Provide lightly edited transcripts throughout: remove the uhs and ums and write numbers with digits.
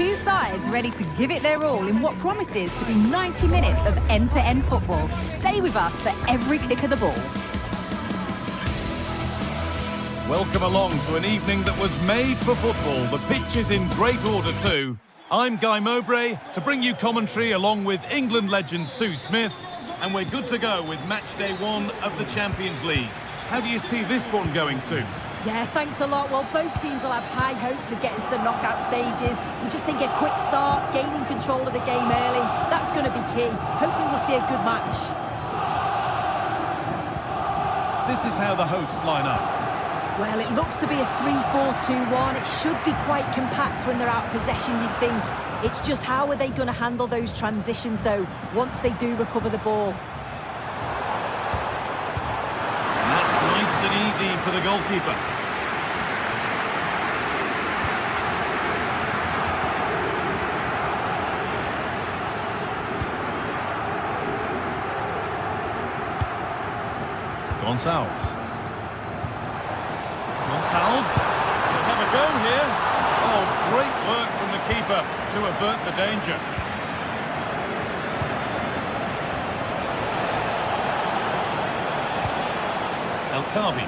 Two sides ready to give it their all in what promises to be 90 minutes of end-to-end football. Stay with us for every kick of the ball. Welcome along to an evening that was made for football. The pitch is in great order too. I'm Guy Mowbray to bring you commentary along with England legend Sue Smith, and we're good to go with match day 1 of the Champions League. How do you see this one going, Sue? Yeah, thanks a lot. Well, both teams will have high hopes of getting to the knockout stages. We just think a quick start, gaining control of the game early, that's going to be key. Hopefully we'll see a good match. This is how the hosts line up. Well, it looks to be a 3-4-2-1. It should be quite compact when they're out of possession, you'd think. It's just how are they going to handle those transitions, though, once they do recover the ball. And that's nice and easy for the goalkeeper. Gonçalves. He'll have a go here. Oh, great work from the keeper to avert the danger. El Khabi.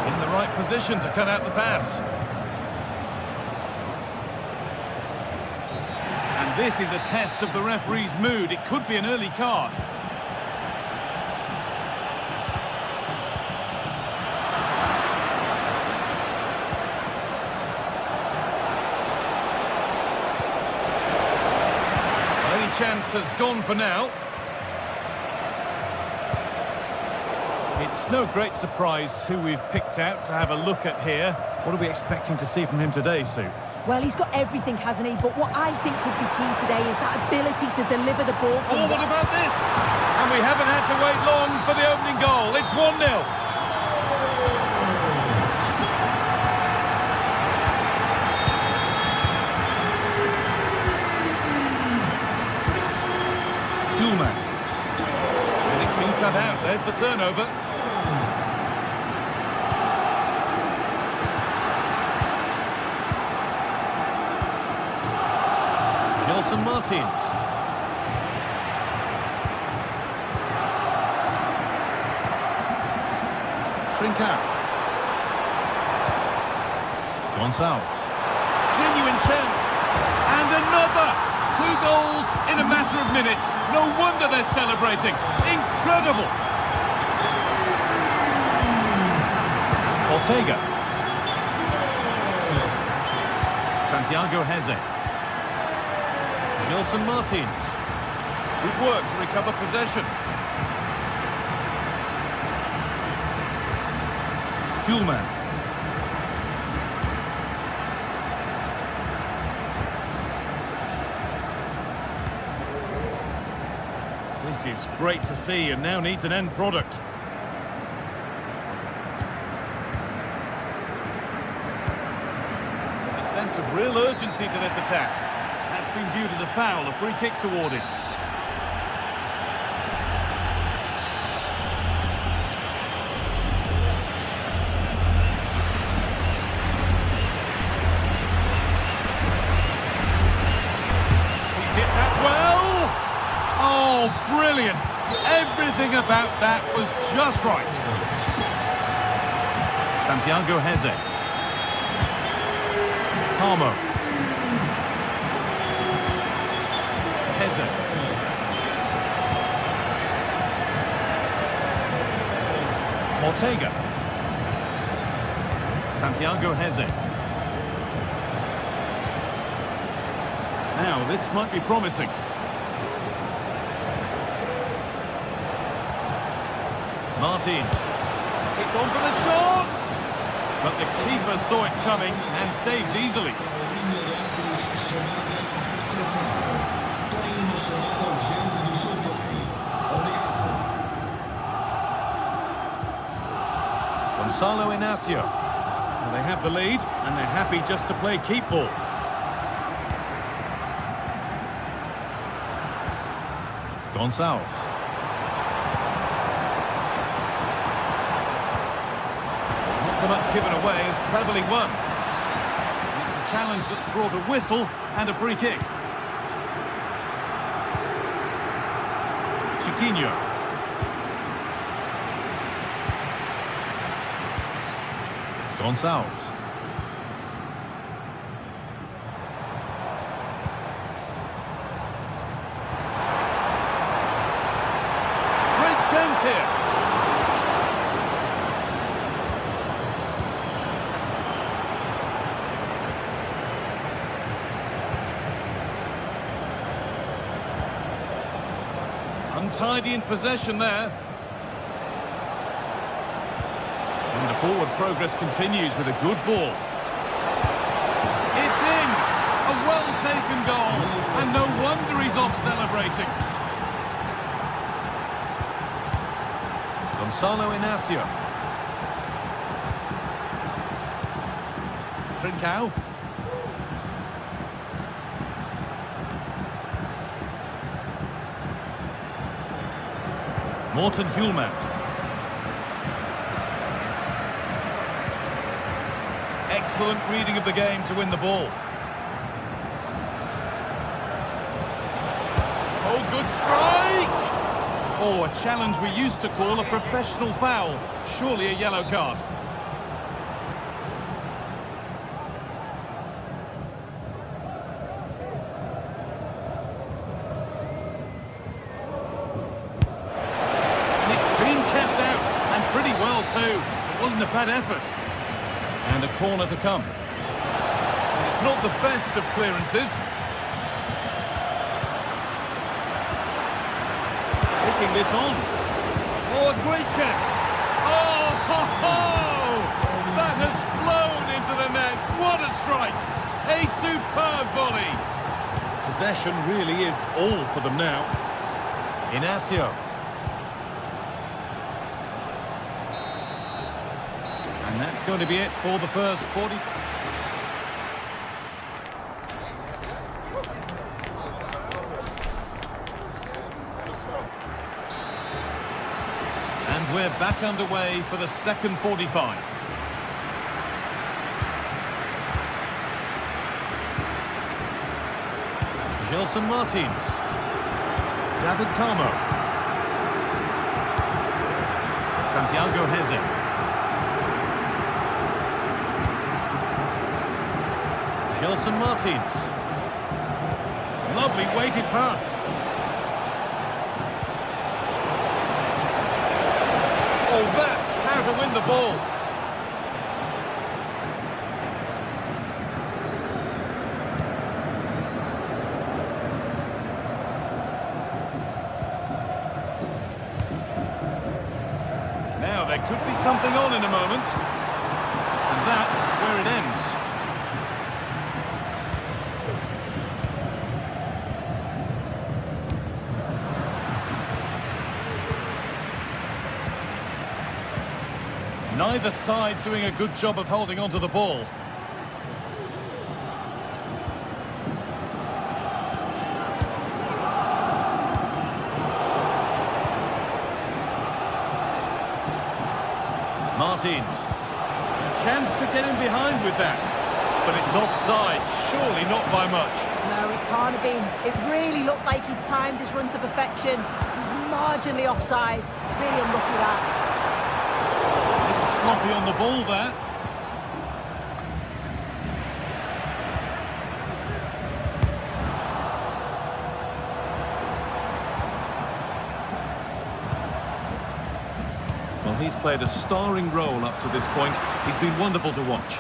In the right position to cut out the pass. This is a test of the referee's mood. It could be an early card. Any chance has gone for now. It's no great surprise who we've picked out to have a look at here. What are we expecting to see from him today, Sue? Well, he's got everything, hasn't he? But what I think could be key today is that ability to deliver the ball from... Oh, what about this? And we haven't had to wait long for the opening goal. It's 1-0. Kuhlman. And it's been cut out. There's the turnover. Martins. Trincao. Gonçalves. Genuine chance. And another! 2 goals in a matter of minutes. No wonder they're celebrating. Incredible! Ortega. Santiago Heze. Nelson Martins. Good work to recover possession. Kuhlman. This is great to see and now needs an end product. There's a sense of real urgency to this attack. That's been viewed as a foul. A free kick's awarded. He's hit that well. Oh, brilliant. Everything about that was just right. Santiago Heze. Carmo. Ortega. Santiago Heze. Now, this might be promising. Martins. It's on for the shot! But the keeper saw it coming and saves easily. Gonçalo Inácio. Well, they have the lead, and they're happy just to play keep ball. Gonçalves. Not so much given away as cleverly won. It's a challenge that's brought a whistle and a free kick. Chiquinho. Gonçalves. Great chance here. Untidy in possession there. And the forward progress continues with a good ball. It's in! A well-taken goal. And no wonder he's off celebrating. Gonçalo Inácio. Trincao. Morten Hjulmand. Excellent reading of the game to win the ball. Oh, good strike! Oh, a challenge we used to call a professional foul. Surely a yellow card. And it's been kept out, and pretty well too. It wasn't a bad effort. And a corner to come. It's not the best of clearances. Picking this on. Oh, a great chance. Oh, ho, ho! That has flown into the net. What a strike. A superb volley. Possession really is all for them now. Inácio. And that's going to be it for the first 40. And we're back underway for the second 45. Gelson Martins. David Carmo. Santiago Heze. Gelson Martins. Lovely weighted pass. Oh, that's how to win the ball. Now, there could be something on in a moment. And that's where it ends. Neither side doing a good job of holding onto the ball. Martins. Chance to get in behind with that. But it's offside, surely not by much. No, it can't have been. It really looked like he timed his run to perfection. He's marginally offside. Really unlucky that. Sloppy on the ball there. Well, he's played a starring role up to this point. He's been wonderful to watch.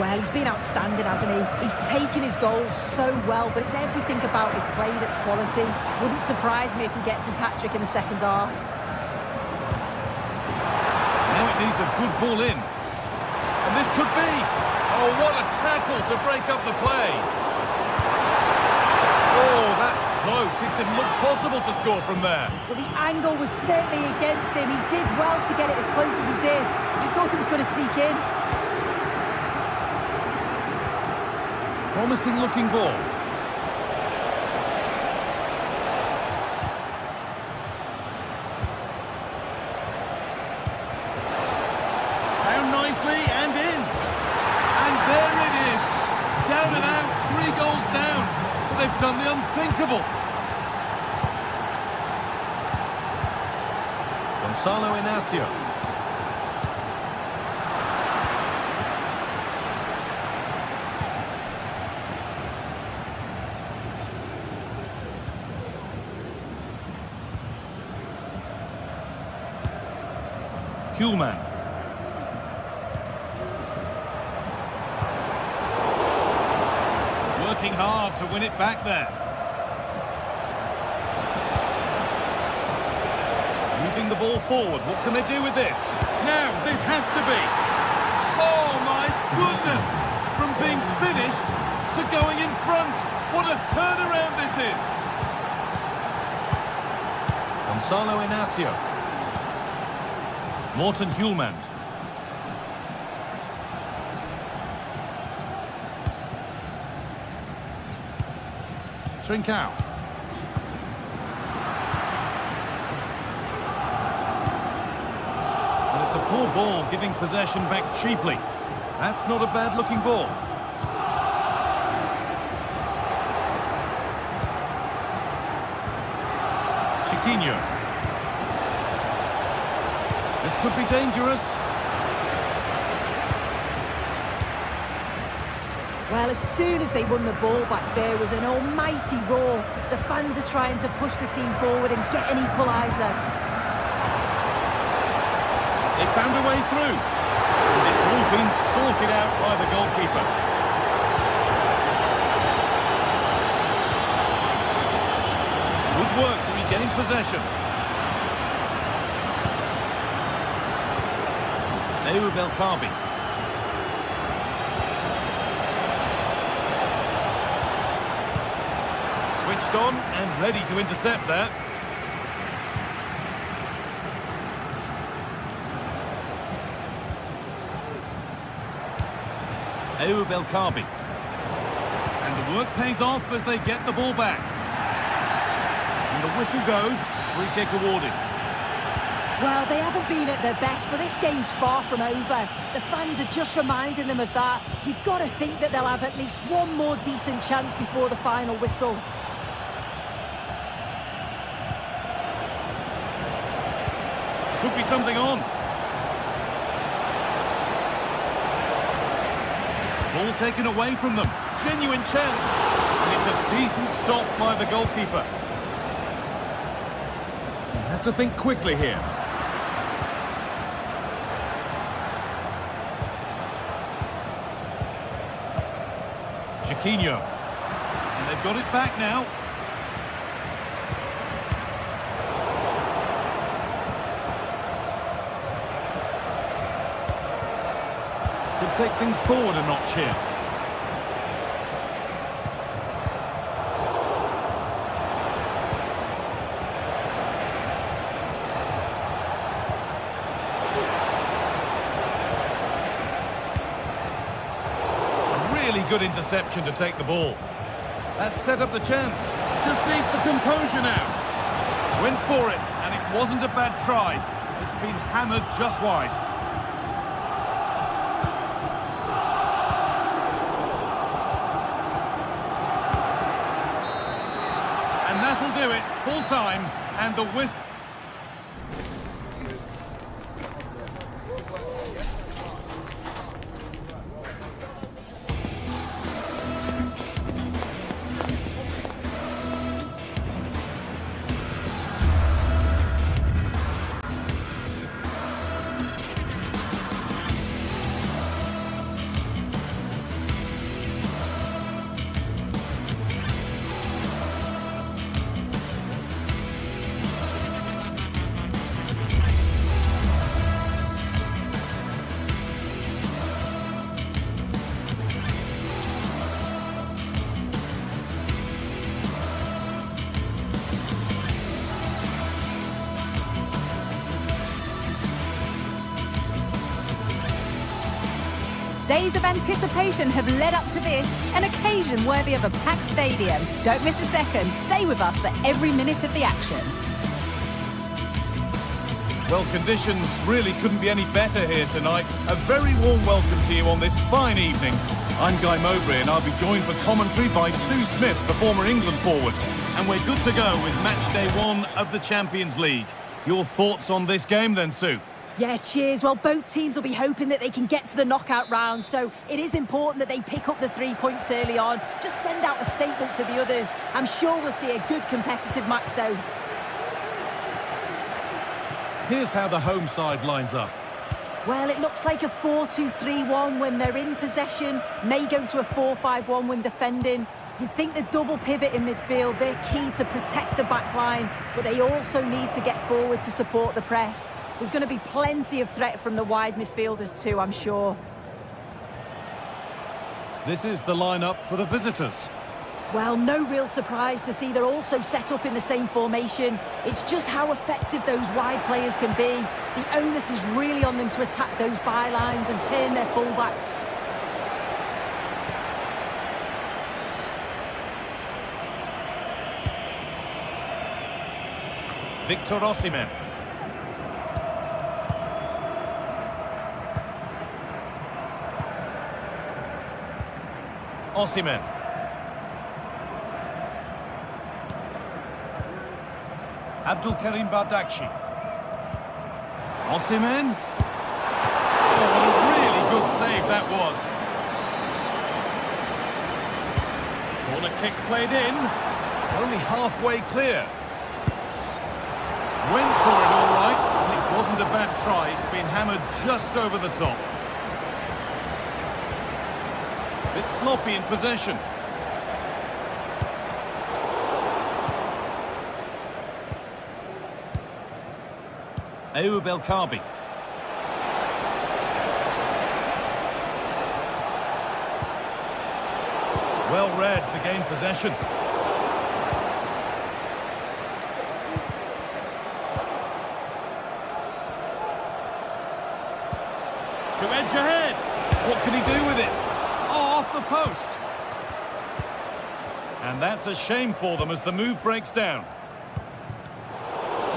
Well, he's been outstanding, hasn't he? He's taken his goals so well, but it's everything about his play that's quality. Wouldn't surprise me if he gets his hat-trick in the second half. Now it needs a good ball in. And this could be. Oh, what a tackle to break up the play. Oh, that's close. It didn't look possible to score from there. Well, the angle was certainly against him. He did well to get it as close as he did. I thought it was going to sneak in. Promising looking ball. They've done the unthinkable. Gonzalo Inacio. Kuhlmann. Working hard to win it back there. Moving the ball forward. What can they do with this? Now, this has to be. Oh, my goodness! From being finished to going in front. What a turnaround this is! Gonzalo Inacio. Morten Hjulmand. Trincao. And it's a poor ball, giving possession back cheaply. That's not a bad-looking ball. Chiquinho. This could be dangerous. Well, as soon as they won the ball back, there was an almighty roar. The fans are trying to push the team forward and get an equaliser. They found a way through. And it's all been sorted out by the goalkeeper. Good work to regain possession. Ew Belkabi. Switched on and ready to intercept there. Ew Belkabi. And the work pays off as they get the ball back. And the whistle goes, free kick awarded. Well, they haven't been at their best, but this game's far from over. The fans are just reminding them of that. You've got to think that they'll have at least one more decent chance before the final whistle. Could be something on. Ball taken away from them. Genuine chance. And it's a decent stop by the goalkeeper. You have to think quickly here. Chiquinho. And they've got it back now. Could take things forward a notch here. Good interception to take the ball. That set up the chance. Just needs the composure now. Went for it, and it wasn't a bad try. It's been hammered just wide. And that'll do it. Full time, and the whistle. Days of anticipation have led up to this, an occasion worthy of a packed stadium. Don't miss a second. Stay with us for every minute of the action. Well, conditions really couldn't be any better here tonight. A very warm welcome to you on this fine evening. I'm Guy Mowbray and I'll be joined for commentary by Sue Smith, the former England forward. And we're good to go with match day 1 of the Champions League. Your thoughts on this game then, Sue? Yeah, cheers. Well, both teams will be hoping that they can get to the knockout round, so it is important that they pick up the 3 points early on. Just send out a statement to the others. I'm sure we'll see a good competitive match, though. Here's how the home side lines up. Well, it looks like a 4-2-3-1 when they're in possession. May go to a 4-5-1 when defending. You'd think the double pivot in midfield, they're key to protect the back line, but they also need to get forward to support the press. There's going to be plenty of threat from the wide midfielders too, I'm sure. This is the lineup for the visitors. Well, no real surprise to see they're also set up in the same formation. It's just how effective those wide players can be. The onus is really on them to attack those bylines and turn their fullbacks. Victor Osimhen. Osimhen. Abdulkarim Bardakci. Osimhen. Oh, what a really good save that was. Corner kick played in. It's only halfway clear. Went for it all right, and it wasn't a bad try. It's been hammered just over the top. Bit sloppy in possession. Ayoub El Kaabi. Well read to gain possession. To edge ahead. What can he do with it? Oh, off the post. And that's a shame for them as the move breaks down.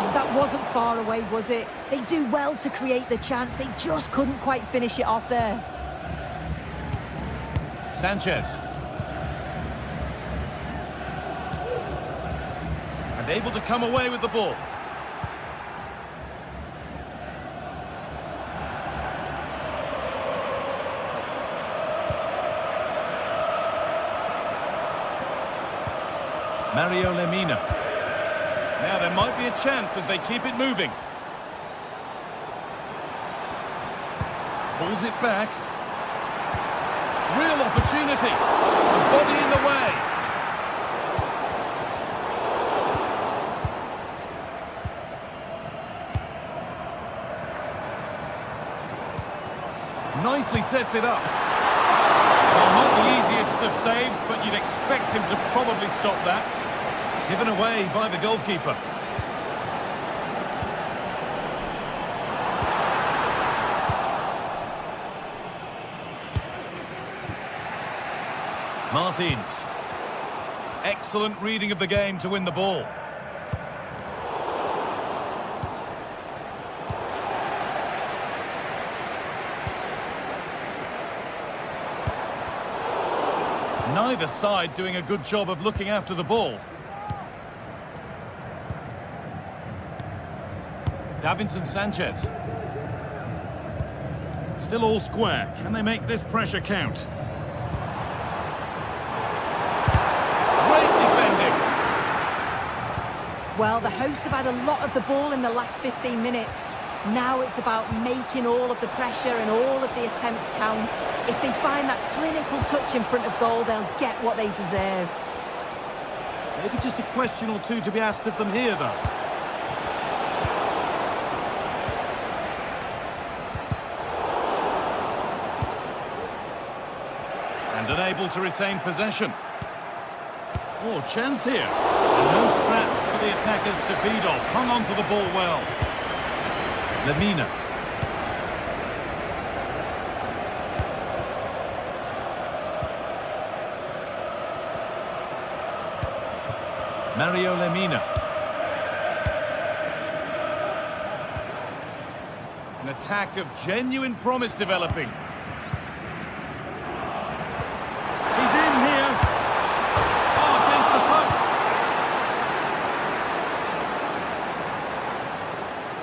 Oh, that wasn't far away, was it? They do well to create the chance. They just couldn't quite finish it off there. Sanchez. And able to come away with the ball. Mario Lemina. Now there might be a chance as they keep it moving. Pulls it back. Real opportunity. The body in the way. Nicely sets it up. Well, not the easiest of saves, but you'd expect him to probably stop that. Given away by the goalkeeper. Martins. Excellent reading of the game to win the ball. Neither side doing a good job of looking after the ball. Davinson Sanchez. Still all square. Can they make this pressure count? Great defending. Well, the hosts have had a lot of the ball in the last 15 minutes. Now it's about making all of the pressure and all of the attempts count. If they find that clinical touch in front of goal, they'll get what they deserve. Maybe just a question or two to be asked of them here, though. And unable to retain possession. Oh, chance here. And no scraps for the attackers to feed off. Hung on to the ball well. Lemina. Mario Lemina. An attack of genuine promise developing.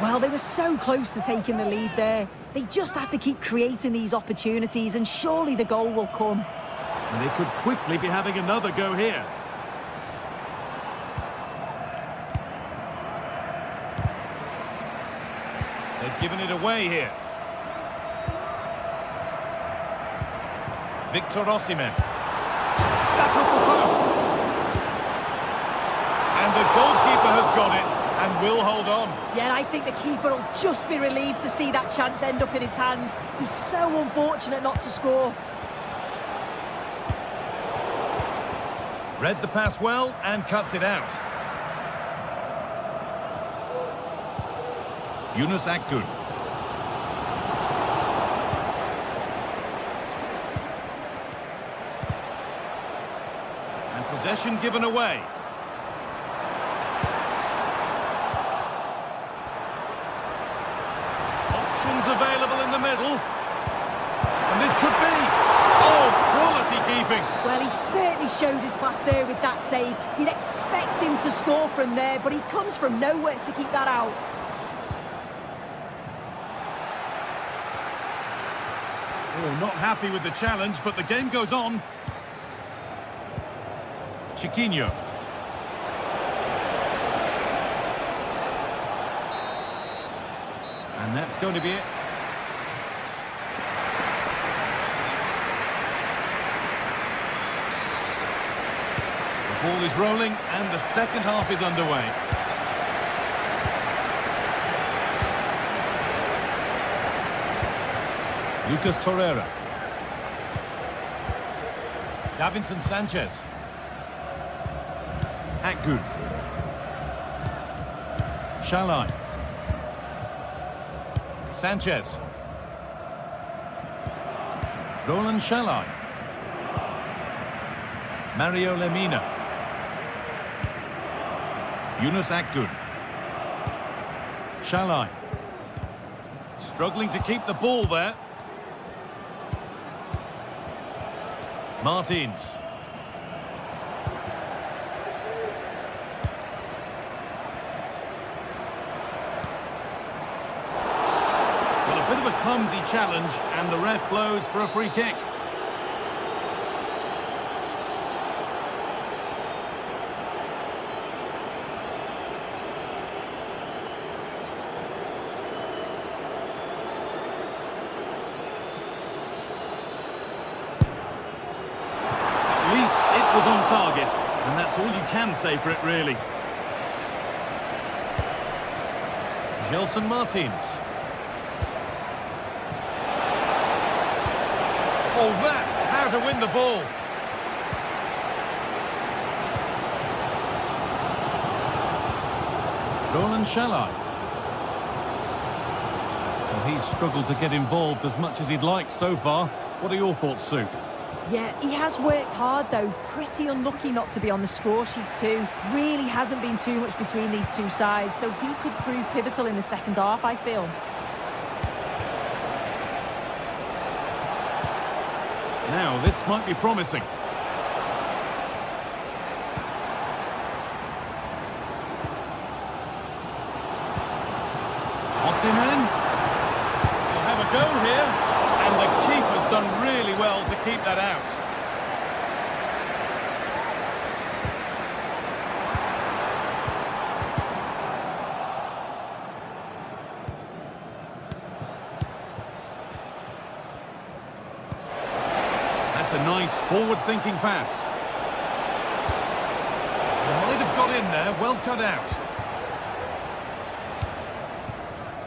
Well, they were so close to taking the lead there. They just have to keep creating these opportunities, and surely the goal will come. And they could quickly be having another go here. They've given it away here. Victor Osimhen. Back off the post. And the goalkeeper has got it and will hold on. Yeah, I think the keeper will just be relieved to see that chance end up in his hands. He's so unfortunate not to score. Read the pass well and cuts it out. Yunus Akgün. And possession given away. Options available in the middle. And this could be... Oh, quality keeping. Well, he certainly showed his class there with that save. You'd expect him to score from there, but he comes from nowhere to keep that out. Oh, not happy with the challenge, but the game goes on. Chiquinho. And that's going to be it. The ball is rolling and the second half is underway. Lucas Torreira. Davinson Sanchez. Akgün. Shalai. Sanchez. Roland Shalai. Mario Lemina. Yunus Akgün. Shalai. Struggling to keep the ball there. Martins. Well, a bit of a clumsy challenge, and the ref blows for a free kick. At least it was on target, and that's all you can say for it, really. Gelson Martins. Oh, that's how to win the ball. Roland Shalai. Well, he's struggled to get involved as much as he'd like so far. What are your thoughts, Sue? Yeah, he has worked hard, though. Pretty unlucky not to be on the score sheet, too. Really hasn't been too much between these two sides, so he could prove pivotal in the second half, I feel. Now, this might be promising. Osimhen. He'll have a go here. And the keeper's done really well to keep that out. That's a nice forward-thinking pass. He might have got in there, well cut out.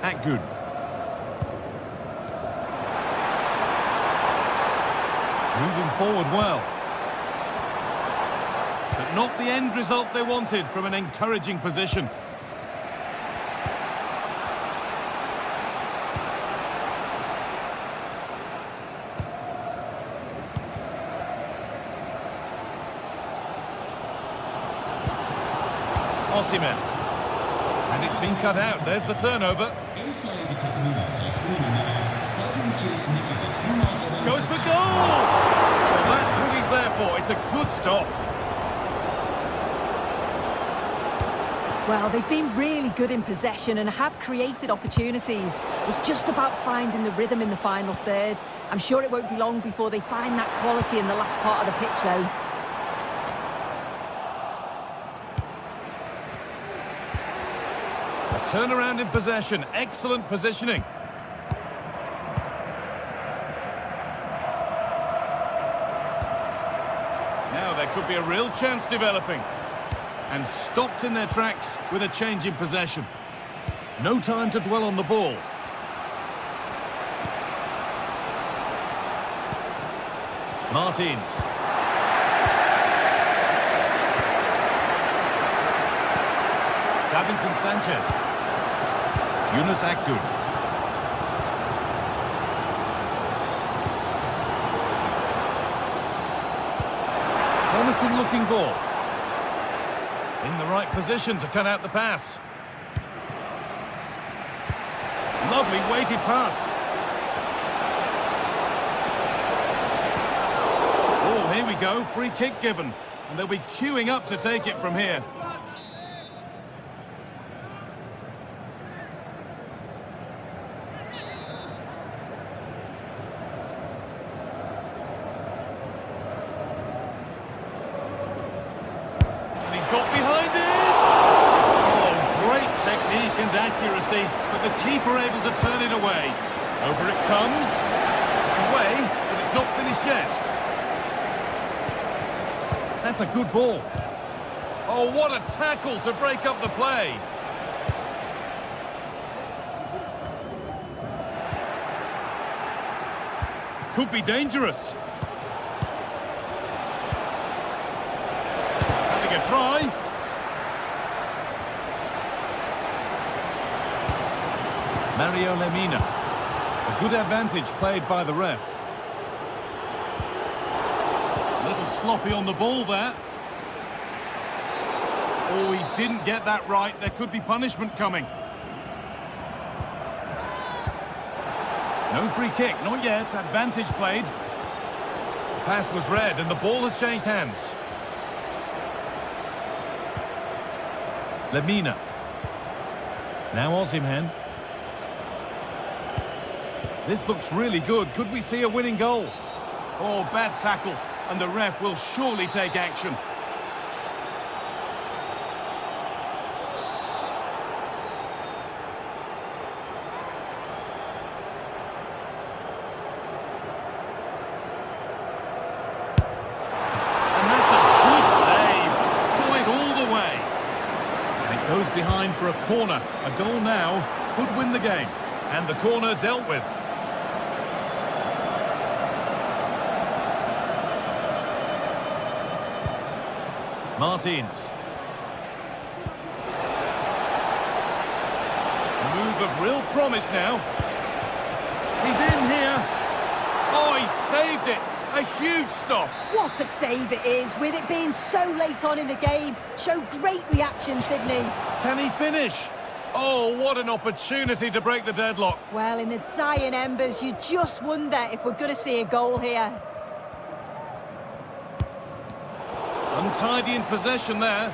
Akgün. Moving forward well. But not the end result they wanted from an encouraging position. Osimhen. And it's been cut out. There's the turnover. Goes for goal! Well, that's what he's there for. It's a good stop. Well, they've been really good in possession and have created opportunities. It's just about finding the rhythm in the final third. I'm sure it won't be long before they find that quality in the last part of the pitch, though. A turnaround in possession. Excellent positioning. Now there could be a real chance developing. And stopped in their tracks with a change in possession. No time to dwell on the ball. Martins. Davinson Sanchez. Yunus Akgün. Promising looking ball. In the right position to cut out the pass. Lovely weighted pass. Oh, here we go. Free kick given. And they'll be queuing up to take it from here. Got behind it! Oh, great technique and accuracy, but the keeper able to turn it away. Over it comes. It's away, but it's not finished yet. That's a good ball. Oh, what a tackle to break up the play. Could be dangerous. Try. Mario Lemina. A good advantage played by the ref. A little sloppy on the ball there. Oh, he didn't get that right. There could be punishment coming. No free kick, not yet. Advantage played. The pass was read and the ball has changed hands. Lemina. Now Osimhen. This looks really good. Could we see a winning goal? Oh, bad tackle. And the ref will surely take action. And that's a good save. Saw it all the way. Goes behind for a corner. A goal now could win the game. And the corner dealt with. Martins. A move of real promise now. He's in here. Oh, he saved it. A huge stop. What a save it is, with it being so late on in the game. Showed great reactions, didn't he? Can he finish? Oh, what an opportunity to break the deadlock. Well, in the dying embers, you just wonder if we're going to see a goal here. Untidy in possession there.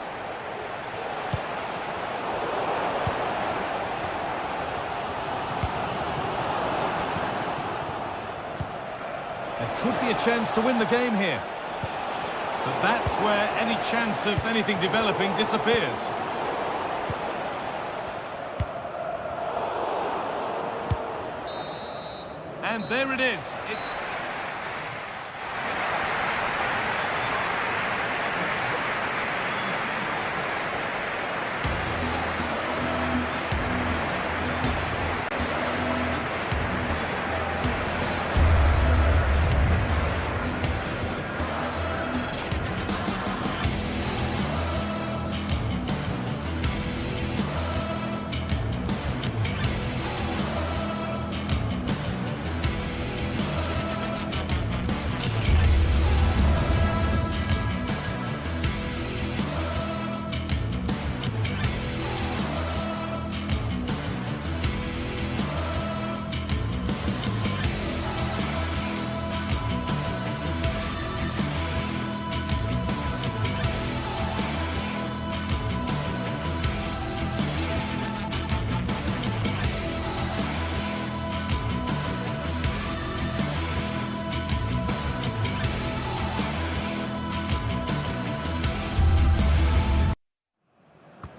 There could be a chance to win the game here. But that's where any chance of anything developing disappears. And there it is. It's...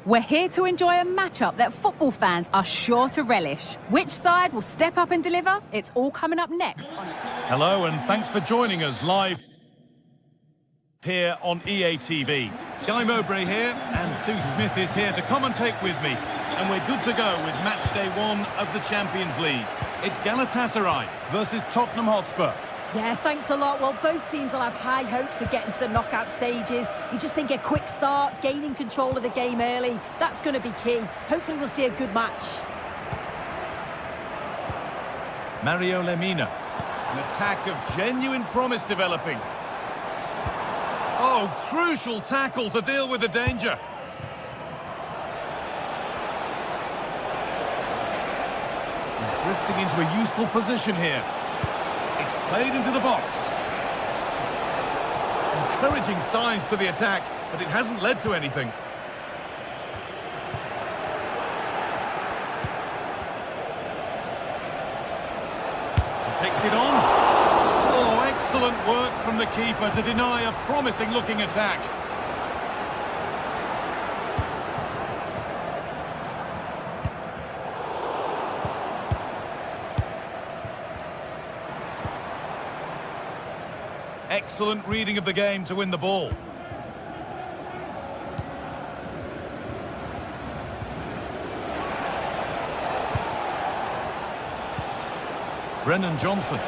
We're here to enjoy a matchup that football fans are sure to relish. Which side will step up and deliver? It's all coming up next. Hello and thanks for joining us live here on EA TV. Guy Mowbray here and Sue Smith is here to commentate with me. And we're good to go with match day 1 of the Champions League. It's Galatasaray versus Tottenham Hotspur. Yeah, thanks a lot. Well, both teams will have high hopes of getting to the knockout stages. You just think a quick start, gaining control of the game early, that's going to be key. Hopefully we'll see a good match. Mario Lemina. An attack of genuine promise developing. Oh, crucial tackle to deal with the danger. He's drifting into a useful position here. It's played into the box. Encouraging signs to the attack, but it hasn't led to anything. He takes it on. Oh, excellent work from the keeper to deny a promising-looking attack. Excellent reading of the game to win the ball. Brennan Johnson.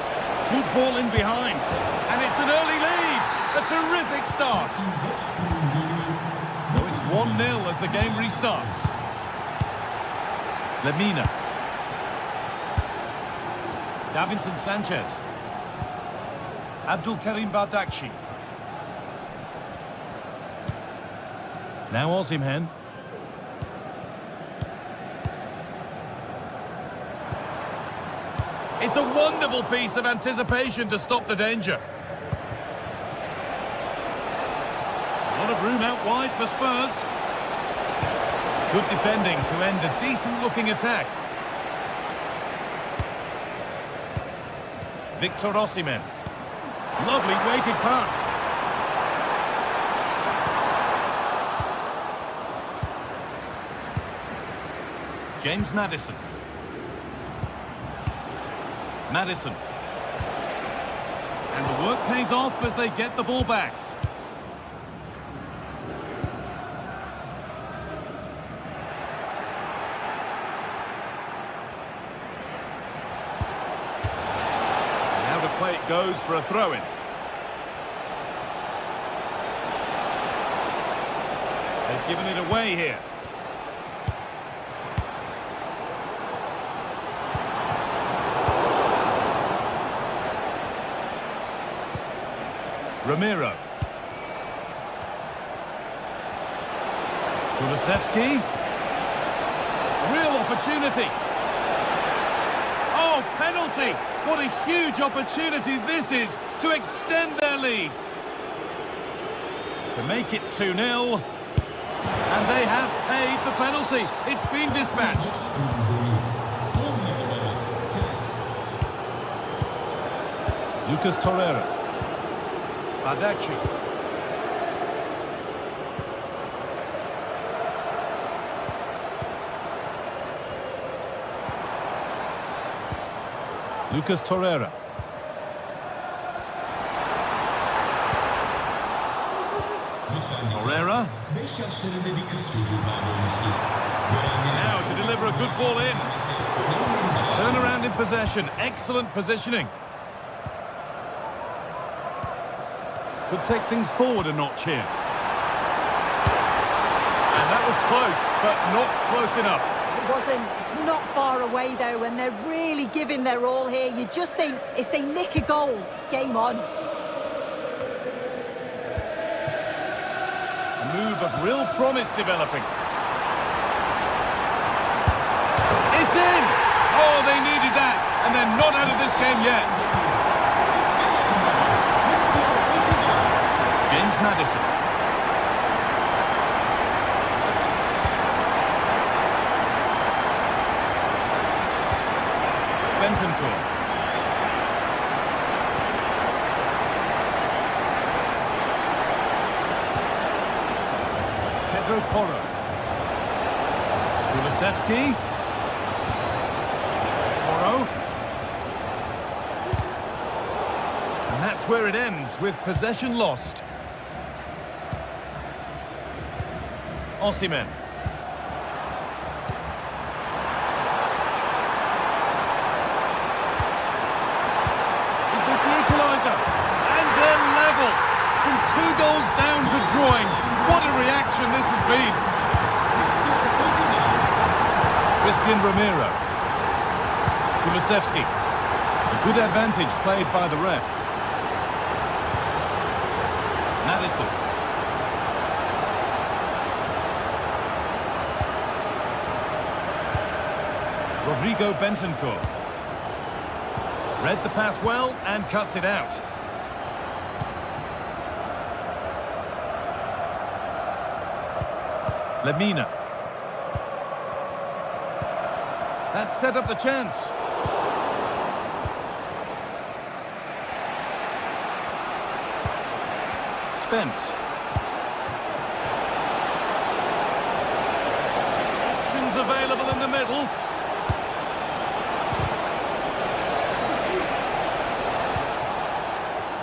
Good ball in behind. And it's an early lead. A terrific start. So it's 1-0 as the game restarts. Lemina. Davinson Sanchez. Abdul Karim Bardakci. Now Osimhen. It's a wonderful piece of anticipation to stop the danger. A lot of room out wide for Spurs. Good defending to end a decent-looking attack. Victor Osimhen. Lovely weighted pass. James Maddison. Maddison. And the work pays off as they get the ball back. Now the play it goes for a throw-in. They've given it away here. Ramiro. Kulusevski. Real opportunity. Oh, penalty! What a huge opportunity this is to extend their lead. To make it 2-0. And they have paid the penalty. It's been dispatched. Lucas Torreira. Bardakci. Lucas Torreira. Torreira. Now to deliver a good ball in. Turn around in possession. Excellent positioning. Could take things forward a notch here. And that was close, but not close enough. It wasn't. It's not far away, though, and they're really giving their all here. You just think, if they nick a goal, it's game on. A move of real promise developing. It's in! Oh, they needed that, and they're not out of this game yet. James Maddison. Bentancur. Pedro Porro. Kulusevski. Toro. And that's where it ends, with possession lost. Osimhen. Is this the equaliser? And they're level. From 2 goals down to drawing. What a reaction this has been. Christian Romero. Kulusevski. A good advantage played by the ref. Madison. Rodrigo Bentancur. Read the pass well and cuts it out. Lemina. That set up the chance. Spence. Options available in the middle.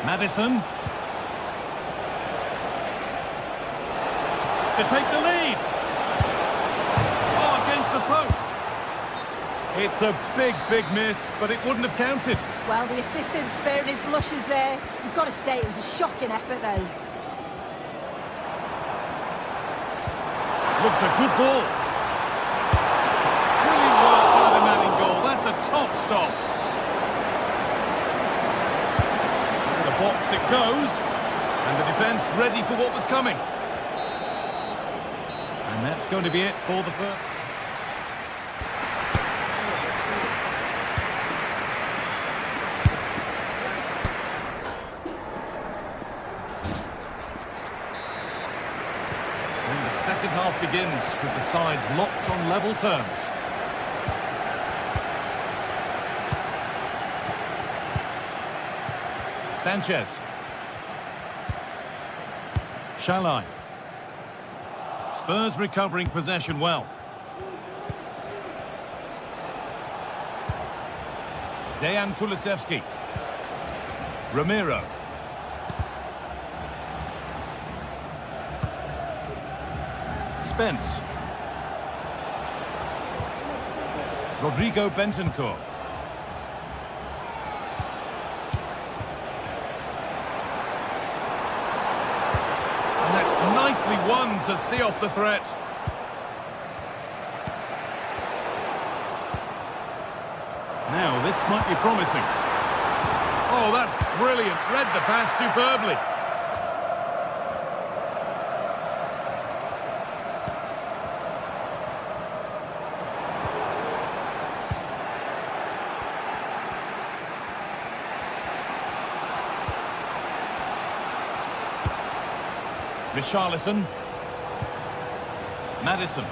Madison. To take the lead. Oh, against the post. It's a big miss, but it wouldn't have counted. Well, the assistant's sparing his blushes there. You've got to say it was a shocking effort, though. Looks a good ball. Brilliant work by the man in goal. That's a top stop. The box it goes, and the defence ready for what was coming. And that's going to be it for the first. And the second half begins with the sides locked on level terms. Sanchez. Shalai. Spurs recovering possession well. Dejan Kulusevski. Romero. Spence. Rodrigo Bentancur. And that's nicely won to see off the threat. Now, this might be promising. Oh, that's brilliant. Read the pass superbly. Richarlison. Madison.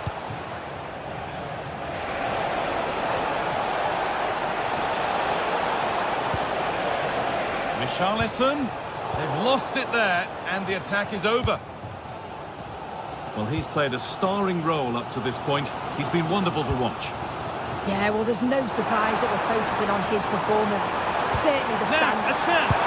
Richarlison. They've lost it there, and the attack is over. Well, he's played a starring role up to this point. He's been wonderful to watch. Yeah, well, there's no surprise that we're focusing on his performance. Certainly the Now, stand. a chance.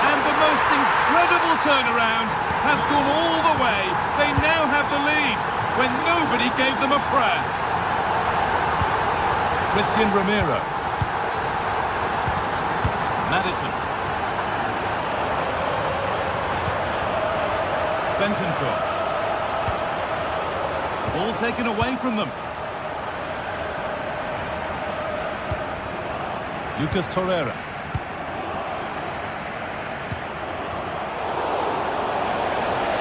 And the most incredible turnaround has gone all the way. They now have the lead when nobody gave them a prayer. Christian Romero. Madison. Bentancur. The ball taken away from them. Lucas Torreira.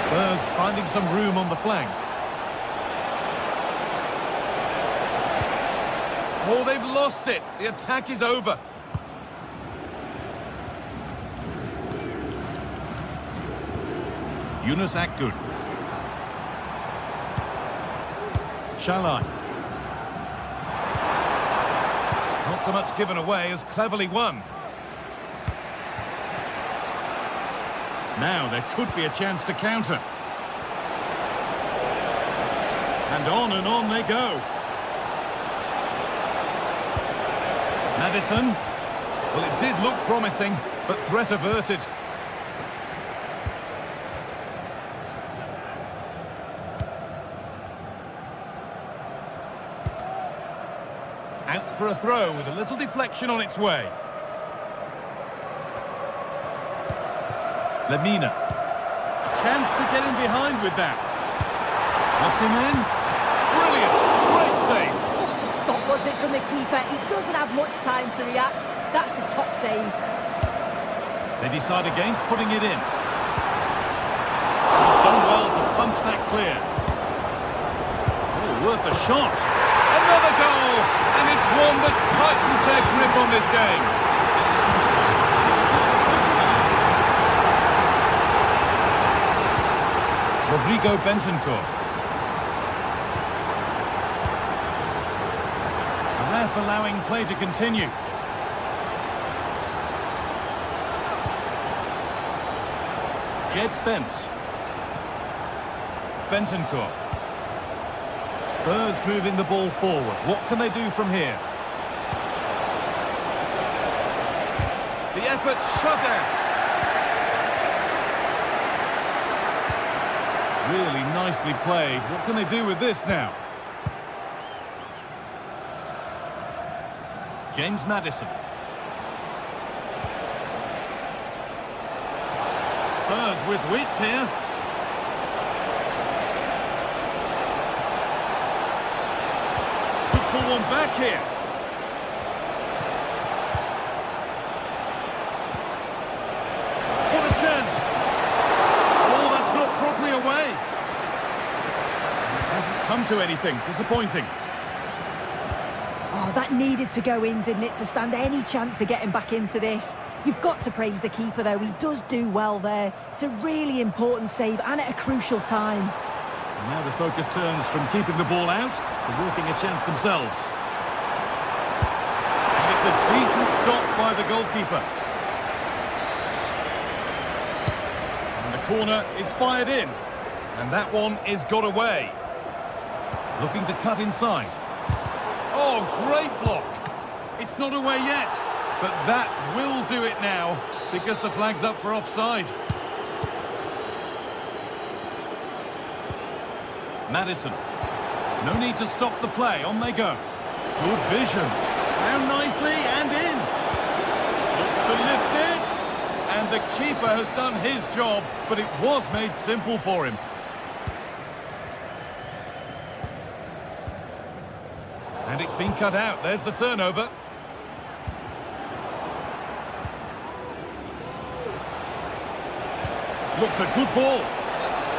Spurs finding some room on the flank. Oh, they've lost it. The attack is over. Yunus Akgün. Shalai. Not so much given away as cleverly won. Now there could be a chance to counter. And on they go. Maddison. Well, it did look promising, but threat averted. Out for a throw with a little deflection on its way. Lemina. Chance to get in behind with that. Osimhen. Brilliant. Great save. What a stop was it from the keeper. He doesn't have much time to react. That's a top save. They decide against putting it in. He's done well to punch that clear. Oh, worth a shot. Another goal! And it's one that tightens their grip on this game. Rodrigo Bentancur. The ref allowing play to continue. Jed Spence. Bentancur. Spurs moving the ball forward. What can they do from here? The effort shut out. Really nicely played. What can they do with this now? James Maddison. Spurs with width here. Could pull one back here. What a chance. Oh, that's not properly away. It hasn't come to anything. Disappointing. Oh, that needed to go in, didn't it, to stand any chance of getting back into this. You've got to praise the keeper, though. He does do well there. It's a really important save and at a crucial time. And now the focus turns from keeping the ball out to working a chance themselves. And it's a decent stop by the goalkeeper. And the corner is fired in. And that one is got away. Looking to cut inside. Oh, great block. It's not away yet, but that will do it now because the flag's up for offside. Maddison. No need to stop the play. On they go. Good vision. Down nicely and in. Looks to lift it. And the keeper has done his job, but it was made simple for him. And it's been cut out. There's the turnover. Looks a good ball.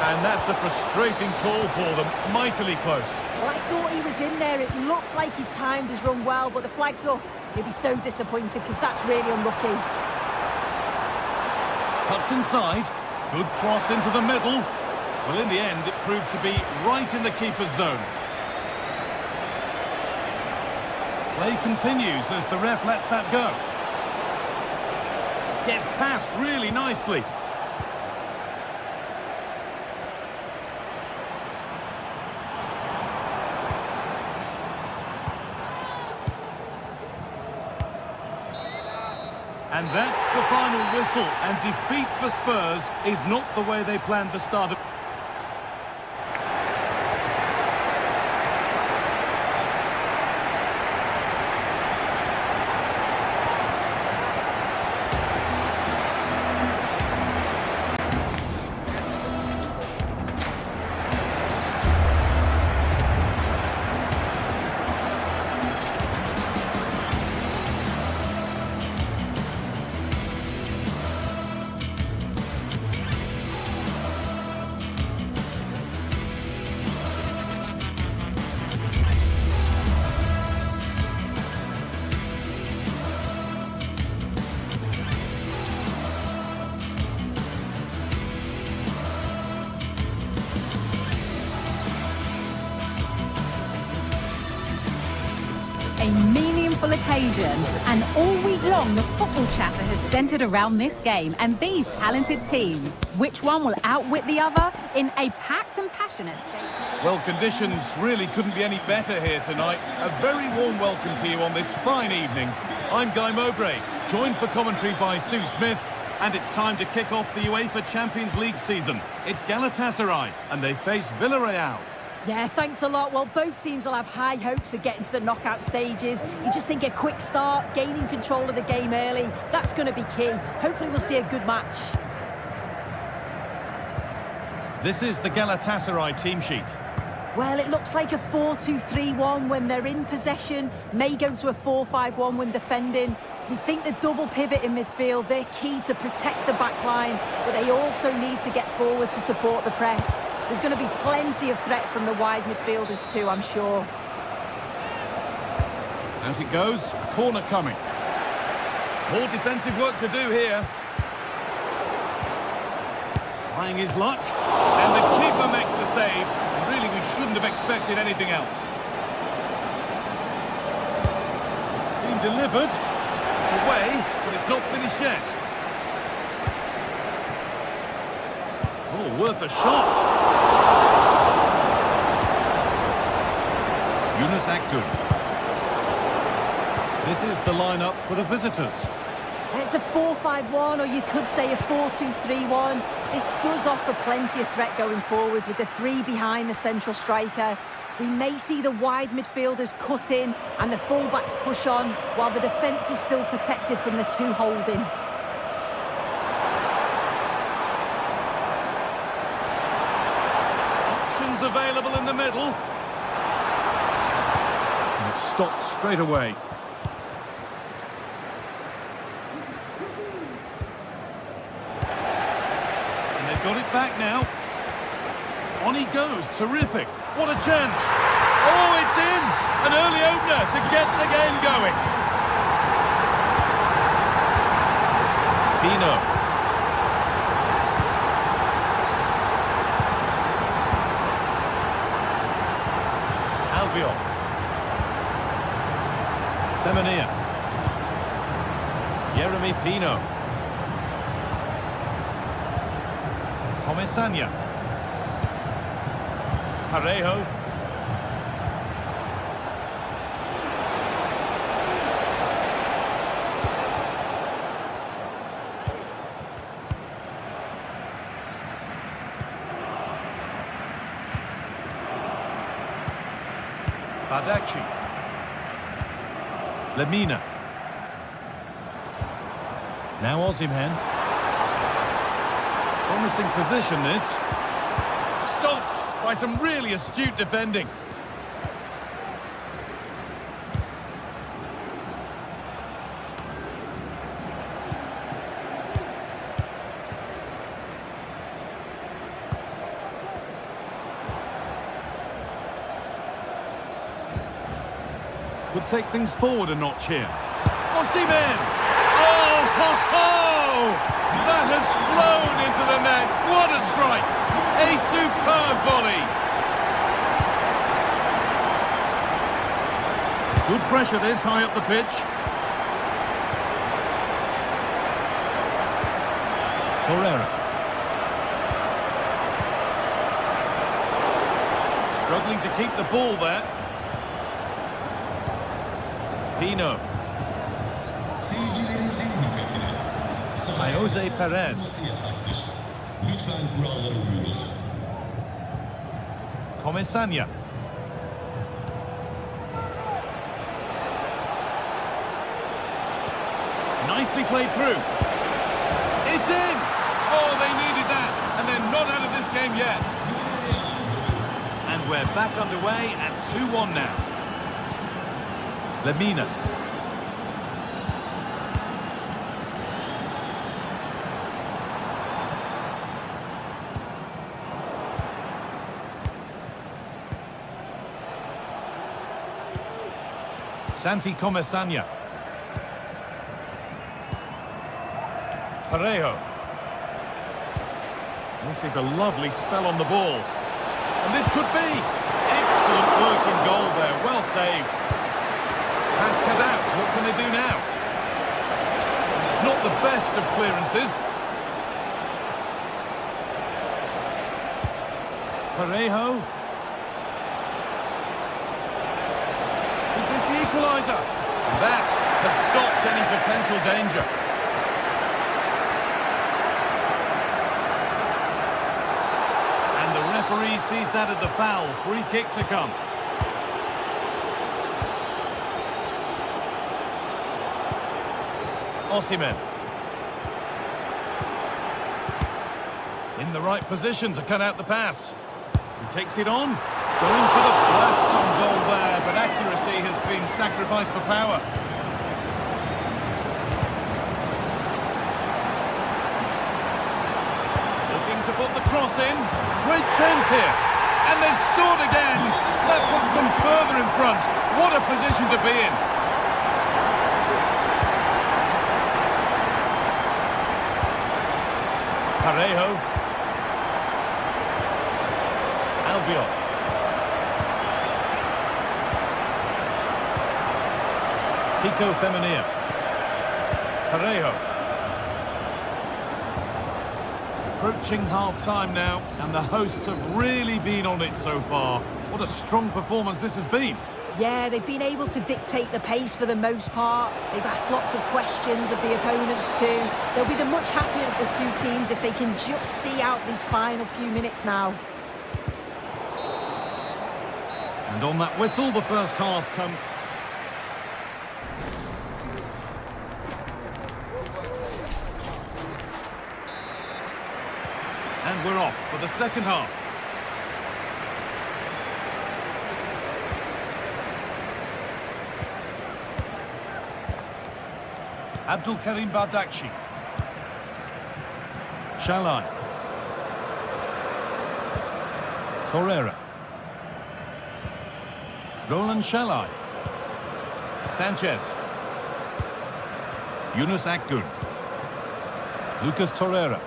And that's a frustrating call for them. Mightily close. Well, I thought he was in there. It looked like he timed his run well, but the flag's up. He'll be so disappointed because that's really unlucky. Cuts inside. Good cross into the middle. Well, in the end, it proved to be right in the keeper's zone. Play continues as the ref lets that go. Gets past really nicely. And that's the final whistle, and defeat for Spurs is not the way they planned the start of... A meaningful occasion, and all week long the football chatter has centred around this game and these talented teams. Which one will outwit the other in a packed and passionate stadium? Well, conditions really couldn't be any better here tonight. A very warm welcome to you on this fine evening. I'm Guy Mowbray, joined for commentary by Sue Smith, and it's time to kick off the UEFA Champions League season. It's Galatasaray, and they face Villarreal. Yeah, thanks a lot. Well, both teams will have high hopes of getting to the knockout stages. You just think a quick start, gaining control of the game early, that's going to be key. Hopefully we'll see a good match. This is the Galatasaray team sheet. Well, it looks like a 4-2-3-1 when they're in possession, may go to a 4-5-1 when defending. You'd think the double pivot in midfield, they're key to protect the back line, but they also need to get forward to support the press. There's going to be plenty of threat from the wide midfielders too, I'm sure. Out it goes, corner coming. More defensive work to do here. Trying his luck, and the keeper makes the save. Really, we shouldn't have expected anything else. It's been delivered. It's away, but it's not finished yet. Oh, worth a shot. Yunus Akgün. This is the lineup for the visitors. It's a 4-5-1, or you could say a 4-2-3-1. This does offer plenty of threat going forward with the three behind the central striker. We may see the wide midfielders cut in and the fullbacks push on, while the defence is still protected from the two holding. Options available in the middle. And it's stopped straight away. Got it back now. On he goes. Terrific. What a chance. Oh, it's in. An early opener to get the game going. Pino. Albiol. Femenia. Jeremy Pino. Comesaña. Parejo. Badaci. Lemina. Now Osimhen. Promising position, this. Stopped by some really astute defending. Could take things forward a notch here. Osimhen! Oh, ho, ho! That has flown into the net. What a strike! A superb volley. Good pressure this, high up the pitch. Torreira. Struggling to keep the ball there. Pino. Jose Perez. Lütfen kurallara uyunuz. Comesaña. Nicely played through. It's in! Oh, they needed that, and they're not out of this game yet. And we're back underway at 2-1 now. Lemina. Santi Comesaña. Parejo. This is a lovely spell on the ball. And this could be. Excellent working goal there. Well saved. Pass cut out. What can they do now? It's not the best of clearances. Parejo. Is this the equaliser? That has stopped potential danger. And the referee sees that as a foul. Free kick to come. Osimhen. In the right position to cut out the pass. He takes it on. Going for the blast on goal there, but accuracy has been sacrificed for power. Looking to put the cross in. Great chance here. And they've scored again. That puts them further in front. What a position to be in. Parejo. Albiol. Pico Femenia. Parejo. Approaching half-time now, and the hosts have really been on it so far. What a strong performance this has been. Yeah, they've been able to dictate the pace for the most part. They've asked lots of questions of the opponents too. They'll be the much happier of the two teams if they can just see out these final few minutes now. And on that whistle, the first half comes. And we're off for the second half. Abdul Karim Bardakci. Shalai. Torreira. Roland Shalai. Sanchez. Yunus Akgün. Lucas Torreira.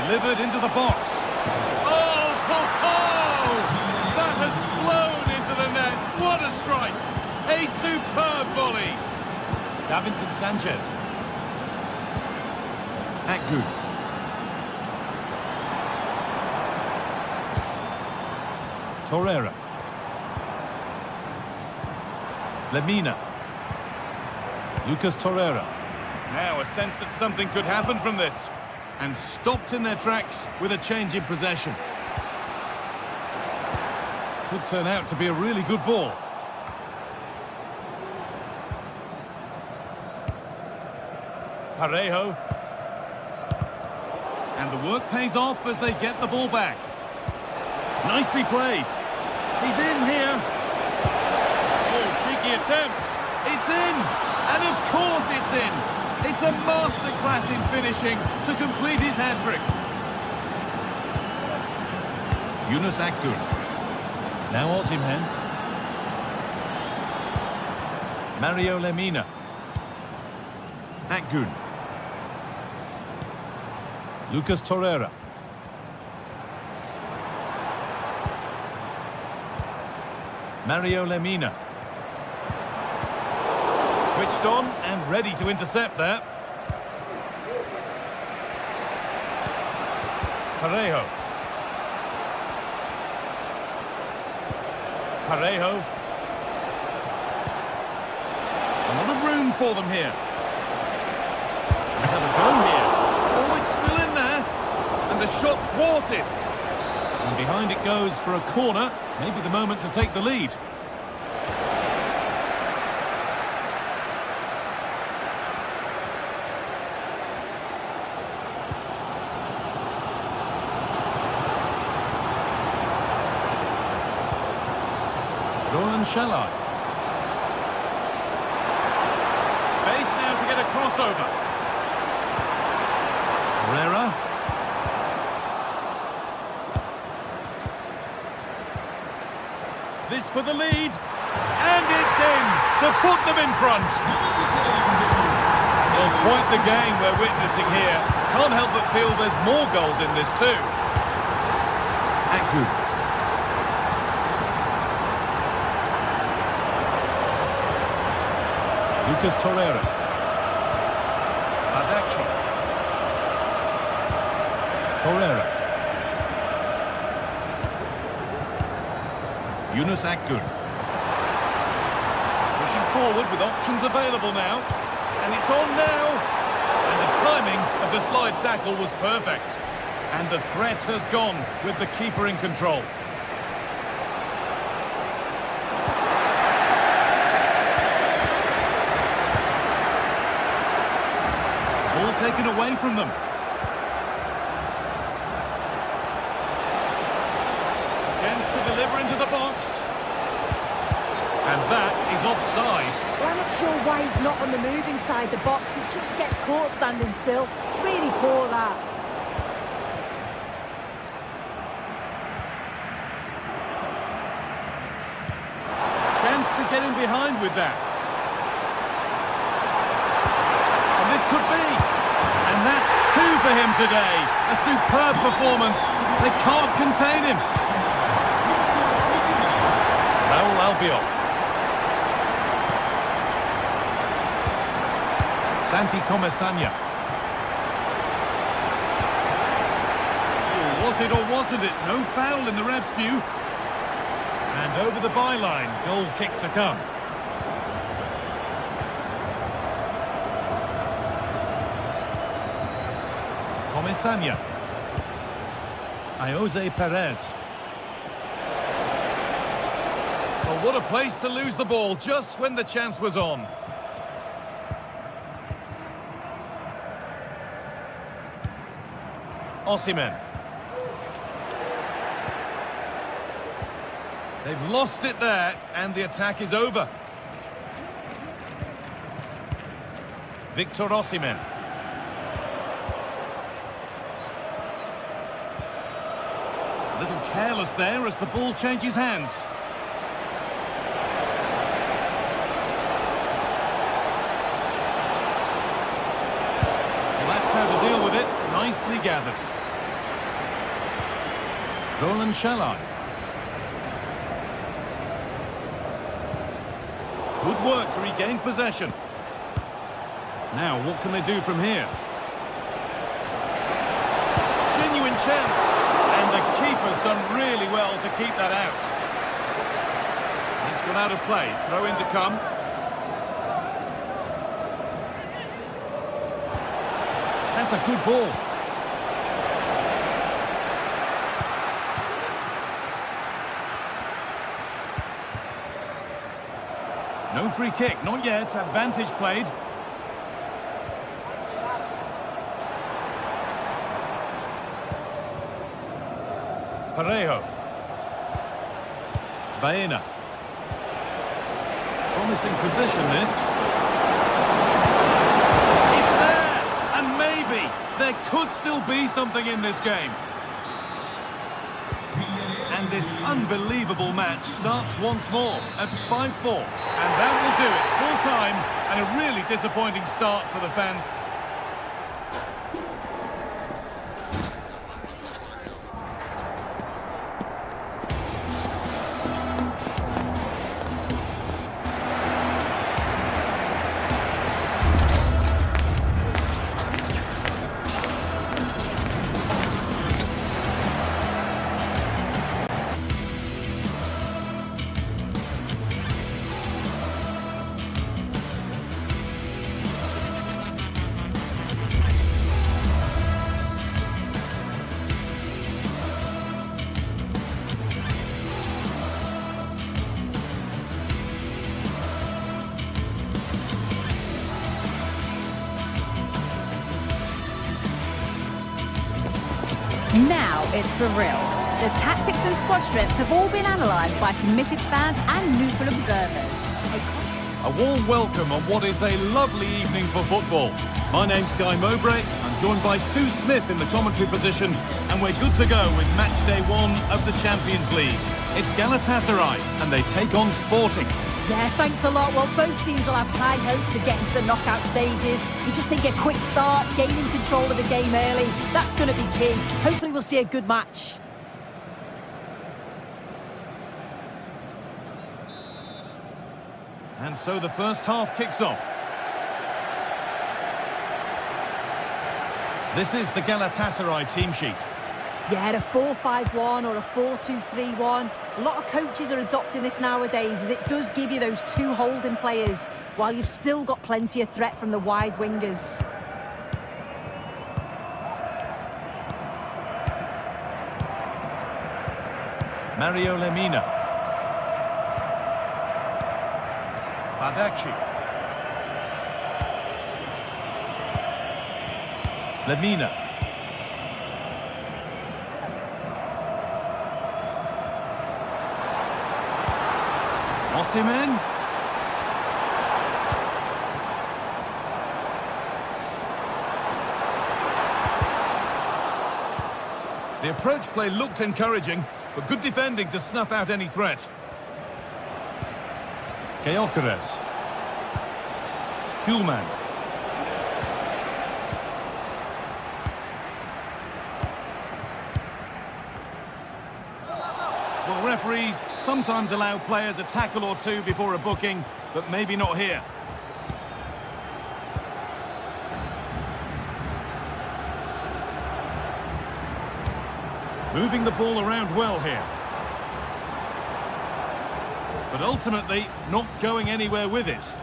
Delivered into the box. Oh, ho, ho! That has flown into the net. What a strike! A superb volley. Davinson Sanchez. Akgün. Torreira. Lemina. Lucas Torreira. Now a sense that something could happen from this. And stopped in their tracks with a change in possession. Could turn out to be a really good ball. Parejo. And the work pays off as they get the ball back. Nicely played. He's in here. Oh, cheeky attempt. It's in. And of course it's in. It's a masterclass in finishing to complete his hat-trick. Yunus Akgün. Now Osimhen. Mario Lemina. Akgün. Lucas Torreira. Mario Lemina. Switched on and ready to intercept there. Parejo. Parejo. A lot of room for them here. They have a go here. Oh, it's still in there. And the shot thwarted. And behind it goes for a corner. Maybe the moment to take the lead. Roland Shalai. Space now to get a crossover. Herrera. This for the lead. And it's in to put them in front. Well, quite the game we're witnessing here. Can't help but feel there's more goals in this too. Akgün. Lucas Torreira. Bardakci. Torreira. Yunus Akgün. Pushing forward with options available now. And it's on now. And the timing of the slide tackle was perfect. And the threat has gone with the keeper in control. Ball taken away from them. Chance to deliver into the box. And that is offside. Well, I'm not sure why he's not on the move inside the box. He just gets caught standing still. It's really poor, that. Chance to get in behind with that. And this could be. And that's 2 for him today. A superb performance. They can't contain him. Raul Albiol. Santi Comesaña. Oh, was it or wasn't it? No foul in the ref's view. And over the byline, goal kick to come. Comesaña. Jose Perez. Well, what a place to lose the ball just when the chance was on. Osimhen. They've lost it there, and the attack is over. Victor Osimhen. A little careless there as the ball changes hands. Well, that's how to deal with it. Nicely gathered. Roland Shalai. Good work to regain possession. Now, what can they do from here? Genuine chance. And the keeper's done really well to keep that out. It's gone out of play. Throw in to come. That's a good ball. No free kick, not yet. Advantage played. Parejo. Baena. Promising position, this. It's there! And maybe there could still be something in this game. And this unbelievable match starts once more at 5-4. And that will do it. Full time and a really disappointing start for the fans. Now it's for real. The tactics and squad strengths have all been analysed by committed fans and neutral observers. A warm welcome on what is a lovely evening for football. My name's Guy Mowbray. I'm joined by Sue Smith in the commentary position, and we're good to go with match day 1 of the Champions League. It's Galatasaray, and they take on Sporting. Yeah, thanks a lot. Well, both teams will have high hopes of getting to the knockout stages. You just think a quick start, gaining control of the game early, that's going to be key. Hopefully we'll see a good match. And so the first half kicks off. This is the Galatasaray team sheet. Yeah, a 4-5-1 or a 4-2-3-1. A lot of coaches are adopting this nowadays, as it does give you those two holding players, while you've still got plenty of threat from the wide wingers. Mario Lemina. Badaci. Lemina. Osimhen. The approach play looked encouraging, but good defending to snuff out any threat. Gyökeres. Kuhlmann. Well, referees sometimes allow players a tackle or two before a booking, but maybe not here. Moving the ball around well here. But ultimately, not going anywhere with it.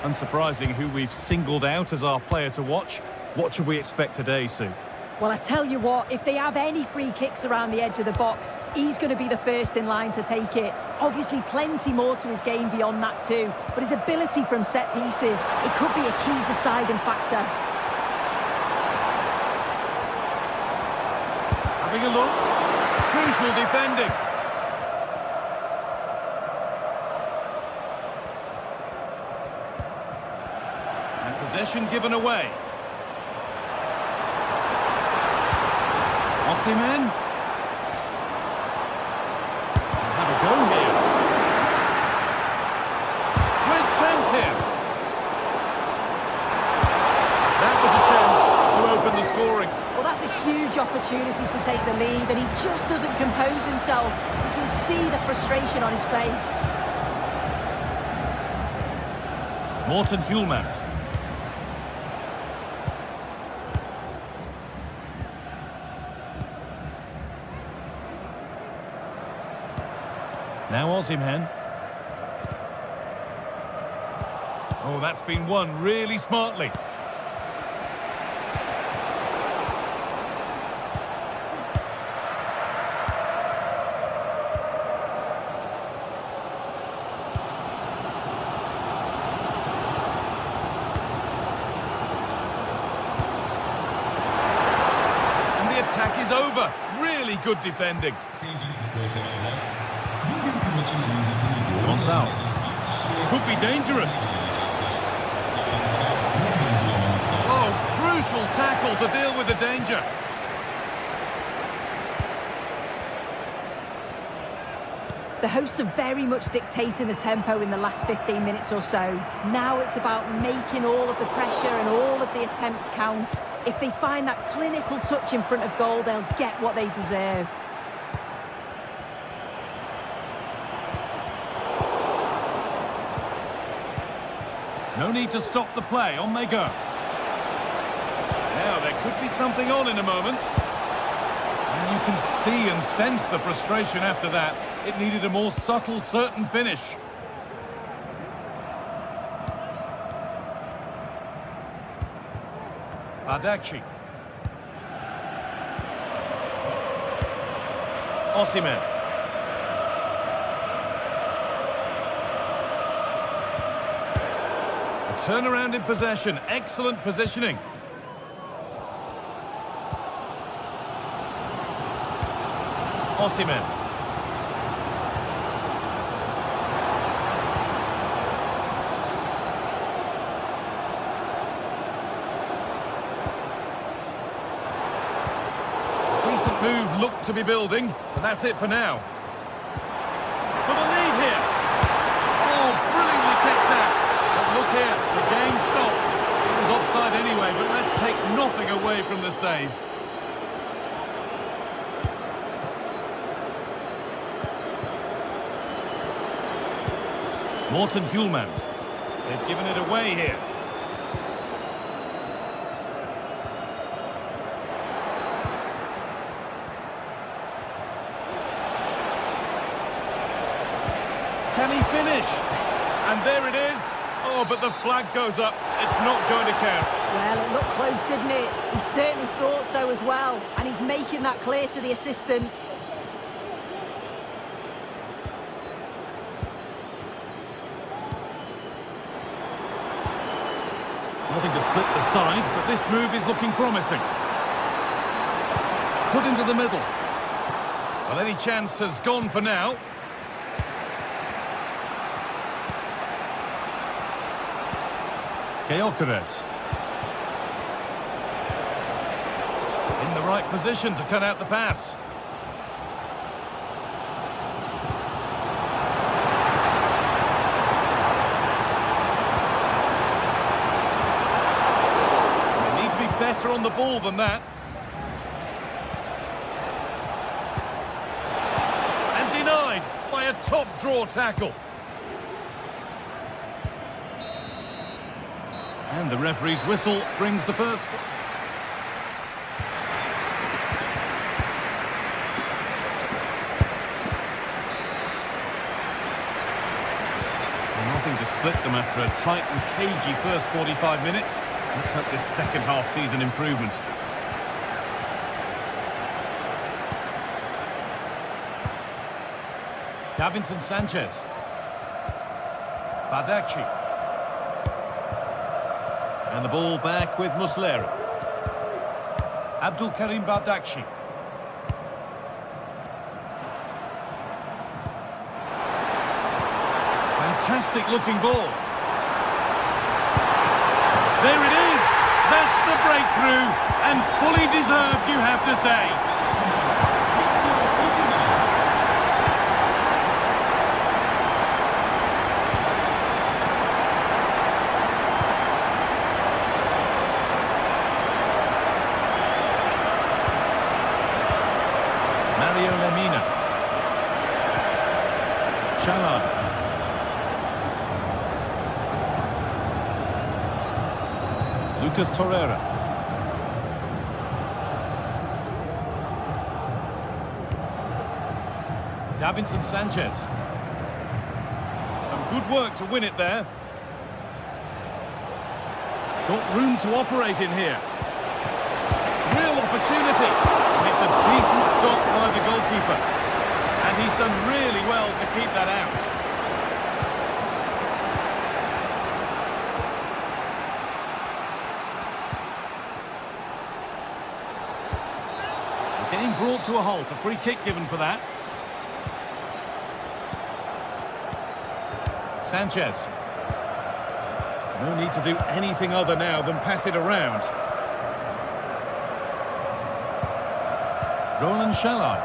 Unsurprising who we've singled out as our player to watch. What should we expect today, Sue? Well, I tell you what, if they have any free kicks around the edge of the box, he's going to be the first in line to take it. Obviously, plenty more to his game beyond that too, but his ability from set pieces, it could be a key deciding factor. Having a look. Crucial defending. And possession given away. Osimhen. Have a go here. Great chance here. That was a chance to open the scoring. Well, that's a huge opportunity to take the lead, and he just doesn't compose himself. You can see the frustration on his face. Morten Hjulmand. Now Osimhen. Oh, that's been won really smartly. And the attack is over. Really good defending. Gonzalez. Could be dangerous. Oh, crucial tackle to deal with the danger. The hosts are very much dictating the tempo in the last 15 minutes or so. Now it's about making all of the pressure and all of the attempts count. If they find that clinical touch in front of goal, they'll get what they deserve. No need to stop the play. On they go. Now, there could be something on in a moment. And you can see and sense the frustration after that. It needed a more subtle, certain finish. Badaci. Osimhen. Turnaround in possession, excellent positioning. Osimhen. Decent move looked to be building, but that's it for now. For the lead here. Oh, brilliantly kicked out. Look here, the game stops. It was offside anyway, but let's take nothing away from the save. Morten Hjulmand. They've given it away here. And there it is. Oh, but the flag goes up. It's not going to count. Well, it looked close, didn't it? He certainly thought so as well. And he's making that clear to the assistant. Nothing to split the sides, but this move is looking promising. Put into the middle. Well, any chance has gone for now. Gyökeres. In the right position to cut out the pass. They need to be better on the ball than that. And denied by a top draw tackle. And the referee's whistle brings the first. Nothing to split them after a tight and cagey first 45 minutes. Let's hope this second half sees an improvement. Davinson Sanchez. Bardakci. And the ball back with Muslera. Abdulkarim Bardakci. Fantastic looking ball. There it is. That's the breakthrough. And fully deserved, you have to say. Lucas Torreira. Davinson Sanchez. Some good work to win it there. Got room to operate in here. Real opportunity. It's a decent stop by the goalkeeper. And he's done really well to keep that out. Getting brought to a halt, a free kick given for that. Sanchez. No need to do anything other now than pass it around. Roland Shalai.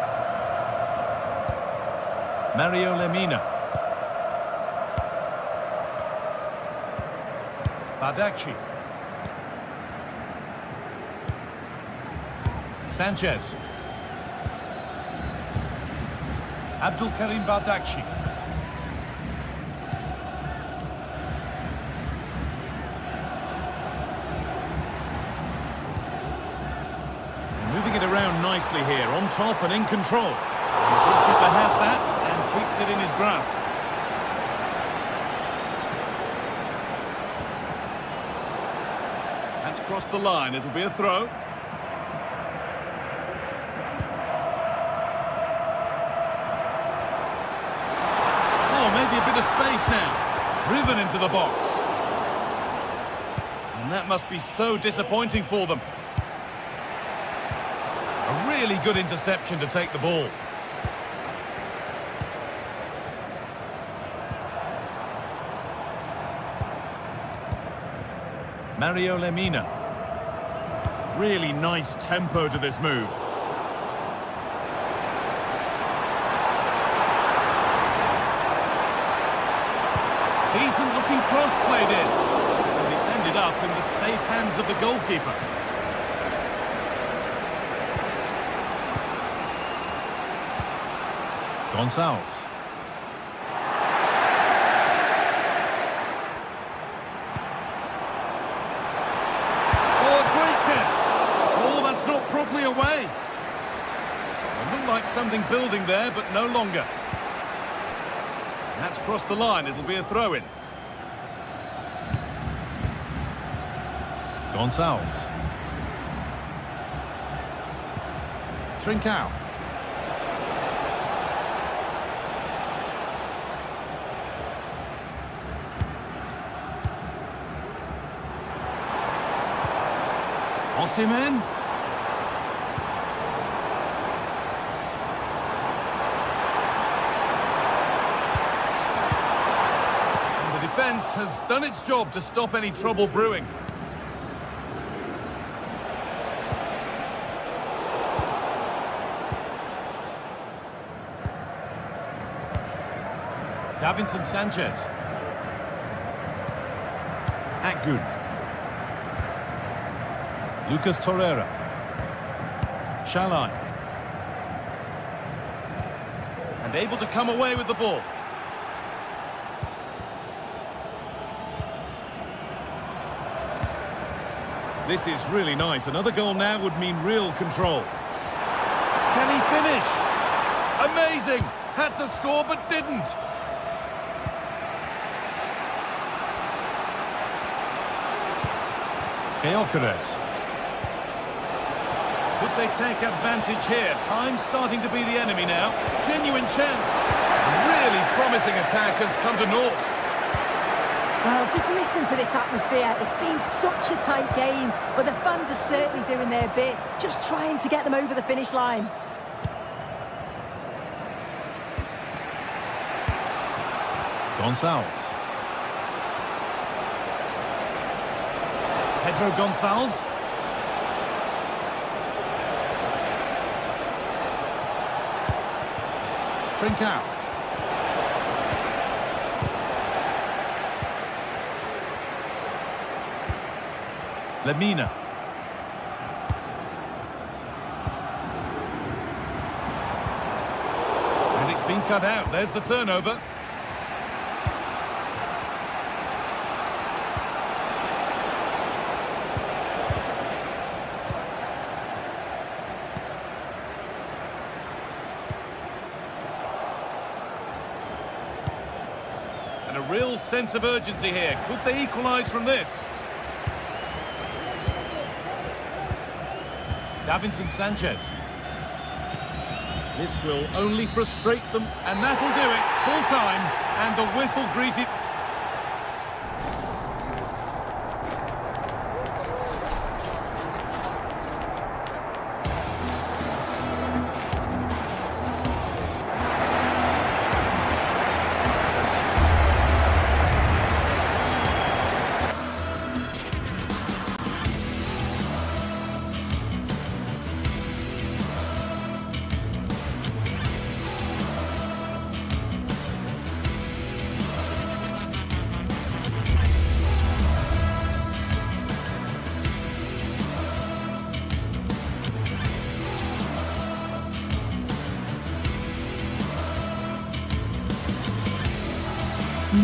Mario Lemina. Bardakci. Sanchez. Abdulkarim Bardakci. Moving it around nicely here, on top and in control. And the goalkeeper has that and keeps it in his grasp. That's crossed the line, it'll be a throw. Maybe a bit of space now. Driven into the box. And that must be so disappointing for them. A really good interception to take the ball. Mario Lemina. Really nice tempo to this move. Decent looking cross played in. And it's ended up in the safe hands of the goalkeeper. Gonçalves. Oh, a great chance. Oh, that's not properly away. It looked like something building there, but no longer. That's crossed the line. It'll be a throw-in. Gonçalves. Trincao. Osimhen. And the defence has done its job to stop any trouble brewing. Davinson Sanchez. Akgün. Lucas Torreira. Shalai. And able to come away with the ball. This is really nice. Another goal now would mean real control. Can he finish? Amazing! Had to score but didn't. Gyökeres. Could they take advantage here? Time's starting to be the enemy now. Genuine chance. Really promising attack has come to naught. Well, just listen to this atmosphere. It's been such a tight game, but the fans are certainly doing their bit, just trying to get them over the finish line. Gonçalves. Pedro Gonçalves. Trincao. Lemina. And it's been cut out. There's the turnover. And a real sense of urgency here. Could they equalise from this? Davinson Sanchez. This will only frustrate them, and that'll do it. Full time, and the whistle greeted.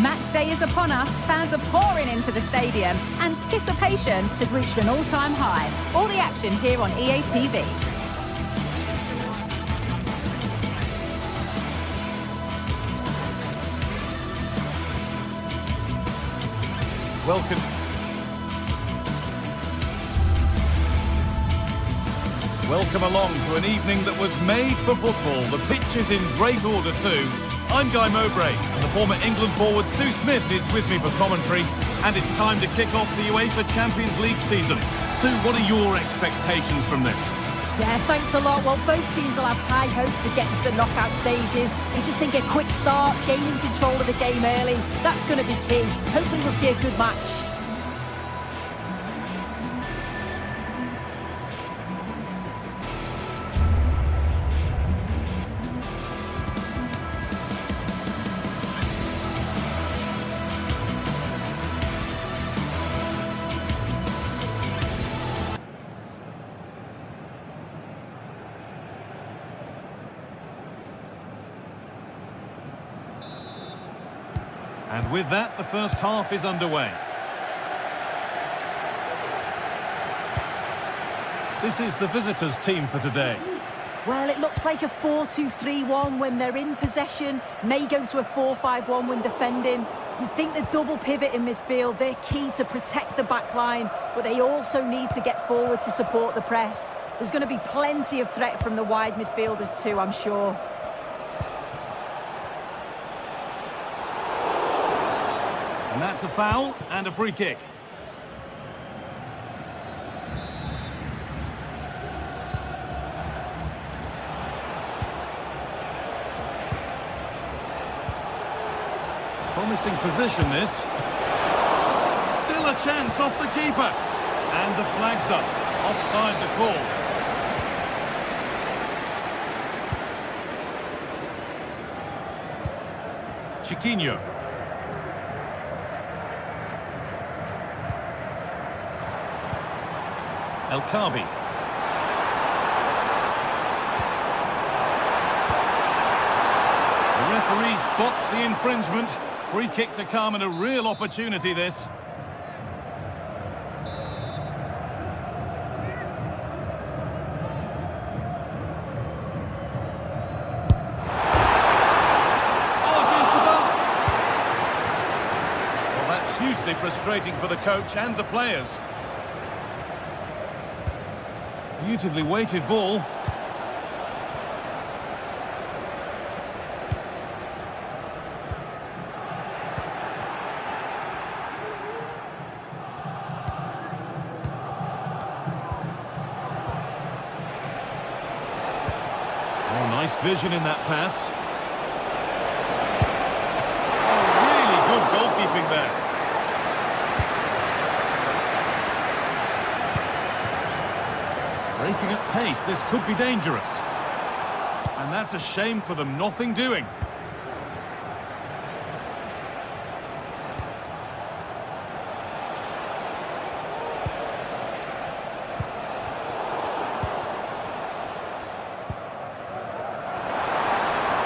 Match day is upon us. Fans are pouring into the stadium. Anticipation has reached an all-time high. All the action here on EA TV. Welcome along to an evening that was made for football. The pitch is in great order too. I'm Guy Mowbray, and the former England forward Sue Smith is with me for commentary, and it's time to kick off the UEFA Champions League season. Sue, what are your expectations from this? Yeah, thanks a lot. Well, both teams will have high hopes of getting to the knockout stages. You just think a quick start, gaining control of the game early, that's going to be key. Hopefully we'll see a good match. And with that, the first half is underway. This is the visitors' team for today. Well, it looks like a 4-2-3-1 when they're in possession. May go to a 4-5-1 when defending. You'd think the double pivot in midfield, they're key to protect the back line, but they also need to get forward to support the press. There's going to be plenty of threat from the wide midfielders too, I'm sure. And that's a foul and a free kick. Promising position, this. Still a chance off the keeper. And the flag's up. Offside the call. Chiquinho. El Kabi. The referee spots the infringement. Free kick to come and a real opportunity, this. Oh, against the bar. Well, that's hugely frustrating for the coach and the players. Beautifully weighted ball. Oh, nice vision in that pass. Oh, really good goalkeeping there. Breaking at pace, this could be dangerous. And that's a shame for them, nothing doing.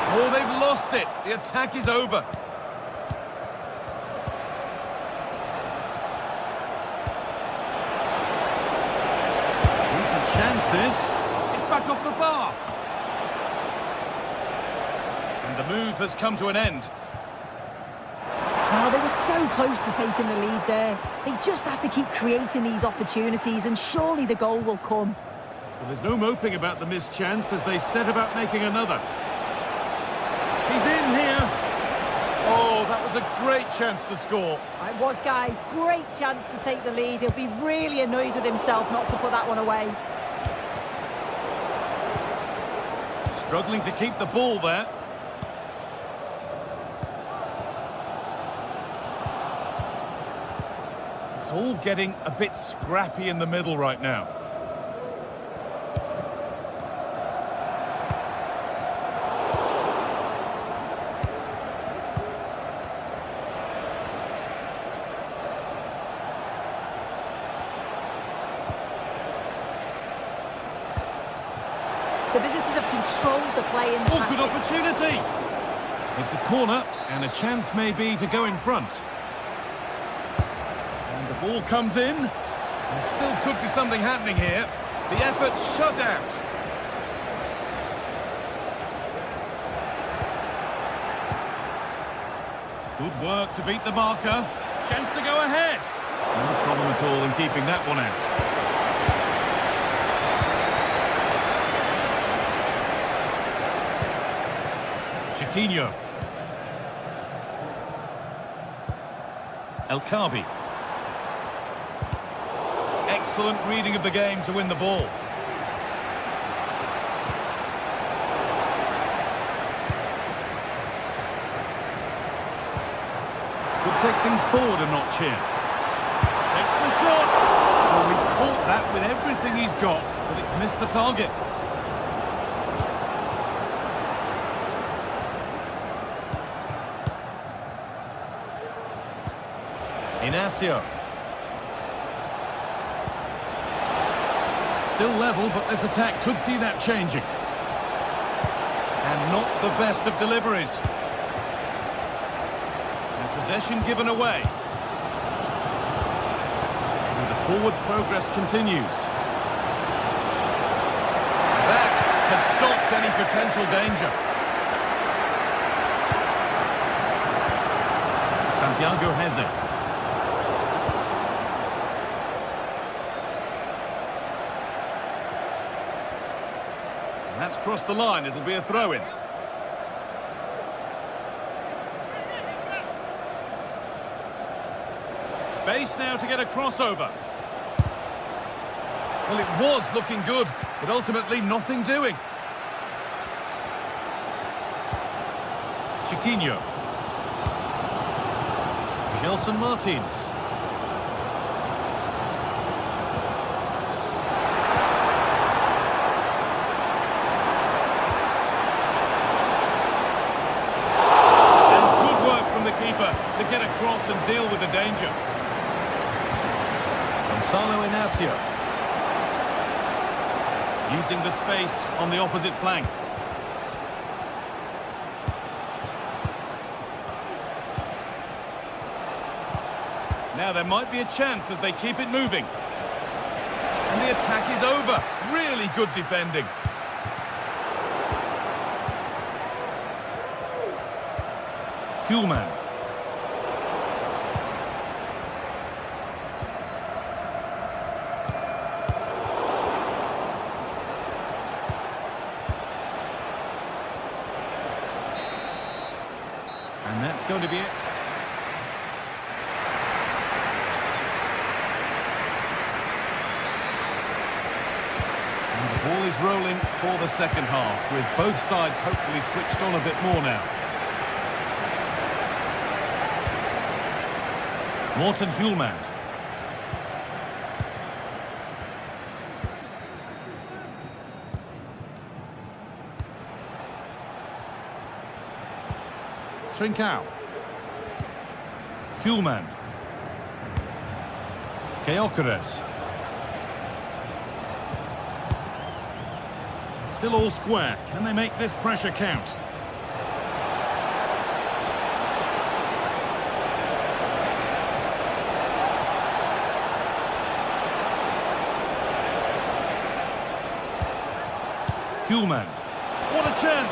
Oh, they've lost it. The attack is over. Chance this. It's back off the bar. And the move has come to an end. Well, they were so close to taking the lead there. They just have to keep creating these opportunities and surely the goal will come. Well, there's no moping about the missed chance as they set about making another. He's in here. Oh, that was a great chance to score. It was, Guy. Great chance to take the lead. He'll be really annoyed with himself not to put that one away. Struggling to keep the ball there. It's all getting a bit scrappy in the middle right now. The visitors have controlled the play in the Oh, good opportunity! It's a corner, and a chance maybe to go in front. And the ball comes in. There still could be something happening here. The effort shut out. Good work to beat the marker. Chance to go ahead. No problem at all in keeping that one out. Chiquinho. El Kabi. Excellent reading of the game to win the ball. Could take things forward a notch here. Takes the shot. Well, he caught that with everything he's got, but it's missed the target. Inacio. Still level, but this attack could see that changing. And not the best of deliveries. And possession given away. And the forward progress continues. That has stopped any potential danger. Santiago Heze. And that's crossed the line. It'll be a throw-in. Space now to get a crossover. Well, it was looking good, but ultimately nothing doing. Chiquinho. Gelson Martins. And good work from the keeper to get across and deal with the danger. Gonzalo Inacio. Using the space on the opposite flank. Now there might be a chance as they keep it moving. And the attack is over. Really good defending. Kuhlmann. And that's going to be it. And the ball is rolling for the second half, with both sides hopefully switched on a bit more now. Morten Hjulmand. Trincao. Hjulmand. Gyökeres. Still all square. Can they make this pressure count? Hjulmand. What a chance!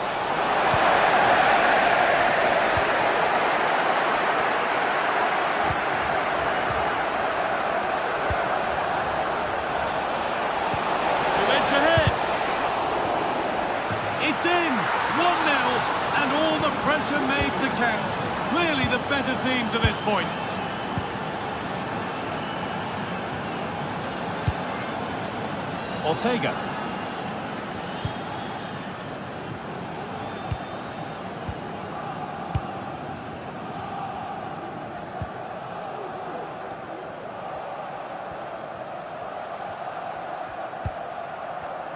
It's in! 1-0, and all the pressure made to count. Clearly the better team to this point. Ortega.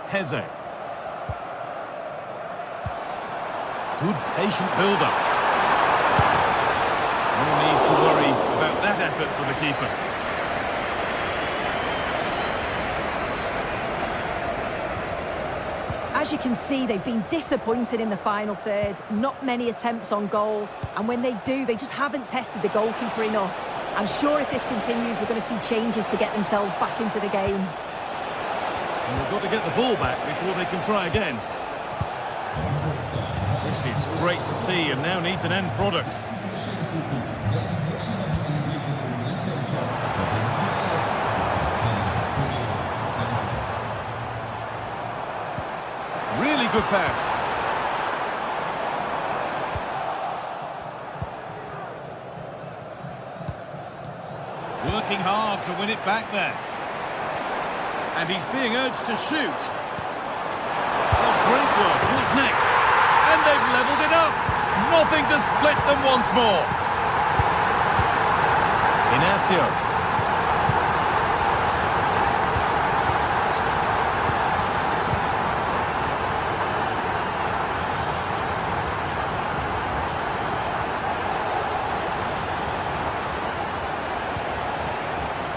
Heze. Good patient build-up. No need to worry about that effort for the keeper. As you can see, they've been disappointed in the final third. Not many attempts on goal, and when they do, they just haven't tested the goalkeeper enough. I'm sure if this continues, we're going to see changes to get themselves back into the game. And they've got to get the ball back before they can try again. This is great to see and now needs an end product. Really good pass. Working hard to win it back there. And he's being urged to shoot. Oh, great work. What's next? And they've levelled it up. Nothing to split them once more. Inacio.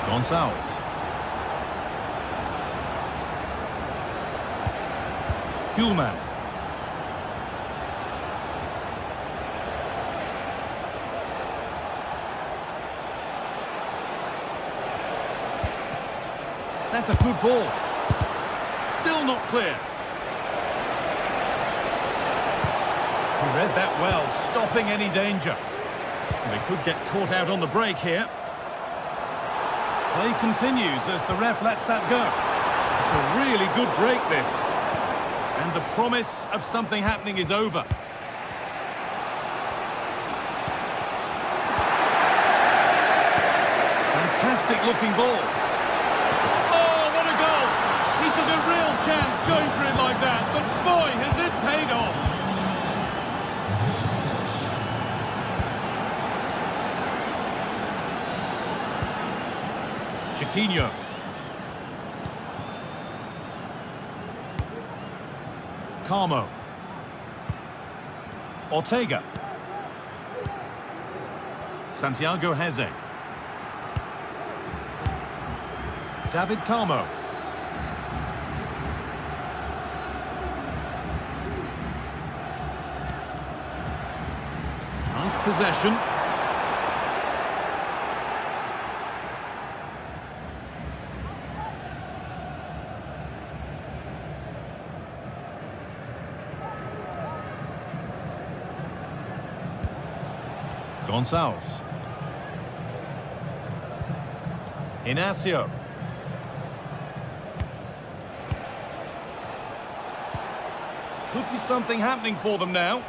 Gonçalves. Kuhlmann. That's a good ball. Still not clear. read that well, stopping any danger. They could get caught out on the break here. Play continues as the ref lets that go. It's a really good break, this. And the promise of something happening is over. Fantastic looking ball. Oh, what a goal! He took a real chance going for it like that, but boy, has it paid off! Chiquinho. Carmo. Ortega. Santiago Heze. David Carmo. Nice possession. Gonçalves. Inacio. Could be something happening for them now.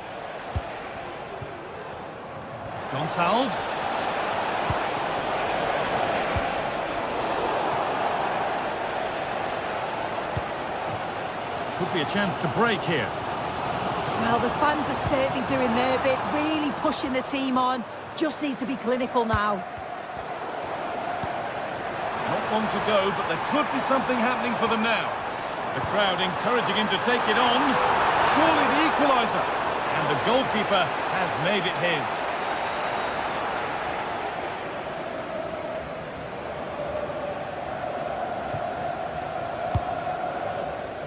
Gonçalves. Could be a chance to break here. Well, the fans are certainly doing their bit, really pushing the team on. Just need to be clinical now. Not long to go, but there could be something happening for them now. The crowd encouraging him to take it on. Surely the equaliser. And the goalkeeper has made it his.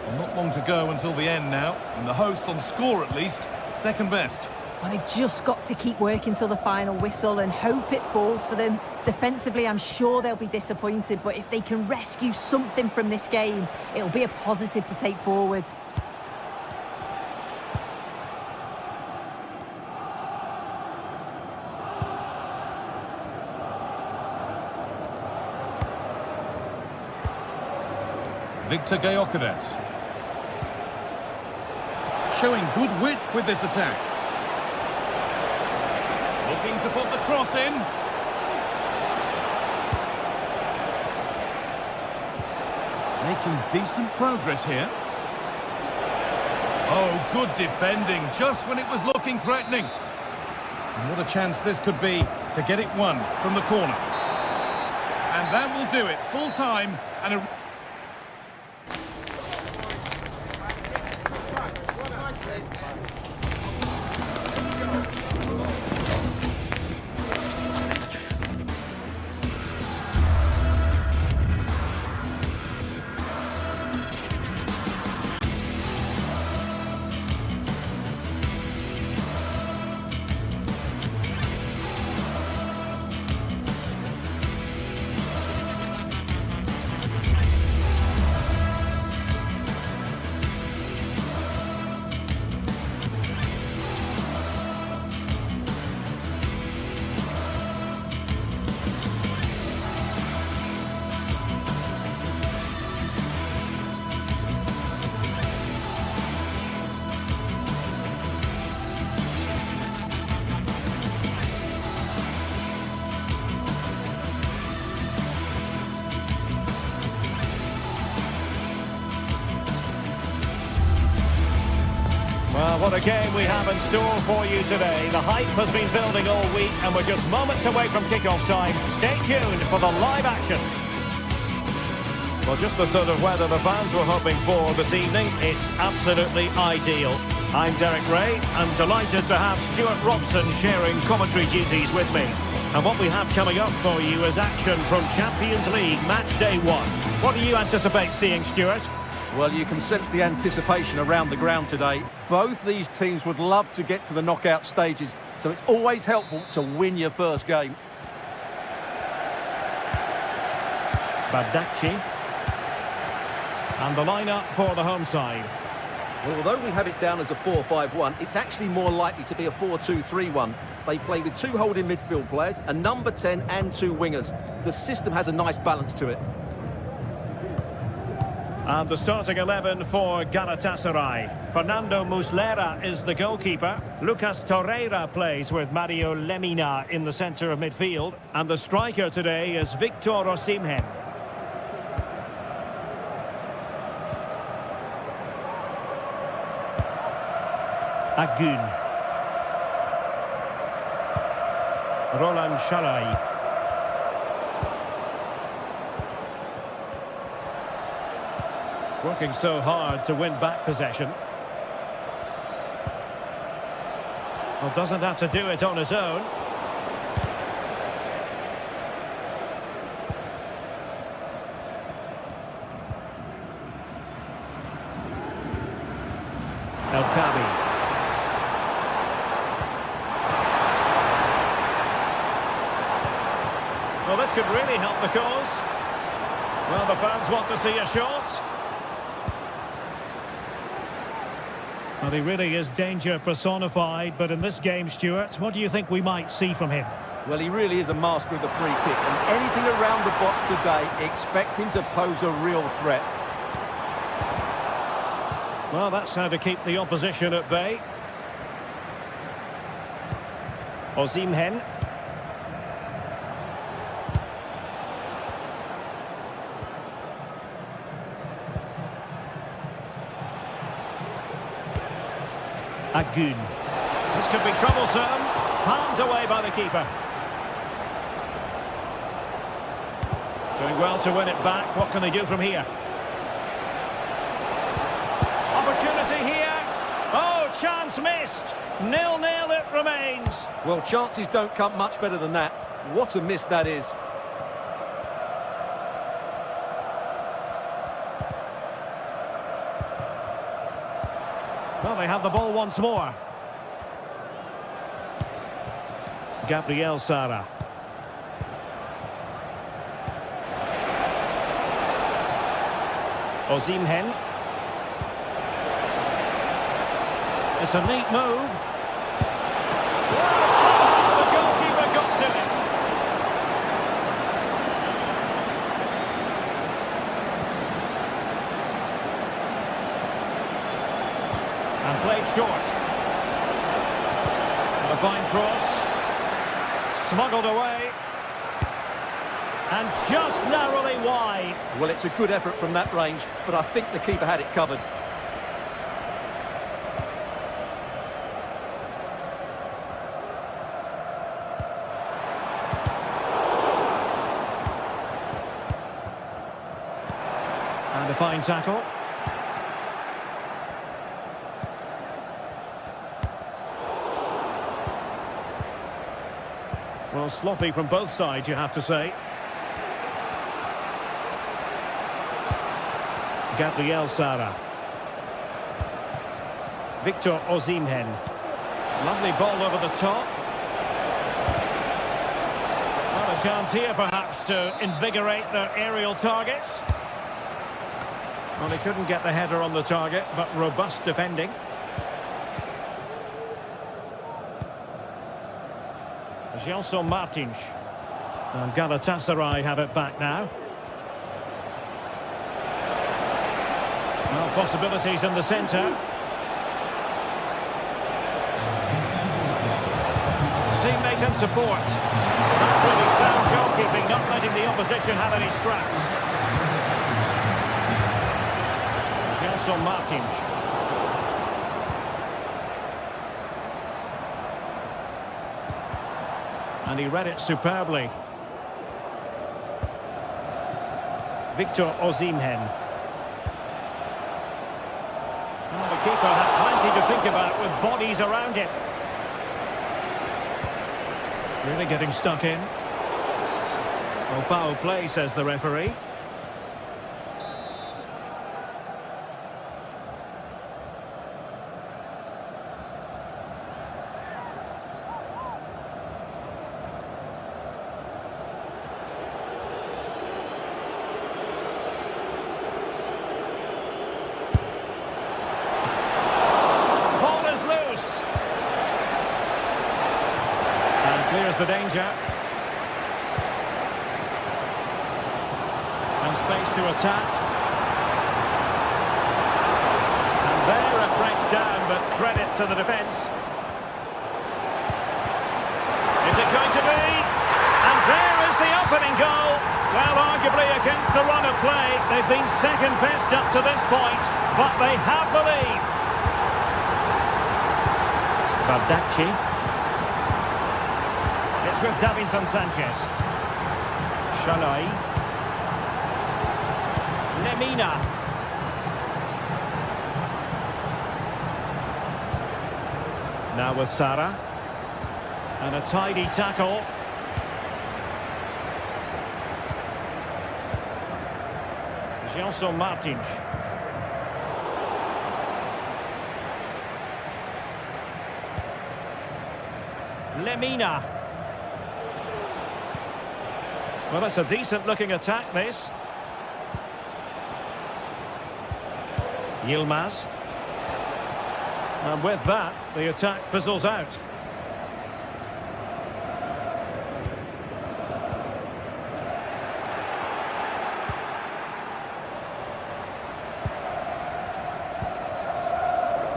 Well, not long to go until the end now. And the hosts on score at least, second best. Well, they've just got to keep working till the final whistle and hope it falls for them. Defensively, I'm sure they'll be disappointed, but if they can rescue something from this game, it'll be a positive to take forward. Victor Gyökeres. Showing good wit with this attack. Looking to put the cross in. Making decent progress here. Oh, good defending, just when it was looking threatening. And what a chance this could be to get it won from the corner. And that will do it, full time and a... Well, what a game we have in store for you today. The hype has been building all week and we're just moments away from kick-off time. Stay tuned for the live action. Well, just the sort of weather the fans were hoping for this evening. It's absolutely ideal. I'm Derek Ray. I'm delighted to have Stuart Robson sharing commentary duties with me. And what we have coming up for you is action from Champions League Match Day 1. What do you anticipate seeing, Stuart? Well, you can sense the anticipation around the ground today. Both these teams would love to get to the knockout stages, so it's always helpful to win your first game. Badacci. And the line-up for the home side. Well, although we have it down as a 4-5-1, it's actually more likely to be a 4-2-3-1. They play with 2 holding midfield players, a number 10 and 2 wingers. The system has a nice balance to it. And the starting 11 for Galatasaray. Fernando Muslera is the goalkeeper. Lucas Torreira plays with Mario Lemina in the centre of midfield. And the striker today is Victor Osimhen. Agun. Roland Shalai. Working so hard to win back possession. Well, doesn't have to do it on his own. El Kabi. Well, this could really help the cause. Well, the fans want to see a shot. Well, he really is danger personified, but in this game, Stuart, what do you think we might see from him? Well, he really is a master of the free kick, and anything around the box today, expect him to pose a real threat. Well, that's how to keep the opposition at bay. Osimhen. Agun. This could be troublesome. Palmed away by the keeper. Doing well to win it back. What can they do from here? Opportunity here. Oh, chance missed. 0-0 it remains. Well, chances don't come much better than that. What a miss that is. Well, they have the ball once more. Gabriel Sara. Osimhen. It's a neat move. The goalkeeper got to it. And played short. And a fine cross. Smuggled away. And just narrowly wide. Well, it's a good effort from that range, but I think the keeper had it covered. And a fine tackle. Well, sloppy from both sides, you have to say. Gabriel Sara. Victor Osimhen. Lovely ball over the top. Well, a chance here, perhaps, to invigorate their aerial targets. Well, he couldn't get the header on the target, but robust defending. Gelson Martins. And Galatasaray have it back now. Well, possibilities in the centre. Teammate and support. That's really sound goalkeeping, not letting the opposition have any scraps. Gelson Martins. And he read it superbly. Victor Osimhen. Well, the keeper had plenty to think about with bodies around him. Really getting stuck in. Well, foul play, says the referee. the danger. And space to attack. And there it breaks down, but credit to the defence. Is it going to be? And there is the opening goal. Well, arguably against the run of play, they've been second best up to this point, but they have the lead. Baldacci. It's with Davinson Sanchez. Shalai. Lemina. Now with Sara. And a tidy tackle. Gelson Martins. Lemina. Well, that's a decent-looking attack, this. Yilmaz. And with that, the attack fizzles out.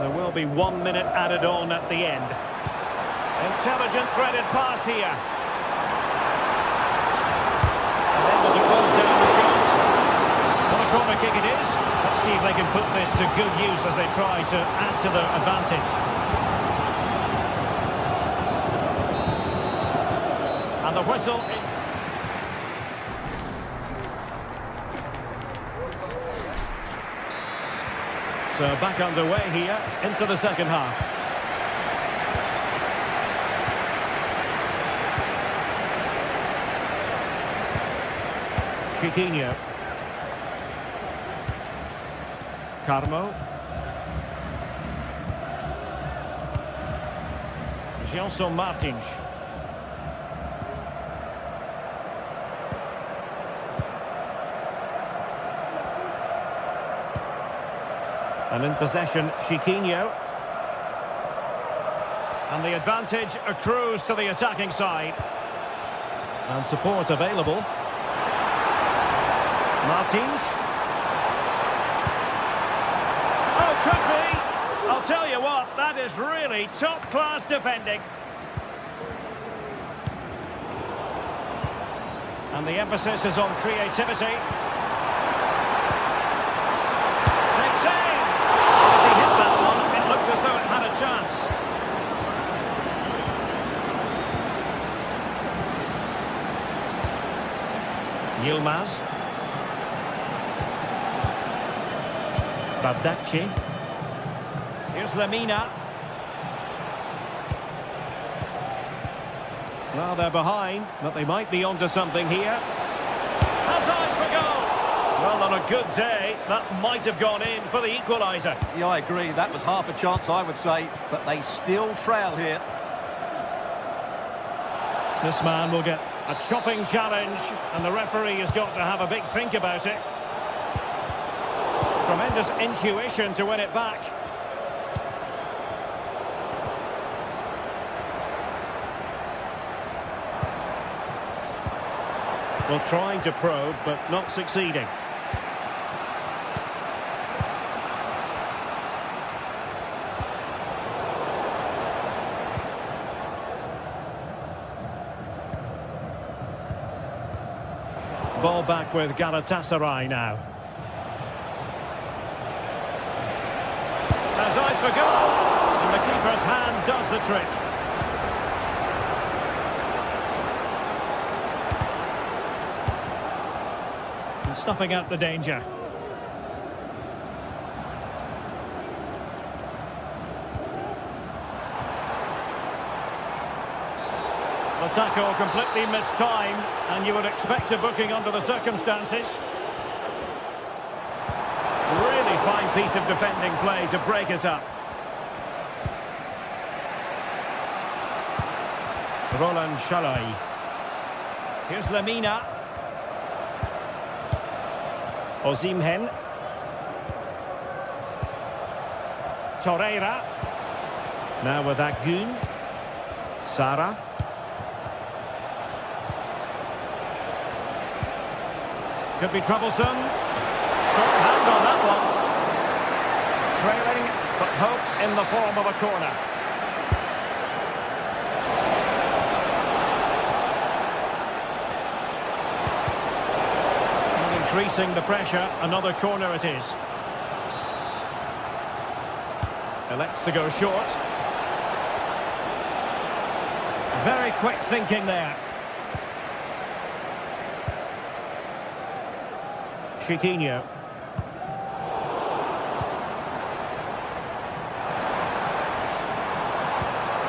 There will be 1 minute added on at the end. Intelligent threaded pass here. And able to close down the shot. What a corner kick it is. Let's see if they can put this to good use as they try to add to their advantage. And the whistle. So back underway here into the second half. Chiquinho. Carmo. Gelson Martins. And in possession, Chiquinho. And the advantage accrues to the attacking side. And support available. Martins. Oh, could be. I'll tell you what, that is really top-class defending. And the emphasis is on creativity. Takes aim. As he hit that one, it looked as though it had a chance. Yilmaz. Baldacci. Here's Lemina. Well, they're behind, but they might be onto something here. Has eyes for goal. Well, on a good day, that might have gone in for the equaliser. Yeah, I agree. That was half a chance, I would say, but they still trail here. This man will get a chopping challenge, and the referee has got to have a big think about it. Tremendous intuition to win it back. Well, trying to probe, but not succeeding. Ball back with Galatasaray now. Has eyes for goal, and the keeper's hand does the trick. And snuffing out the danger. The tackle completely missed time, and you would expect a booking under the circumstances. Really fine piece of defending play to break us up. Roland Shalai. Here's Lemina. Osimhen. Torreira. Now with Agun. Sara. Could be troublesome. Strong hand on that one. Trailing, but hope in the form of a corner. And increasing the pressure, another corner it is. Elects to go short. Very quick thinking there. Chiquinho.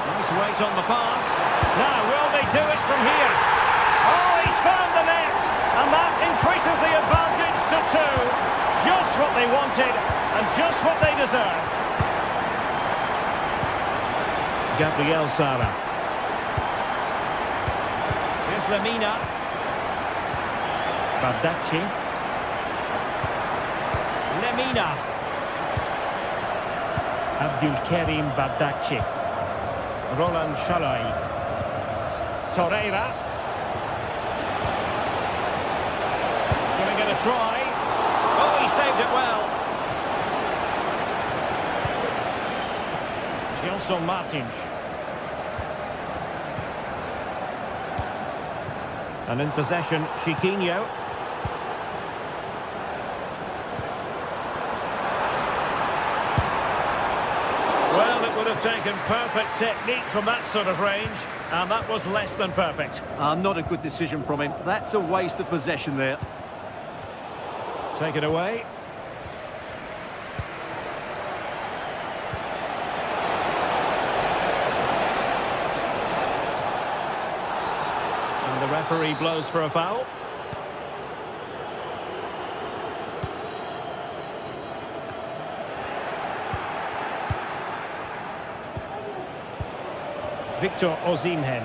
Nice weight on the pass. Now, will they do it from here? Oh, he's found the net! And that increases the advantage to 2. Just what they wanted, and just what they deserve. Gabriel Sara. Here's Lemina. Bardacci. Lemina. Abdulkarim Bardacci. Roland Shalai. Torreira. Giving it a try. Oh, he saved it well. Gelson Martins. And in possession, Chiquinho. Well, it would have taken perfect technique from that sort of range, and that was less than perfect. Not a good decision from him. That's a waste of possession there. Take it away. And the referee blows for a foul. Victor Osimhen.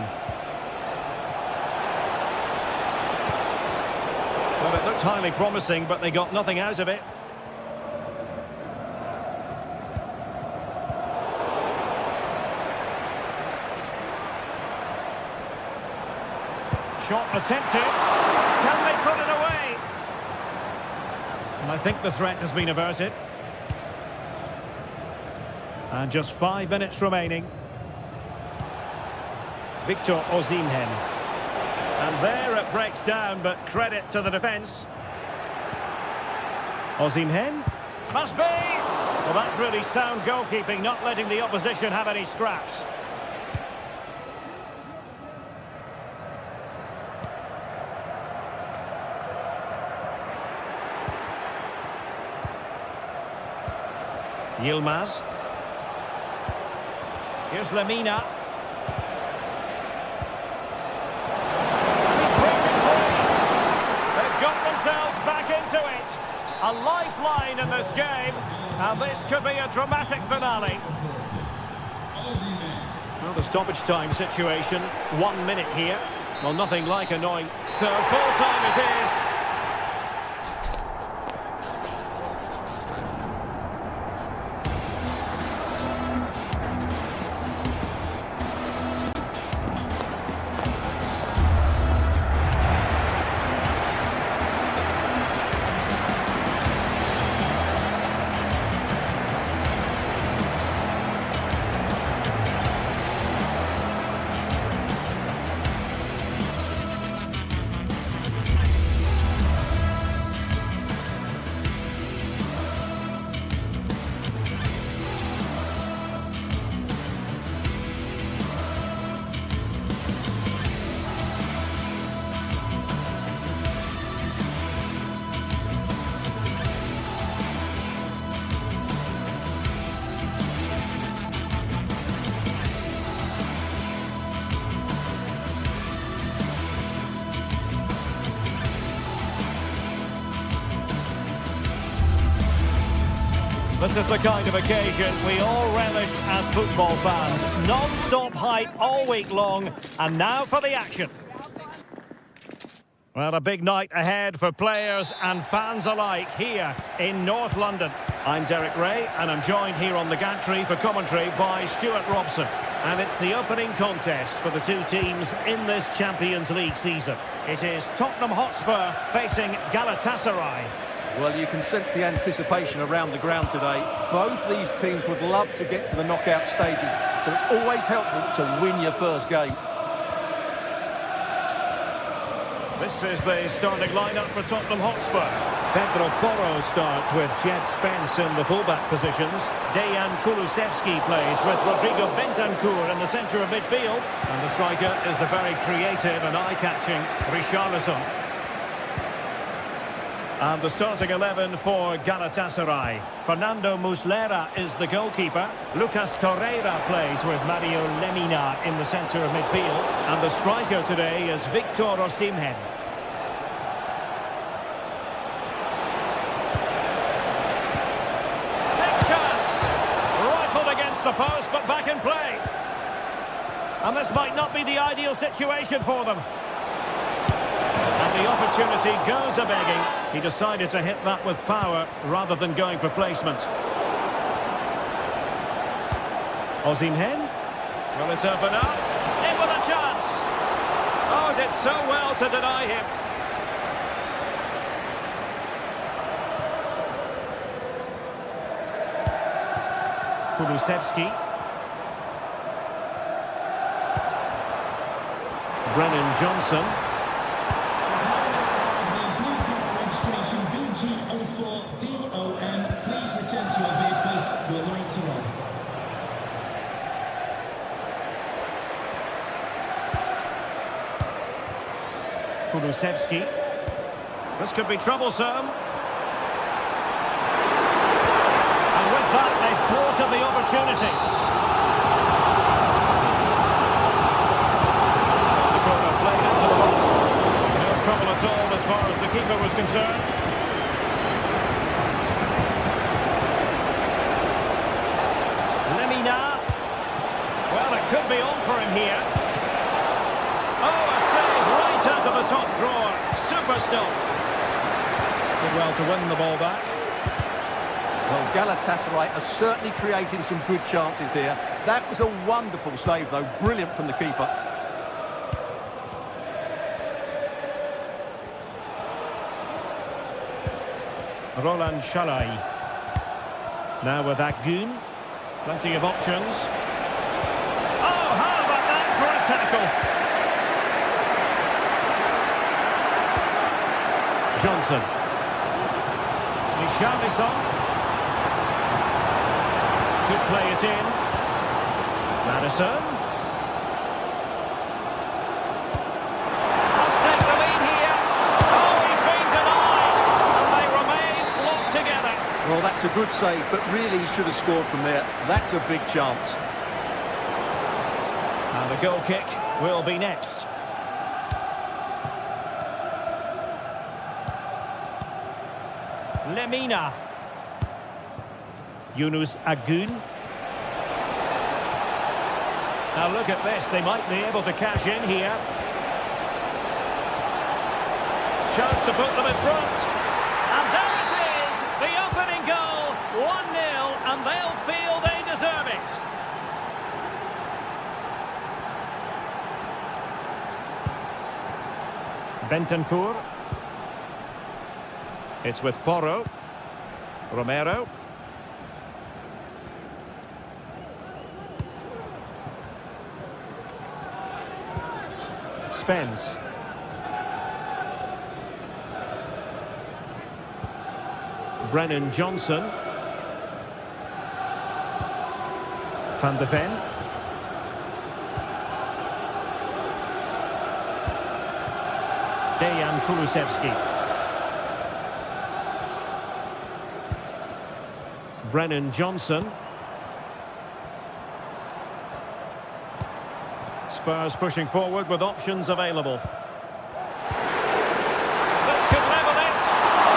Well, it looked highly promising, but they got nothing out of it. Shot attempted. Can they put it away? And I think the threat has been averted. And just 5 minutes remaining. Victor Osimhen. And there it breaks down, but credit to the defence. Osimhen. Must be! Well, that's really sound goalkeeping, not letting the opposition have any scraps. Yilmaz. Here's Lemina. Back into it. A lifeline in this game, and this could be a dramatic finale. Well, the stoppage time situation, 1 minute here. Well, nothing like annoying. So full time it is. This is the kind of occasion we all relish as football fans. Non-stop hype all week long, and now for the action. Well, a big night ahead for players and fans alike here in North London. I'm Derek Ray, and I'm joined here on the gantry for commentary by Stuart Robson. And it's the opening contest for the two teams in this Champions League season. It is Tottenham Hotspur facing Galatasaray. Well, you can sense the anticipation around the ground today. Both these teams would love to get to the knockout stages, so it's always helpful to win your first game. This is the starting lineup for Tottenham Hotspur. Pedro Porro starts with Jed Spence in the fullback positions. Dejan Kulusevski plays with Rodrigo Bentancur in the centre of midfield. And the striker is the very creative and eye-catching Richarlison. And the starting 11 for Galatasaray. Fernando Muslera is the goalkeeper. Lucas Torreira plays with Mario Lemina in the centre of midfield. And the striker today is Victor Osimhen. Big chance! Rifled against the post, but back in play. And this might not be the ideal situation for them. And the opportunity goes a-begging. He decided to hit that with power rather than going for placement. Osimhen. Will it open up? In with a chance. Oh, did so well to deny him. Kulusevski. Brennan Johnson. Registration BG04DOM. Please return to your vehicle. Your lights are on. Kulusevski. This could be troublesome. And with that, they've thwarted the opportunity. The corner played into the box. No trouble at all as far as the keeper was concerned. Lemina. Well, it could be on for him here. Oh, a save right out of the top drawer. Super stop. Did well to win the ball back. Well, Galatasaray are certainly creating some good chances here. That was a wonderful save, though. Brilliant from the keeper. Roland Shalai. Now with Agun. Plenty of options. Oh, how about that for a tackle? Johnson. Richarlison. Could play it in. Madison. Must take the lead here. Oh, he's been denied. And they remain locked together. Well, that's a good save, but really he should have scored from there. That's a big chance. And the goal kick will be next. Lemina. Yunus Agun. Now look at this, they might be able to cash in here. Chance to put them in front. And there it is, the opening goal, 1-0, and they'll feel they deserve it. Bentancur. It's with Porro. Romero. Spence. Brennan Johnson. Van de Ven. Dejan Kulusevski. Brennan Johnson. Spurs pushing forward with options available. This could level it.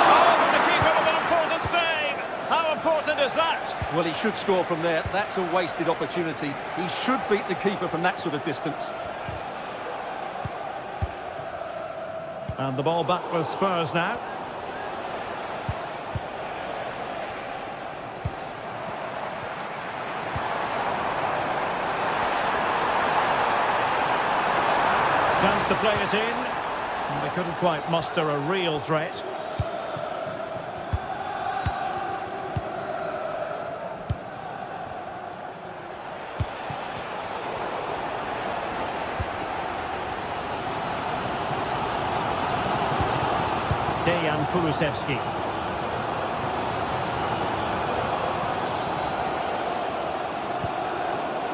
Oh, but the keeper with an important save. How important is that? Well, he should score from there. That's a wasted opportunity. He should beat the keeper from that sort of distance. And the ball back with Spurs now. to play it in. And they couldn't quite muster a real threat. Dejan Kulusevski.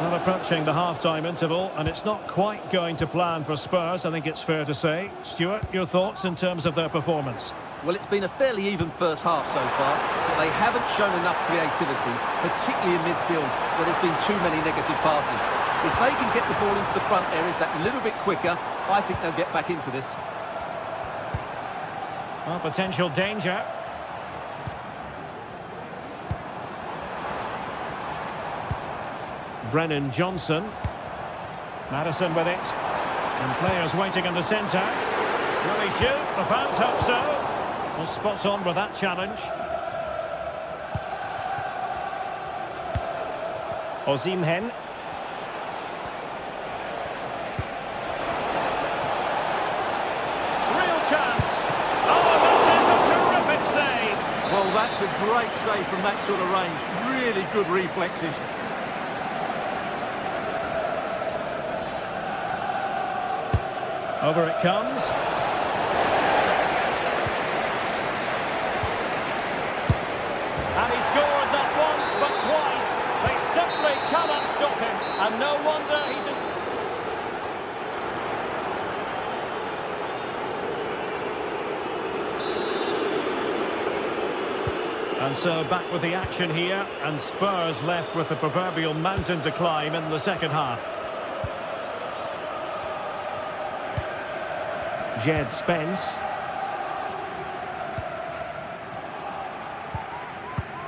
Well, approaching the half-time interval, and it's not quite going to plan for Spurs, I think it's fair to say. Stuart, your thoughts in terms of their performance? Well, it's been a fairly even first half so far, but they haven't shown enough creativity, particularly in midfield, where there's been too many negative passes. If they can get the ball into the front areas that little bit quicker, I think they'll get back into this. Well, potential danger. Brennan Johnson. Maddison with it. And players waiting in the centre. Will he shoot? The fans hope so. Well, spot on with that challenge. Osimhen. Real chance. Oh, that is a terrific save. Well, that's a great save from that sort of range. Really good reflexes. Over it comes. And he scored not once but twice. They simply cannot stop him. And no wonder he's in... And so back with the action here. And Spurs left with the proverbial mountain to climb in the second half. Jed Spence.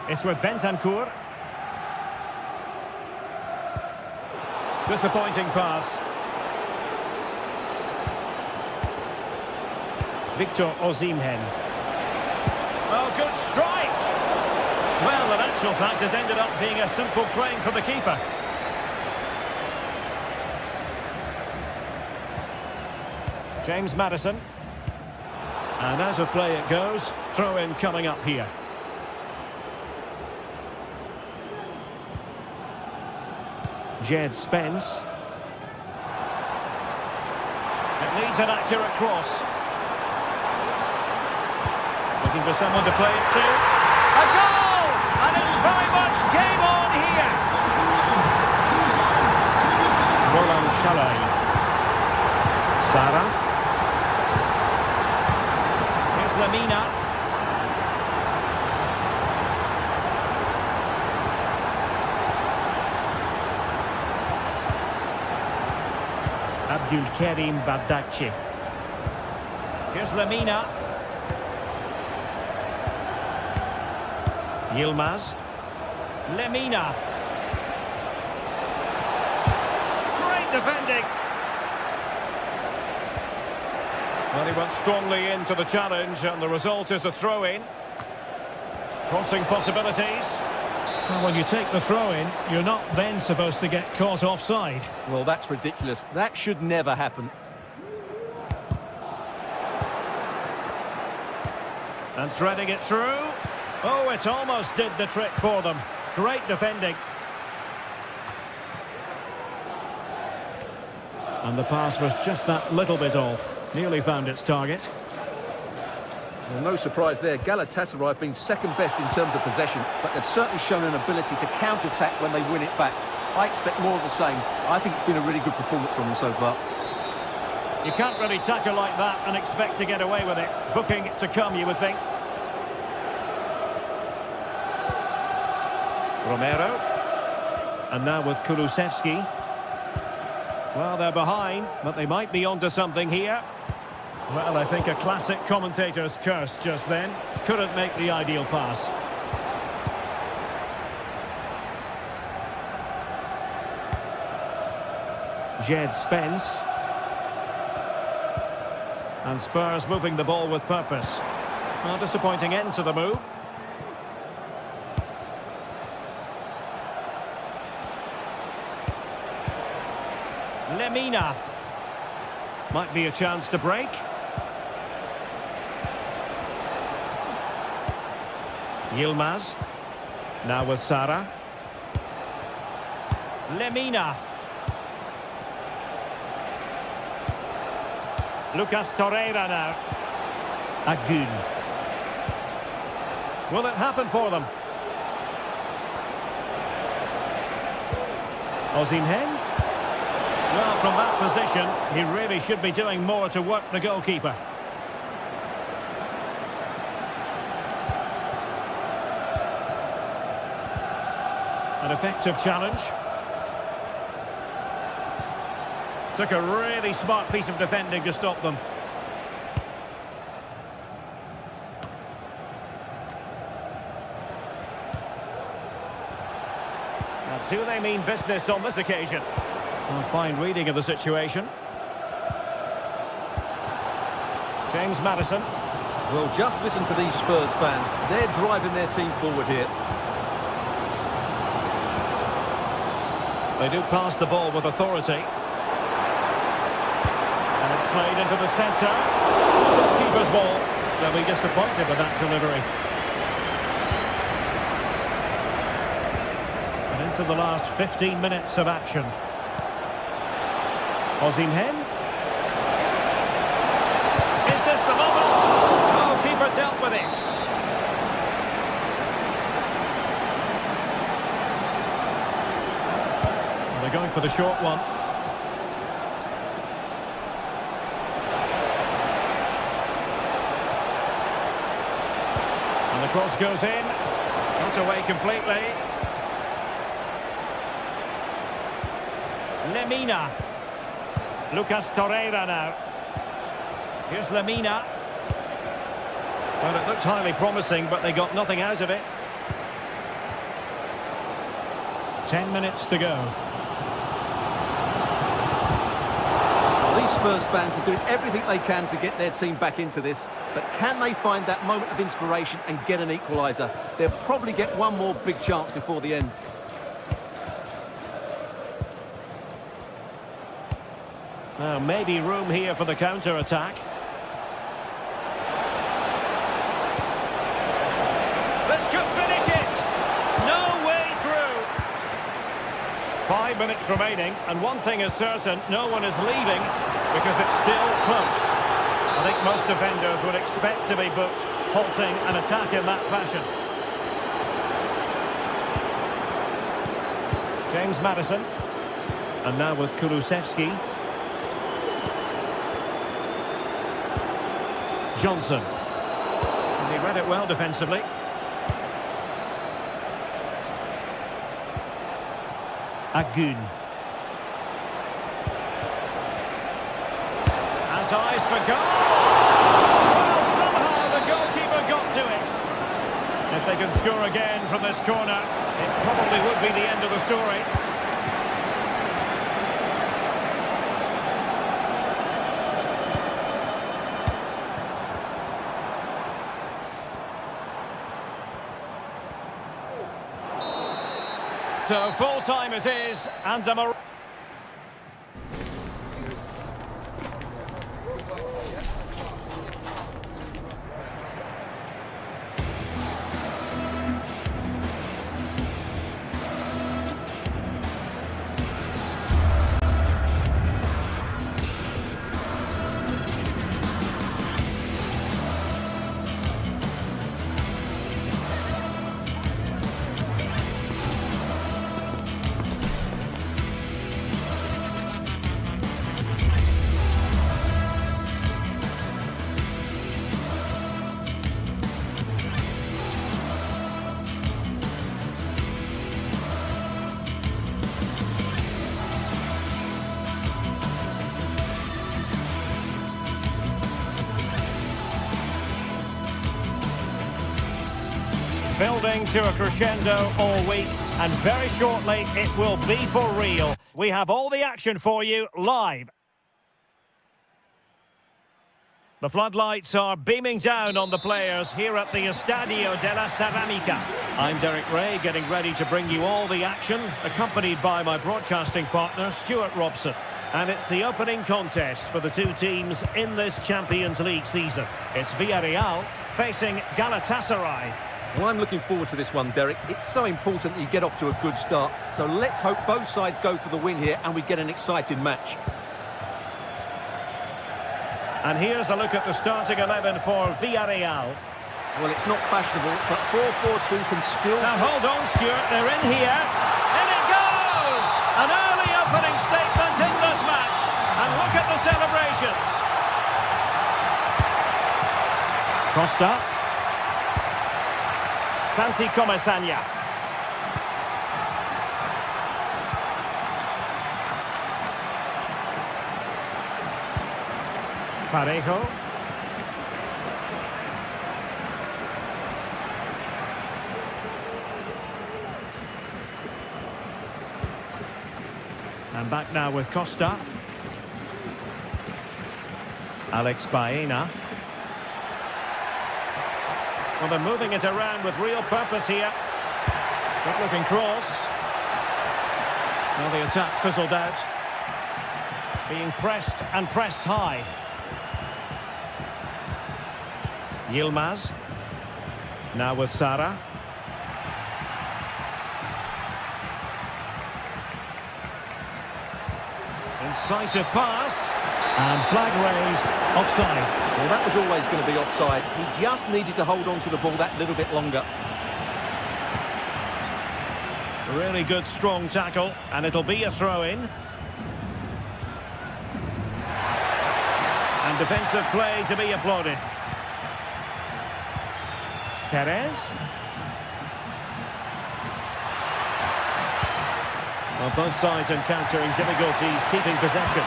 It's with Bentancur. Disappointing pass. Victor Osimhen. Oh, good strike! Well, in actual fact, it ended up being a simple frame for the keeper. James Maddison. And as a play it goes, throw-in coming up here. Jed Spence. It needs an accurate cross. Looking for someone to play it to. A goal! And it's very much game on here. Roland Chalet. Sarah. Lamina. Abdulkarim Bardakci. Here's Lamina. Yilmaz. Lemina. Great defending. Well, he went strongly into the challenge, and the result is a throw-in. Crossing possibilities. Well, when you take the throw-in, you're not then supposed to get caught offside. Well, that's ridiculous. That should never happen. And threading it through. Oh, it almost did the trick for them. Great defending. And the pass was just that little bit off. Nearly found its target. Well, no surprise there. Galatasaray have been second best in terms of possession, but they've certainly shown an ability to counter-attack when they win it back. I expect more of the same. I think it's been a really good performance from them so far. You can't really tackle like that and expect to get away with it. Booking to come, you would think. Romero. And now with Kulusevski. Well, they're behind, but they might be onto something here. Well, I think a classic commentator's curse just then. Couldn't make the ideal pass. Jed Spence. And Spurs moving the ball with purpose. Well, disappointing end to the move. Lemina. Might be a chance to break. Yilmaz. Now with Sara. Lemina. Lucas Torreira now. Agun. Will it happen for them? Osimhen. Well, from that position, he really should be doing more to work the goalkeeper. An effective challenge. Took a really smart piece of defending to stop them. Now, do they mean business on this occasion? A fine reading of the situation. James Maddison. Well, just listen to these Spurs fans. They're driving their team forward here. They do pass the ball with authority. And it's played into the centre. Keeper's ball. They'll be disappointed with that delivery. And into the last 15 minutes of action. Osimhen. Is this the moment? Oh, keeper dealt with it. And they're going for the short one. And the cross goes in. Not away completely. Lemina. Lucas Torreira now. Here's Lemina. Well, it looks highly promising, but they got nothing out of it. 10 minutes to go. Well, these Spurs fans are doing everything they can to get their team back into this, but can they find that moment of inspiration and get an equaliser? They'll probably get one more big chance before the end. Now, maybe room here for the counter-attack. This could finish it! No way through! 5 minutes remaining, and one thing is certain, no one is leaving, because it's still close. I think most defenders would expect to be booked, halting an attack in that fashion. James Maddison. And now with Kulusevski. Johnson. And he read it well defensively. Agun. Has eyes for goal. Well, somehow the goalkeeper got to it. If they can score again from this corner, it probably would be the end of the story. So full time it is, and a building to a crescendo all week, and very shortly it will be for real. We have all the action for you live. The floodlights are beaming down on the players here at the Estadio de la Ceramica. I'm Derek Ray, getting ready to bring you all the action, accompanied by my broadcasting partner, Stuart Robson. And it's the opening contest for the two teams in this Champions League season. It's Villarreal facing Galatasaray. Well, I'm looking forward to this one, Derek. It's so important that you get off to a good start. So let's hope both sides go for the win here and we get an exciting match. And here's a look at the starting 11 for Villarreal. Well, it's not fashionable, but 4-4-2 can still... Now hold on, Stuart, they're in here. In it goes! An early opening statement in this match. And look at the celebrations. Costa. Santi Comasagna. Parejo. And back now with Costa. Alex Baena. Well, they're moving it around with real purpose here. Good looking cross. Well, the attack fizzled out. Being pressed and pressed high. Yilmaz. Now with Sara. Incisive pass. And flag raised. Offside. Well, that was always going to be offside. He just needed to hold on to the ball that little bit longer. Really good, strong tackle. And it'll be a throw-in. And defensive play to be applauded. Perez. Well, both sides encountering difficulties keeping possession.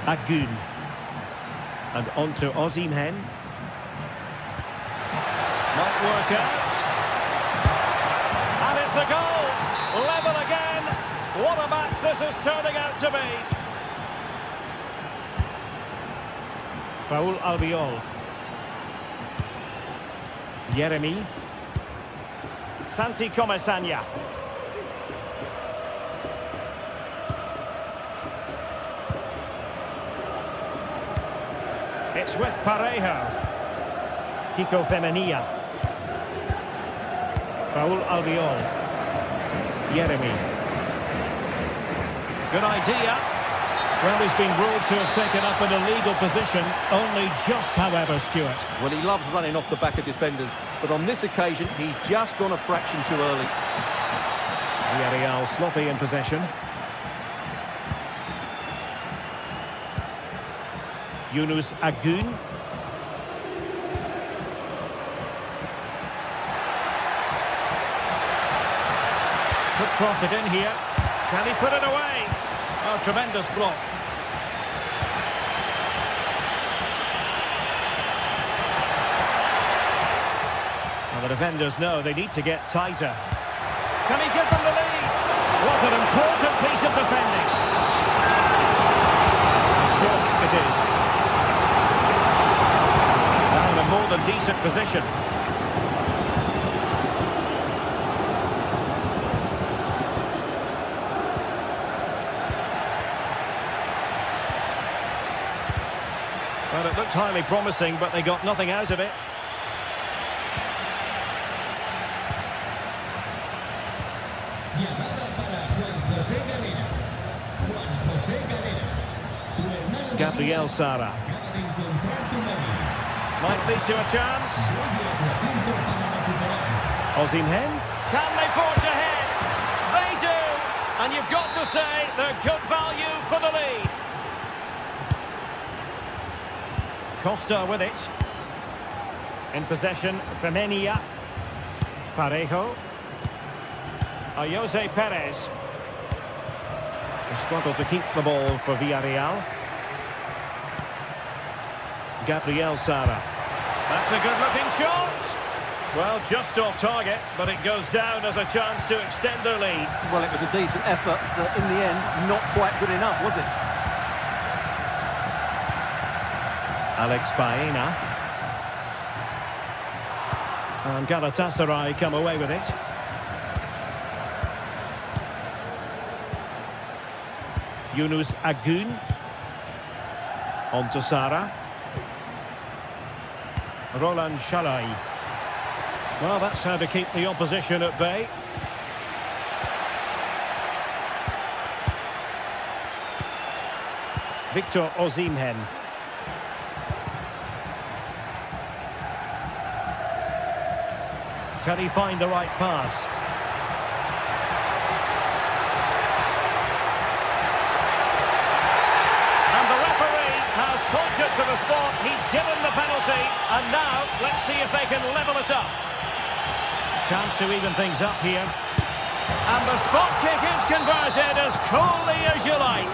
Agun. And on to Osimhen. Might work out. And it's a goal! Level again! What a match this is turning out to be! Raul Albiol. Yeremi. Santi Comasagna. It's with Parejo. Kiko Femenia. Raul Albiol. Yeremi. Good idea. Well, he's been ruled to have taken up an illegal position, only just, however, Stuart. Well, he loves running off the back of defenders, but on this occasion, he's just gone a fraction too early. Villarreal sloppy in possession. Yunus Agun. Could cross it in here. Can he put it away? Oh, tremendous block. Well, the defenders know they need to get tighter. Can he give them the lead? What an important piece of defending. Sure, it is. Now in a more than decent position. Well, it looked highly promising, but they got nothing out of it. Gabriel Sara. Might lead to a chance. Osimhen. Can they forge ahead? They do! And you've got to say they're good value for the lead. Costa with it. In possession, Femenia. Parejo. Jose Perez. They struggle to keep the ball for Villarreal. Gabriel Sara. That's a good-looking shot. Well, just off target, but it goes down as a chance to extend their lead. Well, it was a decent effort, but in the end, not quite good enough, was it? Alex Baena. And Galatasaray come away with it. Yunus Agun. On to Sara. Roland Shalai. Well, that's how to keep the opposition at bay. Victor Osimhen. Can he find the right pass? And the referee has pointed to the spot. He's given the penalty. And now, let's see if they can level it up. Chance to even things up here. And the spot kick is converted as coolly as you like.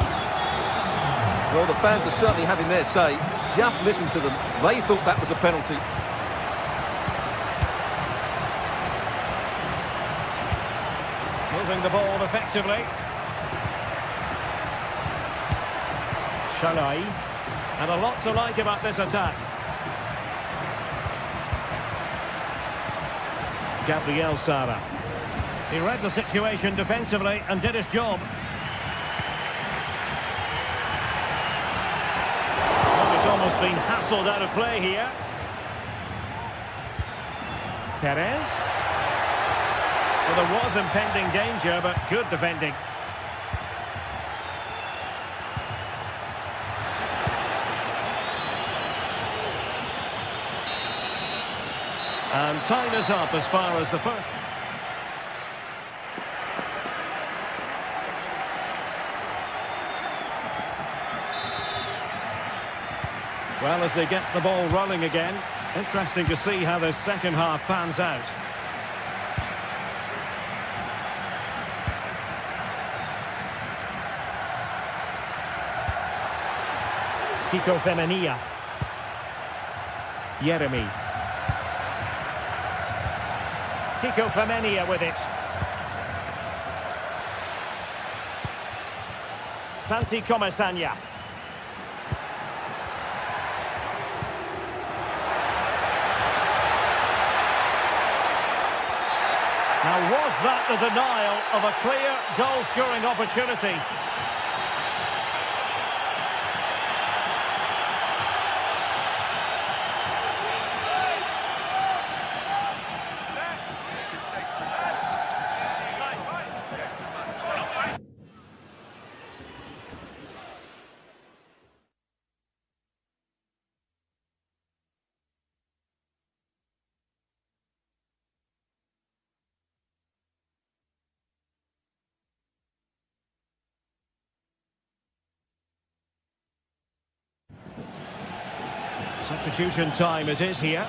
Well, the fans are certainly having their say. Just listen to them. They thought that was a penalty. Moving the ball effectively. Shalai. And a lot to like about this attack. Gabriel Sara. He read the situation defensively and did his job. Almost been hassled out of play here. Perez. Well, there was impending danger, but good defending. And time is up as far as the first. Well, as they get the ball rolling again, interesting to see how the second half pans out. Kiko Femenia. Yeremy. Kiko Femenia with it. Santi Comesaña. Now, was that the denial of a clear goal-scoring opportunity? Substitution time it is here. And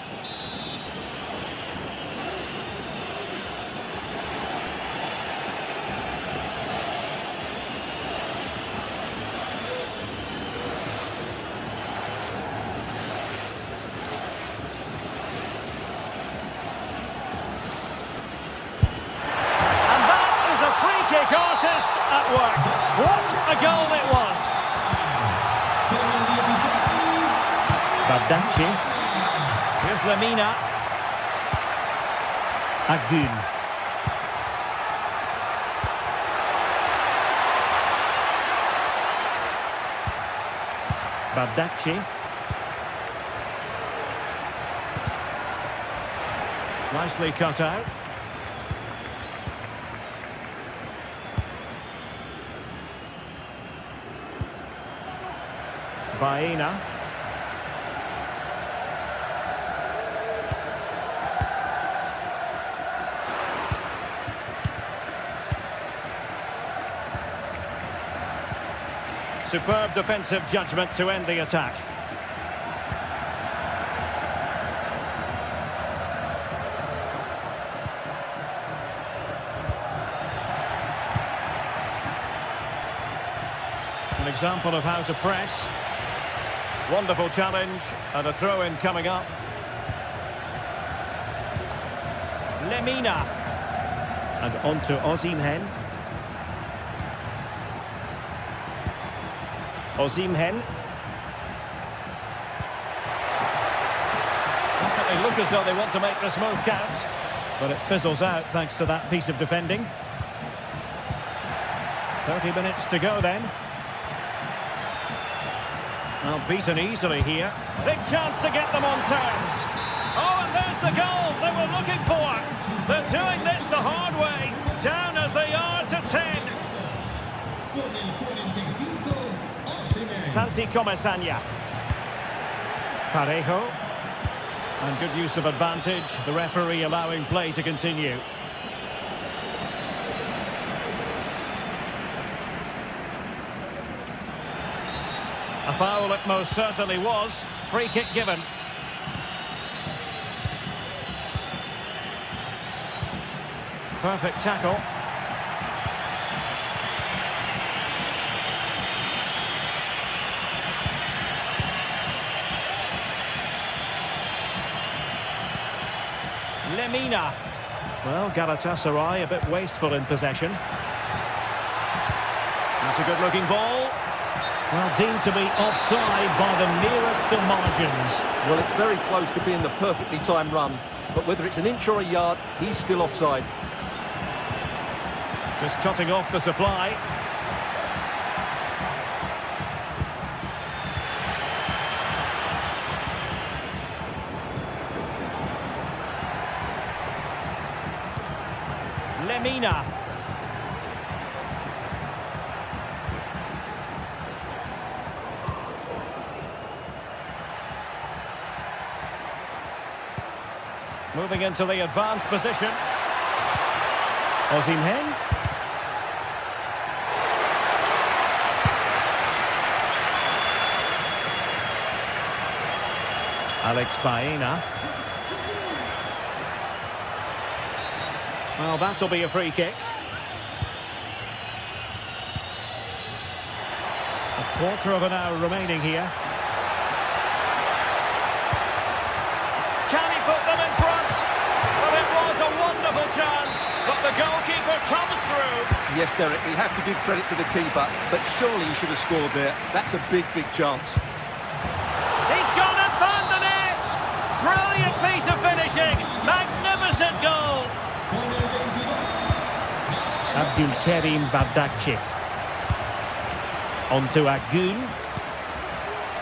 that is a free kick artist at work. What a goal it was. Badachi. Here's Lamina. Agun. Badachi. Nicely cut out. Baena. Superb defensive judgment to end the attack. An example of how to press. Wonderful challenge and a throw-in coming up. Lemina. And on to Osimhen. Osimhen. They look as though they want to make this move count, but it fizzles out thanks to that piece of defending. 30 minutes to go then. Well, beaten easily here. Big chance to get them on terms. Oh, and there's the goal they were looking for. They're doing this the hard way. Down as they are to 10. Santi Comesaña. Parejo. And good use of advantage. The referee allowing play to continue. A foul it most certainly was. Free kick given. Perfect tackle. Lemina. Well, Galatasaray a bit wasteful in possession. That's a good-looking ball. Well, deemed to be offside by the nearest of margins. Well, it's very close to being the perfectly timed run, but whether it's an inch or a yard, he's still offside. Just cutting off the supply. Lemina. Moving into the advanced position. Osimhen. Alex Baena. Well, that'll be a free kick. A quarter of an hour remaining here. Can he put them in front? Well, it was a wonderful chance, but the goalkeeper comes through. Yes, Derek, we have to give credit to the keeper, but surely he should have scored there. That's a big, big chance. He's gone and found the net! Brilliant piece of finishing! Magnificent goal! Abdulkarim Bardakci. On to Agun.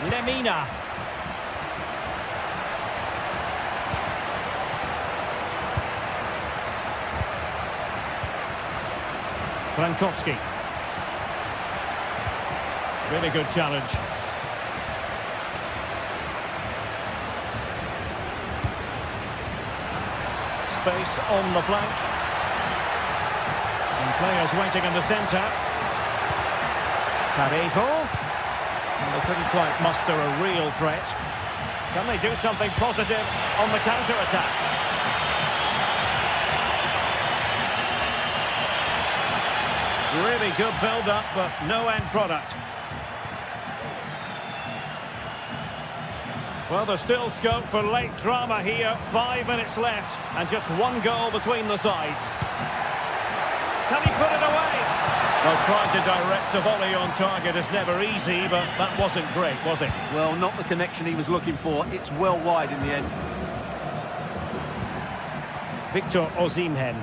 Lemina. Frankowski. Really good challenge. Space on the flank. And players waiting in the centre. Parejo. And they couldn't quite muster a real threat. Can they do something positive on the counter-attack? Really good build-up, but no end product. Well, there's still scope for late drama here. 5 minutes left, and just one goal between the sides. Can he put it away? Well, trying to direct a volley on target is never easy, but that wasn't great, was it? Well, not the connection he was looking for. It's well wide in the end. Victor Osimhen.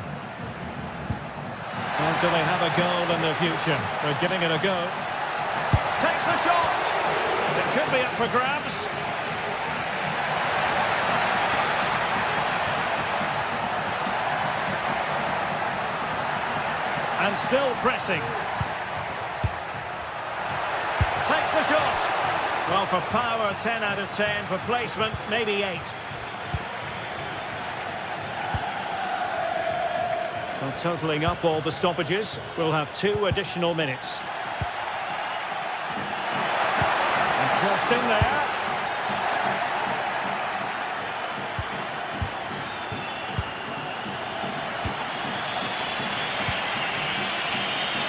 And do they have a goal in their future? They're giving it a go. Takes the shot! It could be up for grabs. And still pressing. Takes the shot. Well, for power, 10 out of 10. For placement, maybe 8. Well, totalling up all the stoppages, we'll have 2 additional minutes. And crossed in there.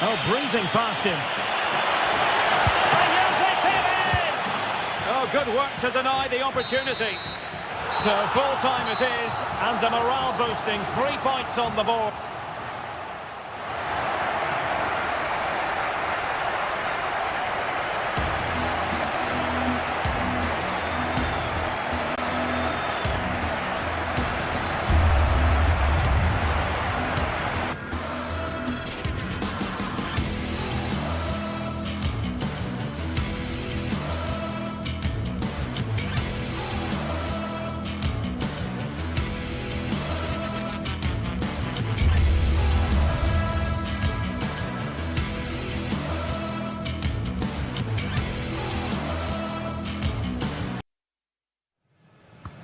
Oh, breezing past him. And Jose Perez! Oh, good work to deny the opportunity. So full-time it is, and a morale boosting. 3 points on the board.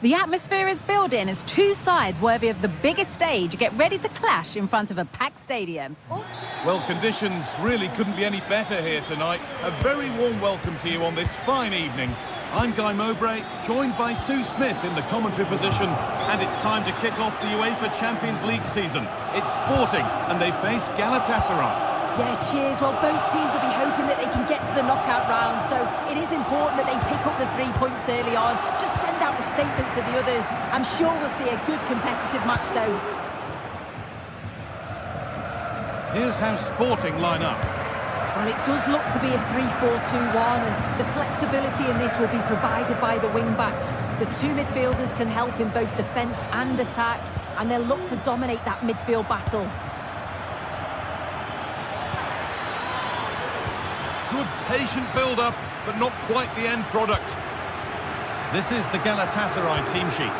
The atmosphere is building as two sides worthy of the biggest stage get ready to clash in front of a packed stadium. Well, conditions really couldn't be any better here tonight. A very warm welcome to you on this fine evening. I'm Guy Mowbray, joined by Sue Smith in the commentary position, and it's time to kick off the UEFA Champions League season. It's Sporting, and they face Galatasaray. Yeah, cheers. Well, both teams will be hoping that they can get to the knockout round, so it is important that they pick up the 3 points early on. Just send out a statement to the others. I'm sure we'll see a good competitive match, though. Here's how Sporting line up. Well, it does look to be a 3-4-2-1, and the flexibility in this will be provided by the wing-backs. The two midfielders can help in both defence and attack, and they'll look to dominate that midfield battle. Good patient build-up, but not quite the end product. This is the Galatasaray team sheet.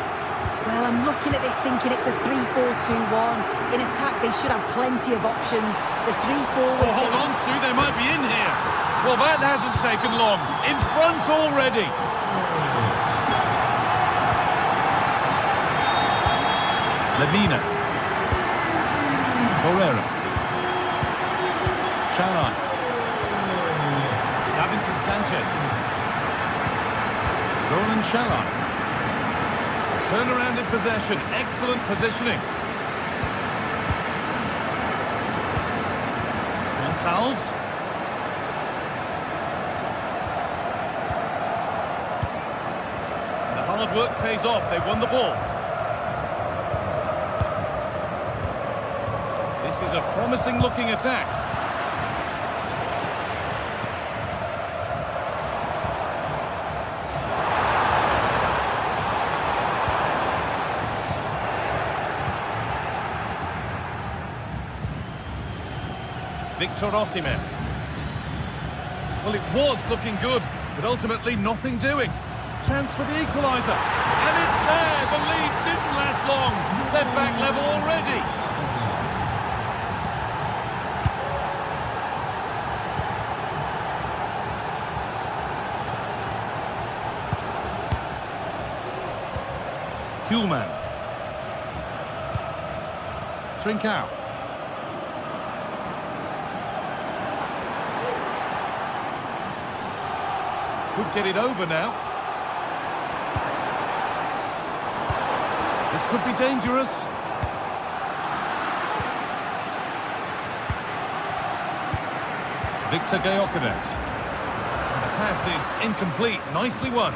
Well, I'm looking at this thinking it's a 3-4-2-1. In attack, they should have plenty of options. The 3 forwards... Oh, hold on, Sue, they might be in here. Well, that hasn't taken long. In front already. Lemina. Torreira. Charan. Davinson Sanchez. Roland Charan. Turnaround in possession. Excellent positioning. Gonçalves. The hard work pays off. They won the ball. This is a promising looking attack. Victor Osimhen. Well, it was looking good, but ultimately nothing doing. Chance for the equaliser. And it's there! The lead didn't last long. They're back level already. Kuhlmann. Trincao. Could get it over now. This could be dangerous. Victor Gyökeres. The pass is incomplete. Nicely won.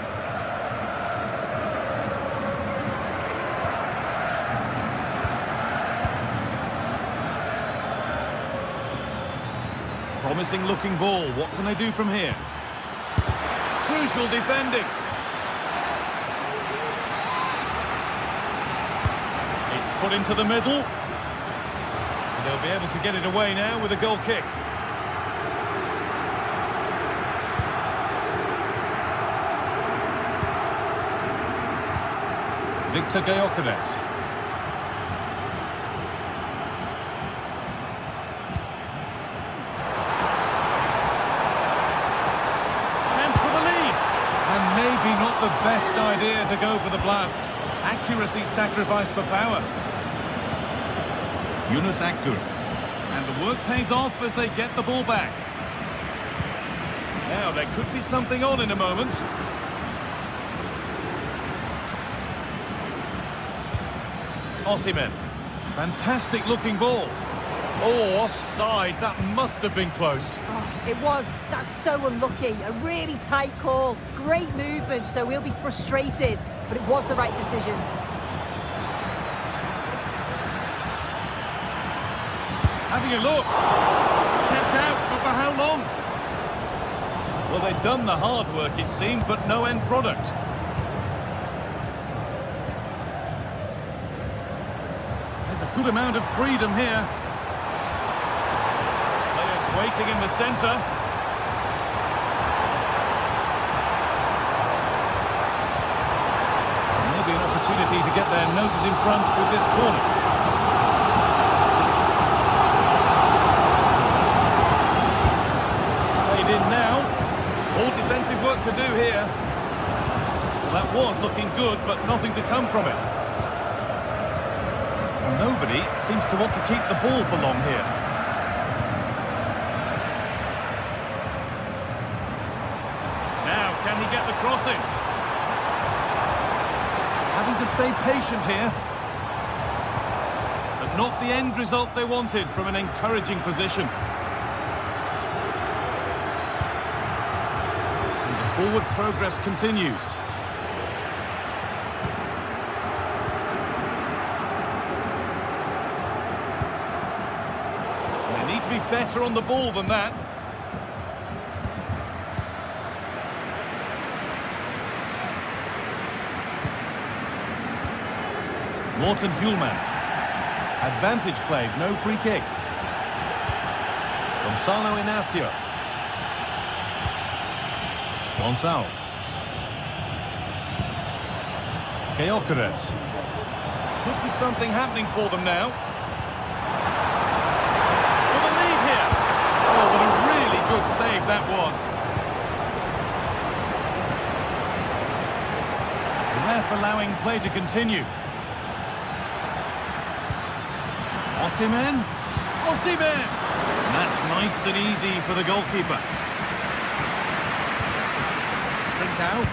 Promising looking ball. What can they do from here? Crucial defending. It's put into the middle. They'll be able to get it away now with a goal kick. Victor Gyökeres. Not the best idea to go for the blast. Accuracy sacrificed for power. Yunus Akgün. And the work pays off as they get the ball back. Now there could be something on in a moment. Osimhen. Fantastic looking ball. Oh, offside. That must have been close. Oh, it was. That's so unlucky. A really tight call. Great movement, so we'll be frustrated. But it was the right decision. Having a look. Kept out, but for how long? Well, they'd done the hard work, it seemed, but no end product. There's a good amount of freedom here. Waiting in the centre. Maybe an opportunity to get their noses in front with this corner. It's played in now. All defensive work to do here. Well, that was looking good, but nothing to come from it. Nobody seems to want to keep the ball for long here. Now, can he get the crossing? Having to stay patient here. But not the end result they wanted from an encouraging position. And the forward progress continues. To be better on the ball than that. Morten Hjulmand. Advantage played, no free kick. Gonzalo Inacio. Gonçalves. Gyökeres. Could be something happening for them now. Oh, what a really good save that was. The ref allowing play to continue. Osimhen. Osimhen! And that's nice and easy for the goalkeeper. Trincao.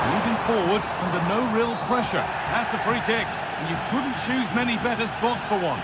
Moving forward under no real pressure. That's a free kick. You couldn't choose many better spots for one.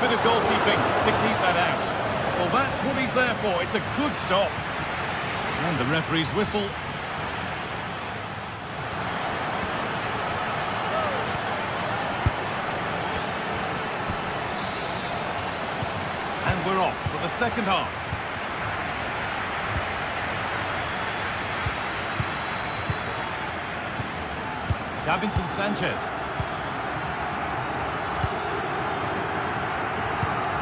Bit of goalkeeping to keep that out. Well, that's what he's there for. It's a good stop. And the referee's whistle. And we're off for the second half. Davinson Sanchez.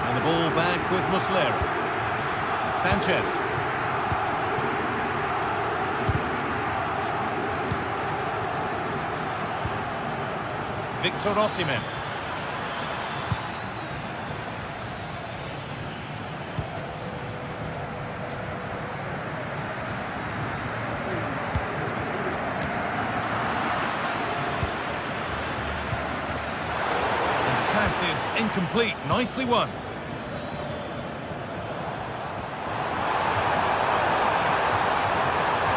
The ball back with Muslera. Sanchez. Victor Osimhen. And the pass is incomplete. Nicely won.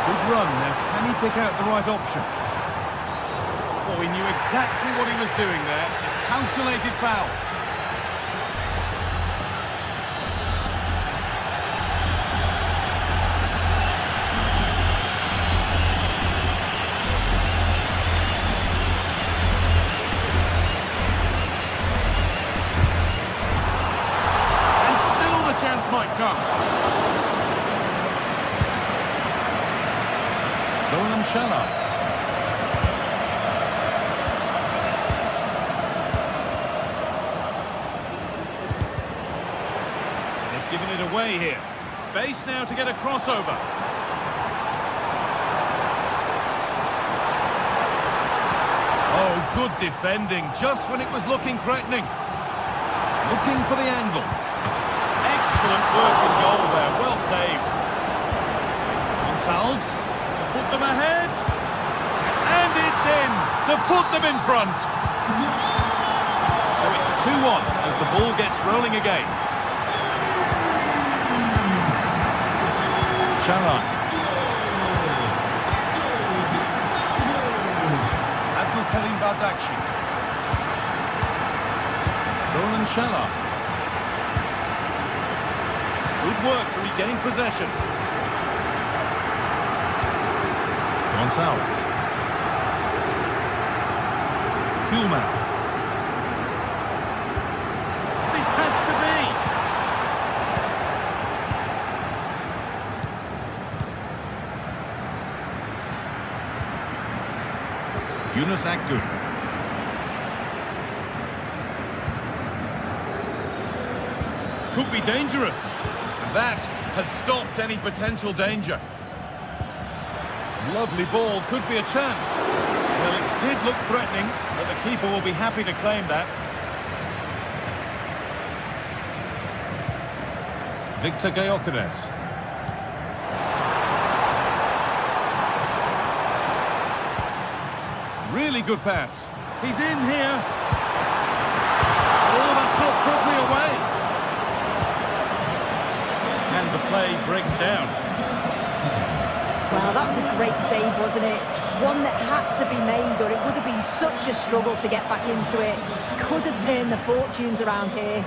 Good run. Now, can he pick out the right option? Oh, he knew exactly what he was doing there. A calculated foul. And still the chance might come. Shala. They've given it away here. Space now to get a crossover. Oh, good defending, just when it was looking threatening. Looking for the angle. Excellent work in goal there, well saved. Gonçalves. Put them ahead, and it's in to put them in front. So it's 2-1 as the ball gets rolling again. Sharan. Abdulkarim Bardakci. Roland Shalan. Good work to regain possession. Gonçalves. Hjulmand. This has to be. Yunus Akgün. Could be dangerous. And that has stopped any potential danger. Lovely ball, could be a chance. Well, it did look threatening, but the keeper will be happy to claim that. Victor Gyökeres. Really good pass. He's in here. Oh, that's not properly away. And the play breaks down. Well, that was a great save, wasn't it? One that had to be made, or it would have been such a struggle to get back into it. Could have turned the fortunes around here.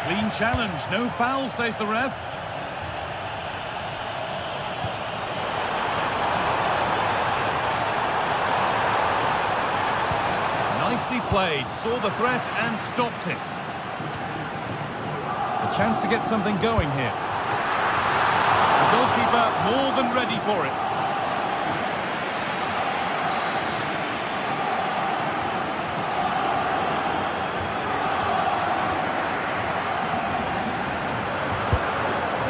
Clean challenge, no foul, says the ref. Nicely played, saw the threat and stopped it. A chance to get something going here. The goalkeeper more than ready for it.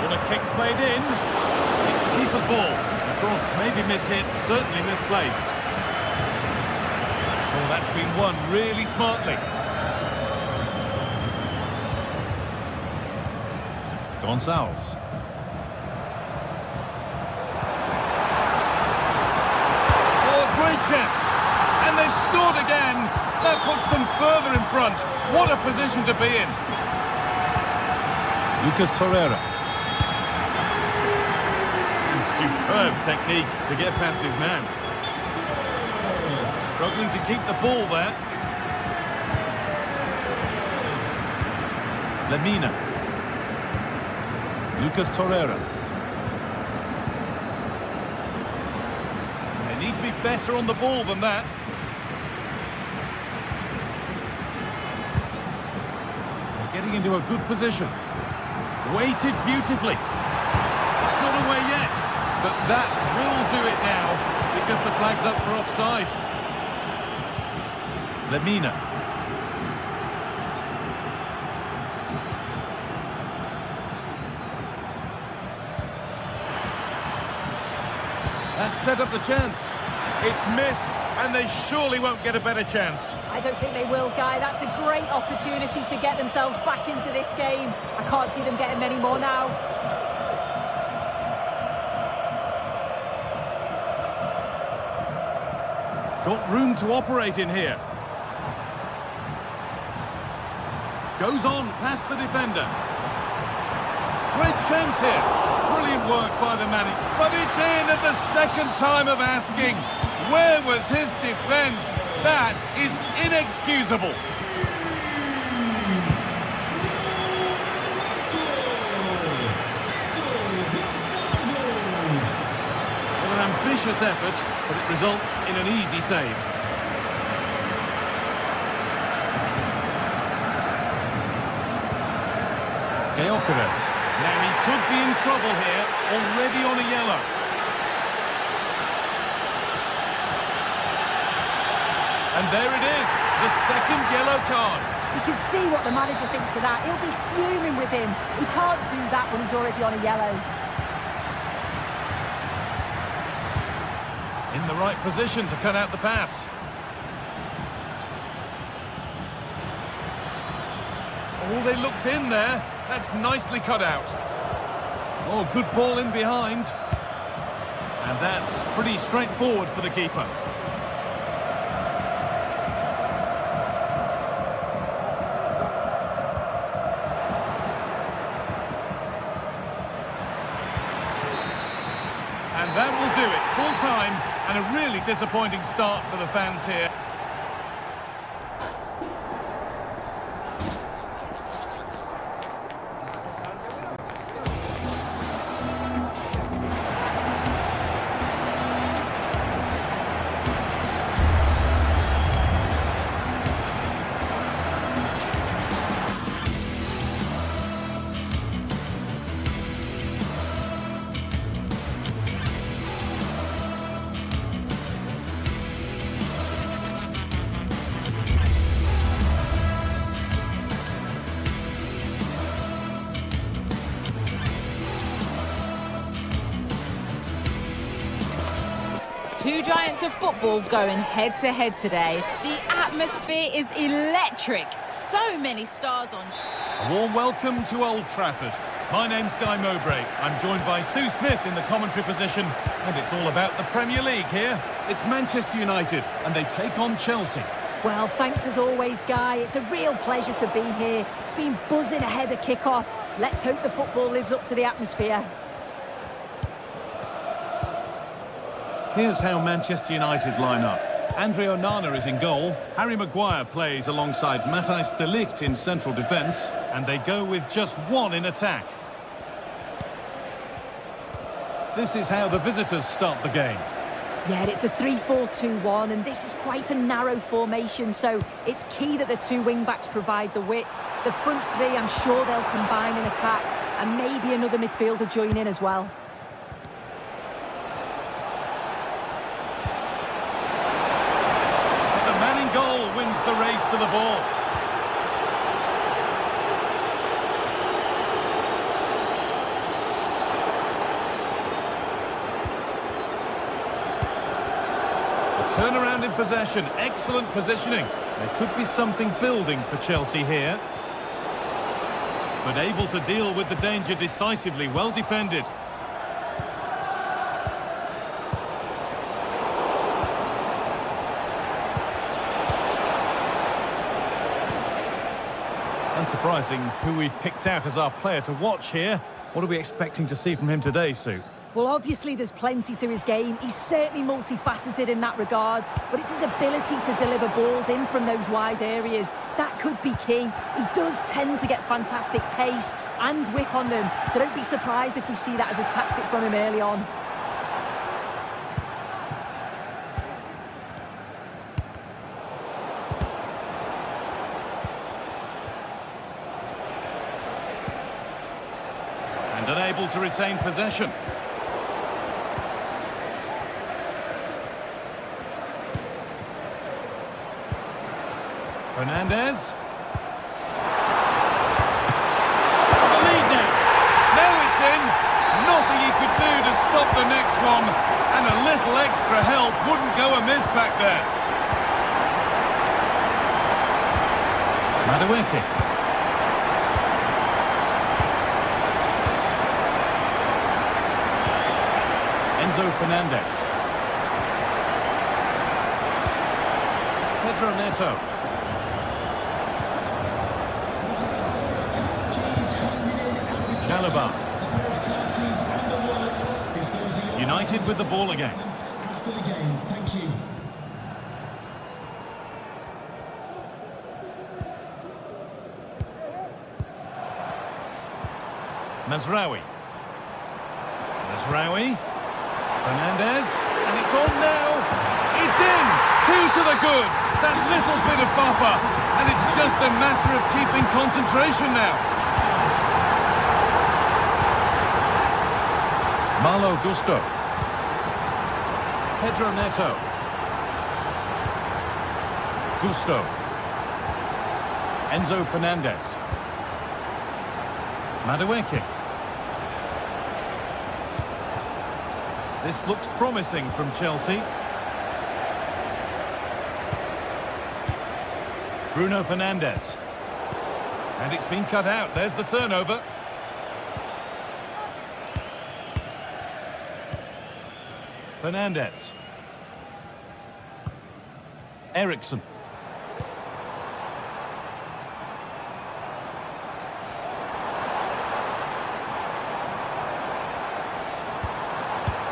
What a kick played in. It's keeper's ball. Of course, maybe mishit, certainly misplaced. Oh, that's been won really smartly. Gonçalves. Great chance, and they've scored again. That puts them further in front. What a position to be in. Lucas Torreira. And superb technique to get past his man. Struggling to keep the ball there. Lemina. Lucas Torreira. Need to be better on the ball than that. They're getting into a good position. Weighted beautifully. It's not away yet, but that will do it now because the flag's up for offside. Lemina. That set up the chance. It's missed, and they surely won't get a better chance. I don't think they will, Guy. That's a great opportunity to get themselves back into this game. I can't see them getting many more now. Got room to operate in here. Goes on past the defender. Great chance here. Brilliant work by the manager, but it's in at the second time of asking. Where was his defence? That is inexcusable. Well, an ambitious effort, but it results in an easy save. Gyökeres. Now he could be in trouble here, already on a yellow. And there it is, the second yellow card. You can see what the manager thinks of that. He'll be fuming with him. He can't do that when he's already on a yellow. In the right position to cut out the pass. Oh, they looked in there. That's nicely cut out. Oh, good ball in behind. And that's pretty straightforward for the keeper. And that will do it. Full time and a really disappointing start for the fans here. Two giants of football going head-to-head today. The atmosphere is electric. So many stars on. A warm welcome to Old Trafford. My name's Guy Mowbray. I'm joined by Sue Smith in the commentary position, and it's all about the Premier League here. It's Manchester United, and they take on Chelsea. Well, thanks as always, Guy. It's a real pleasure to be here. It's been buzzing ahead of kick-off. Let's hope the football lives up to the atmosphere. Here's how Manchester United line up. Andre Onana is in goal. Harry Maguire plays alongside Matthijs de Ligt in central defence, and they go with just one in attack. This is how the visitors start the game. Yeah, it's a 3-4-2-1, and this is quite a narrow formation, so it's key that the two wing-backs provide the width. The front three, I'm sure they'll combine in attack, and maybe another midfielder join in as well. But the man in goal wins the race to the ball. Turnaround in possession, excellent positioning. There could be something building for Chelsea here. But able to deal with the danger decisively, well defended. Unsurprising who we've picked out as our player to watch here. What are we expecting to see from him today, Sue? Well, obviously there's plenty to his game. He's certainly multifaceted in that regard, but it's his ability to deliver balls in from those wide areas. That could be key. He does tend to get fantastic pace and whip on them, so don't be surprised if we see that as a tactic from him early on. And unable to retain possession. Fernandez. The lead now. Now it's in. Nothing he could do to stop the next one. And a little extra help wouldn't go amiss back there. Madueke. Enzo Fernandez. Pedro Neto. Chalobah. United with the ball again. After the game, thank you. Mazraoui. Fernandez. And it's on now. It's in. 2 to the good. That little bit of buffer. And it's just a matter of keeping concentration now. Malo Gusto. Pedro Neto. Gusto. Enzo Fernandez. Madueke. This looks promising from Chelsea. Bruno Fernandes. And it's been cut out. There's the turnover. Fernandez. Eriksson.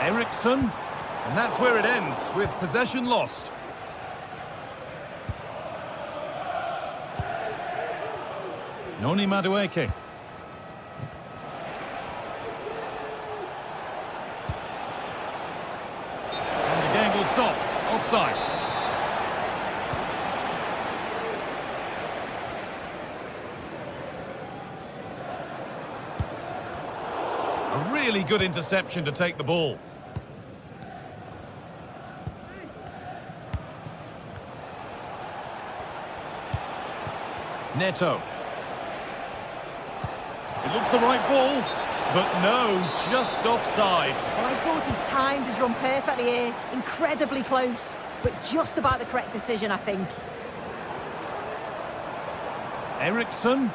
Eriksson. And that's where it ends, with possession lost. Noni Madueke. Stop. Offside. A really good interception to take the ball. Neto. It looks the right ball. but no, just offside. Well, I thought he timed his run perfectly here. Incredibly close, but just about the correct decision, I think. Eriksson.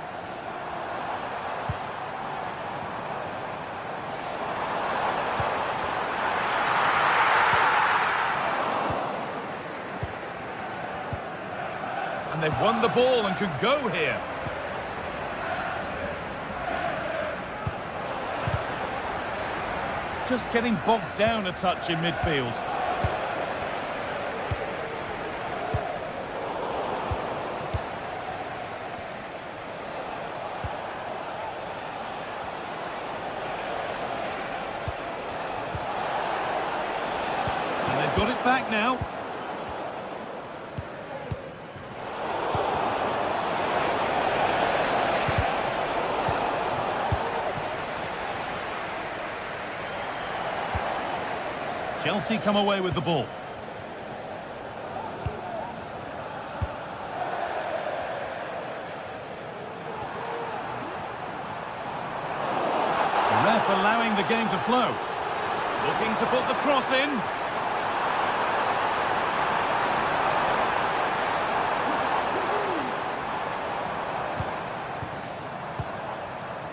And they've won the ball and could go here. Just getting bogged down a touch in midfield. And they've got it back now. Chelsea come away with the ball. The ref allowing the game to flow. Looking to put the cross in.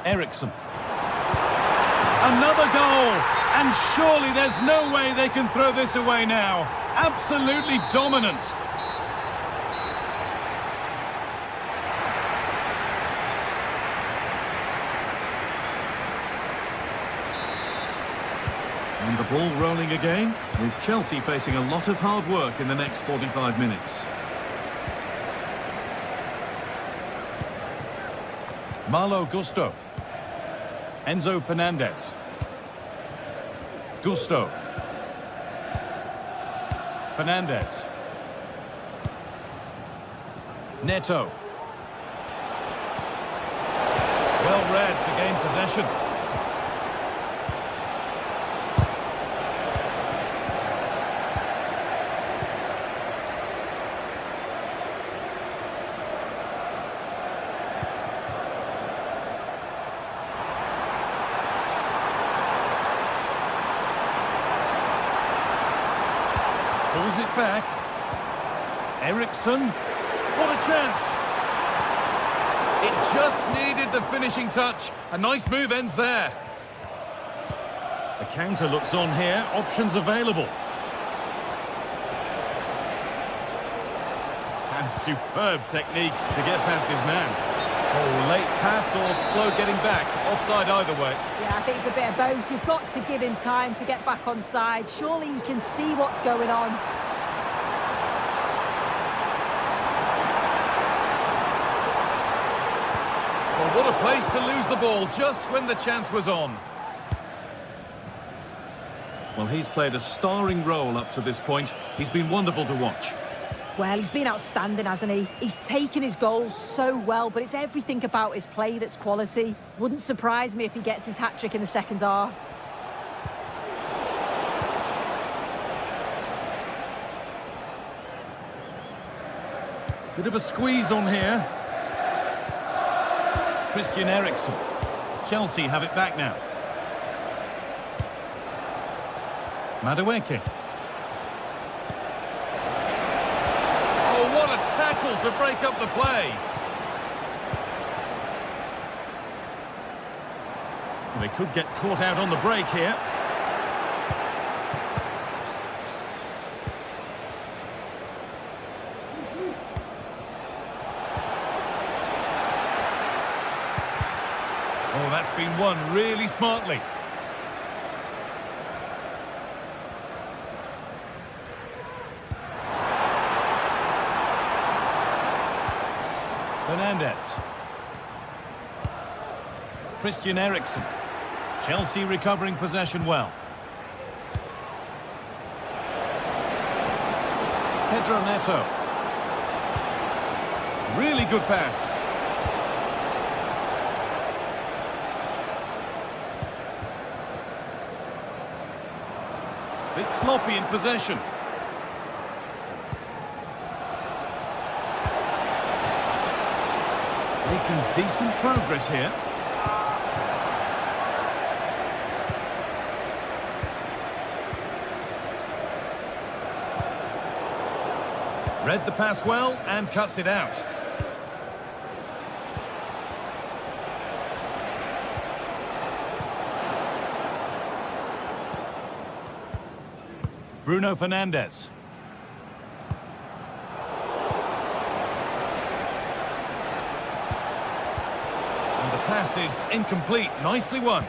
Eriksson. Another goal! And surely there's no way they can throw this away now. Absolutely dominant. And the ball rolling again, with Chelsea facing a lot of hard work in the next 45 minutes. Malo Gusto. Enzo Fernandez. Gusto. Fernandez. Neto. Well read to gain possession. Pulls it back. Eriksson. What a chance. It just needed the finishing touch. A nice move ends there. The counter looks on here. Options available. And superb technique to get past his man. Oh, late pass or slow getting back. Offside either way. Yeah, I think it's a bit of both. You've got to give him time to get back on side. Surely you can see what's going on. Well, what a place to lose the ball just when the chance was on. Well, he's played a starring role up to this point. He's been wonderful to watch. Well, he's been outstanding, hasn't he? He's taken his goals so well, but it's everything about his play that's quality. Wouldn't surprise me if he gets his hat-trick in the second half. Bit of a squeeze on here. Christian Eriksen. Chelsea have it back now. Madueke. Oh, what a tackle to break up the play. They could get caught out on the break here. Oh, that's been won really smartly. Fernandez. Christian Eriksen. Chelsea recovering possession well. Pedro Neto. Really good pass. Bit sloppy in possession. Making decent progress here. Read the pass well and cuts it out. Bruno Fernandes. And the pass is incomplete. Nicely won.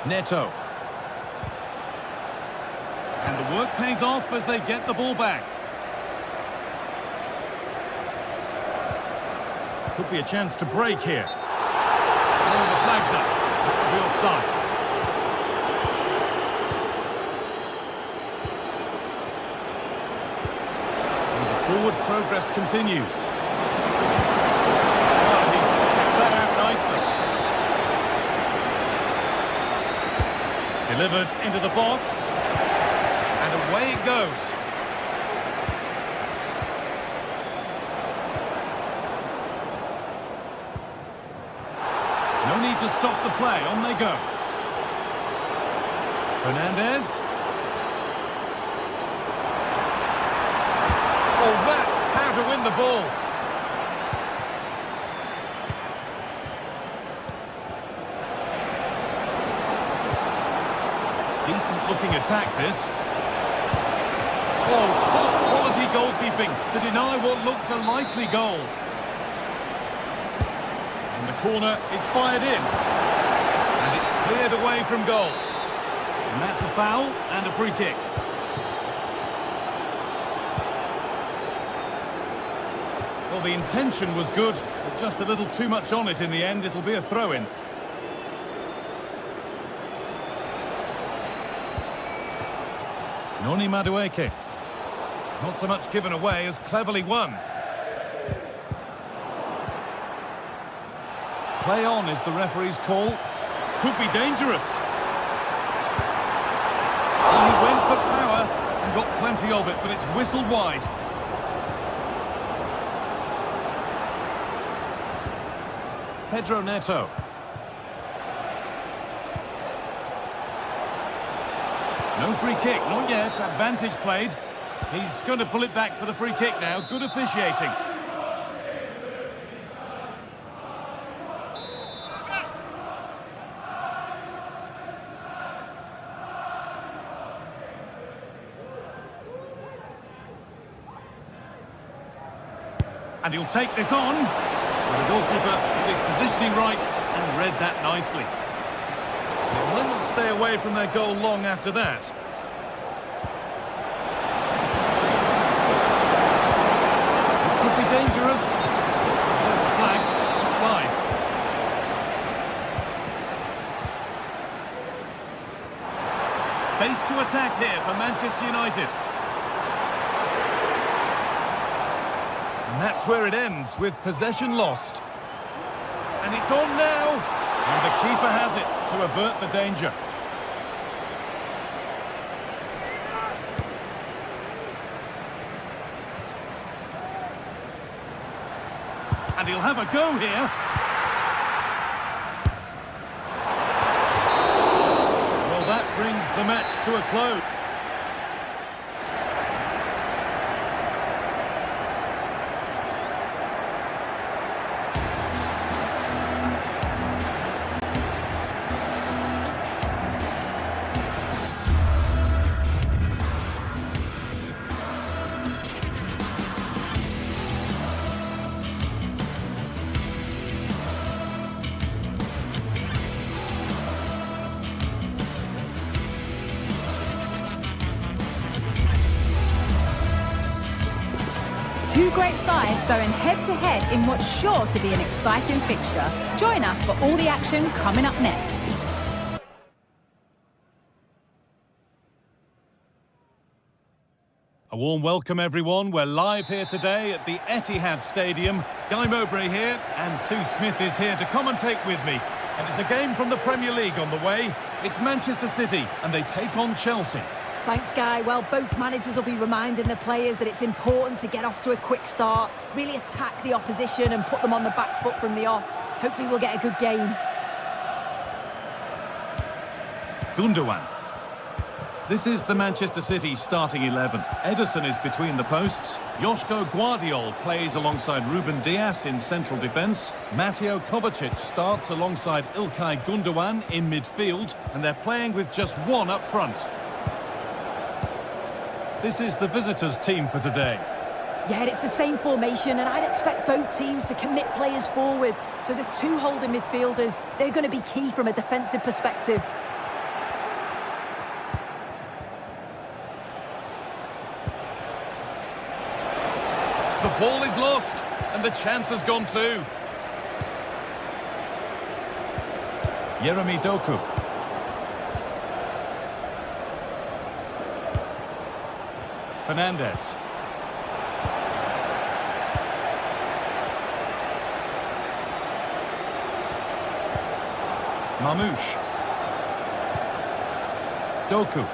Neto. And the work pays off as they get the ball back. Could be a chance to break here. Oh, the flag's up. That could be offside. And the forward progress continues. Oh, he's kept that out nicely. Delivered into the box. And away it goes. No need to stop the play. On they go. Fernandes. Oh, that's how to win the ball. Decent looking attack, this. Oh, top quality goalkeeping to deny what looked a likely goal. And the corner is fired in. And it's cleared away from goal. And that's a foul and a free kick. Well, the intention was good, but just a little too much on it in the end. It'll be a throw-in. Noni Madueke. Not so much given away as cleverly won. Play on is the referee's call. Could be dangerous. And he went for power and got plenty of it, but it's whistled wide. Pedro Neto. No free kick, not yet. Advantage played. He's going to pull it back for the free kick now. Good officiating. And he'll take this on. And the goalkeeper is positioning right and read that nicely. They might not stay away from their goal long after that. This could be dangerous. There's the flag, offside. Space to attack here for Manchester United. And that's where it ends, with possession lost. And it's on now. And the keeper has it to avert the danger. And he'll have a go here. Well, that brings the match to a close. Two great sides going head-to-head in what's sure to be an exciting fixture. Join us for all the action coming up next. A warm welcome, everyone. We're live here today at the Etihad Stadium. Guy Mowbray here, and Sue Smith is here to commentate with me. And it's a game from the Premier League on the way. It's Manchester City, and they take on Chelsea. Thanks, Guy. Well, both managers will be reminding the players that it's important to get off to a quick start, really attack the opposition and put them on the back foot from the off. Hopefully we'll get a good game. Gundogan. This is the Manchester City starting 11. Ederson is between the posts. Joško Guardiol plays alongside Ruben Dias in central defence. Mateo Kovacic starts alongside Ilkay Gundogan in midfield, and they're playing with just one up front. This is the visitors' team for today. Yeah, it's the same formation, and I'd expect both teams to commit players forward. So the two holding midfielders, they're going to be key from a defensive perspective. The ball is lost, and the chance has gone too. Jeremy Doku. Fernandez. Mamouche. Doku.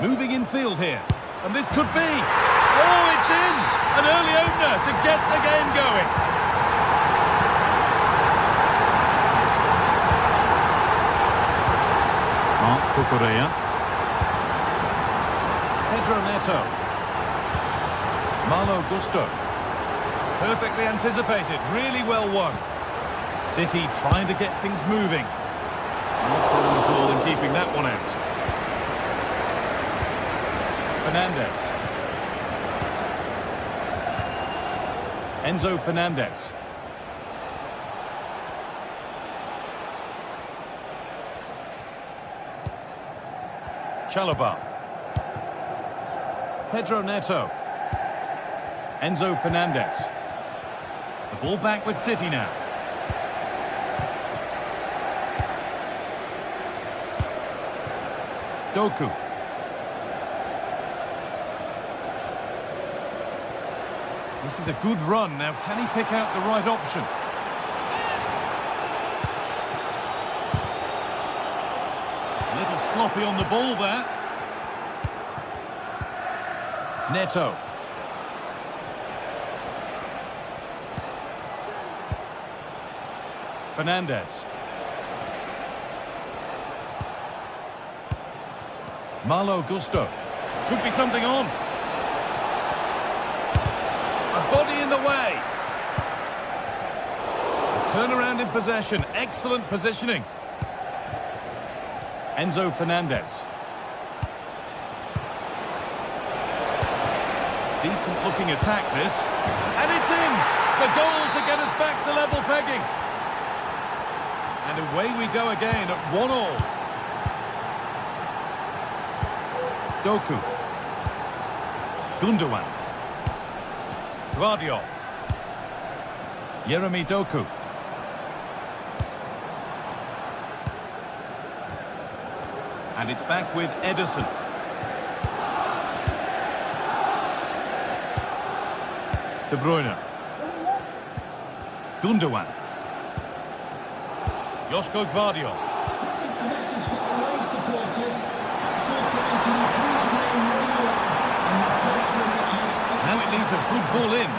Moving in field here. And this could be... Oh, it's in! An early opener to get the game going. Marc Cucurella. Pedro Neto. Malo Gusto. Perfectly anticipated, really well won. City trying to get things moving. Not problem at all in keeping that one out. Fernandez. Enzo Fernandez. Chalobah. Pedro Neto. Enzo Fernandez. The ball back with City now. Doku. This is a good run. Now, can he pick out the right option? A little sloppy on the ball there. Neto. Fernandez. Malo Gusto. Could be something on. A body in the way. A turnaround in possession. Excellent positioning. Enzo Fernandez. Decent looking attack this. And it's in! The goal to get us back to level pegging. And away we go again at 1-1. Doku. Gundogan. Guardiol. Jeremy Doku. And it's back with Ederson. De Bruyne. Gundogan. Joško Guardiol. This is the message for away supporters. Unfortunately, can you please remain where you are? And the coach will let you... Now it needs a good ball in.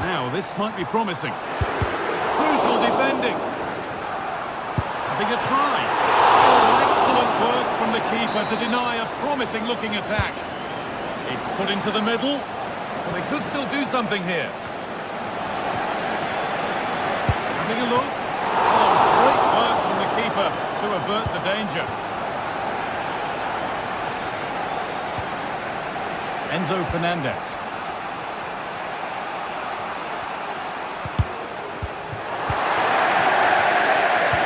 Now this might be promising. Crucial defending. Having a try. Oh, excellent work from the keeper to deny a promising looking attack. It's put into the middle. But they could still do something here. Having a look. Oh, great work from the keeper to avert the danger. Enzo Fernandez.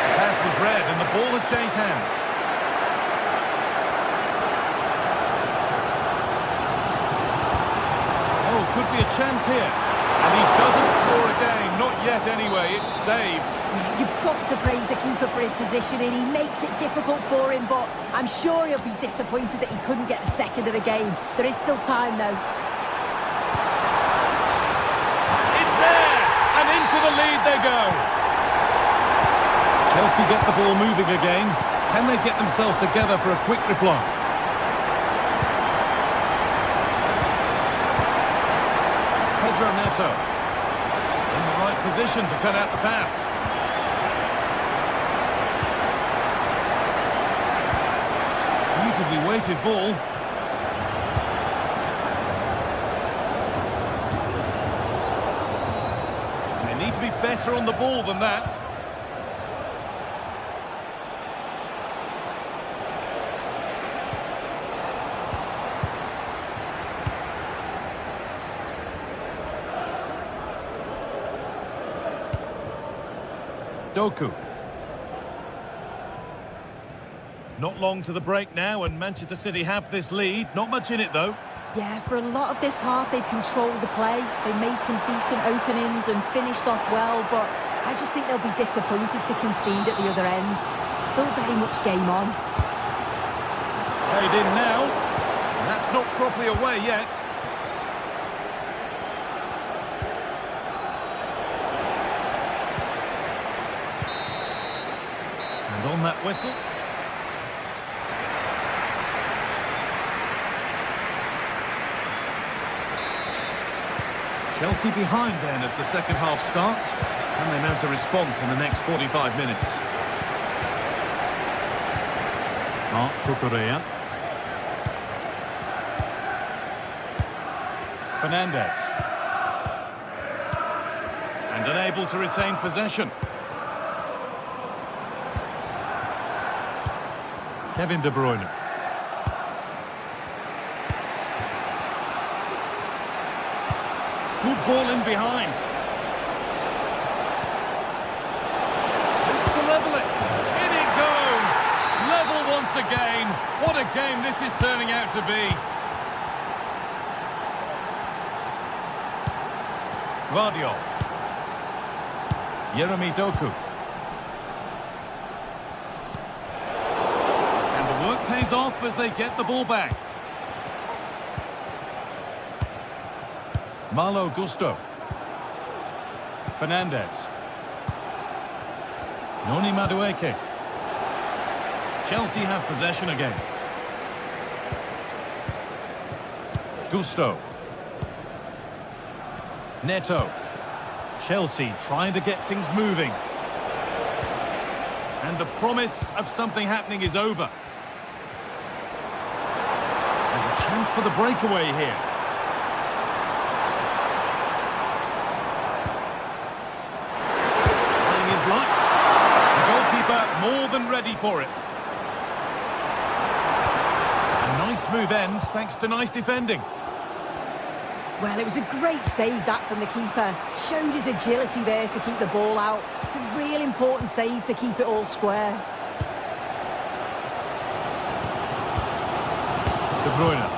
The pass was read and the ball has changed hands. Oh, could be a chance here. And he doesn't score again. Not yet anyway. It's saved. You've got to praise the keeper for his positioning. He makes it difficult for him, but I'm sure he'll be disappointed that he couldn't get the second of the game. There is still time, though. It's there! And into the lead they go. Chelsea get the ball moving again. Can they get themselves together for a quick reply? Pedro Neto. In the right position to cut out the pass. beautifully weighted ball. They need to be better on the ball than that. Doku. Not long to the break now, and Manchester City have this lead. Not much in it, though. Yeah, for a lot of this half, they've controlled the play. They made some decent openings and finished off well, but I just think they'll be disappointed to concede at the other end. Still very much game on. It's played in now. And that's not properly away yet. And on that whistle. Chelsea behind then as the second half starts. Can they mount a response in the next 45 minutes? Mark Cucurella. Fernandez. And unable to retain possession. Kevin De Bruyne. Good ball in behind. This to level it. In it goes. Level once again. What a game this is turning out to be. Guardiola. Jeremy Doku. And the work pays off as they get the ball back. Malo Gusto. Fernandez. Noni Madueke. Chelsea have possession again. Gusto. Neto. Chelsea trying to get things moving. And the promise of something happening is over. There's a chance for the breakaway here. More than ready for it. A nice move ends thanks to nice defending. Well, it was a great save that from the keeper. Showed his agility there to keep the ball out. It's a real important save to keep it all square. De Bruyne.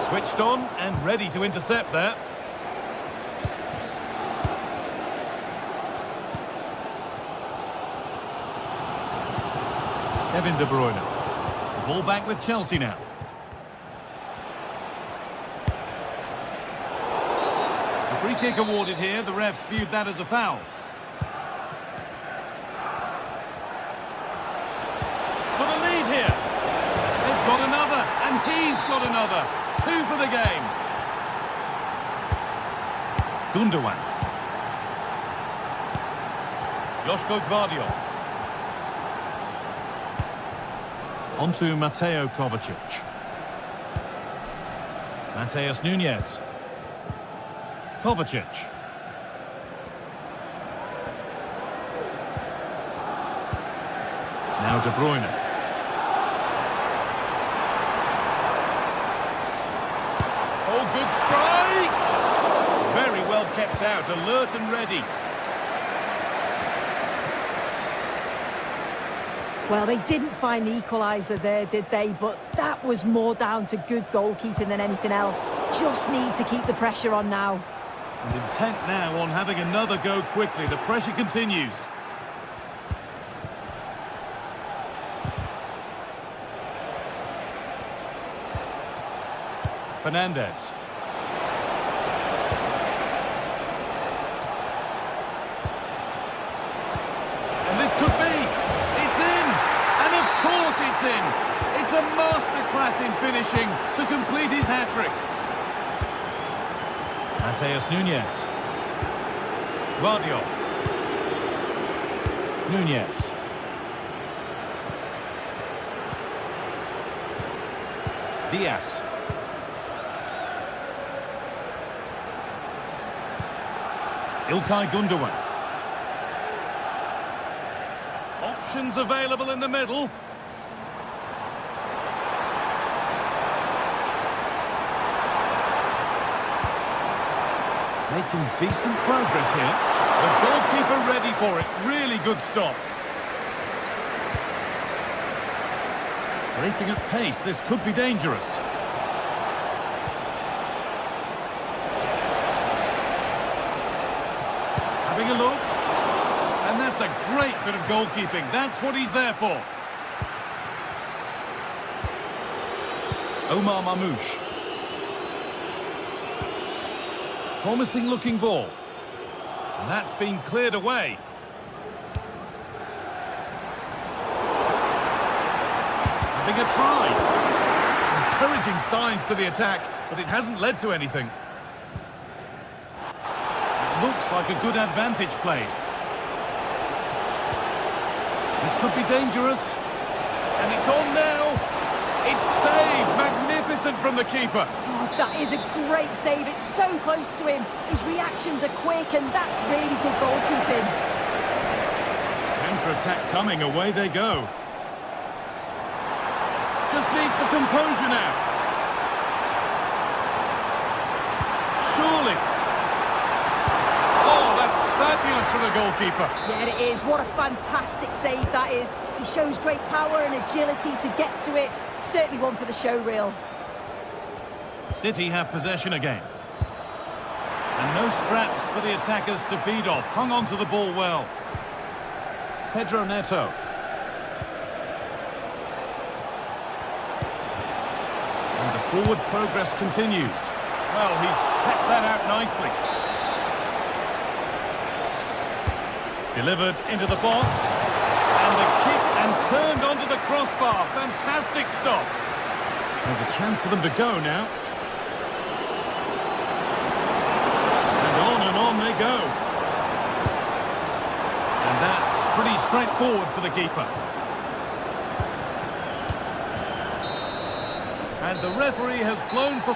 Switched on and ready to intercept there. Kevin De Bruyne. The ball back with Chelsea now. The free kick awarded here. The refs viewed that as a foul. For the lead here. They've got another, and he's got another. 2 for the game. Gundogan. Joško Gvardiol. Onto Mateo Kovacic. Mateus Nunes. Kovacic. Now De Bruyne. Oh, good strike! Very well kept out, alert and ready. Well, they didn't find the equaliser there, did they? But that was more down to good goalkeeping than anything else. Just need to keep the pressure on now. And intent now on having another go quickly. The pressure continues. Fernandez. And this could be. It's in. And of course it's in. It's a masterclass in finishing to complete his hat-trick. Mateus Nunes. Guardiola. Nunez. Diaz. İlkay Gundogan. Options available in the middle. Making decent progress here. The goalkeeper ready for it. Really good stop. Breaking at pace, this could be dangerous. Having a look. And that's a great bit of goalkeeping. That's what he's there for. Omar Mamouche. Promising looking ball. And that's been cleared away. Having a try. Encouraging signs to the attack, but it hasn't led to anything. It looks like a good advantage played. This could be dangerous. And it's on now. It's saved. Magnificent from the keeper. Oh, that is a great save. It's so close to him. His reactions are quick, and that's really good goalkeeping. Counter-attack coming. Away they go. Just needs the composure now. Surely. Oh, that's fabulous from the goalkeeper. Yeah, it is. What a fantastic save that is. He shows great power and agility to get to it. Certainly one for the show reel. City have possession again. And no scraps for the attackers to feed off. Hung on to the ball well. Pedro Neto. And the forward progress continues. Well, he's kept that out nicely. Delivered into the box. And the kick and turned onto the crossbar. Fantastic stop. There's a chance for them to go now. And on they go. And that's pretty straightforward for the keeper. And the referee has blown for...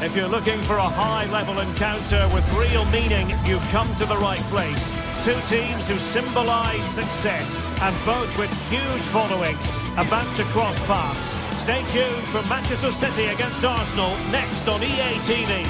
If you're looking for a high-level encounter with real meaning, you've come to the right place. Two teams who symbolise success, and both with huge followings, about to cross paths. Stay tuned for Manchester City against Arsenal, next on EA TV.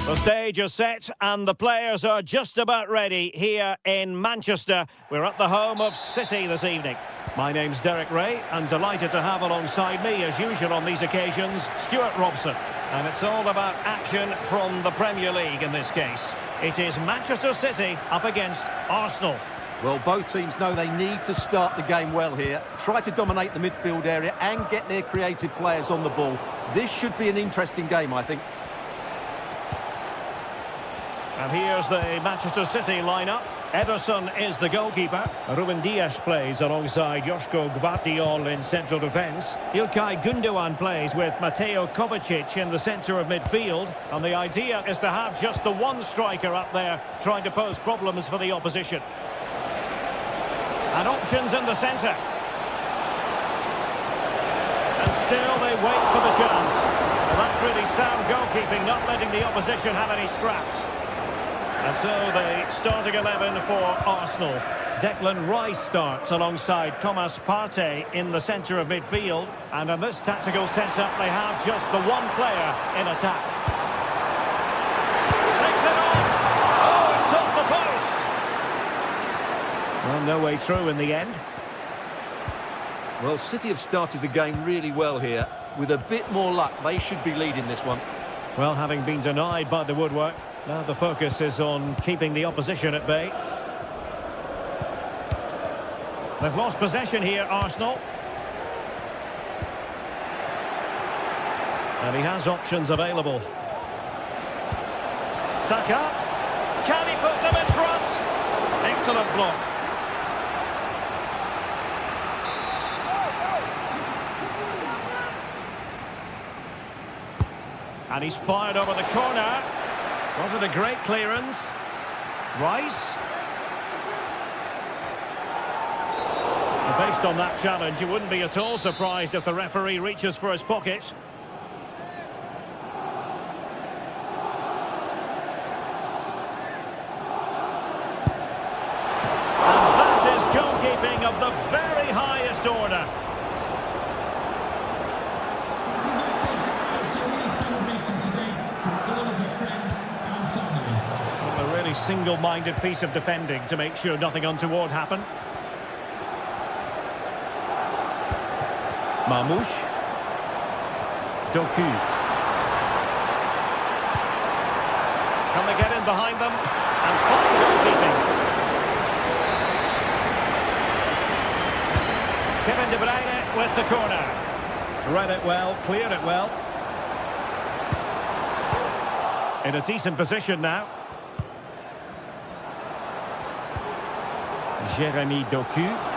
The stage is set and the players are just about ready here in Manchester. We're at the home of City this evening. My name's Derek Ray, and delighted to have alongside me, as usual on these occasions, Stuart Robson. And it's all about action from the Premier League in this case. It is Manchester City up against Arsenal. Well, both teams know they need to start the game well here. Try to dominate the midfield area and get their creative players on the ball. This should be an interesting game, I think. And here's the Manchester City lineup. Ederson is the goalkeeper. Ruben Dias plays alongside Joško Gvardiol in central defence. İlkay Gundogan plays with Mateo Kovacic in the centre of midfield. And the idea is to have just the one striker up there trying to pose problems for the opposition. And options in the centre. And still they wait for the chance. Well, that's really sound goalkeeping, not letting the opposition have any scraps. And so the starting 11 for Arsenal. Declan Rice starts alongside Thomas Partey in the centre of midfield. And in this tactical setup, they have just the one player in attack. Takes it on! Oh, it's off the post! Well, no way through in the end. Well, City have started the game really well here. With a bit more luck, they should be leading this one. Well, having been denied by the woodwork, now the focus is on keeping the opposition at bay. They've lost possession here, Arsenal. And he has options available. Saka. Can he put them in front? Excellent block. And he's fired over the corner. Was it a great clearance? Rice. And based on that challenge, you wouldn't be at all surprised if the referee reaches for his pocket. And that is goalkeeping of the very highest order. A really single-minded piece of defending to make sure nothing untoward happened. Marmoush. Doku. Can they get in behind them? And fine goalkeeping. Kevin De Bruyne with the corner. Read it well, cleared it well. In a decent position now. Jeremy Doku.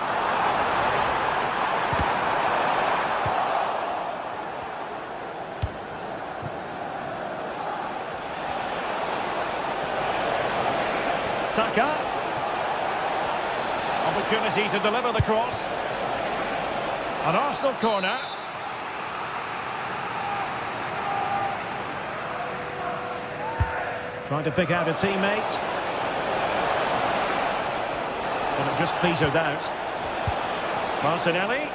Saka. Opportunity to deliver the cross. An Arsenal corner. Trying to pick out a teammate. But it just petered out. Martinelli.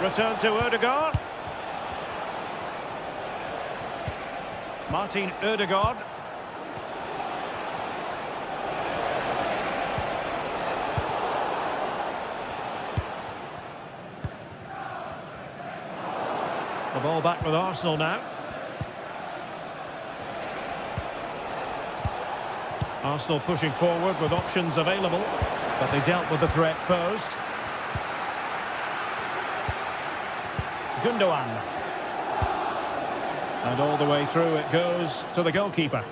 Return to Odegaard. Martin Odegaard. The ball back with Arsenal now. Arsenal pushing forward with options available, but they dealt with the threat posed. Gundogan. And all the way through it goes to the goalkeeper.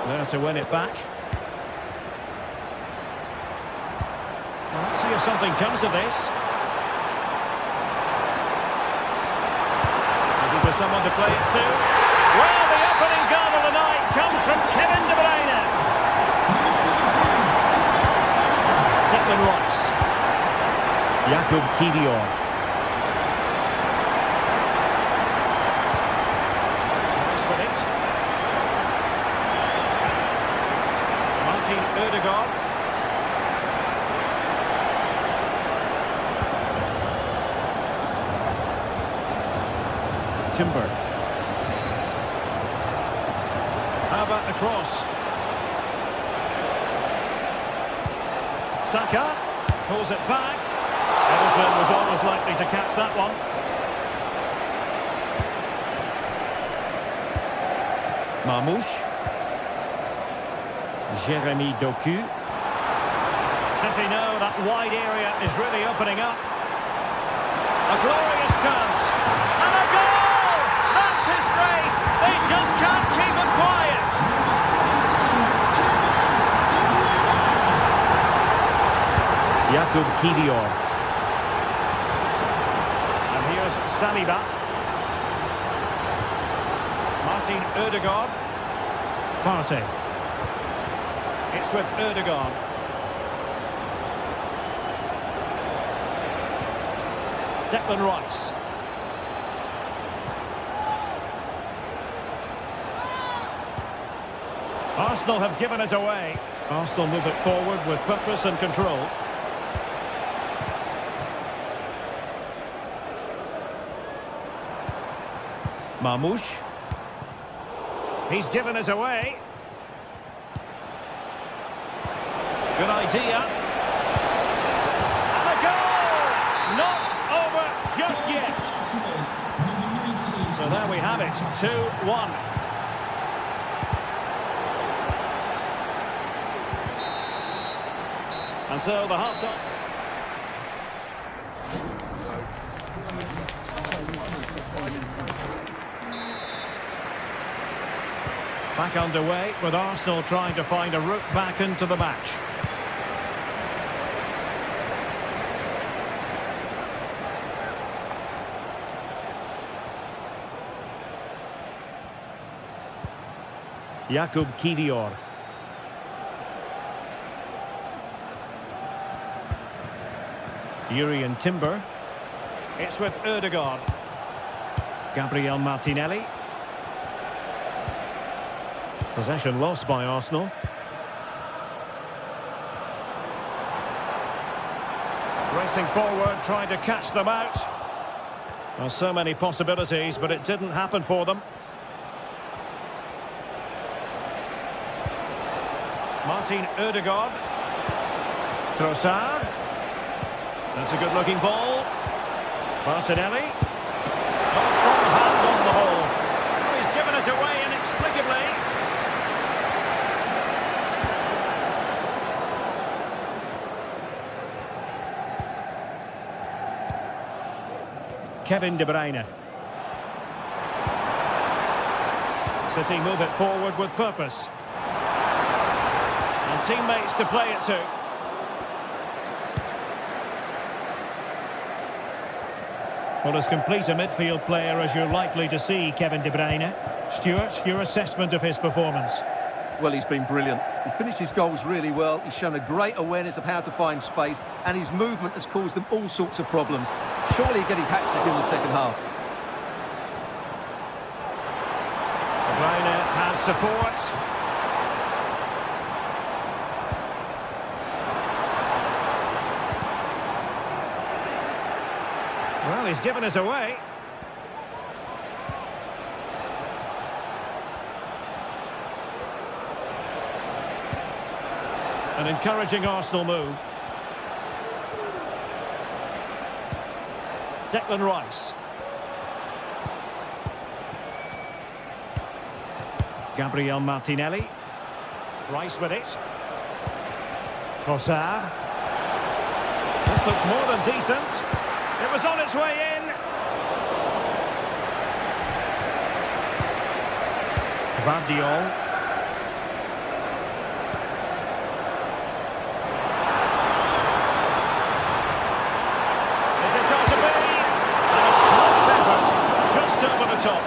There to win it back. Well, let's see if something comes of this. Looking for someone to play it to. Well, the opening goal of the night comes from Kevin De Bruyne. Declan Rice. Jakub Kiwior. Odegaard. Timber. How about the cross? Saka pulls it back. Ederson was always likely to catch that one. Marmoush. Jeremy Doku. City know that wide area is really opening up. A glorious chance. And a goal! That's his grace. They just can't keep him quiet. Jakub Kiwior. And here's Saliba. Martin Ødegaard. Partey. It's with Ødegaard. Declan Rice. Arsenal have given it away. Arsenal move it forward with purpose and control. Marmoush. He's given it away. Good idea. And a goal! Not over just yet. So there we have it, 2-1. And so the half-time. Back underway with Arsenal trying to find a route back into the match. Jakub Kivior. Jurriën Timber. It's with Ødegaard. Gabriel Martinelli. Possession lost by Arsenal. Racing forward, trying to catch them out. Well, so many possibilities, but it didn't happen for them. Martin Ødegaard. Trossard. That's a good-looking ball. Martinelli. Oh, strong hand on the ball. Oh, he's given it away inexplicably. Kevin De Bruyne. City move it forward with purpose. And teammates to play it to. Well, as complete a midfield player as you're likely to see, Kevin De Bruyne. Stuart, your assessment of his performance? Well, he's been brilliant. He finished his goals really well. He's shown a great awareness of how to find space, and his movement has caused them all sorts of problems. Surely he'll get his hat-trick in the second half. De Bruyne has support. Well, he's given us away. An encouraging Arsenal move. Declan Rice. Gabriel Martinelli. Rice with it. Trossard. This looks more than decent. It was on its way in. Vardiol. Is it going to be? And a close effort, just over the top.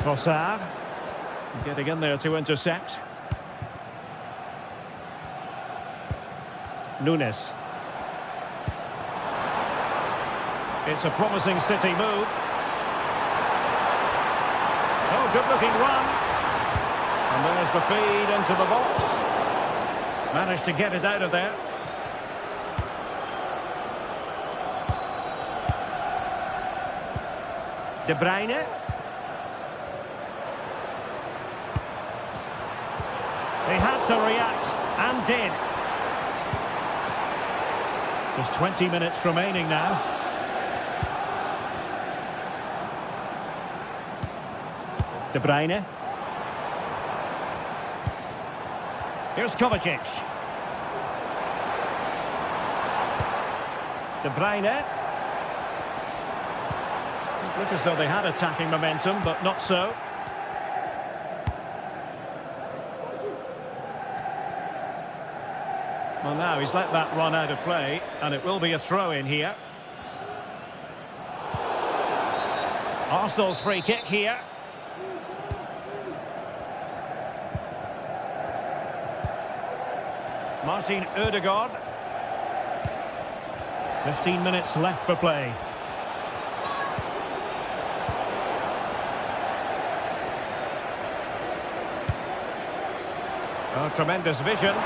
Trossard getting in there to intercept. Nunes. It's a promising City move. Oh, good-looking run. And there's the feed into the box. Managed to get it out of there. De Bruyne. He had to react, and did. Just 20 minutes remaining now. De Bruyne. Here's Kovacic. De Bruyne. Look as though they had attacking momentum, but not so. Well, now he's let that run out of play, and it will be a throw-in here. Arsenal's free kick here. Martin Ødegaard. 15 minutes left for play. Oh, tremendous vision.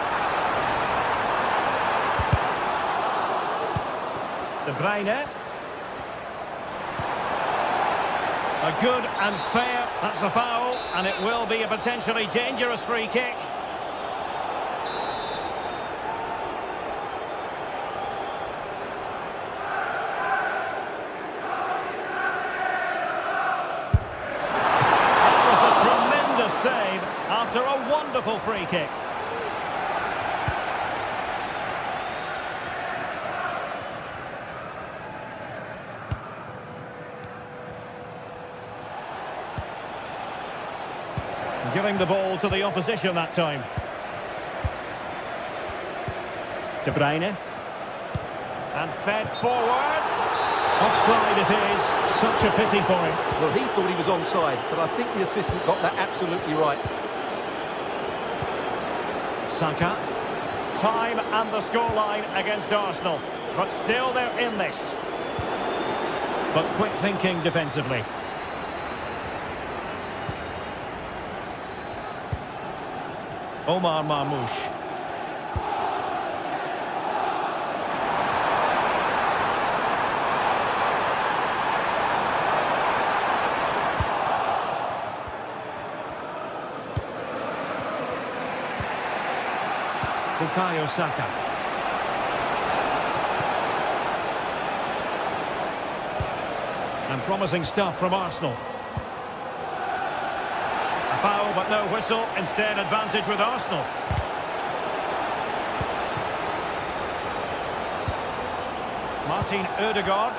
De Bruyne. A good and fair, that's a foul, and it will be a potentially dangerous free kick. That was a tremendous save after a wonderful free kick. Giving the ball to the opposition that time. De Bruyne. And fed forwards. Offside it is. Such a pity for him. Well, he thought he was onside, but I think the assistant got that absolutely right. Saka. Time and the scoreline against Arsenal. But still they're in this. But quick thinking defensively. Omar Marmoush. Bukayo Saka. And promising stuff from Arsenal. Foul, but no whistle. Instead, advantage with Arsenal. Martin Ødegaard.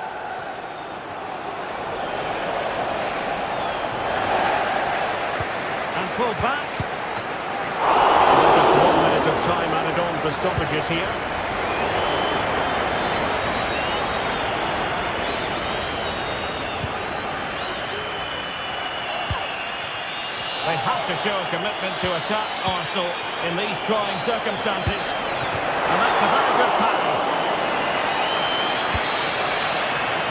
And pulled back. Just 1 minute of time added on for stoppages here. They have to show a commitment to attack Arsenal in these trying circumstances. And that's a very good pass.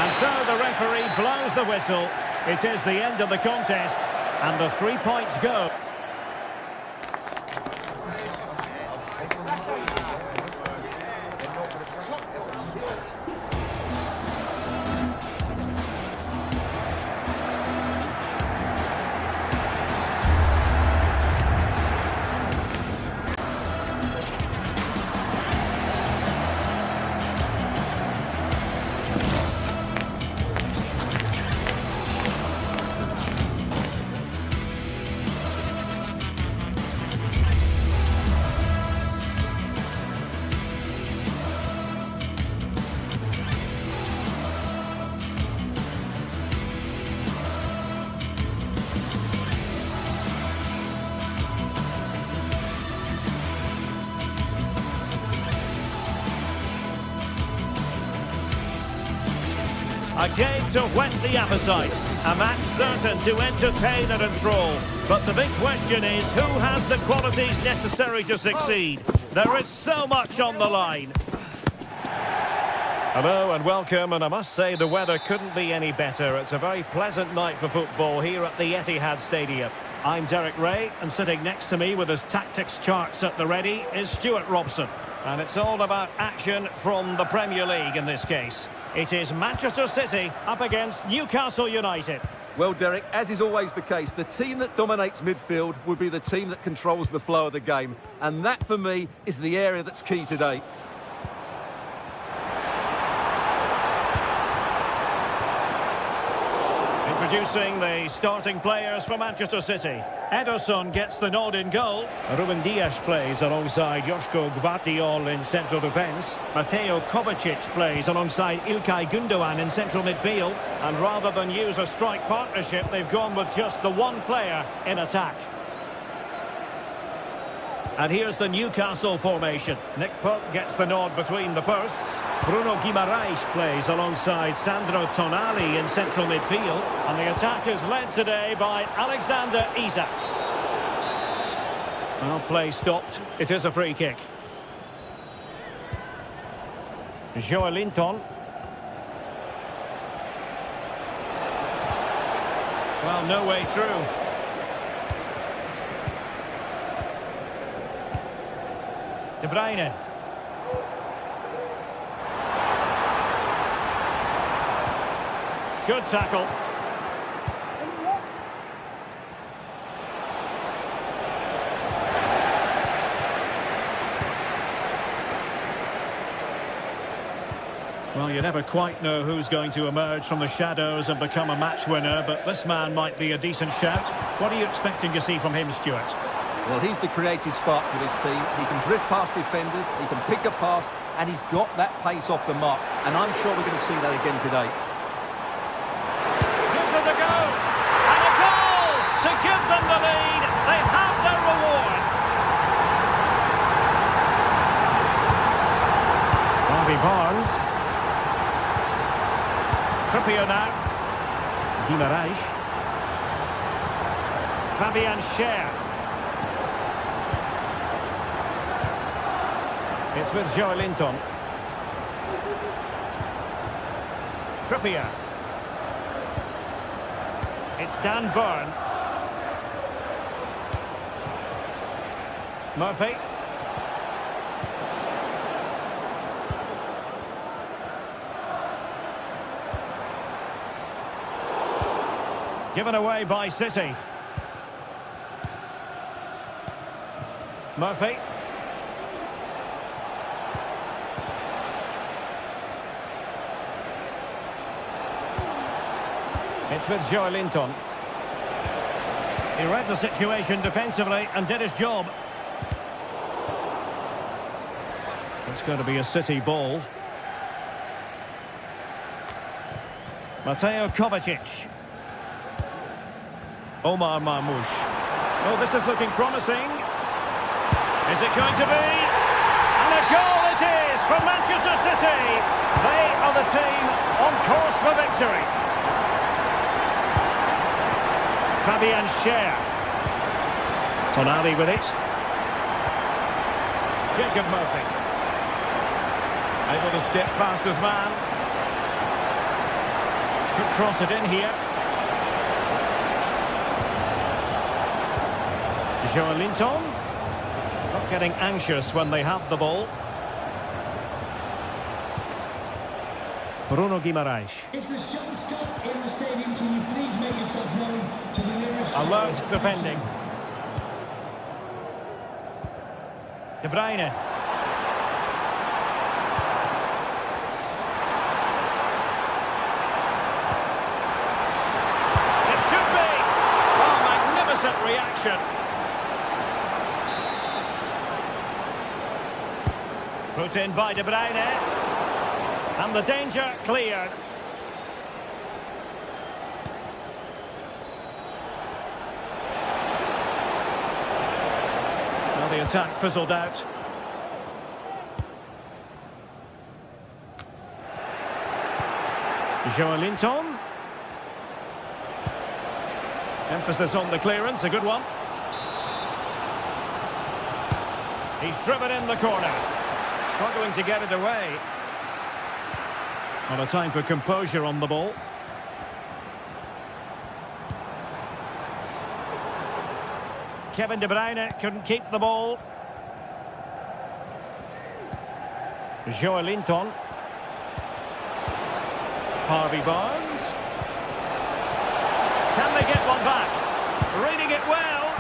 And so the referee blows the whistle. It is the end of the contest, and the 3 points go. A game to whet the appetite, a match certain to entertain and enthrall. But the big question is, who has the qualities necessary to succeed? There is so much on the line. Hello and welcome, and I must say the weather couldn't be any better. It's a very pleasant night for football here at the Etihad Stadium. I'm Derek Ray, and sitting next to me with his tactics charts at the ready is Stuart Robson. And it's all about action from the Premier League in this case. It is Manchester City up against Newcastle United. Well, Derek, as is always the case, the team that dominates midfield will be the team that controls the flow of the game. And that, for me, is the area that's key today. Introducing the starting players for Manchester City. Ederson gets the nod in goal. Ruben Dias plays alongside Joško Gvardiol in central defence. Mateo Kovacic plays alongside Ilkay Gundogan in central midfield. And rather than use a strike partnership, they've gone with just the one player in attack. And here's the Newcastle formation. Nick Pope gets the nod between the posts. Bruno Guimaraes plays alongside Sandro Tonali in central midfield. And the attack is led today by Alexander Isak. Well, play stopped. It is a free kick. Joelinton. Well, no way through. De Bruyne. Good tackle. Well, you never quite know who's going to emerge from the shadows and become a match winner, but this man might be a decent shout. What are you expecting to see from him, Stuart? Well, he's the creative spark for this team. He can drift past defenders, he can pick a pass, and he's got that pace off the mark. And I'm sure we're going to see that again today. Gives it a go! And a goal to give them the lead. They have their reward. Harvey Barnes. Trippier now. Guimaraes. Fabian Schär. It's with Joelinton. Trippier. It's Dan Burn. Murphy. Given away by City. Murphy. It's with Joelinton. He read the situation defensively and did his job. It's going to be a City ball. Mateo Kovacic. Omar Marmoush. Oh, this is looking promising. Is it going to be? And a goal it is for Manchester City. They are the team on course for victory. Fabian Schär. Tonali with it. Jacob Murphy. Able to step past his man. Could cross it in here. Joelinton. Not getting anxious when they have the ball. Bruno Guimaraes. If there's John Scott in the stadium, can you please make yourself known to the nearest... Alert defending. De Bruyne. It should be. Oh, magnificent reaction. Put in by De Bruyne. And the danger cleared. Now the attack fizzled out. Joelinton. Emphasis on the clearance, a good one. He's driven in the corner. Struggling to get it away. Well, a time for composure on the ball. Kevin De Bruyne couldn't keep the ball. Joelinton. Harvey Barnes. Can they get one back? Reading it well.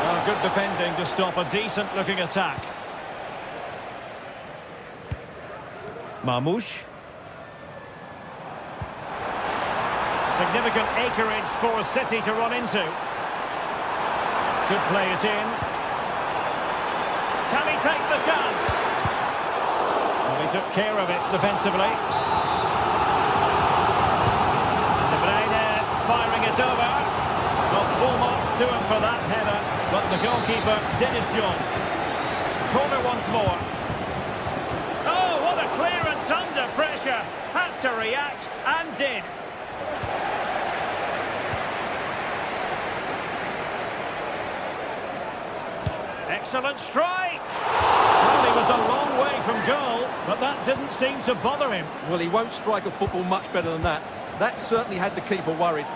Oh, good defending to stop a decent-looking attack. Marmoush. Significant acreage for City to run into. Could play it in. Can he take the chance? Well, he took care of it defensively. De Bruyne firing it over. Not full marks to him for that header. But the goalkeeper did his job. Corner once more. Oh, what a clearance under pressure. Had to react and did. Excellent strike. Well, he was a long way from goal, but that didn't seem to bother him. Well, he won't strike a football much better than that. That certainly had the keeper worried.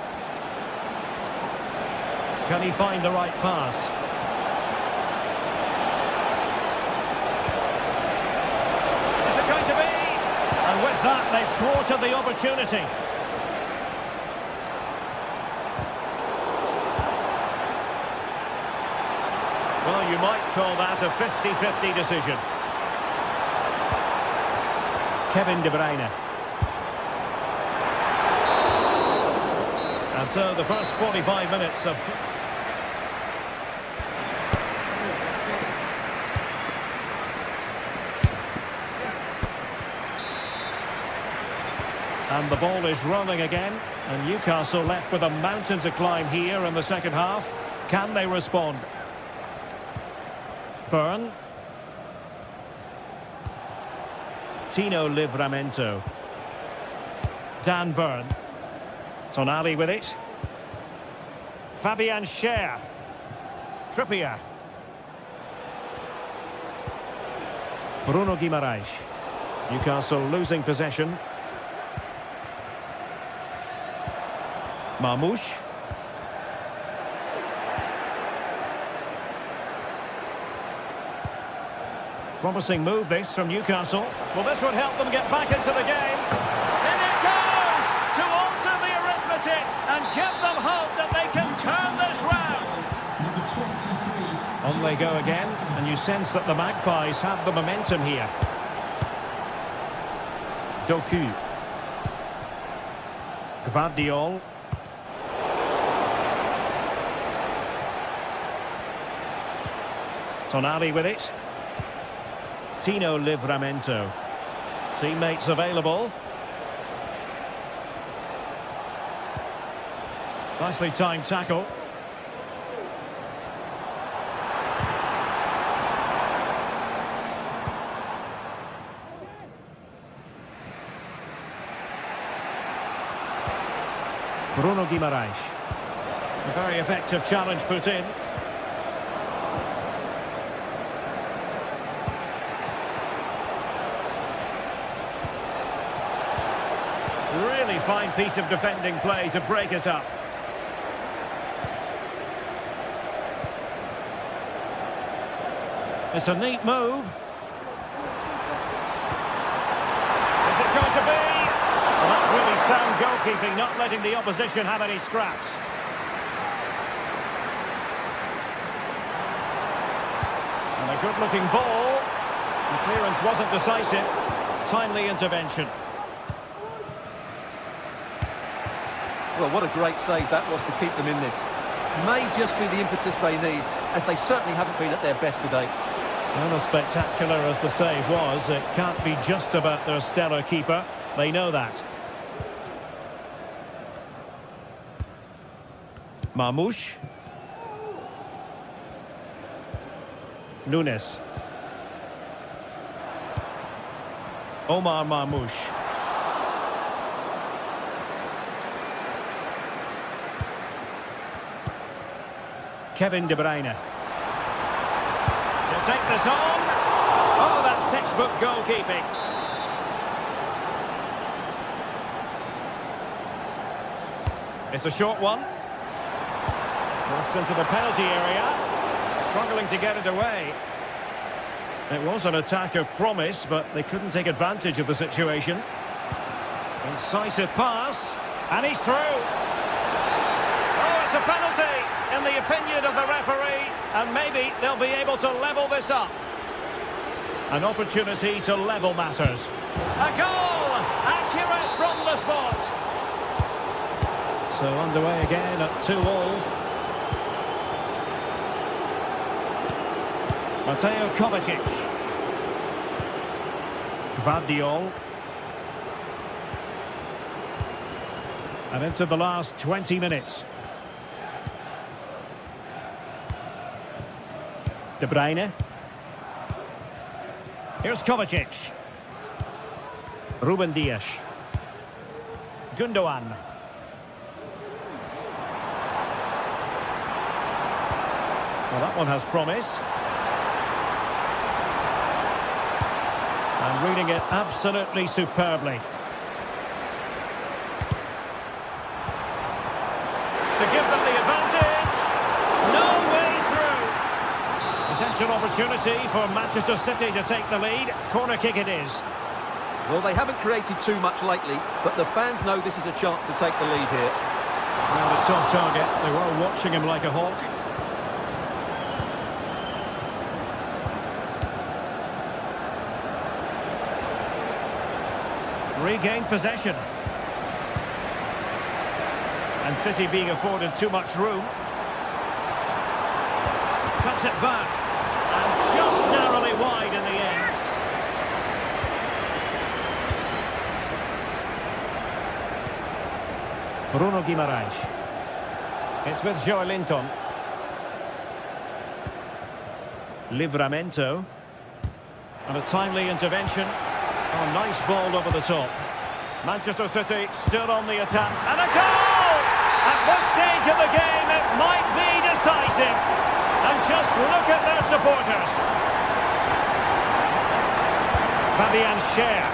Can he find the right pass? Is it going to be? And with that, they've thwarted the opportunity. Well, you might call that a 50-50 decision. Kevin De Bruyne. And so the first 45 minutes of... And the ball is rolling again. And Newcastle left with a mountain to climb here in the second half. Can they respond? Byrne. Tino Livramento. Dan Byrne. Tonali with it. Fabian Schär. Trippier. Bruno Guimaraes. Newcastle losing possession. Marmoush. Promising move this from Newcastle. Well, this would help them get back into the game. In it goes to alter the arithmetic and give them hope that they can turn this round. Number 23. On they go again, and you sense that the Magpies have the momentum here. Doku. Gvardiol. Tonali with it. Tino Livramento. Teammates available. Nicely timed tackle. Bruno Guimaraes. A very effective challenge put in. Really fine piece of defending play to break it up. It's a neat move. Is it going to be? Well, that's really sound goalkeeping, not letting the opposition have any scraps. And a good-looking ball. The clearance wasn't decisive. Timely intervention. Well, what a great save that was to keep them in this. May just be the impetus they need, as they certainly haven't been at their best today. And as spectacular as the save was, it can't be just about their stellar keeper. They know that. Marmoush. Nunes. Omar Marmoush. Kevin De Bruyne. He'll take this on. Oh, that's textbook goalkeeping. It's a short one. Crossed into the penalty area. Struggling to get it away. It was an attack of promise, but they couldn't take advantage of the situation. Incisive pass. And he's through. Oh, it's a penalty, in the opinion of the referee. And maybe they'll be able to level this up. An opportunity to level matters. A goal! Accurate from the spot. So underway again at 2-2. Mateo Kovacic. Gvardiol. And into the last 20 minutes. De Bruyne. Here's Kovacic. Ruben Dias. Gundogan. Well, that one has promise. And reading it absolutely superbly. To give them the advantage. No way through. Potential opportunity for Manchester City to take the lead. Corner kick it is. Well, they haven't created too much lately, but the fans know this is a chance to take the lead here. Well, a tough target. They were watching him like a hawk. Regained possession. And City being afforded too much room. Cuts it back. And just narrowly wide in the end. Bruno Guimaraes. It's with Joelinton. Livramento. And a timely intervention. Oh, nice ball over the top. Manchester City still on the attack. And a goal! At this stage of the game, it might be decisive. And just look at their supporters. Fabian Schär.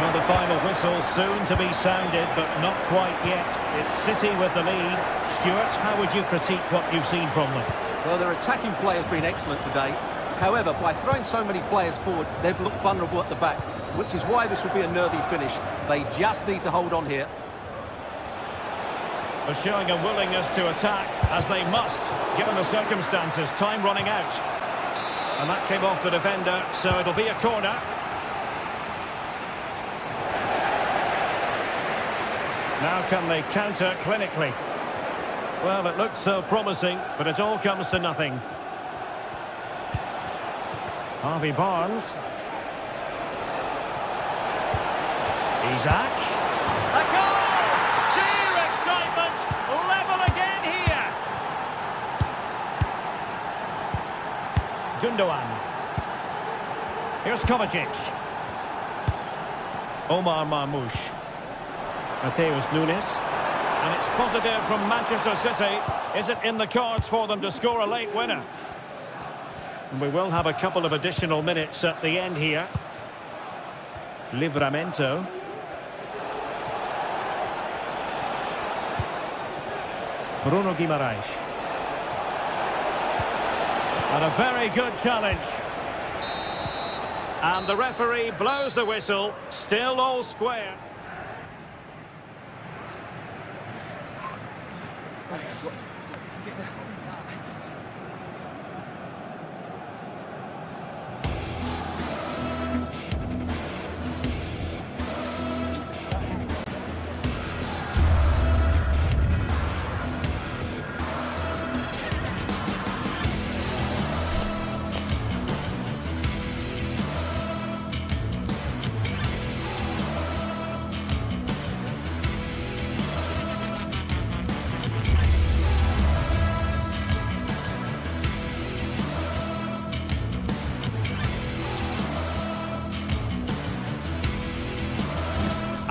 Well, the final whistle soon to be sounded, but not quite yet. It's City with the lead. Stuart, how would you critique what you've seen from them? Well, their attacking play has been excellent today. However, by throwing so many players forward, they've looked vulnerable at the back, which is why this will be a nervy finish. They just need to hold on here. They're showing a willingness to attack, as they must, given the circumstances. Time running out. And that came off the defender, so it'll be a corner. Now can they counter clinically? Well, it looks so promising, but it all comes to nothing. Harvey Barnes. Isaac. A goal! Sheer excitement! Level again here! Gundogan. Here's Kovacic. Omar Marmoush. Mateus Nunes. And it's positive from Manchester City. Is it in the cards for them to score a late winner? And we will have a couple of additional minutes at the end here. Livramento. Bruno Guimaraes. And a very good challenge. And the referee blows the whistle. Still all square.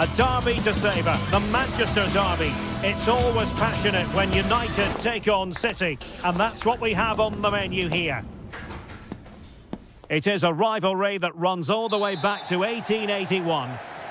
A derby to savour, the Manchester derby. It's always passionate when United take on City, and that's what we have on the menu here. It is a rivalry that runs all the way back to 1881,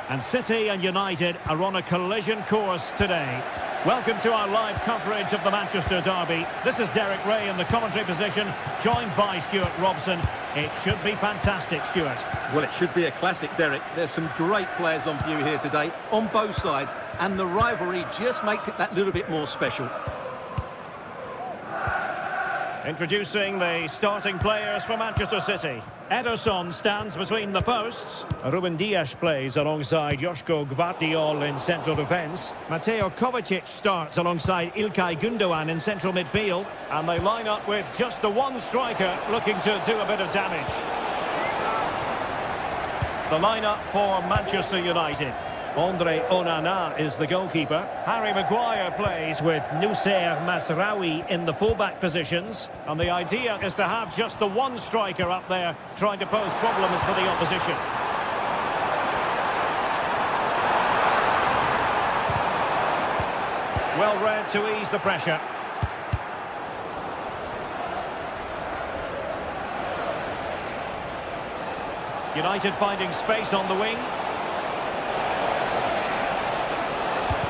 and City and United are on a collision course today. Welcome to our live coverage of the Manchester derby. This is Derek Ray in the commentary position, joined by Stuart Robson. It should be fantastic, Stuart. Well, it should be a classic, Derek. There's some great players on view here today, on both sides, and the rivalry just makes it that little bit more special. Introducing the starting players for Manchester City. Ederson stands between the posts. Ruben Dias plays alongside Joško Gvardiol in central defence. Mateo Kovacic starts alongside Ilkay Gundogan in central midfield. And they line up with just the one striker looking to do a bit of damage. The lineup for Manchester United. Andre Onana is the goalkeeper. Harry Maguire plays with Noussair Mazraoui in the fullback positions. And the idea is to have just the one striker up there trying to pose problems for the opposition. Well read to ease the pressure. United finding space on the wing.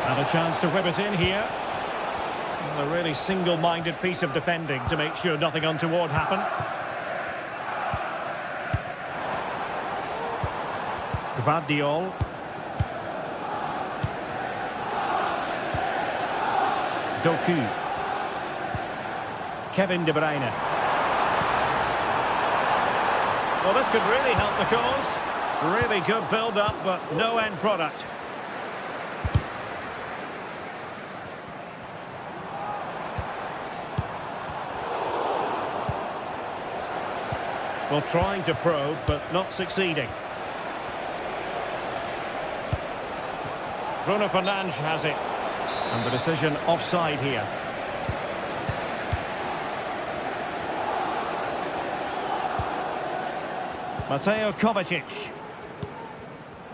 And a chance to whip it in here. Well, a really single-minded piece of defending to make sure nothing untoward happened. Gvardiol. Doku. Kevin De Bruyne. Well, this could really help the cause. Really good build-up, but no end product. Well, trying to probe, but not succeeding. Bruno Fernandes has it. And the decision offside here. Mateo Kovacic.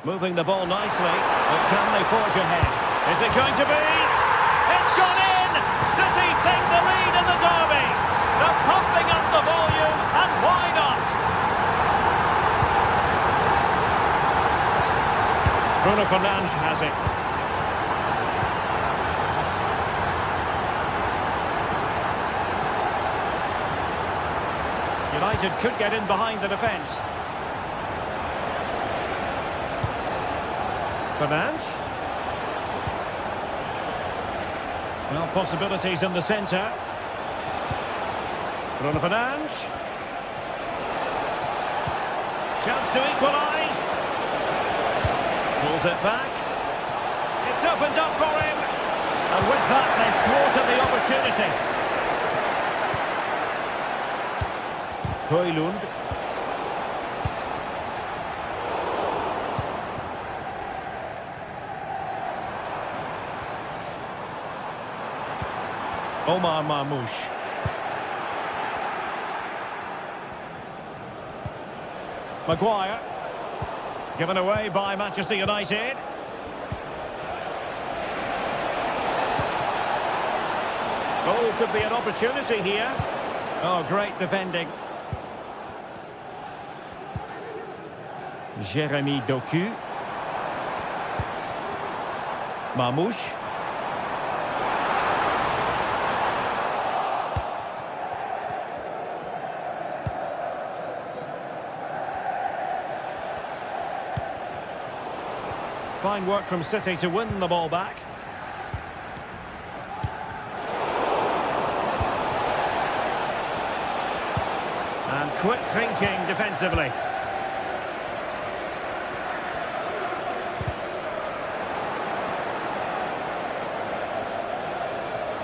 Moving the ball nicely. But can they forge ahead? Is it going to be? It's gone in! City take the lead in the derby. They're pumping up the volume, and why not? Bruno Fernandes has it. United could get in behind the defence. Fernandes. Well, possibilities in the centre. Bruno Fernandes. Chance to equalise. Pulls it back. It's opened up for him. And with that, they've thwarted the opportunity. Højlund. Omar Marmoush. Maguire. Given away by Manchester United. Oh, could be an opportunity here. Oh, great defending. Jeremy Doku. Marmoush. Fine work from City to win the ball back. And quick thinking defensively.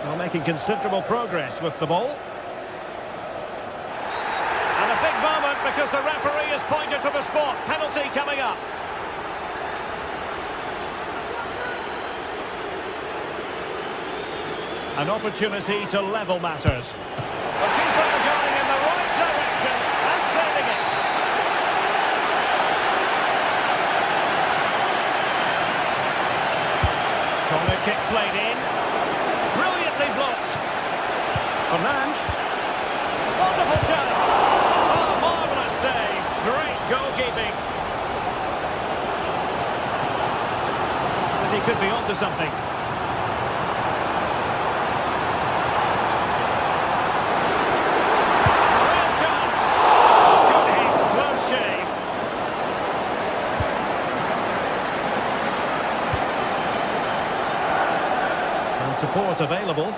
Well, making considerable progress with the ball. And a big moment because the referee has pointed to the spot. Penalty coming up. An opportunity to level matters. The keeper going in the right direction and saving it. Corner kick played in. Brilliantly blocked. Fernandes. Wonderful chance. Oh, marvellous save. Great goalkeeping. And he could be onto something. Support available.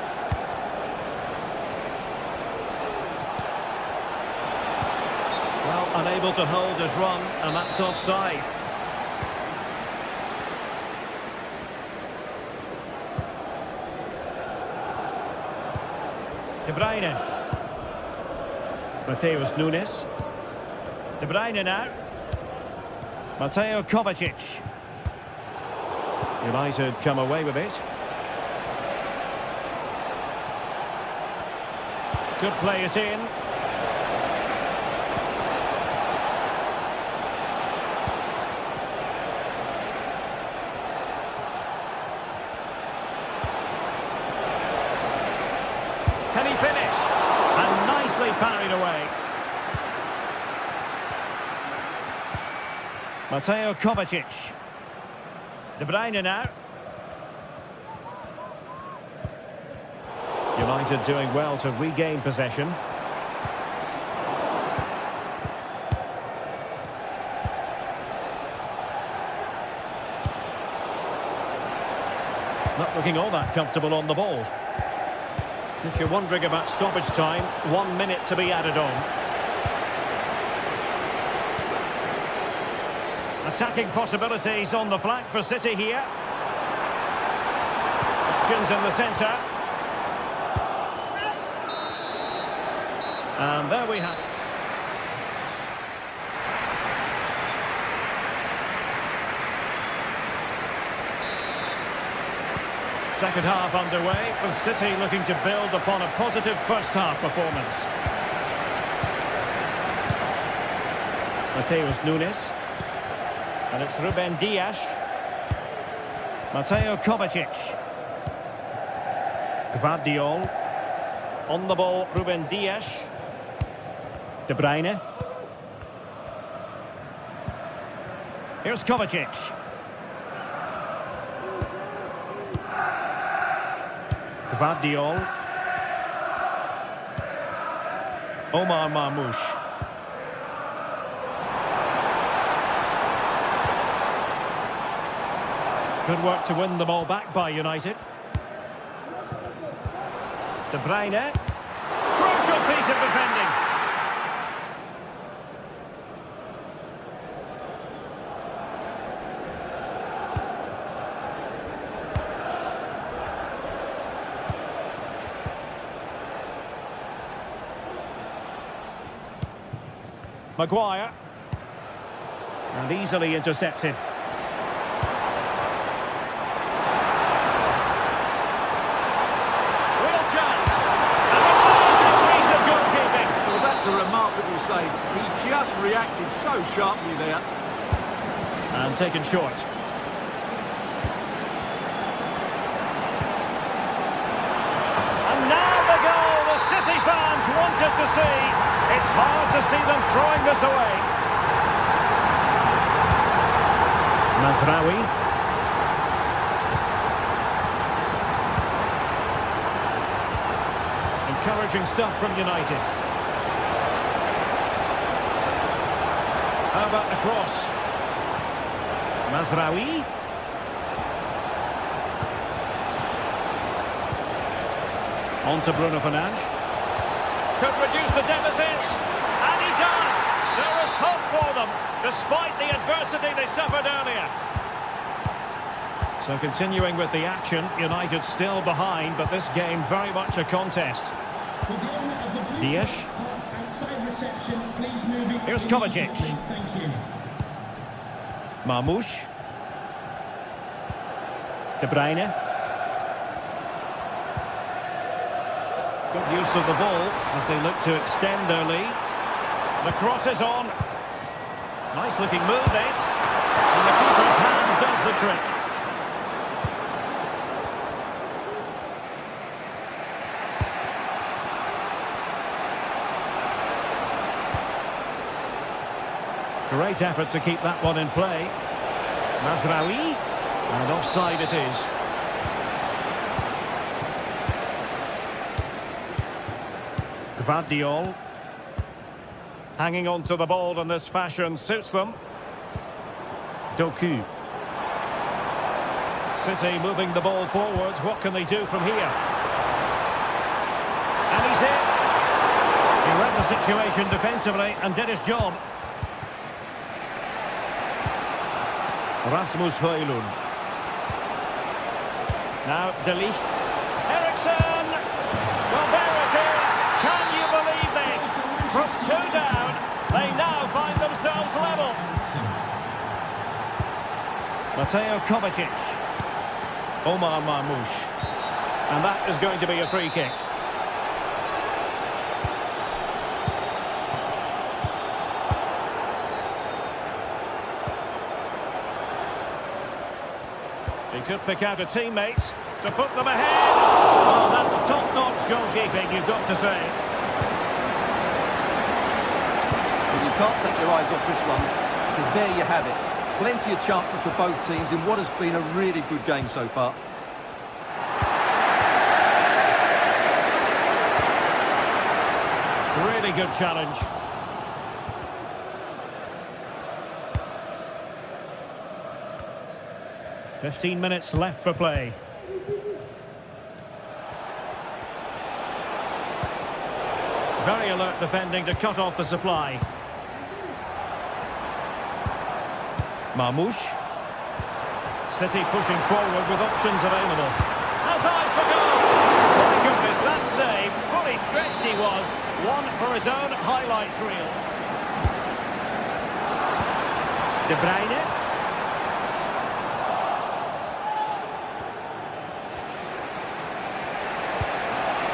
Well, unable to hold his run, and that's offside. De Bruyne. Mateus Nunes. De Bruyne now. Mateo Kovacic. United come away with it. Could play it in. Can he finish? And nicely parried away. Mateo Kovacic. De Bruyne now. United doing well to regain possession. Not looking all that comfortable on the ball. If you're wondering about stoppage time, 1 minute to be added on. Attacking possibilities on the flank for City here. Options in the centre. And there we have it. Second half underway, with City looking to build upon a positive first half performance. Mateus Nunes. And it's Ruben Dias. Mateo Kovacic. Gvardiol. On the ball, Ruben Dias. De Bruyne. Here's Kovacic. Gvardiol. Omar Marmoush. Good work to win the ball back by United. De Bruyne. Crucial piece of defending. Maguire. And easily intercepted. Real chance. And a classic piece of goalkeeping. Well, that's a remarkable save. He just reacted so sharply there. And taken short. And now the goal the City fans wanted to see. It's hard to see them throwing this away. Mazraoui. Encouraging stuff from United. How about the cross? Mazraoui. On to Bruno Fernandes. Could reduce the deficit, and he does! There is hope for them, despite the adversity they suffered earlier. So continuing with the action, United still behind, but this game very much a contest. Dias. Here's Kovacic. Thank you. Marmoush. De Bruyne. Good use of the ball as they look to extend their lead. The cross is on. Nice looking move this. And the keeper's hand does the trick. Great effort to keep that one in play. Mazraoui. And offside it is. Gvardiol. Hanging on to the ball in this fashion suits them. Doku. City moving the ball forwards. What can they do from here? And he's in. He read the situation defensively and did his job. Rasmus Højlund. Now De Ligt. Eriksen! Well, there it is. Can you believe this? From 2 down, they now find themselves level. Mateo Kovacic. Omar Marmoush. And that is going to be a free kick. He could pick out a teammate to put them ahead. Oh, that's top-notch goalkeeping, you've got to say. Well, you can't take your eyes off this one, because there you have it. Plenty of chances for both teams in what has been a really good game so far. Really good challenge. "15 minutes left for play. Very alert defending to cut off the supply. Marmoush. City pushing forward with options available. Has eyes for goal! My goodness, that save. Fully stretched he was. One for his own highlights reel. De Bruyne.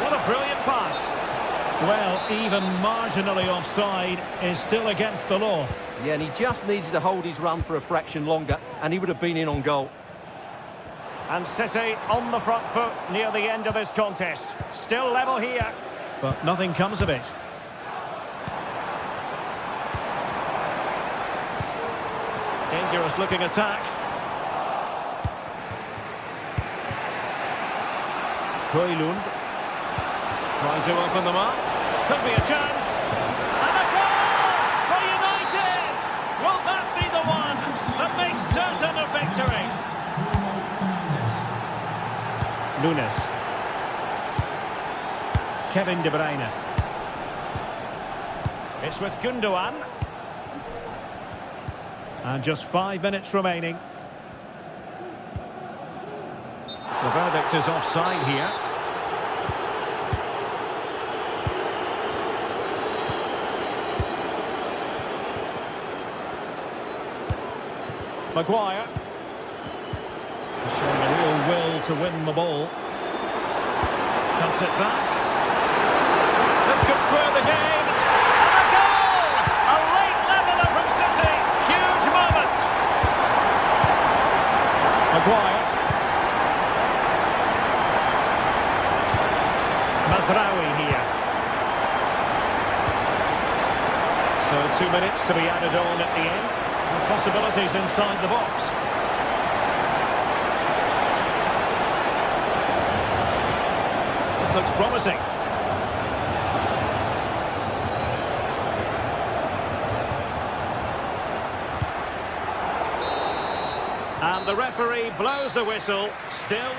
What a brilliant pass. Well, even marginally offside is still against the law. Yeah, and he just needed to hold his run for a fraction longer, and he would have been in on goal. And City on the front foot near the end of this contest. Still level here. But nothing comes of it. Dangerous looking attack. Højlund trying to open them up. Could be a chance. And a goal for United! Will that be the one that makes certain of victory? Nunes. Kevin De Bruyne. It's with Gundogan. And just 5 minutes remaining. The verdict is offside here. Maguire. Showing a real will to win the ball. Cuts it back. This could square the game. And a goal! A late leveller from City. Huge moment. Maguire. Mazraoui here. So 2 minutes to be added on at the end. And possibilities inside the box. This looks promising. And the referee blows the whistle. Still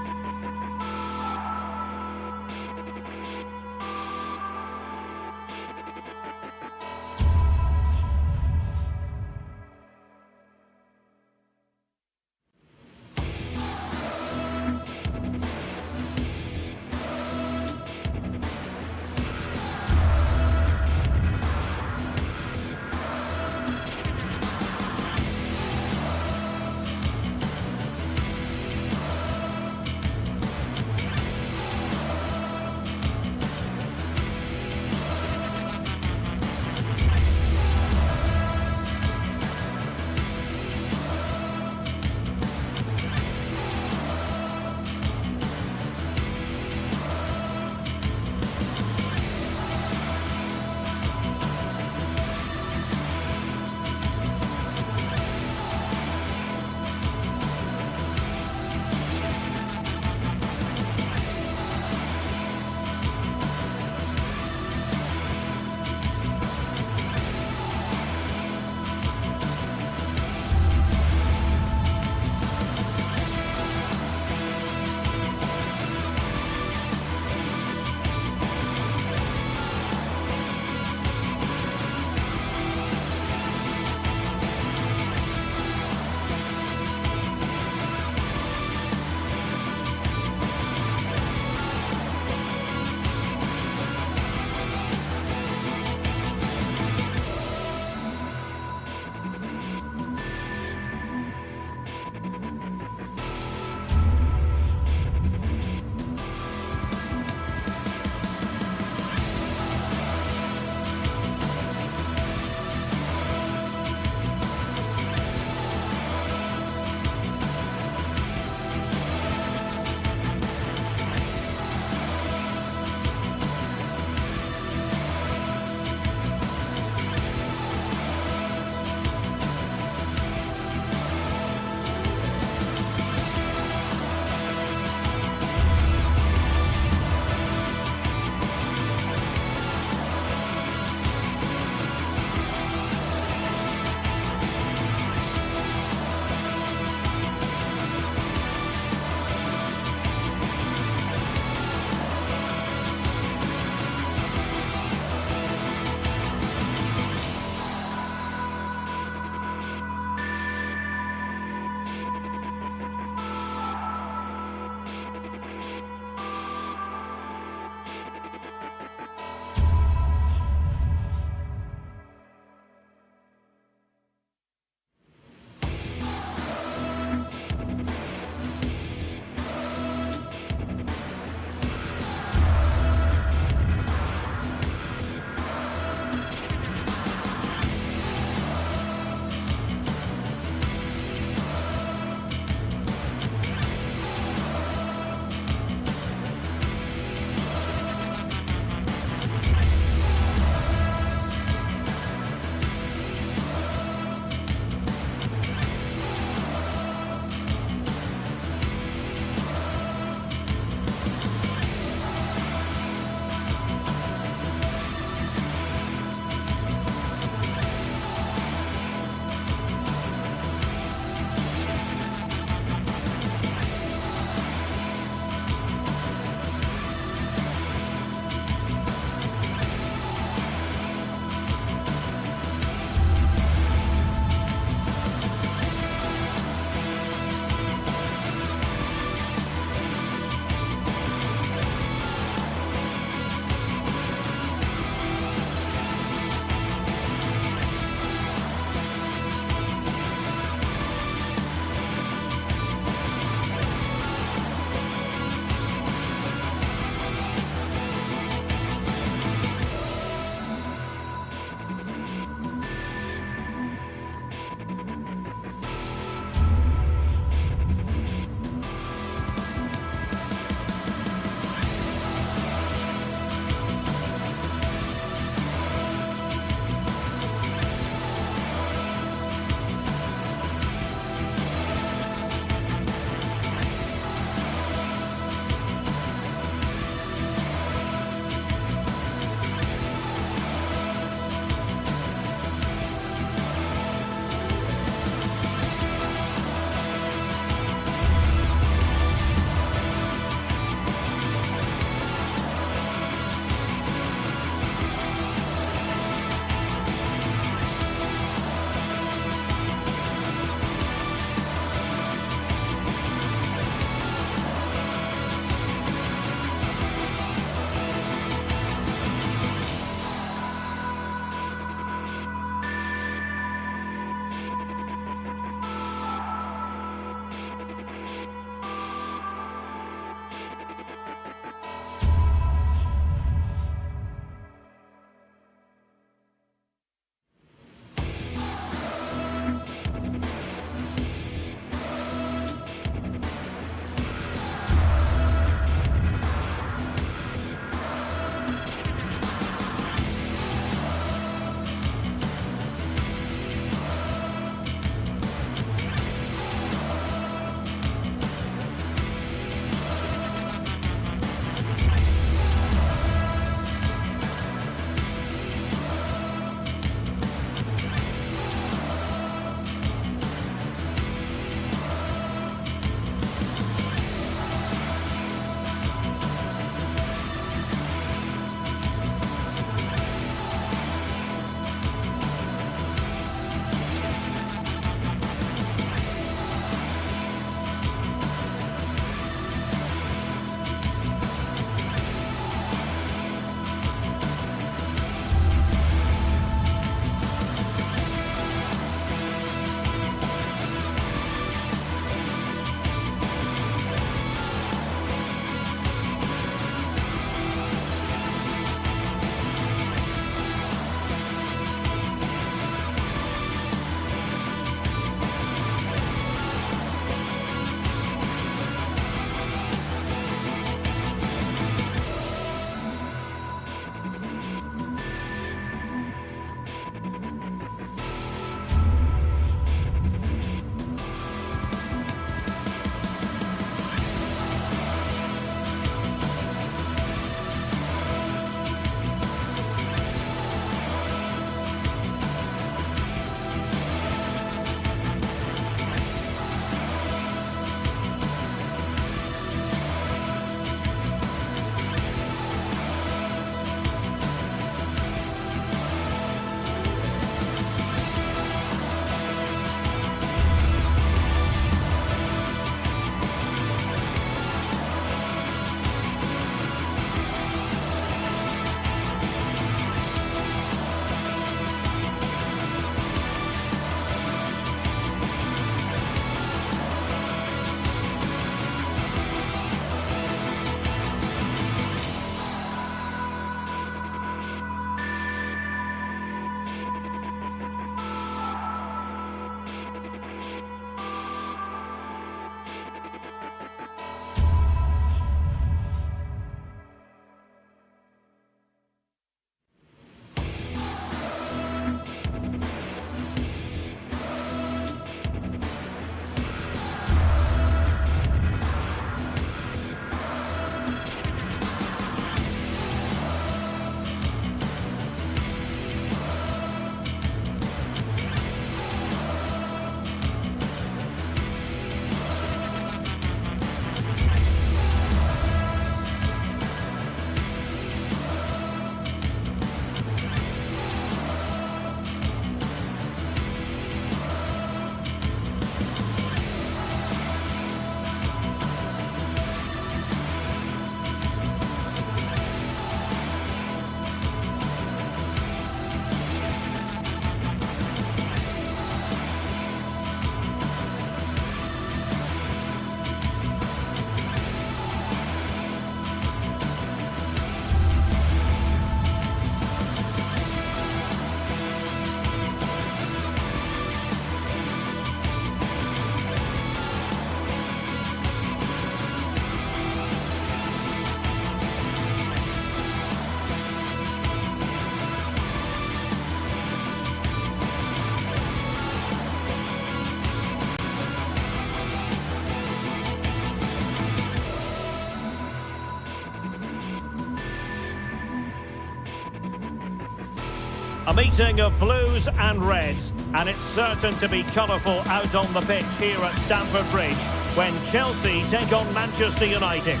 A meeting of blues and reds, and it's certain to be colourful out on the pitch here at Stamford Bridge when Chelsea take on Manchester United.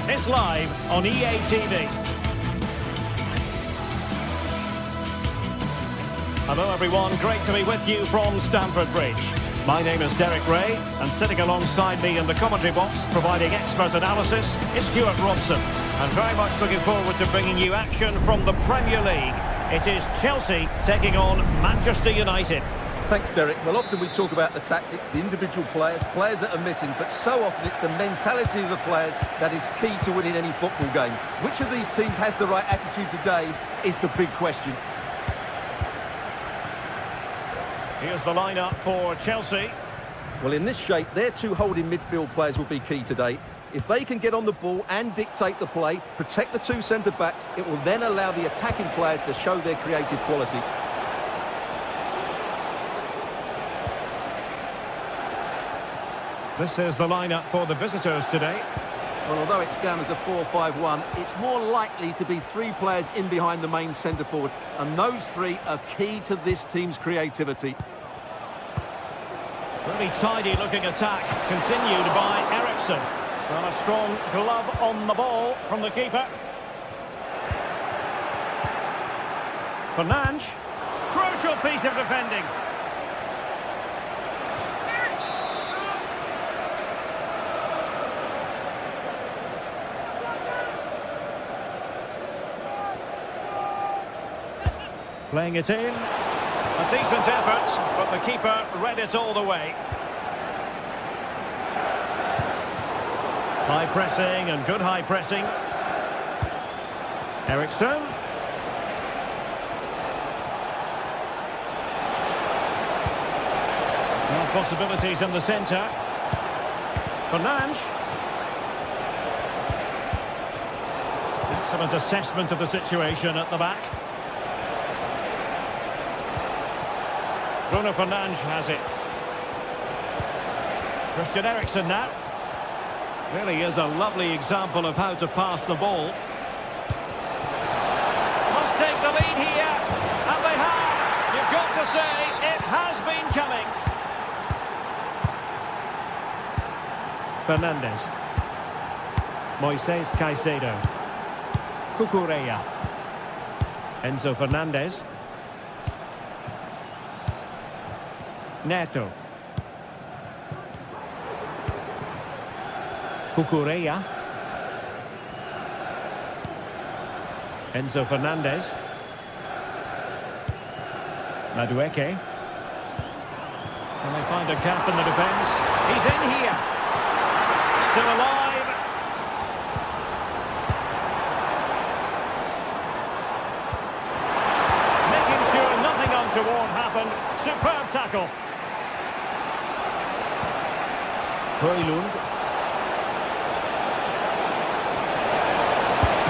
It's live on EA TV. Hello everyone, great to be with you from Stamford Bridge. My name is Derek Ray, and sitting alongside me in the commentary box, providing expert analysis, is Stuart Robson. And very much looking forward to bringing you action from the Premier League. It is Chelsea taking on Manchester United. Thanks, Derek. Well, often we talk about the tactics, the individual players that are missing, but so often it's the mentality of the players that is key to winning any football game. Which of these teams has the right attitude today is the big question. Here's the lineup for Chelsea. Well, in this shape, their two holding midfield players will be key today. If they can get on the ball and dictate the play, protect the two centre-backs, it will then allow the attacking players to show their creative quality. This is the lineup for the visitors today. Well, although it's down as a 4-5-1, it's more likely to be three players in behind the main centre-forward, and those three are key to this team's creativity. Really tidy-looking attack, continued by Eriksen. Well, a strong glove on the ball from the keeper. Fernandes. Crucial piece of defending. Playing it in. A decent effort, but the keeper read it all the way. High pressing and good high pressing. Eriksen. More possibilities in the centre. Fernandes. Excellent assessment of the situation at the back. Bruno Fernandes has it. Christian Eriksen now. Really is a lovely example of how to pass the ball. Must take the lead here, and they have. You've got to say, it has been coming. Fernandes. Moises Caicedo. Cucurella. Enzo Fernandez. Neto. Cucurella. Enzo Fernandez. Madueke. Can they find a gap in the defence? He's in here. Still alive. Making sure nothing untoward happened. Superb tackle. Højlund.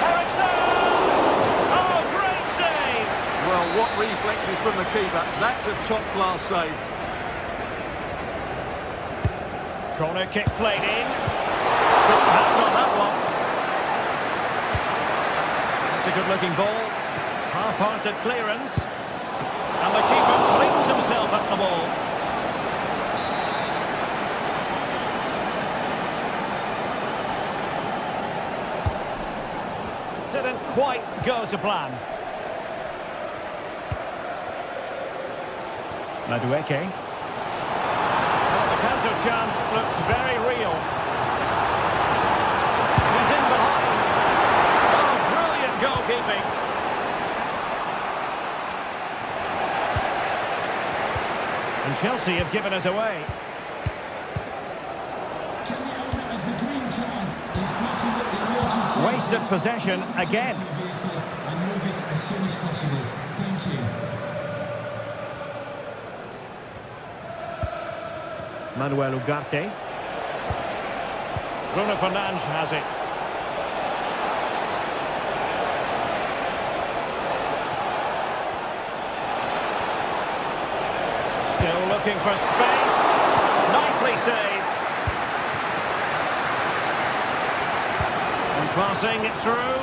Eriksen! Oh, great save! Well, what reflexes from the keeper. That's a top-class save. Corner kick played in. Good hand on that one. That's a good-looking ball. Half-hearted clearance. And the keeper flings himself at the ball. Didn't quite go to plan. Madueke. Well, the counter chance looks very real. He's in behind. Oh, brilliant goalkeeping. And Chelsea have given us away. Can the owner of the green card is blocking at the emergency... Wasted possession again. ...and move it as soon as possible. Thank you. Manuel Ugarte. Bruno Fernandes has it. Still looking for space. Nicely saved. And Passing it through.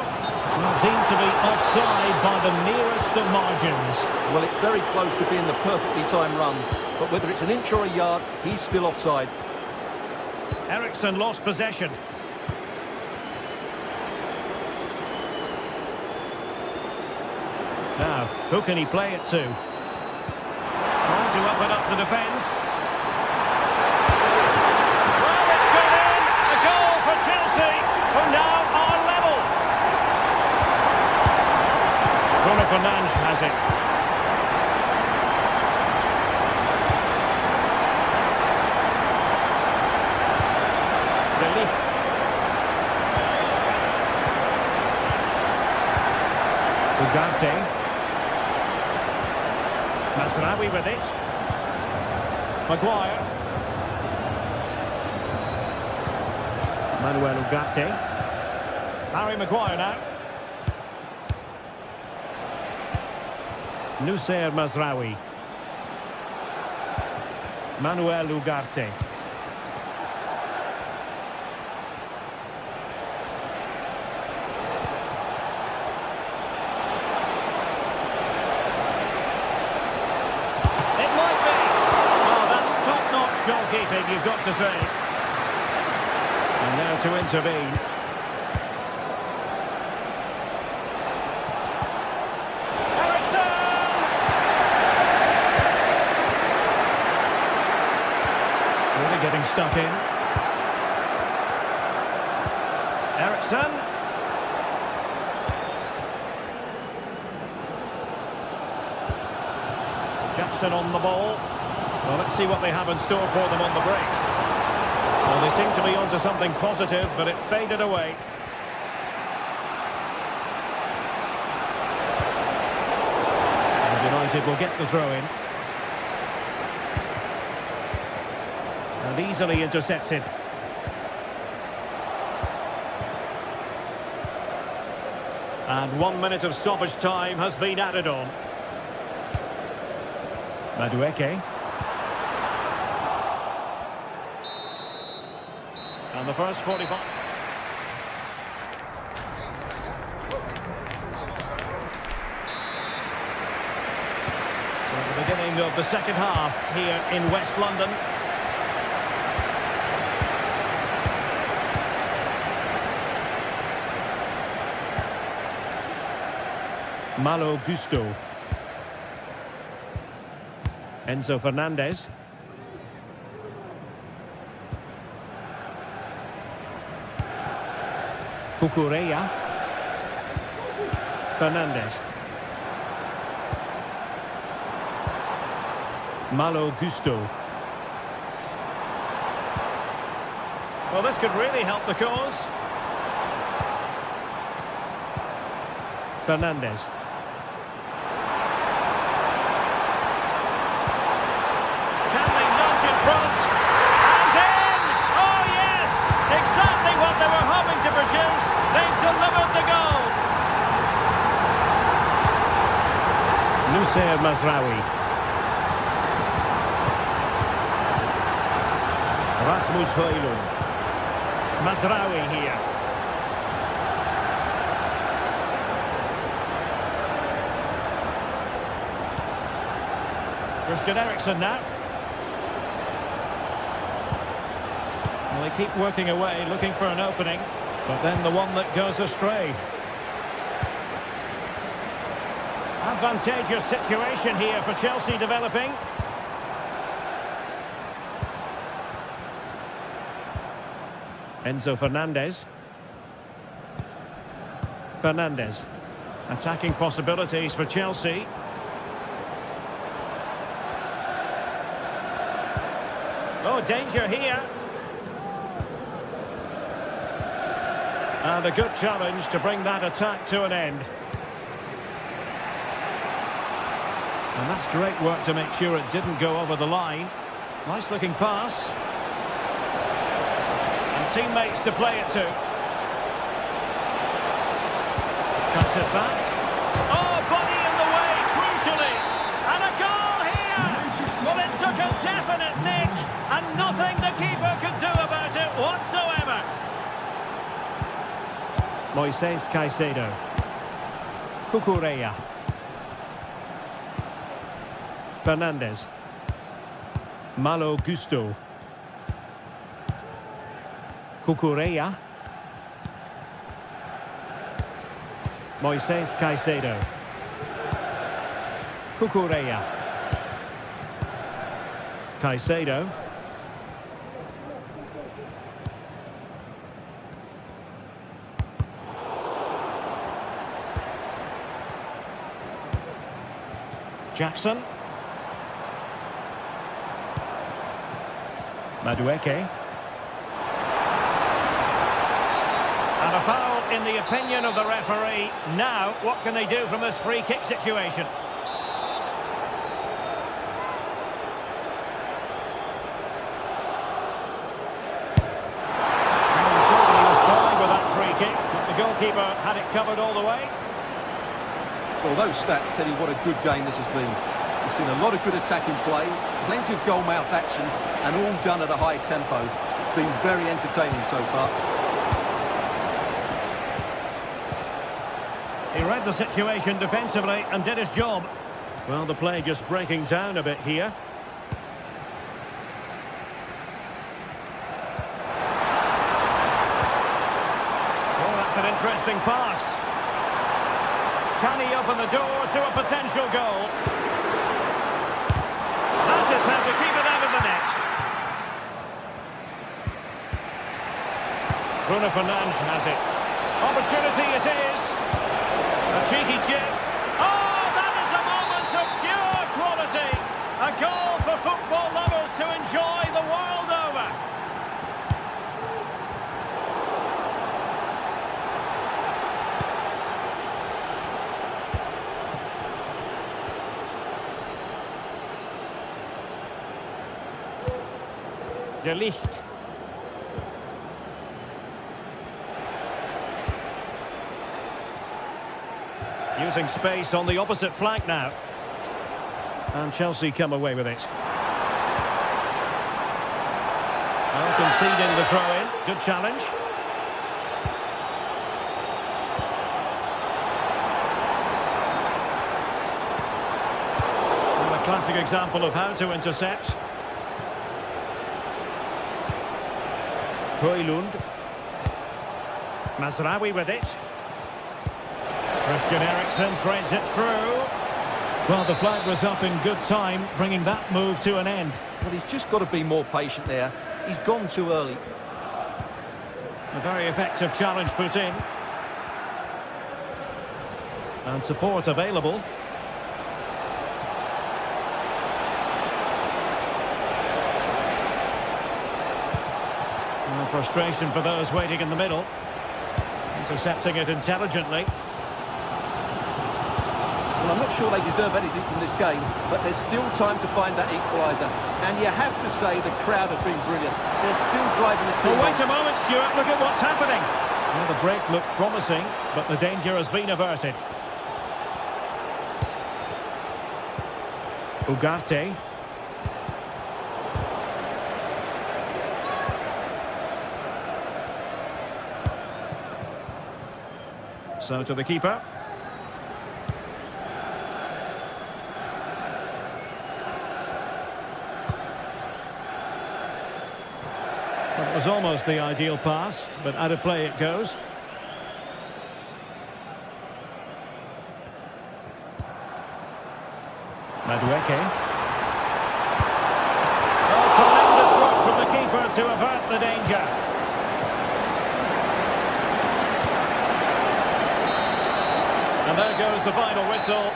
Well, deemed to be offside by the nearest of margins. Well, it's very close to being the perfectly timed run, but whether it's an inch or a yard, he's still offside. Eriksson lost possession. Now, who can he play it to? Trying to open up the defence. Well, it's gone in! A goal for Chelsea, who now are level. Bruno Fernandes has it. Ugarte. Masraoui with it. Maguire. Manuel Ugarte. Harry Maguire now. Noussair Mazraoui. Manuel Ugarte. Goalkeeping, you've got to say. And now to intervene. Eriksson! Really getting stuck in. Eriksson. Jackson on the ball. Well, let's see what they have in store for them on the break. Well, they seem to be onto something positive, but it faded away. And United will get the throw-in. And easily intercepted. And 1 minute of stoppage time has been added on. Madueke. And the first 45. So the beginning of the second half here in West London. Malo Gusto. Enzo Fernandez. Cucurella. Fernandez. Malo Gusto. Well, this could really help the cause. Fernandez. Can they nudge in front? And in! Oh, yes! Exactly what they were hoping to produce. They've delivered the goal. Noussair Mazraoui. Rasmus Højlund. Mazraoui here. Christian Eriksen now. Well, they keep working away, looking for an opening, but then the one that goes astray. Advantageous situation here for Chelsea developing. Enzo Fernandez. Fernandez. Attacking possibilities for Chelsea. Oh, danger here. And a good challenge to bring that attack to an end. And that's great work to make sure it didn't go over the line. Nice looking pass. And teammates to play it to. Cuts it back. Oh, body in the way, crucially. And a goal here. Well, it took a definite nick. And nothing the keeper could do about it whatsoever. Moises Caicedo. Cucurella. Fernandez. Malo Gusto. Cucurella. Moises Caicedo. Cucurella. Caicedo. Jackson. Madueke. And a foul in the opinion of the referee. Now, what can they do from this free kick situation? Certainly he was trying with that free kick, but the goalkeeper had it covered all the way. Well, those stats tell you what a good game this has been. We've seen a lot of good attacking play, plenty of goal-mouth action, and all done at a high tempo. It's been very entertaining so far. He read the situation defensively and did his job. Well, the play just breaking down a bit here. Oh, that's an interesting pass. Can he open the door to a potential goal? That is how to keep it out of the net. Bruno Fernandes has it. Opportunity it is. A cheeky chip. Oh, that is a moment of pure quality. A goal for football lovers to enjoy the world over. De Ligt. Using space on the opposite flank now. And Chelsea come away with it. Well, conceding the throw-in. Good challenge. And a classic example of how to intercept. Højlund. Mazraoui with it. Christian Eriksen threads it through. Well, the flag was up in good time, bringing that move to an end. Well, he's just got to be more patient there. He's gone too early. A very effective challenge put in. And support available. And frustration for those waiting in the middle. Intercepting it intelligently. Well, I'm not sure they deserve anything from this game, but there's still time to find that equaliser. And you have to say the crowd have been brilliant. They're still driving the team. Oh, wait a moment, Stuart. Look at what's happening. Well, the break looked promising, but the danger has been averted. Ugarte. So to the keeper. Well, it was almost the ideal pass, but out of play it goes. Madueke. Oh, tremendous work from the keeper to avert the danger. And there goes the final whistle.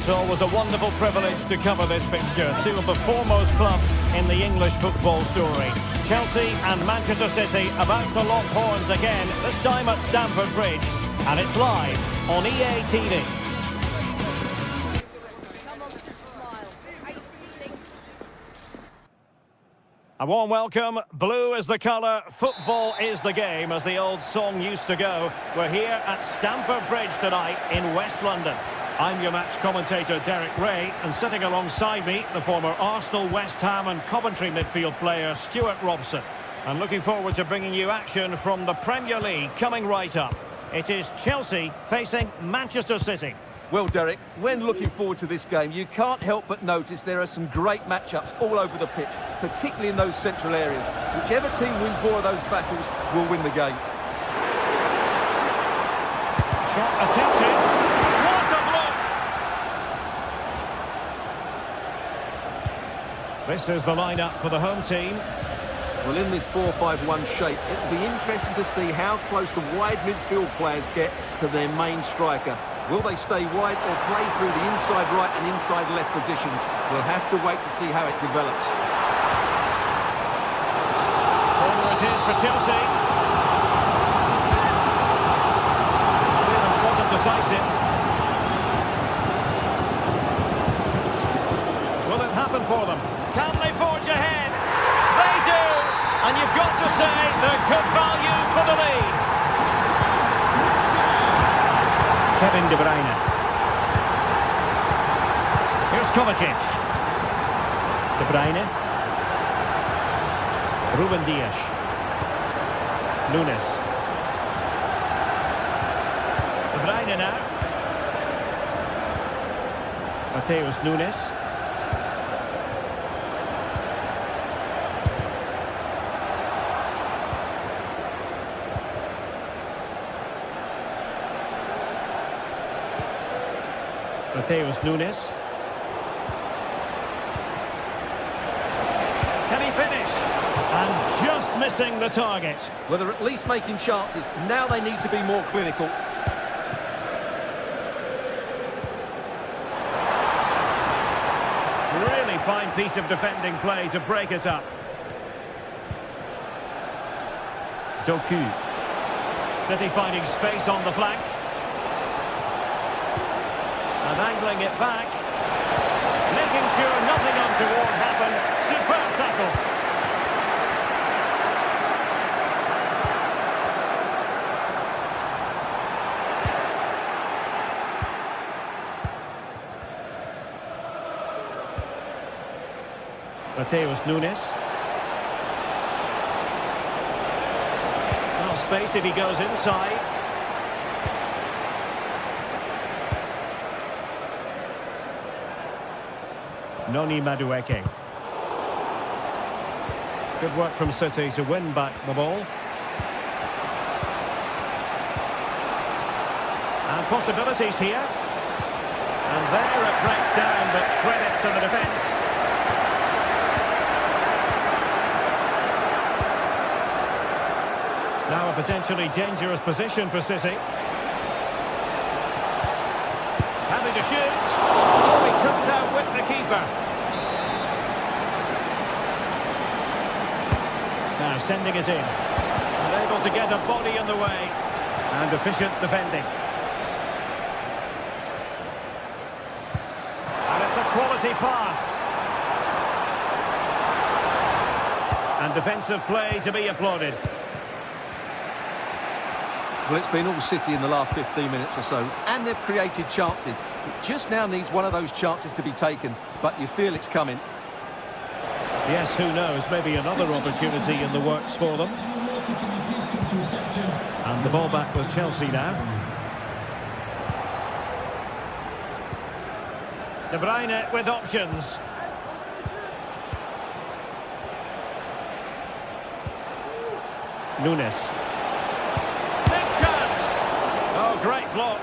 It's always a wonderful privilege to cover this fixture. Two of the foremost clubs in the English football story. Chelsea and Manchester City about to lock horns again, this time at Stamford Bridge. And it's live on EA TV. A warm welcome. Blue is the colour, football is the game, as the old song used to go. We're here at Stamford Bridge tonight in West London. I'm your match commentator, Derek Ray, and sitting alongside me, the former Arsenal, West Ham and Coventry midfield player, Stuart Robson. And looking forward to bringing you action from the Premier League coming right up. It is Chelsea facing Manchester City. Well, Derek, when looking forward to this game, you can't help but notice there are some great matchups all over the pitch, particularly in those central areas. Whichever team wins more of those battles will win the game. Shot attempted. What a block! This is the lineup for the home team. Well, in this 4-5-1 shape, it'll be interesting to see how close the wide midfield players get to their main striker. Will they stay wide or play through the inside right and inside left positions? We'll have to wait to see how it develops. Corner it is for Chelsea. Clearance wasn't decisive. Will it happen for them? Can they forge ahead? They do! And you've got to say they're good value for the lead. Kevin De Bruyne. Here's Kovacic. De Bruyne. Ruben Dias. Nunes. De Bruyne now. Mateus Nunes. Mateus Nunes. Can he finish? And just missing the target. Well, they're at least making chances. Now they need to be more clinical. Really fine piece of defending play to break us up. Doku. City finding space on the flank. And angling it back, making sure nothing untoward happened. Superb tackle. Mateus Nunes. Well, space if he goes inside. Noni Madueke. Good work from City to win back the ball. And possibilities here. And there it breaks down, but credit to the defence. Now a potentially dangerous position for City. Having to shoot. Oh, he couldn't outwit the keeper. Now sending it in. And able to get a body in the way. And efficient defending. And it's a quality pass. And defensive play to be applauded. Well, it's been all City in the last 15 minutes or so, and they've created chances. It just now needs one of those chances to be taken, but you feel it's coming. Yes, who knows, maybe another opportunity in the works for them. And the ball back with Chelsea now. De Bruyne with options. Nunes. Big chance! Oh, great block.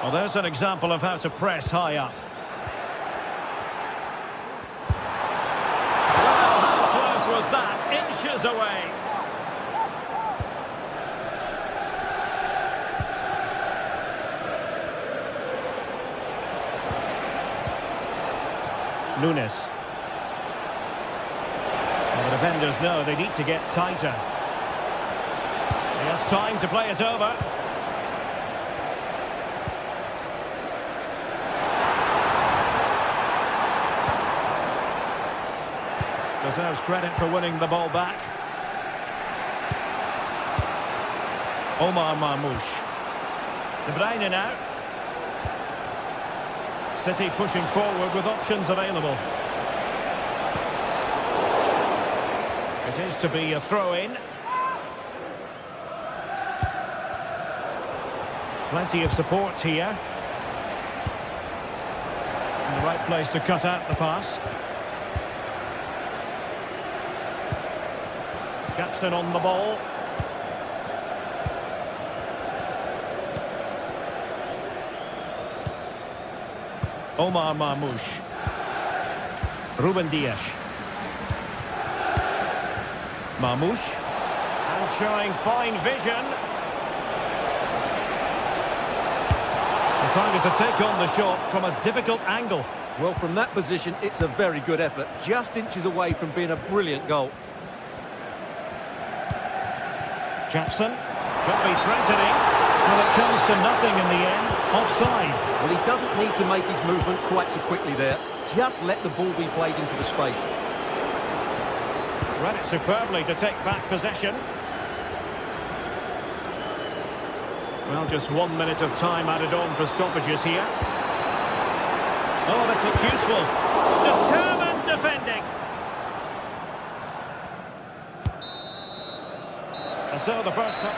Well, there's an example of how to press high up. Well, how close was that? Inches away. Nunes. And the defenders know they need to get tighter. He has time to play it over. Deserves credit for winning the ball back. Omar Marmoush. De Bruyne now. City pushing forward with options available. It is to be a throw-in. Plenty of support here. In the right place to cut out the pass. Jackson on the ball. Omar Marmoush. Ruben Dias. Marmoush. And showing fine vision. Decided to take on the shot from a difficult angle. Well, from that position, it's a very good effort. Just inches away from being a brilliant goal. Jackson could be threatening, but it comes to nothing in the end. Offside. Well, he doesn't need to make his movement quite so quickly there. Just let the ball be played into the space. Read it superbly to take back possession. Well, just 1 minute of time added on for stoppages here. Oh, this looks useful. Determined defending. And so the first time.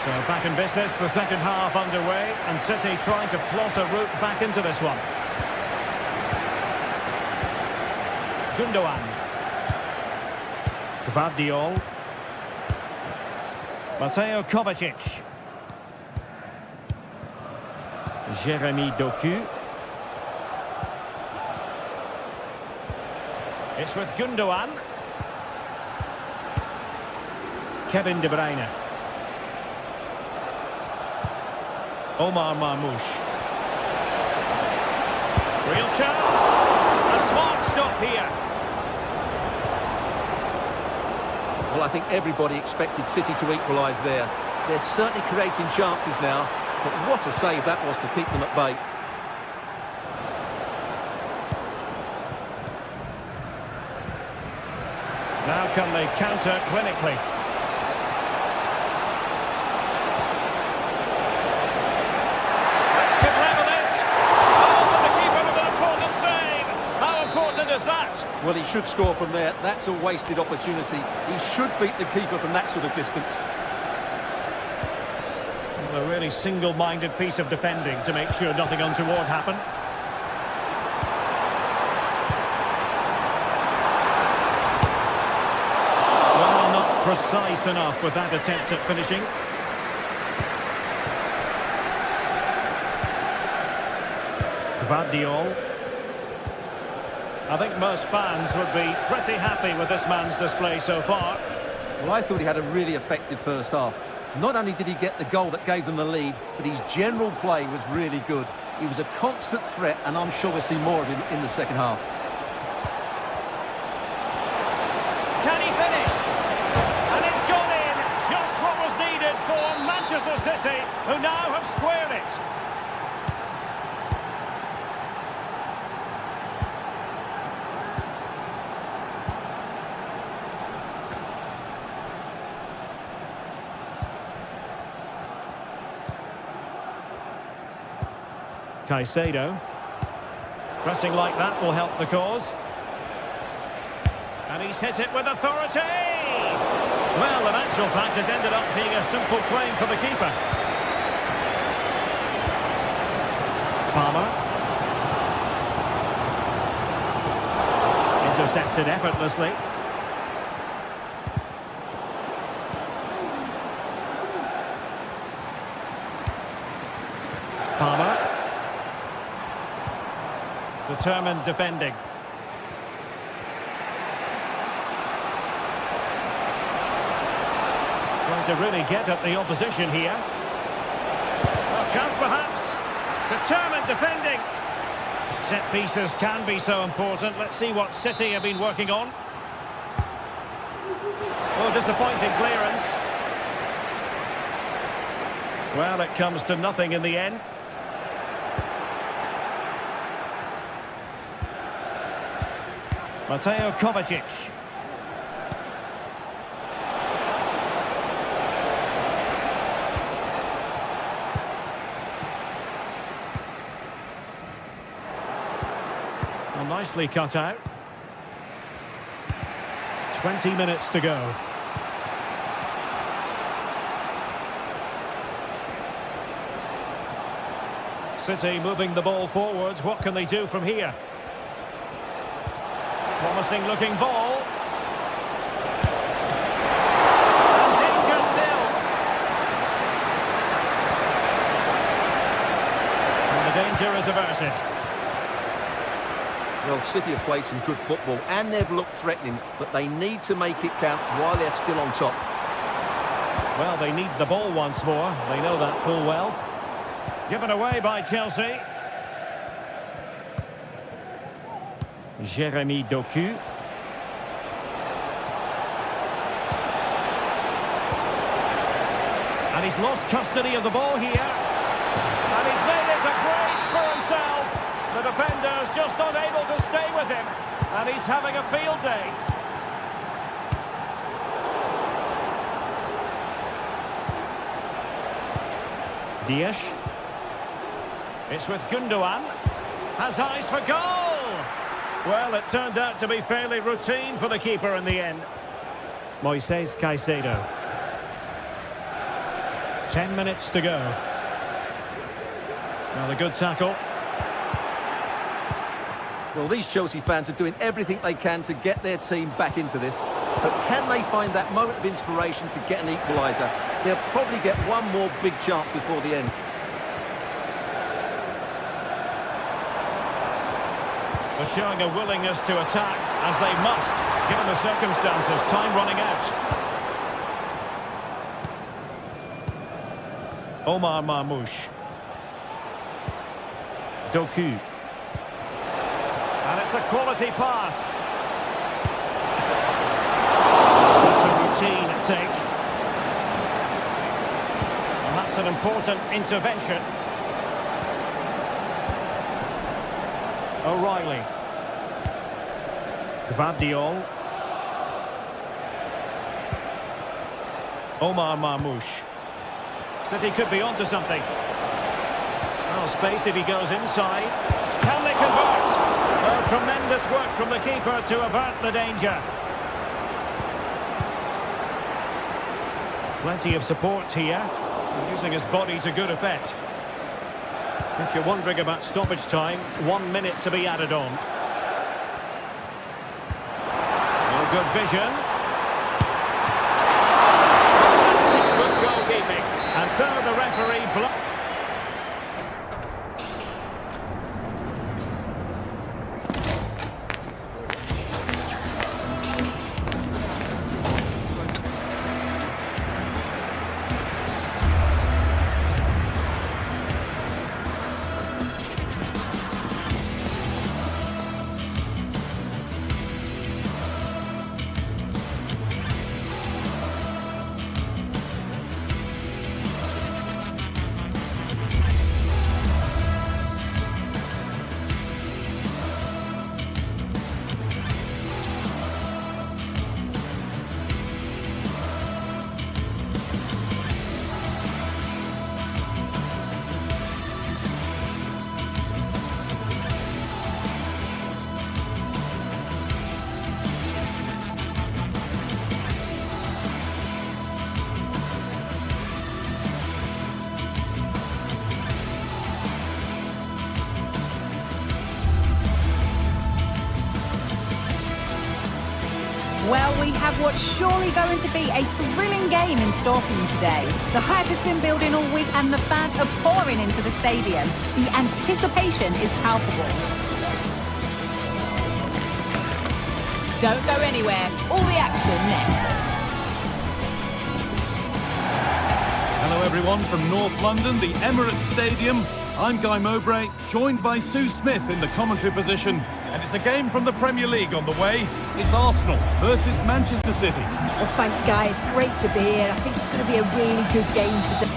So back in business, the second half underway, and City trying to plot a route back into this one. Gundogan. Gvardiol. Mateo Kovacic. Jeremy Doku. It's with Gundogan. Kevin De Bruyne. Omar Marmoush. Real chance. A smart stop here. Well, I think everybody expected City to equalise there. They're certainly creating chances now, but what a save that was to keep them at bay. Now can they counter clinically? Could level it. Oh, but the keeper with an important save. How important is that? Well, he should score from there. That's a wasted opportunity. He should beat the keeper from that sort of distance. A really single-minded piece of defending to make sure nothing untoward happened. Well, not precise enough with that attempt at finishing. Gvardiol. I think most fans would be pretty happy with this man's display so far. Well, I thought he had a really effective first half. Not only did he get the goal that gave them the lead, but his general play was really good. He was a constant threat, and I'm sure we'll see more of him in the second half. Can he finish? And it's gone in. Just what was needed for Manchester City, who now have squared it. Caicedo. Pressing like that will help the cause. And he's hit it with authority! Well, in actual fact, it ended up being a simple claim for the keeper. Palmer. Intercepted effortlessly. Palmer. Determined defending. Trying to really get at the opposition here. Well, chance perhaps. Determined defending. Set pieces can be so important. Let's see what City have been working on. Oh, disappointing clearance. Well, it comes to nothing in the end. Mateo Kovacic. Well, nicely cut out. 20 minutes to go. City moving the ball forwards. What can they do from here? Promising looking ball. And danger still. And the danger is averted. Well, City have played some good football and they've looked threatening, but they need to make it count while they're still on top. Well, they need the ball once more. They know that full well. Given away by Chelsea. Jeremy Doku. And he's lost custody of the ball here. And he's made it a brace for himself. The defender's just unable to stay with him. And he's having a field day. Dias. It's with Gundogan. Has eyes for goal! Well, it turned out to be fairly routine for the keeper in the end. Moises Caicedo. 10 minutes to go. Well, a good tackle. Well, these Chelsea fans are doing everything they can to get their team back into this. But can they find that moment of inspiration to get an equaliser? They'll probably get one more big chance before the end. They're showing a willingness to attack, as they must, given the circumstances. Time running out. Omar Marmoush. Doku. And it's a quality pass. That's a routine take. And that's an important intervention. O'Reilly. Gvardiol. Omar Marmoush. City could be onto something. Well, space if he goes inside. Can they convert? Well, tremendous work from the keeper to avert the danger. Plenty of support here. Using his body to good effect. If you're wondering about stoppage time, 1 minute to be added on. No good vision. That's textbook goalkeeping. And so the referee blocked. Well, we have what's surely going to be a thrilling game in store for you today. The hype has been building all week and the fans are pouring into the stadium. The anticipation is palpable. Don't go anywhere. All the action next. everyone from North London, the Emirates Stadium. I'm Guy Mowbray, joined by Sue Smith in the commentary position. And it's a game from the Premier League on the way. It's Arsenal versus Manchester City. Well, thanks, guys. Great to be here. I think it's going to be a really good game today.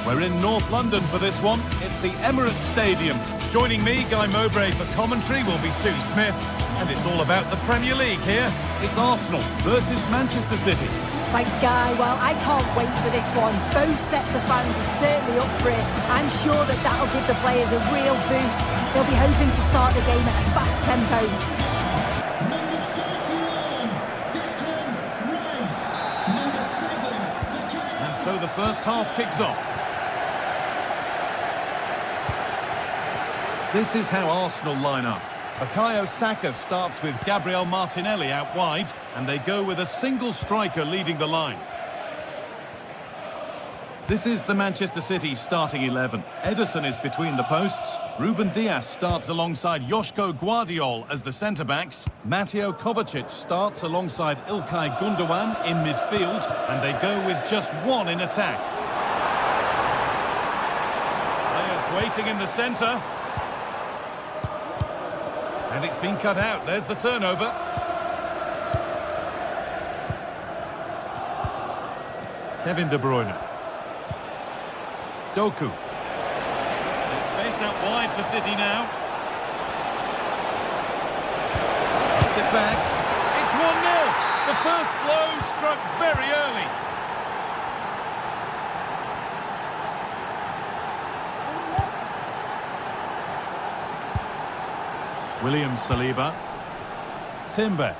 We're in North London for this one. It's the Emirates Stadium. Joining me, Guy Mowbray, for commentary will be Sue Smith. And it's all about the Premier League here. It's Arsenal versus Manchester City. Thanks, Guy. Well, I can't wait for this one. Both sets of fans are certainly up for it. I'm sure that that'll give the players a real boost. They'll be hoping to start the game at a fast tempo. Number 31, Declan Rice. Number 7, Bukayo. And so the first half kicks off. This is how Arsenal line up. Bukayo Saka starts with Gabriel Martinelli out wide, and they go with a single striker leading the line. This is the Manchester City starting 11. Ederson is between the posts. Ruben Dias starts alongside Joško Guardiol as the centre-backs. Mateo Kovacic starts alongside Ilkay Gundogan in midfield, and they go with just one in attack. Players waiting in the centre. And it's been cut out. There's the turnover. Kevin De Bruyne. Doku. There's space out wide for City now. Gets it back. It's 1-0. The first blow struck very early. William Saliba. Timber.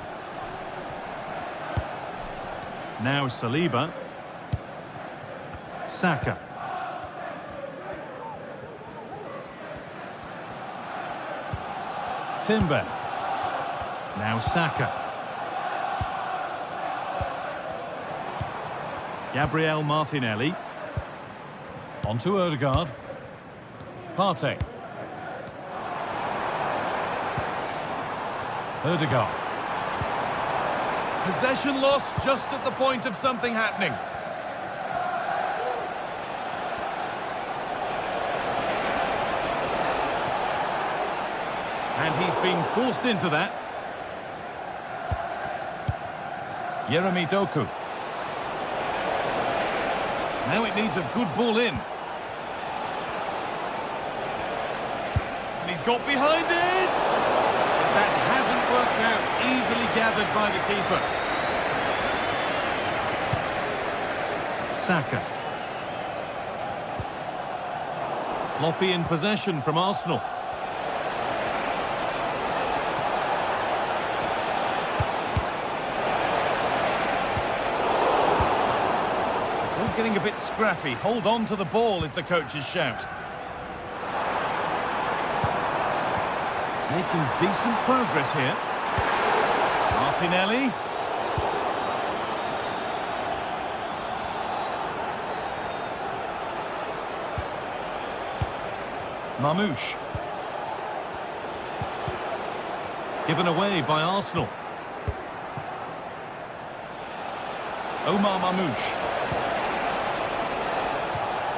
Now Saliba. Saka. Timber. Now Saka. Gabriel Martinelli. On to Odegaard. Partey. Odegaard. Possession lost just at the point of something happening. And he's being forced into that. Jeremy Doku. Now it needs a good ball in. And he's got behind it! That hasn't worked out, easily gathered by the keeper. Saka. Sloppy in possession from Arsenal. It's all getting a bit scrappy. Hold on to the ball is the coach's shout. Making decent progress here. Martinelli. Mamouche. Given away by Arsenal. Omar Mamouche.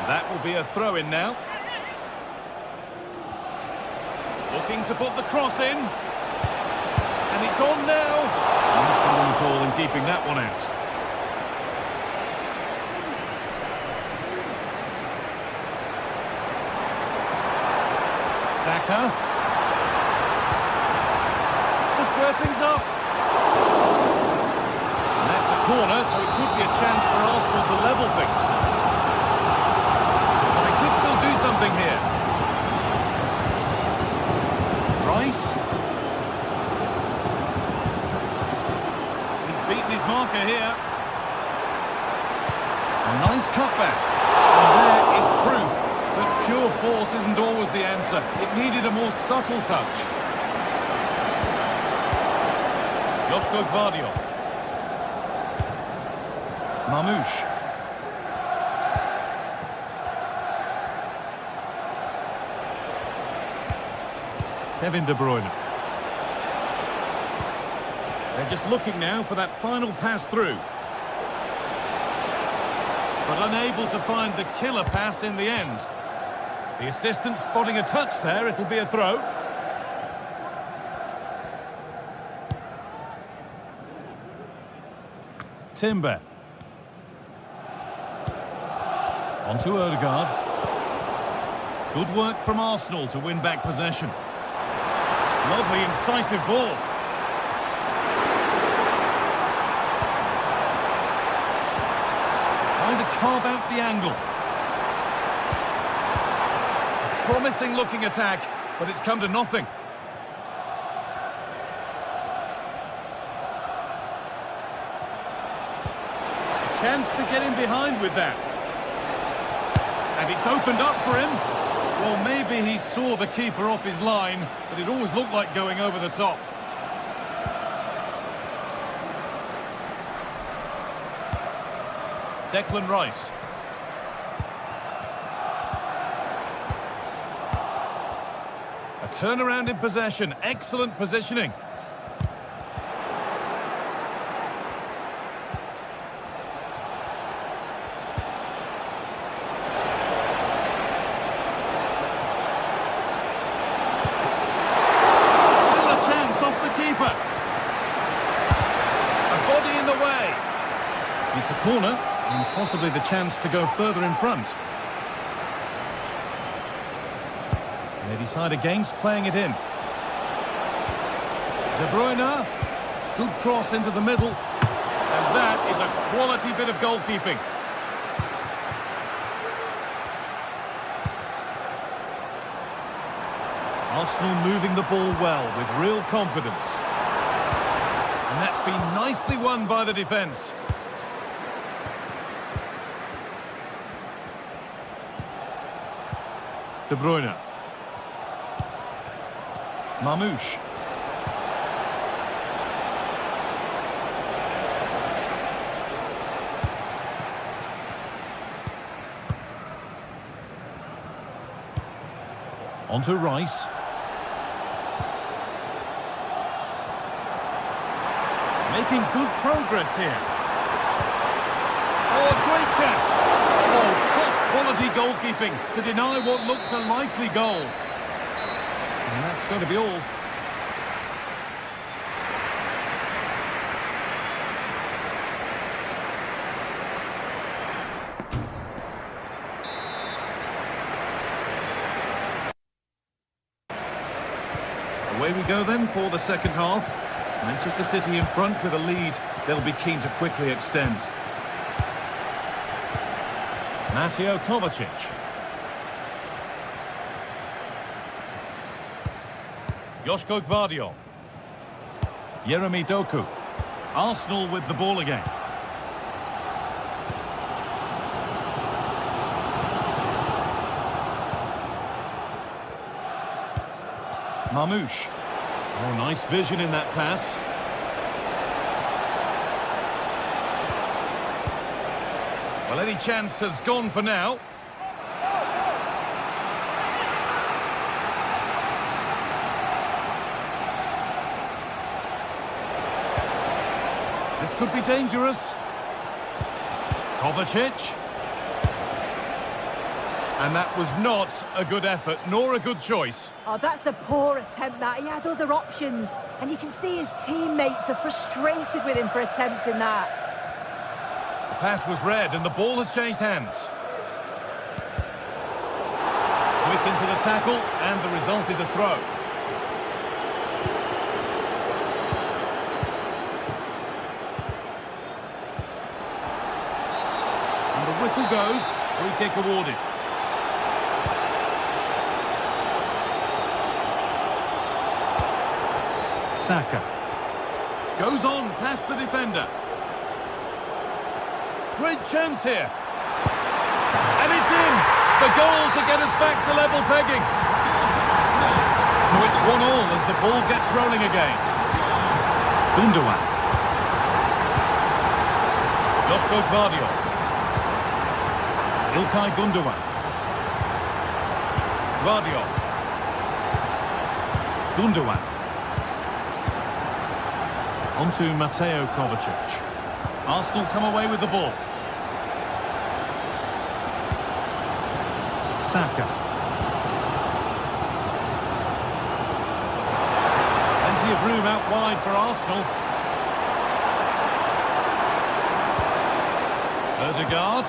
That will be a throw-in now. Looking to put the cross in. And it's on now. No problem at all in keeping that one out. Saka. To square things up. And that's a corner, so it could be a chance for Arsenal to level things. But they could still do something here. Rice. He's beaten his marker here. A nice cutback. And there is proof that pure force isn't always the answer. It needed a more subtle touch. Joško Guardiol. Mamouche. Kevin De Bruyne. They're just looking now for that final pass through. But unable to find the killer pass in the end. The assistant spotting a touch there, it'll be a throw. Timber. On to Odegaard. Good work from Arsenal to win back possession. Lovely incisive ball. Trying to carve out the angle. A promising looking attack, but it's come to nothing. A chance to get in behind with that. And it's opened up for him. Well, maybe he saw the keeper off his line, but it always looked like going over the top. Declan Rice. A turnaround in possession. Excellent positioning. Still a chance off the keeper. A body in the way. It's a corner. And possibly the chance to go further in front. And they decide against playing it in. De Bruyne. Good cross into the middle. And that is a quality bit of goalkeeping. Arsenal moving the ball well with real confidence. And that's been nicely won by the defence. De Bruyne. Mamouche. On to Rice. Making good progress here. Oh, a great chance. Oh, top quality goalkeeping to deny what looked a likely goal. And that's going to be all. Away we go then for the second half. Manchester City in front with a lead. They'll be keen to quickly extend. Mateo Kovacic. Joško Gvardiol. Jeremy Doku. Arsenal with the ball again. Mamouche. Oh, nice vision in that pass. Well, any chance has gone for now. This could be dangerous. Kovacic. And that was not a good effort, nor a good choice. Oh, that's a poor attempt, that. He had other options. And you can see his teammates are frustrated with him for attempting that. The pass was read and the ball has changed hands. Quick into the tackle and the result is a throw. And the whistle goes, free kick awarded. Saka. Goes on past the defender. Great chance here. And it's in! The goal to get us back to level pegging. So it's 1-1 as the ball gets rolling again. Gundogan. Joško Gvardiol. Ilkay Gundogan. Gvardiol. On to Mateo Kovacic. Arsenal come away with the ball. Saka. Plenty of room out wide for Arsenal. Odegaard.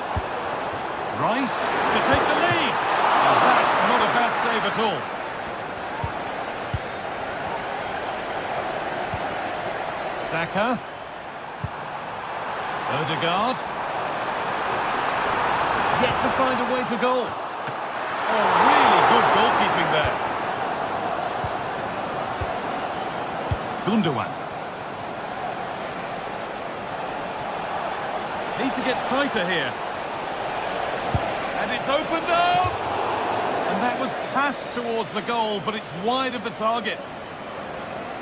Rice to take the lead. And that's not a bad save at all. Saka. Odegaard. Yet to find a way to goal. Oh, really good goalkeeping there. Gundogan. Need to get tighter here. And it's opened up! And that was passed towards the goal, but it's wide of the target.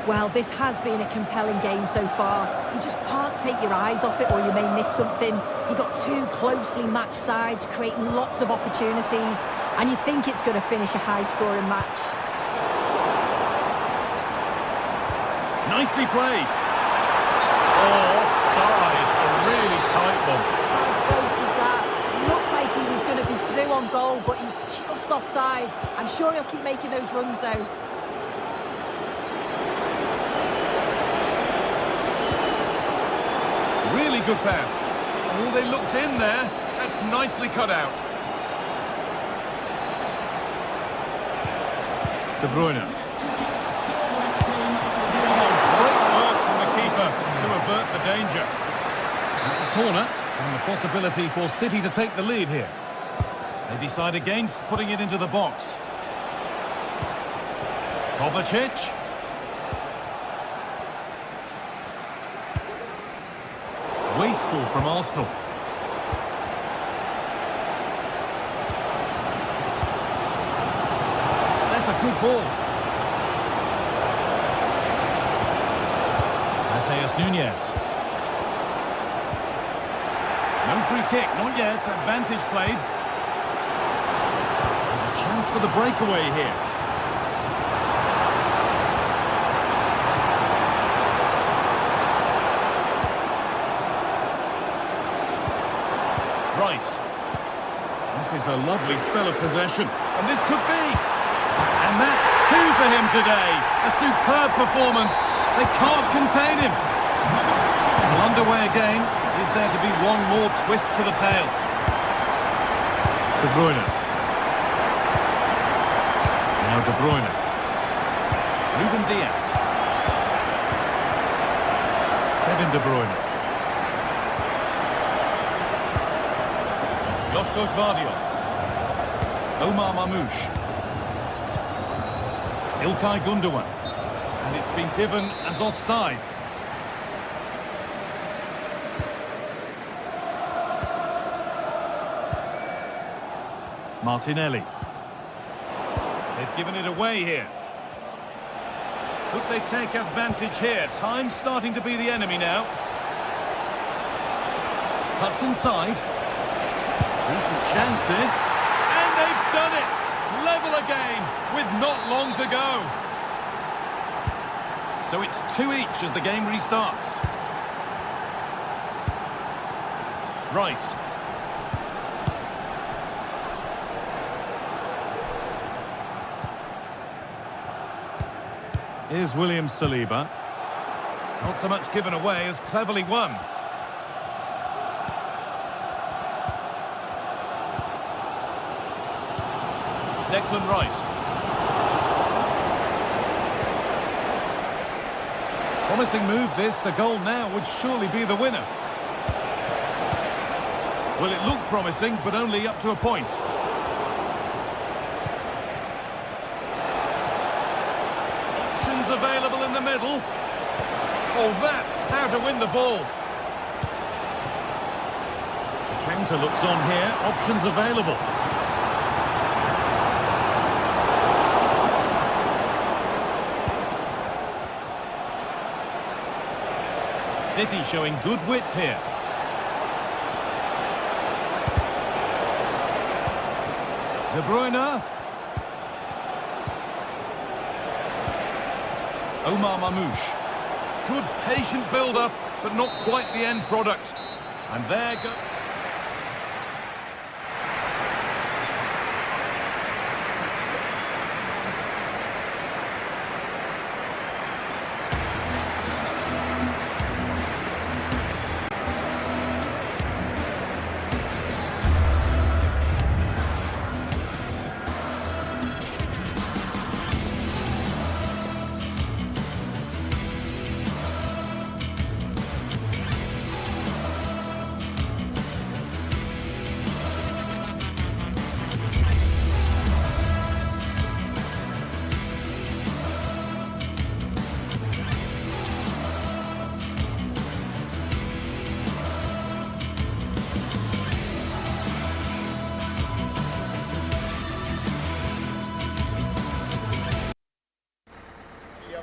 Well, this has been a compelling game so far. You just can't take your eyes off it or you may miss something. You've got two closely matched sides creating lots of opportunities and you think it's going to finish a high-scoring match. Nicely played. Oh, offside. A really tight one. How close was that? Looked like he was going to be through on goal, but he's just offside. I'm sure he'll keep making those runs though. Really good pass. Oh, they looked in there. That's nicely cut out. De Bruyne. Oh, great work from the keeper to avert the danger. It's a corner and the possibility for City to take the lead here. They decide against putting it into the box. Kovacic. Wasteful from Arsenal. That's a good ball. Mateus Nunes. No free kick, not yet. Advantage played. There's a chance for the breakaway here. Rice. This is a lovely spell of possession. And this could be. And that's two for him today. A superb performance. They can't contain him. Well, underway again. Is there to be one more twist to the tail? De Bruyne. Now De Bruyne. Ruben Diaz. Kevin De Bruyne. Josko Gvardiol. Omar Mamouche. Ilkay Gundogan. And it's been given as offside. Martinelli. They've given it away here. Could they take advantage here? Time's starting to be the enemy now. Cuts inside. Decent chance this. And they've done it! Level again with not long to go. So it's 2 each as the game restarts. Rice. Here's William Saliba. Not so much given away as cleverly won. Declan Rice. Promising move this. A goal now would surely be the winner. Well, it looked promising, but only up to a point. Options available in the middle. Oh, that's how to win the ball. The counter looks on here. Options available. City showing good width here. De Bruyne. Omar Mamouche. Good patient build-up, but not quite the end product. And there goes...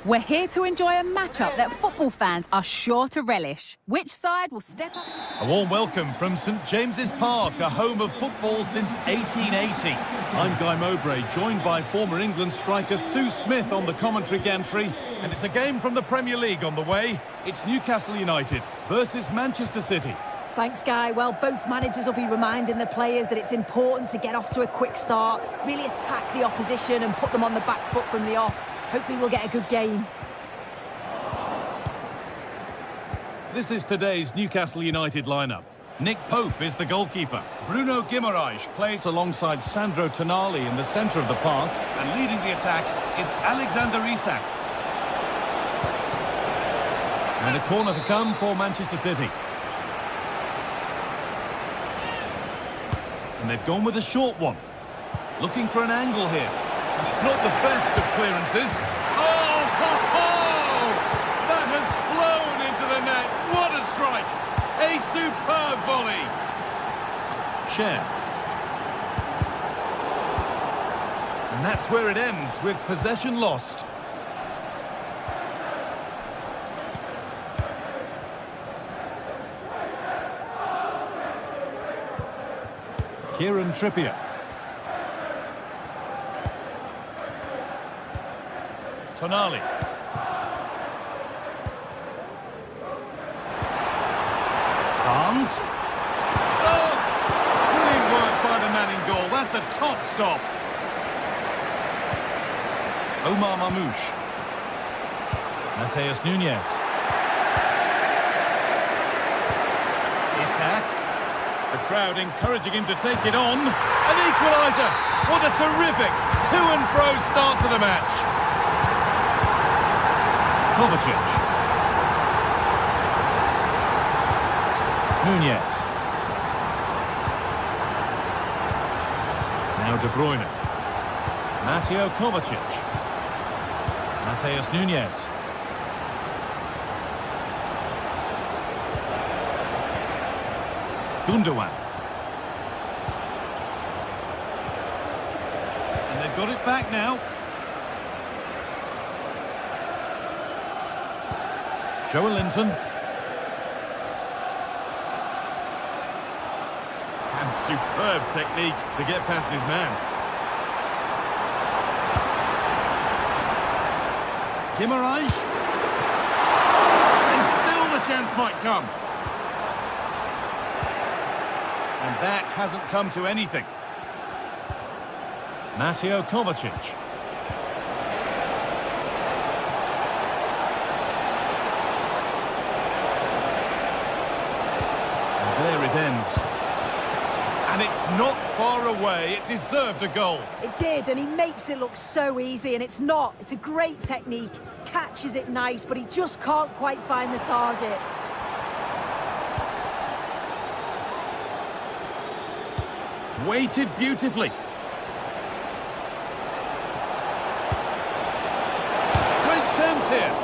We're here to enjoy a matchup that football fans are sure to relish. Which side will step up? A warm welcome from St James's Park, a home of football since 1880. I'm Guy Mowbray, joined by former England striker Sue Smith on the commentary gantry. And it's a game from the Premier League on the way. It's Newcastle United versus Manchester City. Thanks, Guy. Well, both managers will be reminding the players that it's important to get off to a quick start, really attack the opposition and put them on the back foot from the off. Hopefully we'll get a good game. This is today's Newcastle United lineup. Nick Pope is the goalkeeper. Bruno Guimaraes plays alongside Sandro Tonali in the centre of the park. And leading the attack is Alexander Isak. And a corner to come for Manchester City. And they've gone with a short one. Looking for an angle here. And it's not the best of clearances. Oh, ho, ho! That has flown into the net. What a strike! A superb volley. Share. And that's where it ends, with possession lost. Kieran Trippier. Tonali. Barnes. Oh! Brilliant work by the man in goal. That's a top stop. Omar Mamouche. Mateus Nunes. Isak. The crowd encouraging him to take it on. An equaliser. What a terrific to-and-fro start to the match. Kovacic. Nunez. Now De Bruyne. Mateo Kovacic. Mateus Nunes. Gundogan. And they've got it back now. Joelinton. And superb technique to get past his man. Guimaraes. And still the chance might come. And that hasn't come to anything. Mateo Kovacic. There it ends. And it's not far away. It deserved a goal. It did, and he makes it look so easy, and it's not. It's a great technique. Catches it nice, but he just can't quite find the target. Weighted beautifully. Great chance here.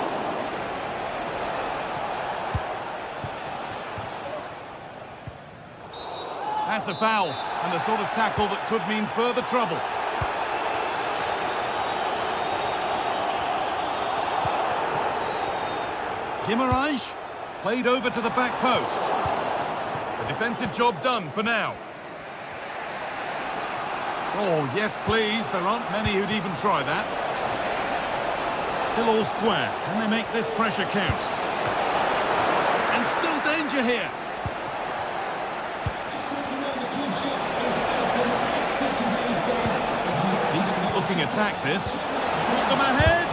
That's a foul, and the sort of tackle that could mean further trouble. Guimaraes played over to the back post. The defensive job done for now. Oh, yes, please. There aren't many who'd even try that. Still all square. Can they make this pressure count? danger here. Just want to know the club shot is open after today's game. Decent looking attack this. Put them ahead.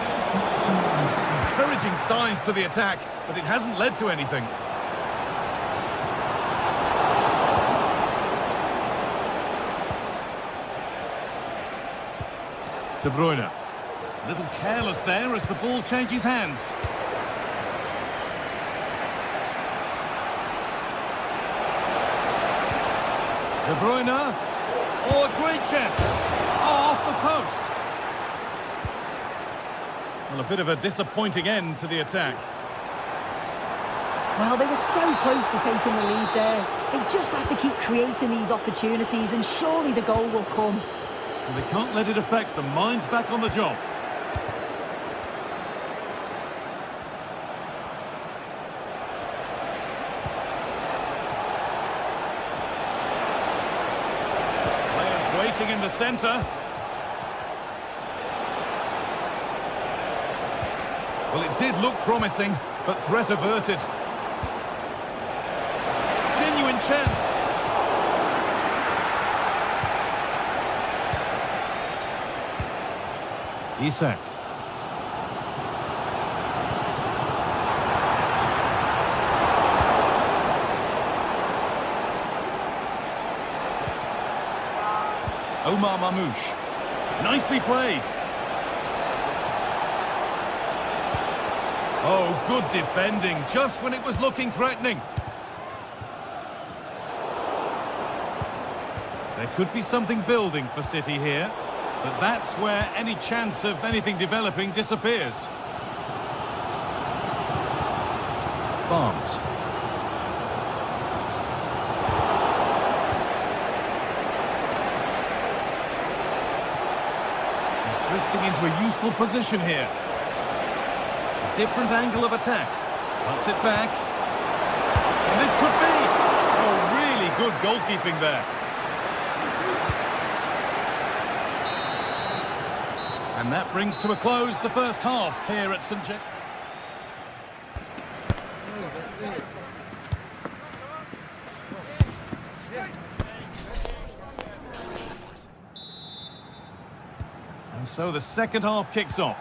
Encouraging signs to the attack, but it hasn't led to anything. De Bruyne. A little careless there as the ball changes hands. De Bruyne. Oh, a great chance. Oh, off the post. Well, a bit of a disappointing end to the attack. Well, they were so close to taking the lead there. They just have to keep creating these opportunities and surely the goal will come. And they can't let it affect them. Mind's back on the job. Players waiting in the centre. Well, it did look promising, but threat averted. Genuine chance. Isak. Omar Mamouche. Nicely played. Oh, good defending, just when it was looking threatening. There could be something building for City here, but that's where any chance of anything developing disappears. Barnes. He's drifting into a useful position here. A different angle of attack. Puts it back. And this could be... Oh, really good goalkeeping there. And that brings to a close the first half here at St. James. And so the second half kicks off.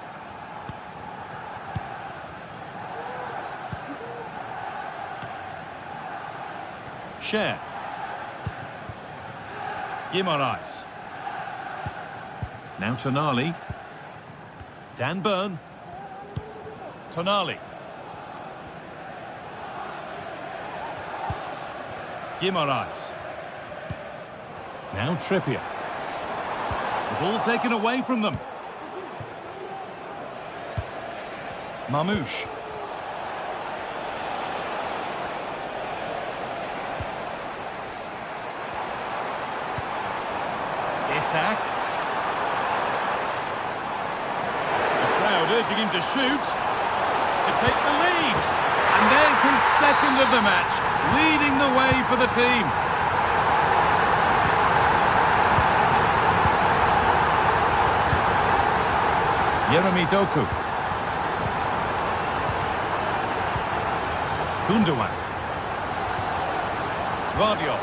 Cher. Guimaraes. Now Tonali. Dan Burn. Tonali. Guimaraes. Now Trippier. The ball taken away from them. Mamouche. Isak. Urging him to shoot, to take the lead. And there's his second of the match, leading the way for the team. Jeremy Doku. Gundogan. Guardiola.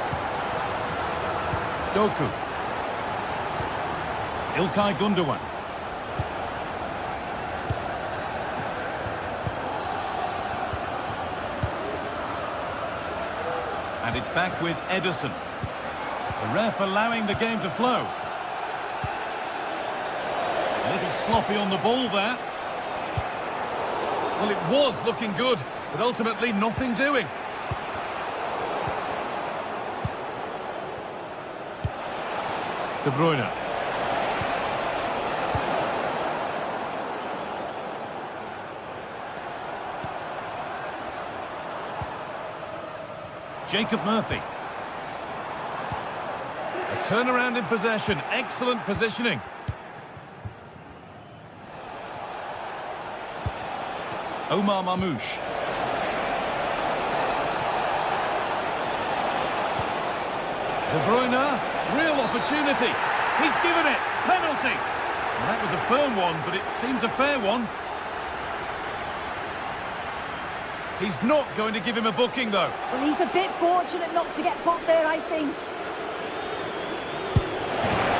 Doku. Ilkay Gundogan. And it's back with Ederson. The ref allowing the game to flow. A little sloppy on the ball there. Well, it was looking good, but ultimately nothing doing. De Bruyne. Jacob Murphy. A turnaround in possession. Excellent positioning. Omar Mamouche. De Bruyne. Real opportunity. He's given it. Penalty. Well, that was a firm one, but it seems a fair one. He's not going to give him a booking, though. Well, he's a bit fortunate not to get booked there, I think.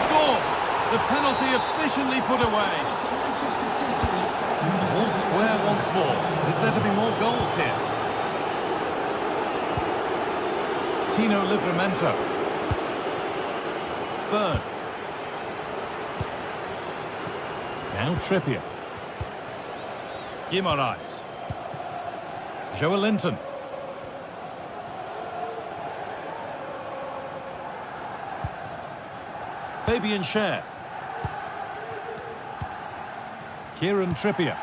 Scores! The penalty efficiently put away. Manchester City. All square once more. Is there to be more goals here? Tino Livramento. Bird. Now Trippier. Guimaraes. Joelinton. Fabian Schär. Kieran Trippier.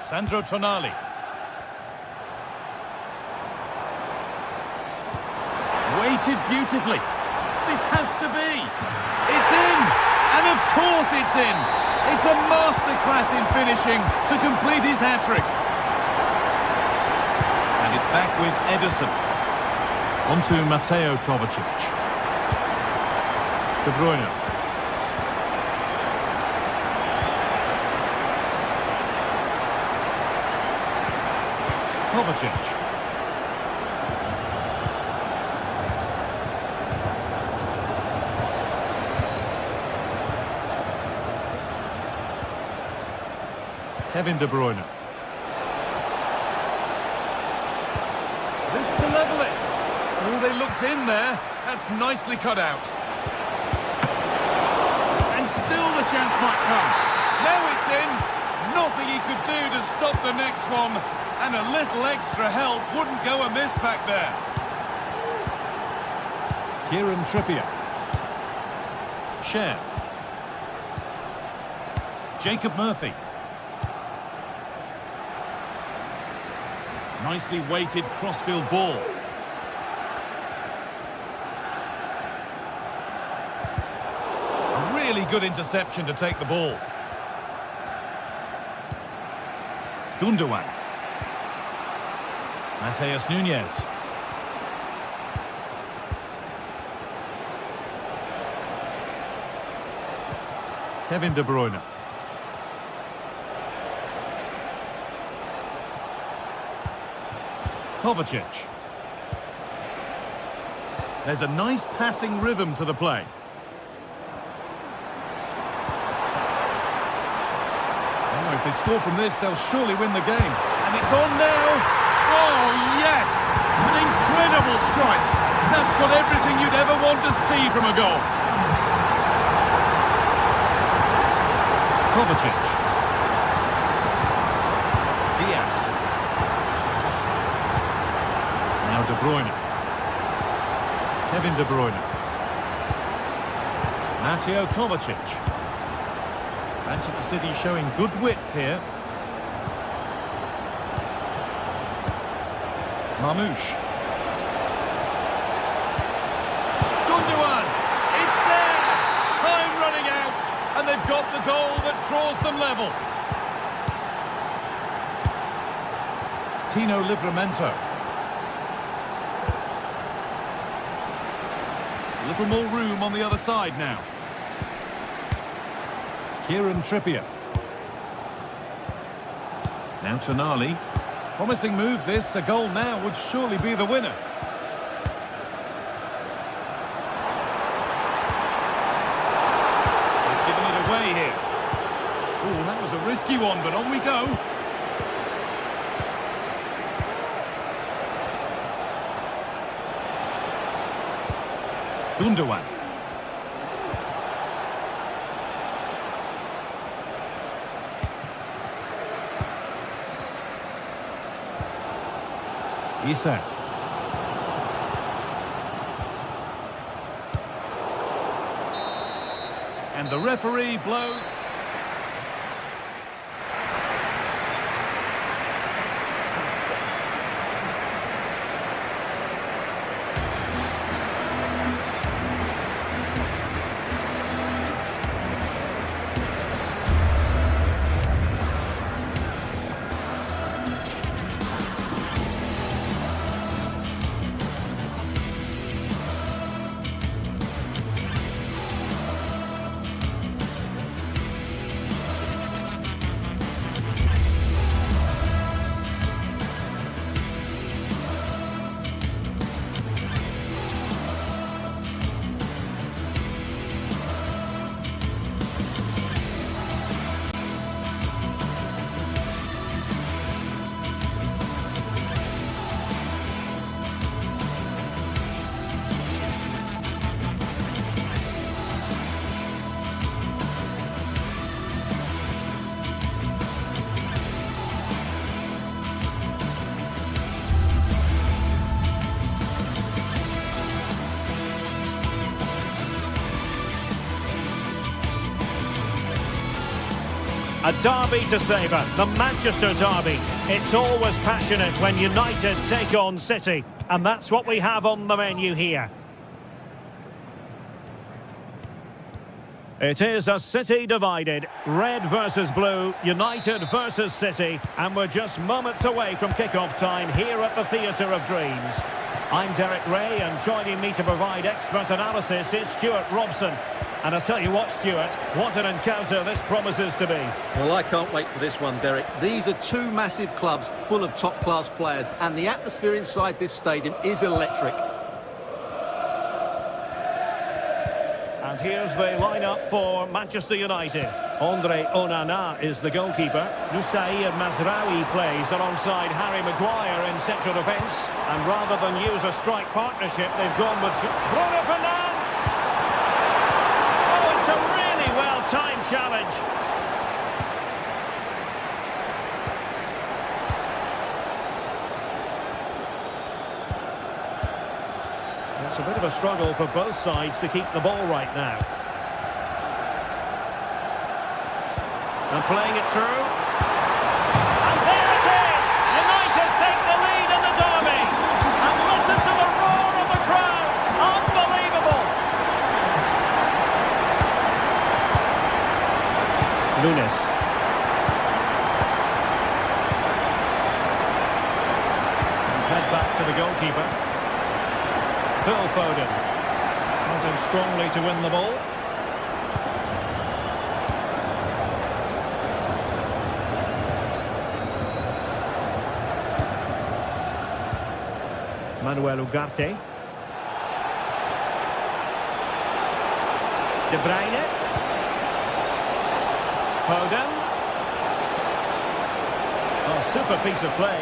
Sandro Tonali. Weighted beautifully. This has to be. It's in! And of course it's in! It's a masterclass in finishing to complete his hat-trick. And it's back with Ederson. On to Mateo Kovacic. De Bruyne. Kovacic. Kevin De Bruyne. This to level it. Oh, they looked in there. That's nicely cut out. And still the chance might come. Now it's in. Nothing he could do to stop the next one. And a little extra help wouldn't go amiss back there. Kieran Trippier. Schär. Jacob Murphy. Nicely weighted crossfield ball. A really good interception to take the ball. Gundogan. Mateus Nunes. Kevin De Bruyne. Kovacic. There's a nice passing rhythm to the play. Oh, if they score from this, they'll surely win the game. And it's on now. Oh, yes! An incredible strike. That's got everything you'd ever want to see from a goal. Kovacic. Diaz. Now De Bruyne. Kevin De Bruyne. Mateo Kovacic. Manchester City showing good width here. Marmoush. Gundogan. It's there. Time running out. And they've got the goal that draws them level. Tino Livramento. A little more room on the other side now. Kieran Trippier. Now Tonali. Promising move this. A goal now would surely be the winner. They've given it away here. Oh, that was a risky one, but on we go. Gundogan. Isak. And the referee blows. A derby to savour, the Manchester derby. It's always passionate when United take on City, and that's what we have on the menu here. It is a City divided, red versus blue, United versus City, and we're just moments away from kick-off time here at the Theatre of Dreams. I'm Derek Ray, and joining me to provide expert analysis is Stuart Robson. And I tell you what, Stuart, what an encounter this promises to be. Well, I can't wait for this one, Derek. These are two massive clubs full of top-class players, and the atmosphere inside this stadium is electric. And here's the lineup for Manchester United. Andre Onana is the goalkeeper. Nusair Mazraoui plays alongside Harry Maguire in central defence. And rather than use a strike partnership, they've gone with Bruno Fernandes. Oh, it's a really well-timed challenge. It's a bit of a struggle for both sides to keep the ball right now. And playing it through. And there it is! United take the lead in the derby. And listen to the roar of the crowd. Unbelievable! Nunes. And head back to the goalkeeper. Phil Foden. Wanting strongly to win the ball. Manuel Ugarte. De Bruyne. Foden. Oh, super piece of play.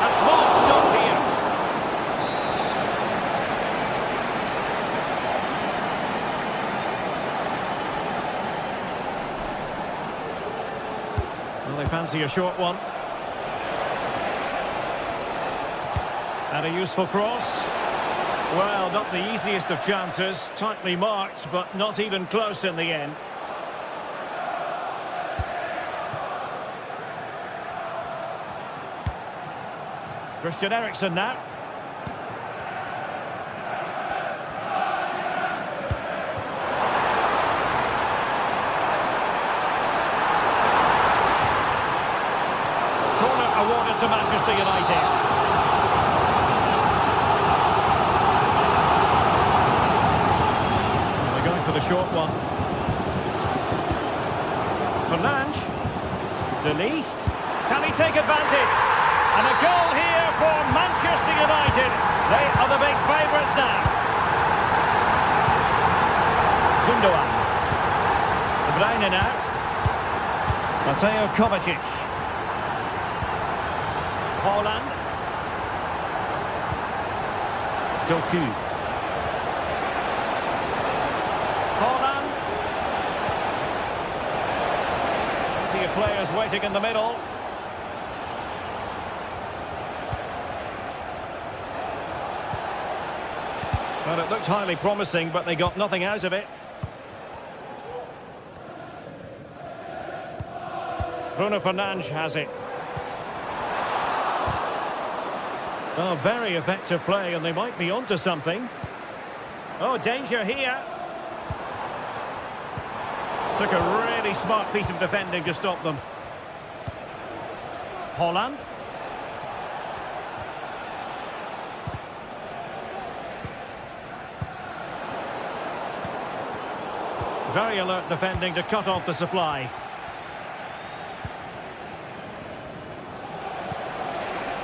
A small stop here. Well, they fancy a short one. And a useful cross. Well, not the easiest of chances. Tightly marked, but not even close in the end. Christian Eriksen now. Corner awarded to Manchester United. For the short one. Fernandes. De Ligt. Can he take advantage? And a goal here for Manchester United. They are the big favourites now. Gundogan. De Bruyne now. Mateo Kovacic. Haaland. Doku. Haaland. Plenty of players waiting in the middle. Well, it looked highly promising, but they got nothing out of it. Bruno Fernandes has it. Oh, very effective play, and they might be onto something. Oh, danger here. Took a really smart piece of defending to stop them. Haaland. Very alert defending to cut off the supply.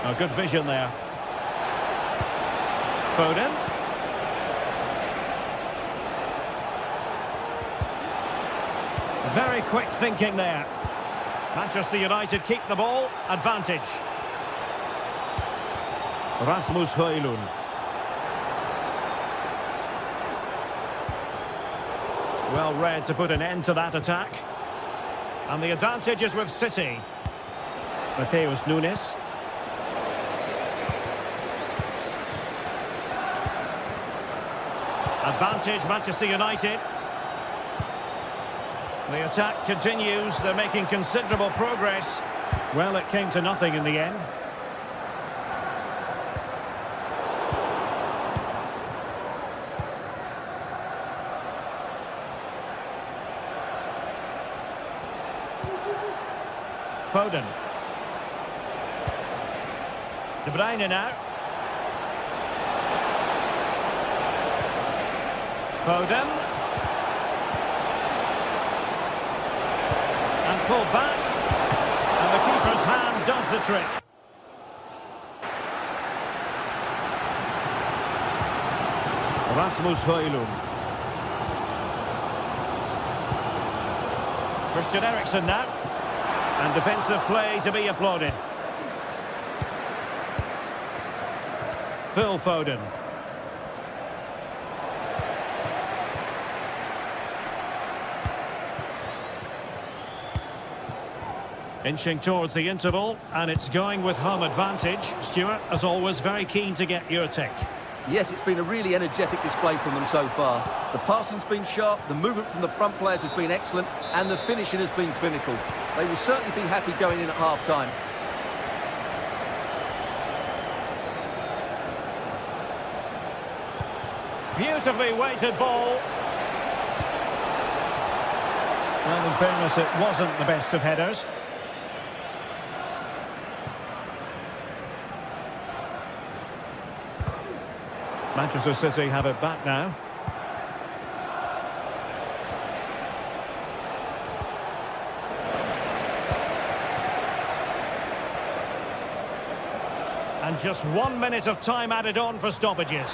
Oh, good vision there. Foden. Very quick thinking there. Manchester United keep the ball. Advantage. Rasmus Højlund. Well read to put an end to that attack. And the advantage is with City. Mateus Nunes. Advantage Manchester United. The attack continues. They're making considerable progress. Well, it came to nothing in the end. Foden. De Bruyne now. Foden. And pulled back. And the keeper's hand does the trick. Rasmus Højlund. Christian Eriksen now. And defensive play to be applauded. Phil Foden. Inching towards the interval, and it's going with home advantage. Stuart, as always, very keen to get your take. Yes, it's been a really energetic display from them so far. The passing's been sharp, the movement from the front players has been excellent, and the finishing has been clinical. They will certainly be happy going in at half-time. Beautifully weighted ball. Well, in fairness, it wasn't the best of headers. Manchester City have it back now. And just 1 minute of time added on for stoppages.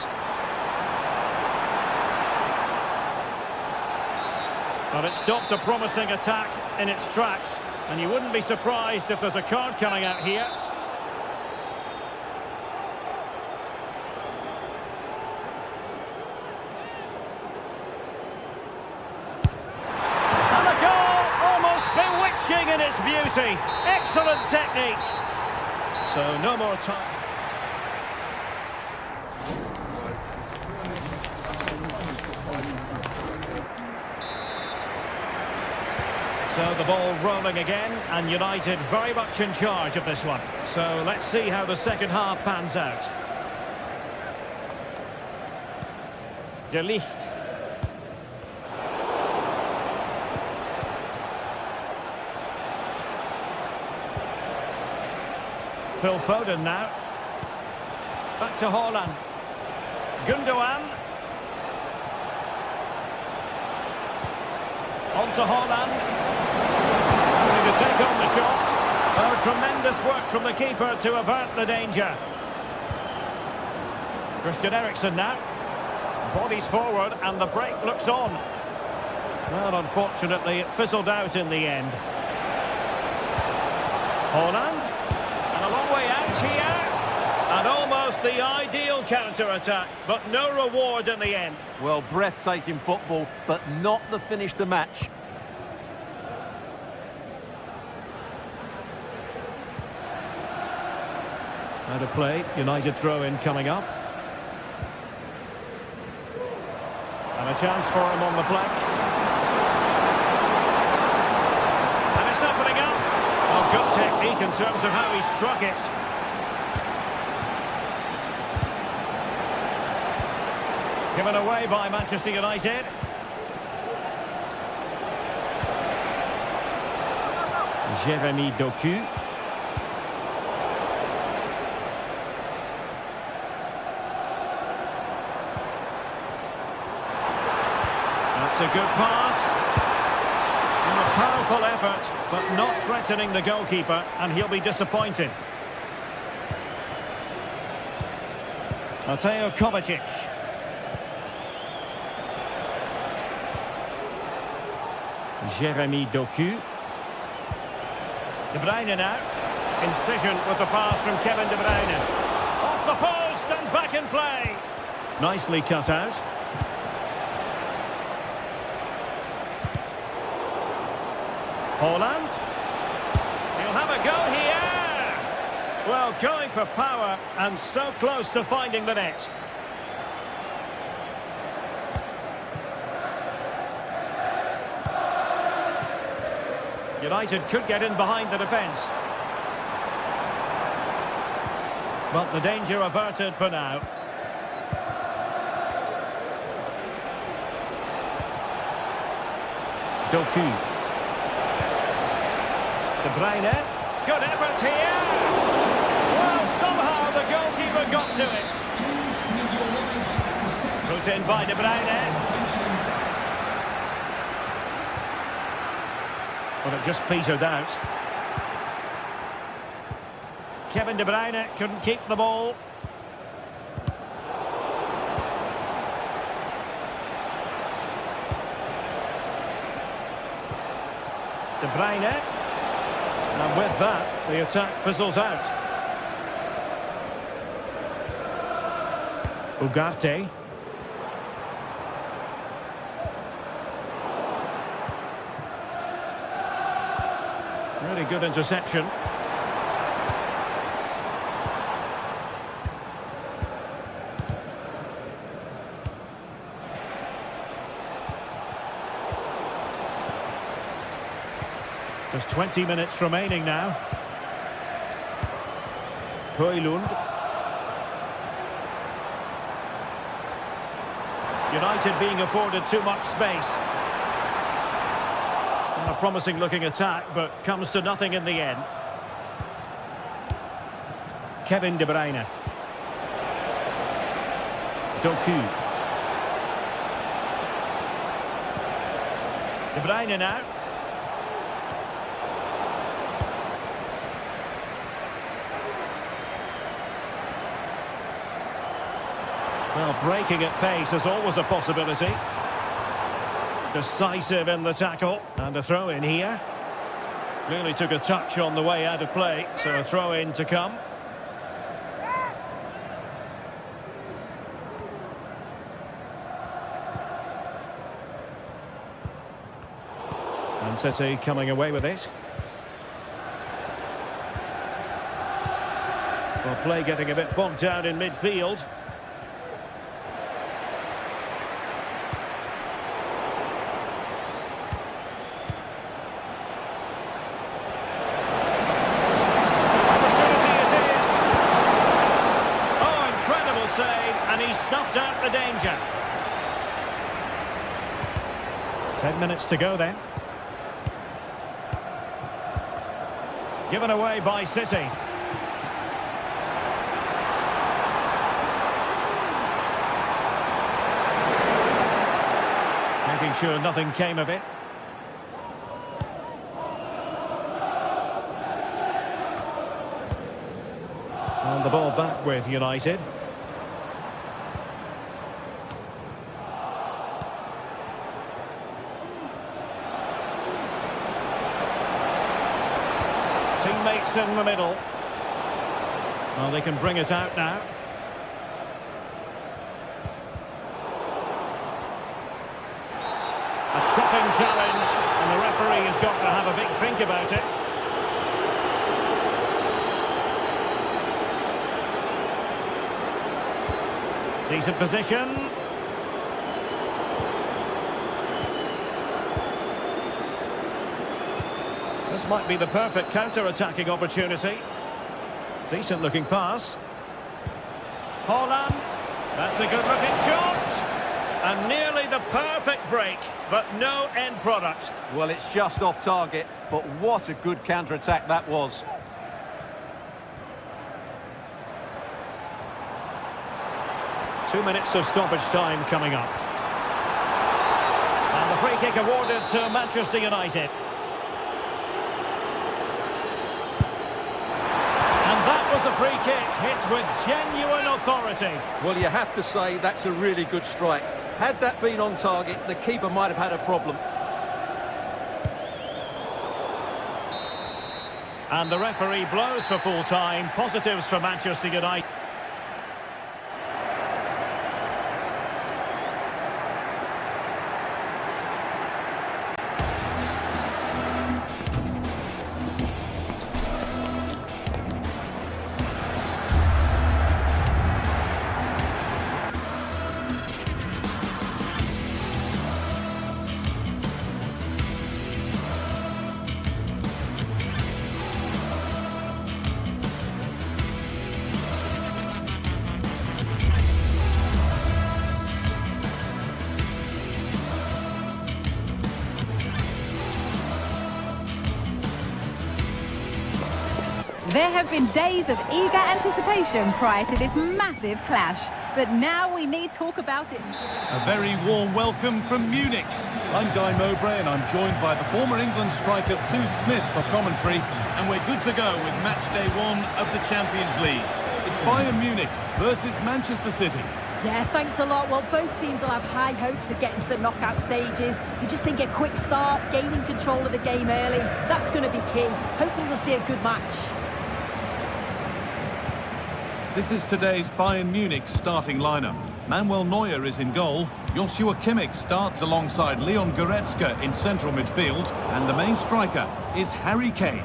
Well, it stopped a promising attack in its tracks, and you wouldn't be surprised if there's a card coming out here. And the goal, almost bewitching in its beauty. Excellent technique. So no more time. So the ball rolling again, and United very much in charge of this one. So let's see how the second half pans out. De Ligt. Phil Foden now. Back to Haaland. Gundogan. On to Haaland. To take on the shot. Oh, tremendous work from the keeper to avert the danger. Christian Eriksen now. Bodies forward and the break looks on. Well, unfortunately, it fizzled out in the end. Haaland. And a long way out here. And almost the ideal counter-attack, but no reward in the end. Well, breathtaking football, but not the finish to match. Out of play, United throw-in coming up. And a chance for him on the flank. And it's opening up. Well, good technique in terms of how he struck it. Given away by Manchester United. Jérémy Doku. That's a good pass. And a powerful effort, but not threatening the goalkeeper, and he'll be disappointed. Mateo Kovacic. Jérémy Doku. De Bruyne now. Incision with the pass from Kevin De Bruyne. Off the post and back in play. Nicely cut out. Haaland. He'll have a go here. Well, going for power and so close to finding the net. United could get in behind the defence. But the danger averted for now. Doku. De Bruyne. Good effort here. Well, somehow the goalkeeper got to it. Put in by De Bruyne. But it just petered out. Kevin De Bruyne couldn't keep the ball. De Bruyne. And with that, the attack fizzles out. Ugarte. Really good interception. There's 20 minutes remaining now. Højlund. United being afforded too much space. A promising looking attack, but comes to nothing in the end. Kevin De Bruyne. Doku. De Bruyne now. Well, breaking at pace is always a possibility. Decisive in the tackle, and a throw in here. Really took a touch on the way out of play, so a throw in to come. And City coming away with it. Well, play getting a bit bogged down in midfield. And he snuffed out the danger. 10 minutes to go then. Given away by City. Making sure nothing came of it. And the ball back with United. Teammates in the middle. Well, they can bring it out now. A chopping challenge, and the referee has got to have a big think about it. Decent position. This might be the perfect counter-attacking opportunity. Decent looking pass. Haaland. That's a good looking shot. And nearly the perfect break, but no end product. Well, it's just off target, but what a good counter-attack that was. Two minutes of stoppage time coming up. And the free kick awarded to Manchester United. Was a free kick hit with genuine authority. Well, you have to say that's a really good strike. Had that been on target, the keeper might have had a problem. And the referee blows for full time. Positives for Manchester United. There have been days of eager anticipation prior to this massive clash, but now we need talk about it. A very warm welcome from Munich. I'm Guy Mowbray and I'm joined by the former England striker Sue Smith for commentary, and we're good to go with match day 1 of the Champions League. It's Bayern Munich versus Manchester City. Yeah, thanks a lot. Well, both teams will have high hopes of getting to the knockout stages. You just think a quick start, gaining control of the game early, that's going to be key. Hopefully we'll see a good match. This is today's Bayern Munich starting lineup. Manuel Neuer is in goal. Joshua Kimmich starts alongside Leon Goretzka in central midfield. And the main striker is Harry Kane.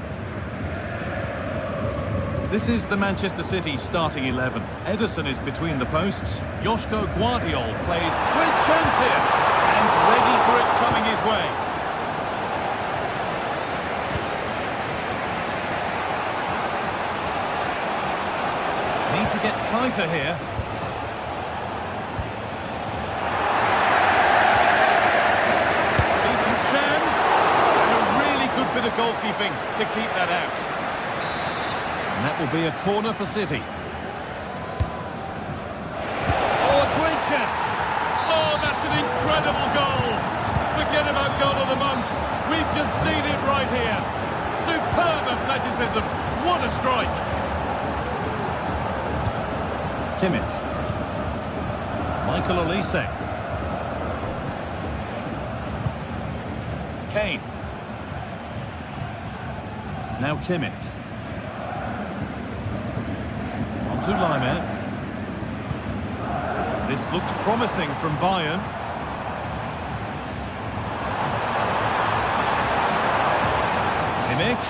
This is the Manchester City starting 11. Ederson is between the posts. Joško Guardiol plays great chance here. And ready for it coming his way. Need to get tighter here. Decent chance. And a really good bit of goalkeeping to keep that out. And that will be a corner for City. Oh, a great chance. Oh, that's an incredible goal. Forget about goal of the month. We've just seen it right here. Superb athleticism. What a strike. Kimmich. Michael Olise. Kane. Now Kimmich. On to Laimer. This looks promising from Bayern. Kimmich.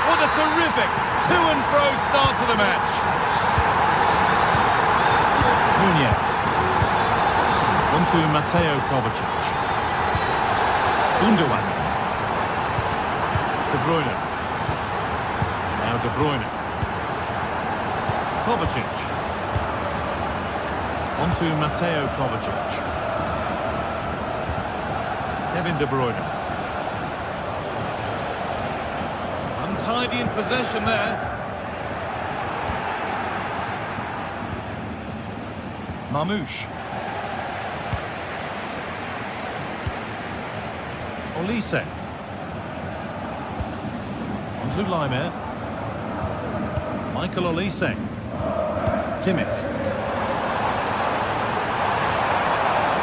What a terrific to-and-fro start to the match. Nunez. On to Mateo Kovacic. Gundogan. De Bruyne. Now De Bruyne. Kovacic. On to Mateo Kovacic. Kevin De Bruyne. Untidy in possession there. Mamouche. Olise. On to Laimer. Michael Olise. Kimmich.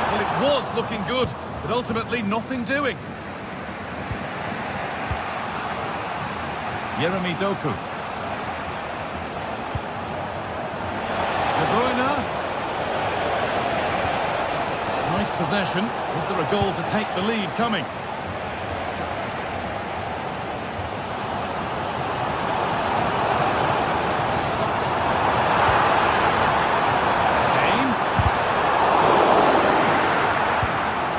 Well, it was looking good, but ultimately nothing doing. Jeremy Doku. De Bruyne. Nice possession. Is there a goal to take the lead coming? Kane.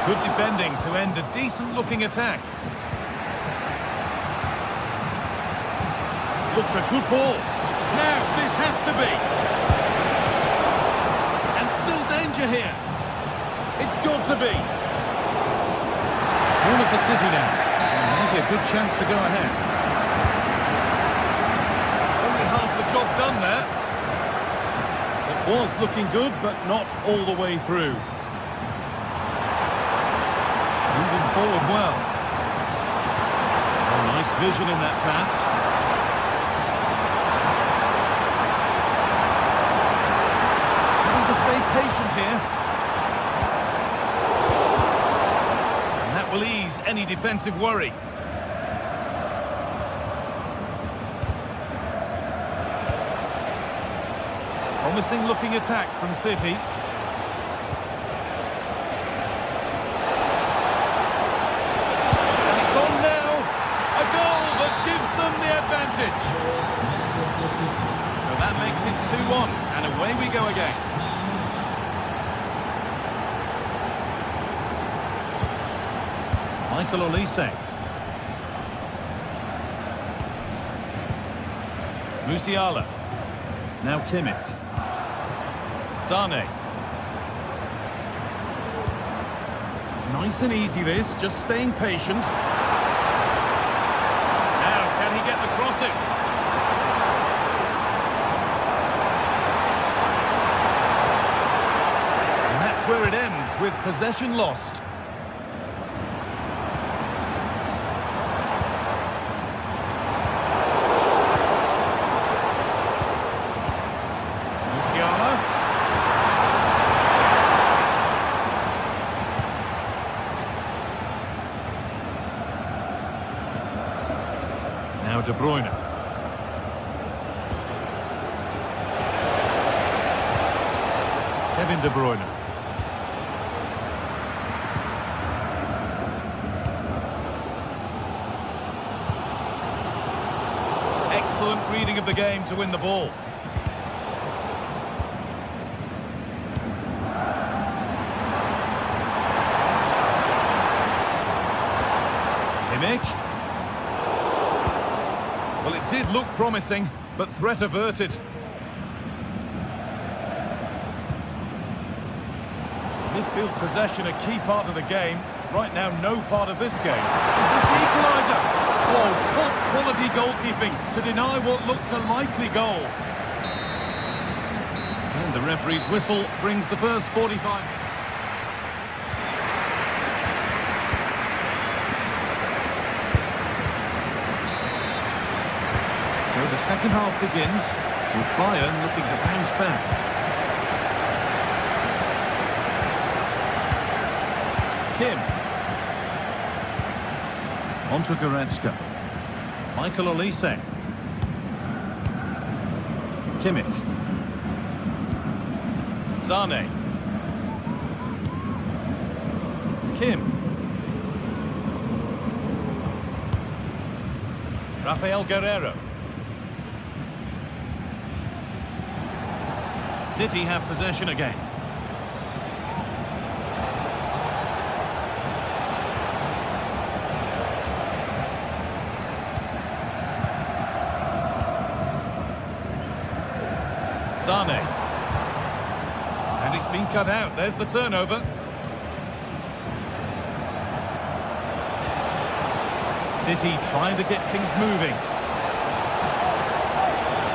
Good defending to end a decent-looking attack. Looks a good ball. Now, this has to be. And still danger here. It's got to be. Corner for City now. Maybe a good chance to go ahead. Only half the job done there. It was looking good, but not all the way through. Moving forward well. Oh, nice vision in that pass. Patient here. And that will ease any defensive worry. Promising looking attack from City. And it's on now. A goal that gives them the advantage. So that makes it 2-1 and away we go again. Michael Olise. Musiala. Now Kimmich. Sane. Nice and easy this, just staying patient. Now, can he get the crossing? And that's where it ends, with possession lost. Now De Bruyne. Kevin De Bruyne. Excellent reading of the game to win the ball. Kimmich. Well, it did look promising, but threat averted. Midfield possession, a key part of the game. Right now, no part of this game. Is this the equaliser? Oh, top quality goalkeeping to deny what looked a likely goal. And the referee's whistle brings the first 45. So the second half begins with Bayern looking to bounce back. Kim. On to Goretzka. Michael Olise. Kimmich. Sane. Kim. Rafael Guerreiro. City have possession again. Sane. And it's been cut out. There's the turnover. City trying to get things moving.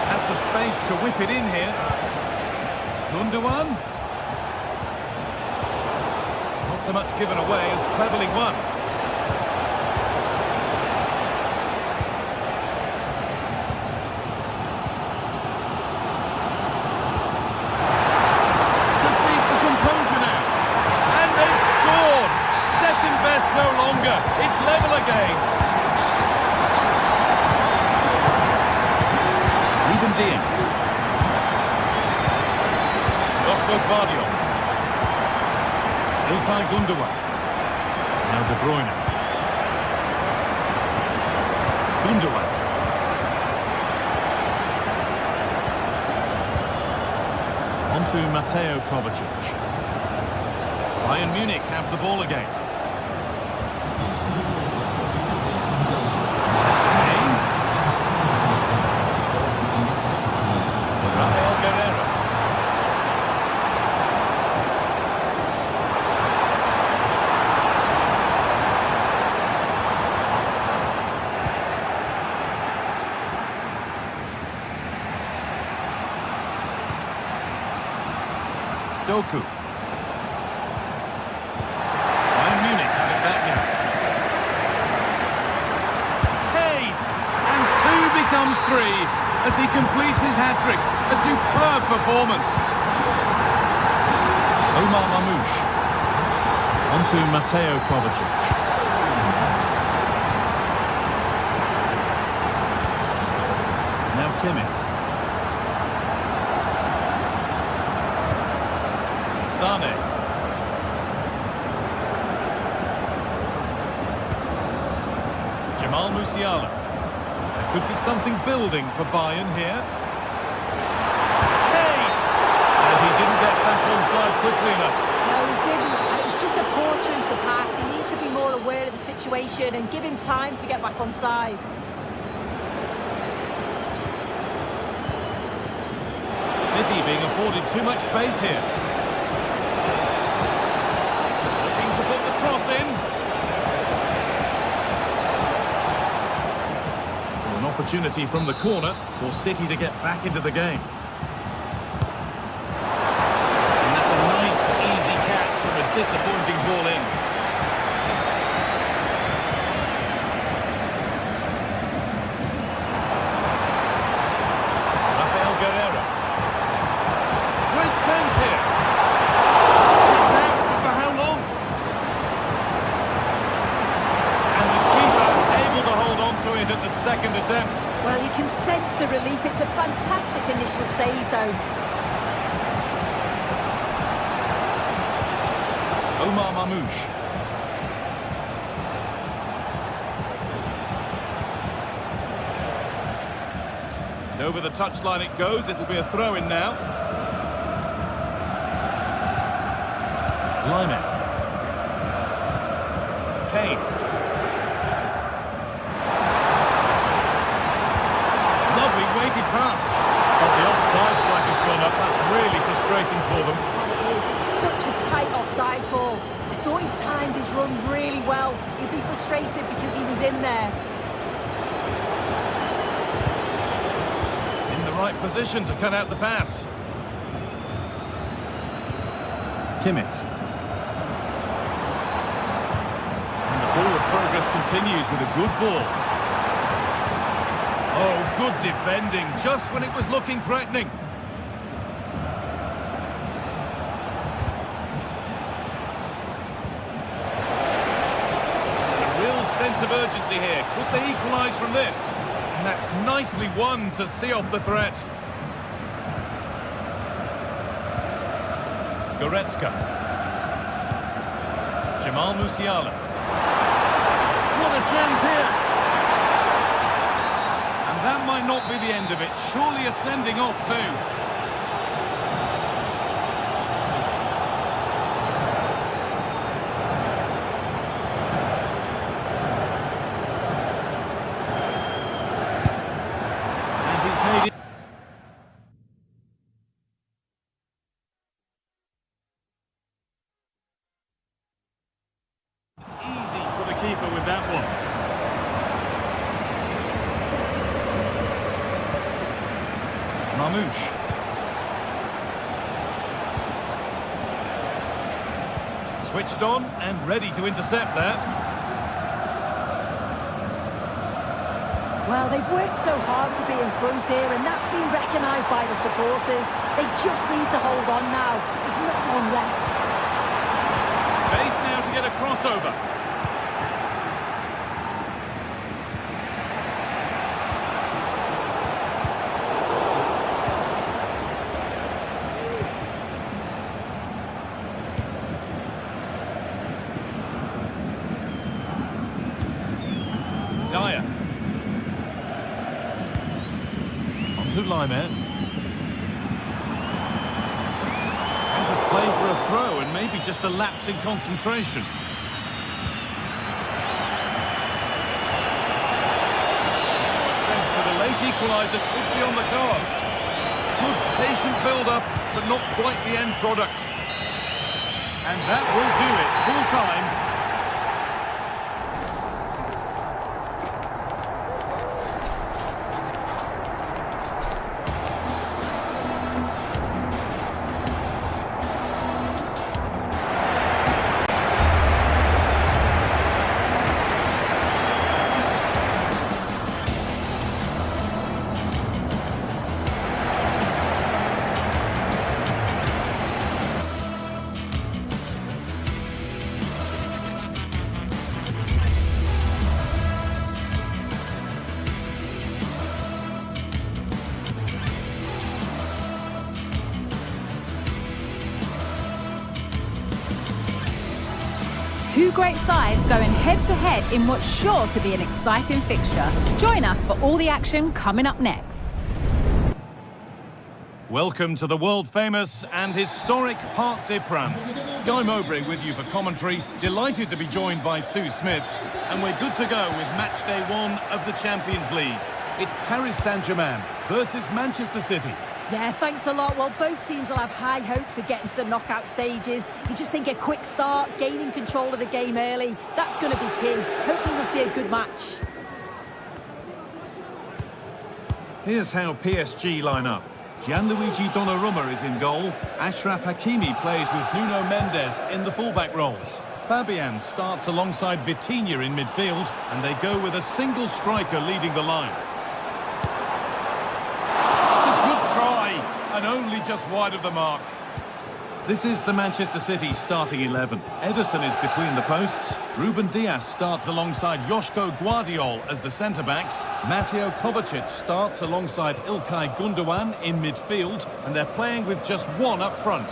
Has the space to whip it in here. Gundogan. Not so much given away as cleverly won. Just needs the composure now. And they've scored. Second best no longer. It's level again. Ruben Diaz. Guardian. Ilkay Gundogan. Now De Bruyne. Gundogan. On to Mateo Kovacic. Bayern Munich have the ball again. Rafael Guerreiro. Doku. Bayern Munich have it back now. Hey! And 2 becomes 3 as he completes his hat-trick. A superb performance. Omar Mamouche. On to Mateo Kovacic. Now Kimmich. Sane. Jamal Musiala. There could be something building for Bayern here. Hey! And he didn't get back onside quickly enough. No, he didn't. And it was just a poor choice of pass. He needs to be more aware of the situation and give him time to get back onside. City being afforded too much space here. Looking to put the cross in. opportunity from the corner for City to get back into the game. And that's a nice, easy catch from a disappointing ball in. Great chance here. For how long? And the keeper able to hold on to it at the second attempt. Well, you can sense the relief. It's a fantastic initial save, though. Omar Mamouche. And over the touchline it goes. It'll be a throw-in now. Lyman. Kane. Lovely weighted pass. But the offside flag has gone up. That's really frustrating for them. It is. It's such a tight offside call. I thought he timed his run really well. He'd be frustrated because he was in there. In the right position to cut out the pass. Kimmich. Ball of progress continues with a good ball. Oh, good defending, just when it was looking threatening. A real sense of urgency here. Could they equalise from this? And that's nicely won to see off the threat. Goretzka. Jamal Musiala. What a chance here! And that might not be the end of it. Surely a sending off too. And he's made it. Easy for the keeper with that one. Mamouche. Switched on and ready to intercept there. Well, they've worked so hard to be in front here, and that's been recognised by the supporters. They just need to hold on now. There's not one left. Space now to get a crossover. Dyer. Onto Lyman. And to play for a throw and maybe just a lapse in concentration. Sense that a late equaliser could be on the cards. Good patient build-up, but not quite the end product. And that will do it. Full time. Two great sides going head-to-head in what's sure to be an exciting fixture. Join us for all the action coming up next. Welcome to the world-famous and historic Parc des Princes. Guy Mowbray with you for commentary. Delighted to be joined by Sue Smith. And we're good to go with match day 1 of the Champions League. It's Paris Saint-Germain versus Manchester City. Yeah, thanks a lot. Well, both teams will have high hopes of getting to the knockout stages. You just think a quick start, gaining control of the game early, that's going to be key. Hopefully we'll see a good match. Here's how PSG line up. Gianluigi Donnarumma is in goal. Achraf Hakimi plays with Nuno Mendes in the fullback roles. Fabian starts alongside Vitinha in midfield, and they go with a single striker leading the line. It's a good try, and only just wide of the mark. This is the Manchester City starting 11. Ederson is between the posts. Ruben Dias starts alongside Joško Guardiol as the centre-backs. Mateo Kovacic starts alongside Ilkay Gundogan in midfield, and they're playing with just one up front.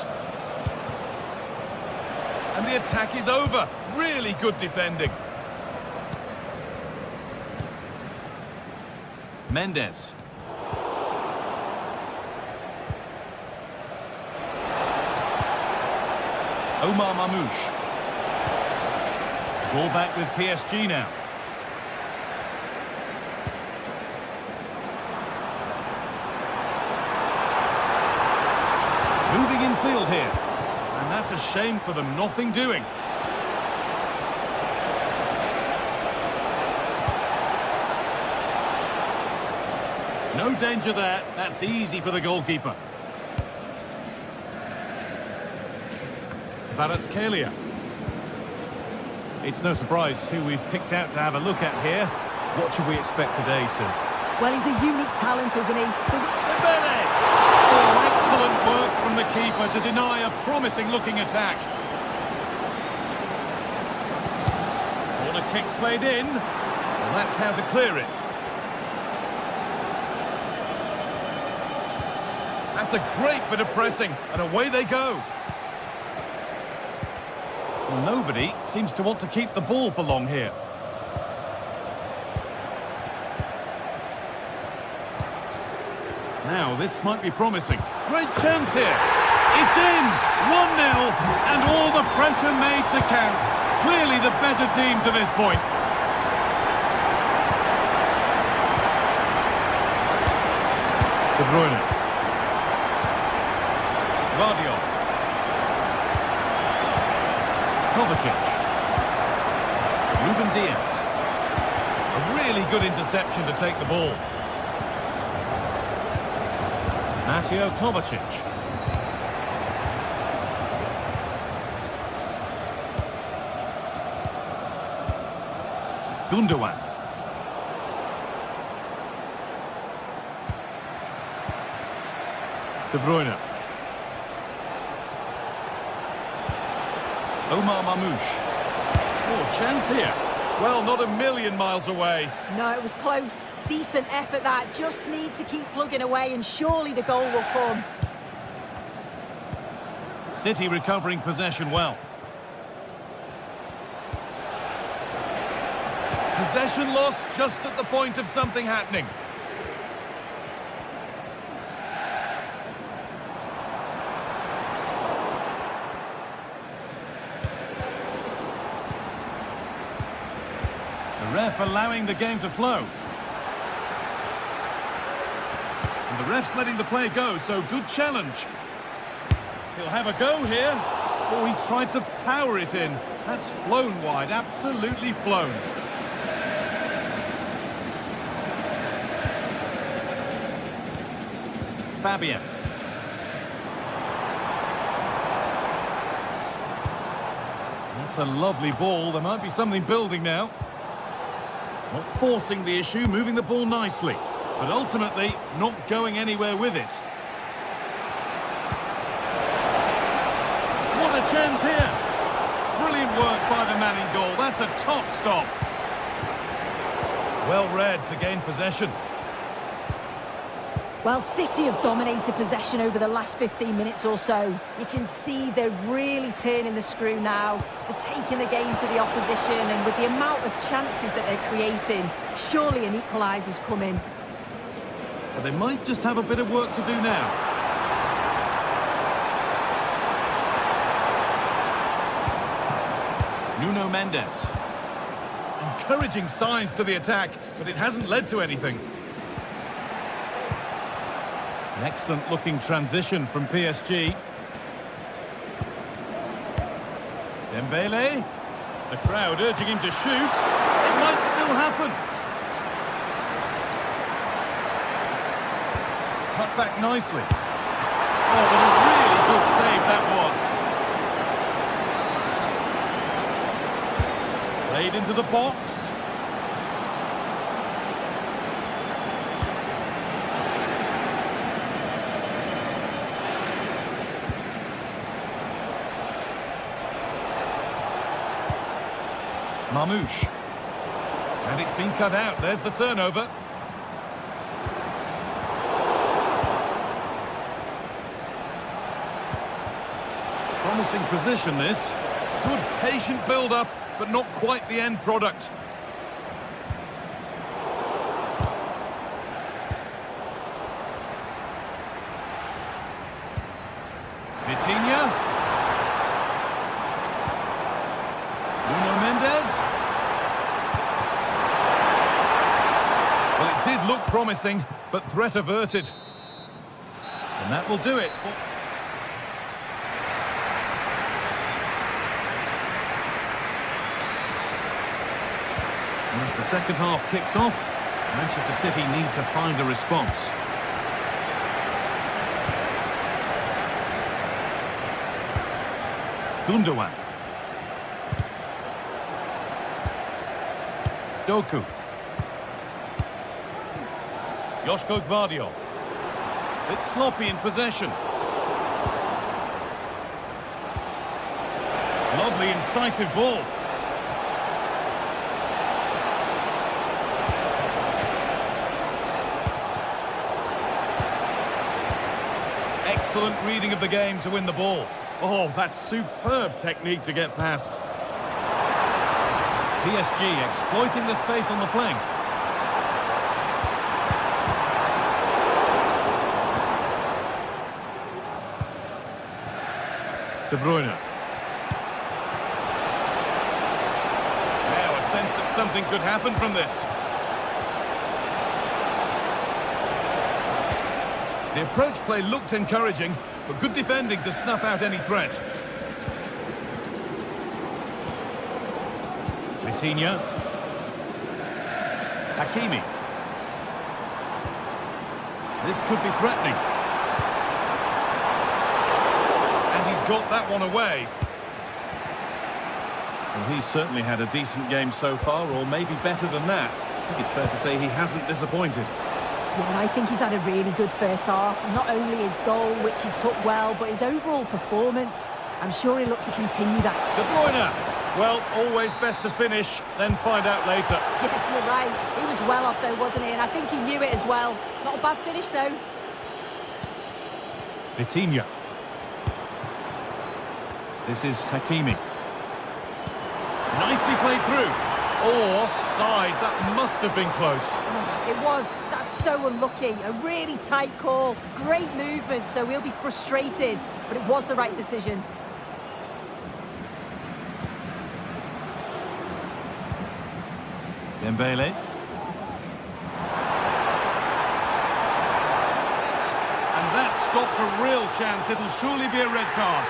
And the attack is over. Really good defending. Mendes. Omar Mamouche. Ball back with PSG now. Moving in field here. And that's a shame for them, nothing doing. No danger there, that's easy for the goalkeeper. Kvaratskhelia. It's no surprise who we've picked out to have a look at here. What should we expect today, sir? Well, he's a unique talent, isn't he? Dembele! Oh, excellent work from the keeper to deny a promising-looking attack. Corner kick played in. Well, that's how to clear it. That's a great bit of pressing, and away they go. Well, nobody seems to want to keep the ball for long here. Now, this might be promising. Great chance here. It's in! 1-0, and all the pressure made to count. Clearly the better team to this point. De Bruyne. Guardiola. Kovacic. Ruben Dias. A really good interception to take the ball. Mateo Kovacic. Gundogan. De Bruyne. Omar Mamouche. Oh, chance here. Well, not a million miles away. No, it was close. Decent effort that. Just need to keep plugging away and surely the goal will come. City recovering possession well. Possession lost just at the point of something happening. The ref allowing the game to flow. And the ref's letting the play go, so good challenge. He'll have a go here. Oh, he tried to power it in. That's flown wide, absolutely flown. Fabian. That's a lovely ball. There might be something building now. Not forcing the issue, moving the ball nicely, but ultimately not going anywhere with it. What a chance here. Brilliant work by the man in goal. That's a top stop. Well read to gain possession. Well, City have dominated possession over the last 15 minutes or so. You can see they're really turning the screw now. They're taking the game to the opposition, and with the amount of chances that they're creating, surely an equaliser's coming. But they might just have a bit of work to do now. Nuno Mendes. Encouraging signs to the attack, but it hasn't led to anything. An excellent looking transition from PSG. Dembele. The crowd urging him to shoot. It might still happen. cut back nicely. Oh, what a really good save that was. Played into the box. Mamouche. And it's been cut out. There's the turnover. Promising position, this. Good patient build-up, but not quite the end product. Vitinha. Nuno Mendes. Well, it did look promising, but threat averted. And that will do it. As the second half kicks off, Manchester City need to find a response. Gundogan. Doku. Joško Gvardiol. Bit sloppy in possession. Lovely incisive ball. Excellent reading of the game to win the ball. Oh, that's superb technique to get past. PSG exploiting the space on the flank. De Bruyne. Now a sense that something could happen from this. The approach play looked encouraging, but good defending to snuff out any threat. Vitinha. Hakimi. This could be threatening. And he's got that one away. Well, he's certainly had a decent game so far, or maybe better than that. I think it's fair to say he hasn't disappointed. Yeah, I think he's had a really good first half. Not only his goal, which he took well, but his overall performance. I'm sure he'll look to continue that. De Bruyne. Well, always best to finish, then find out later. Yeah, you're right. He was well off though, wasn't he? And I think he knew it as well. Not a bad finish though. Vitinha. This is Hakimi. Nicely played through. Oh, offside. That must have been close. It was. That's so unlucky. A really tight call. Great movement, so he'll be frustrated. But it was the right decision. Dembele. And that stopped a real chance. It'll surely be a red card.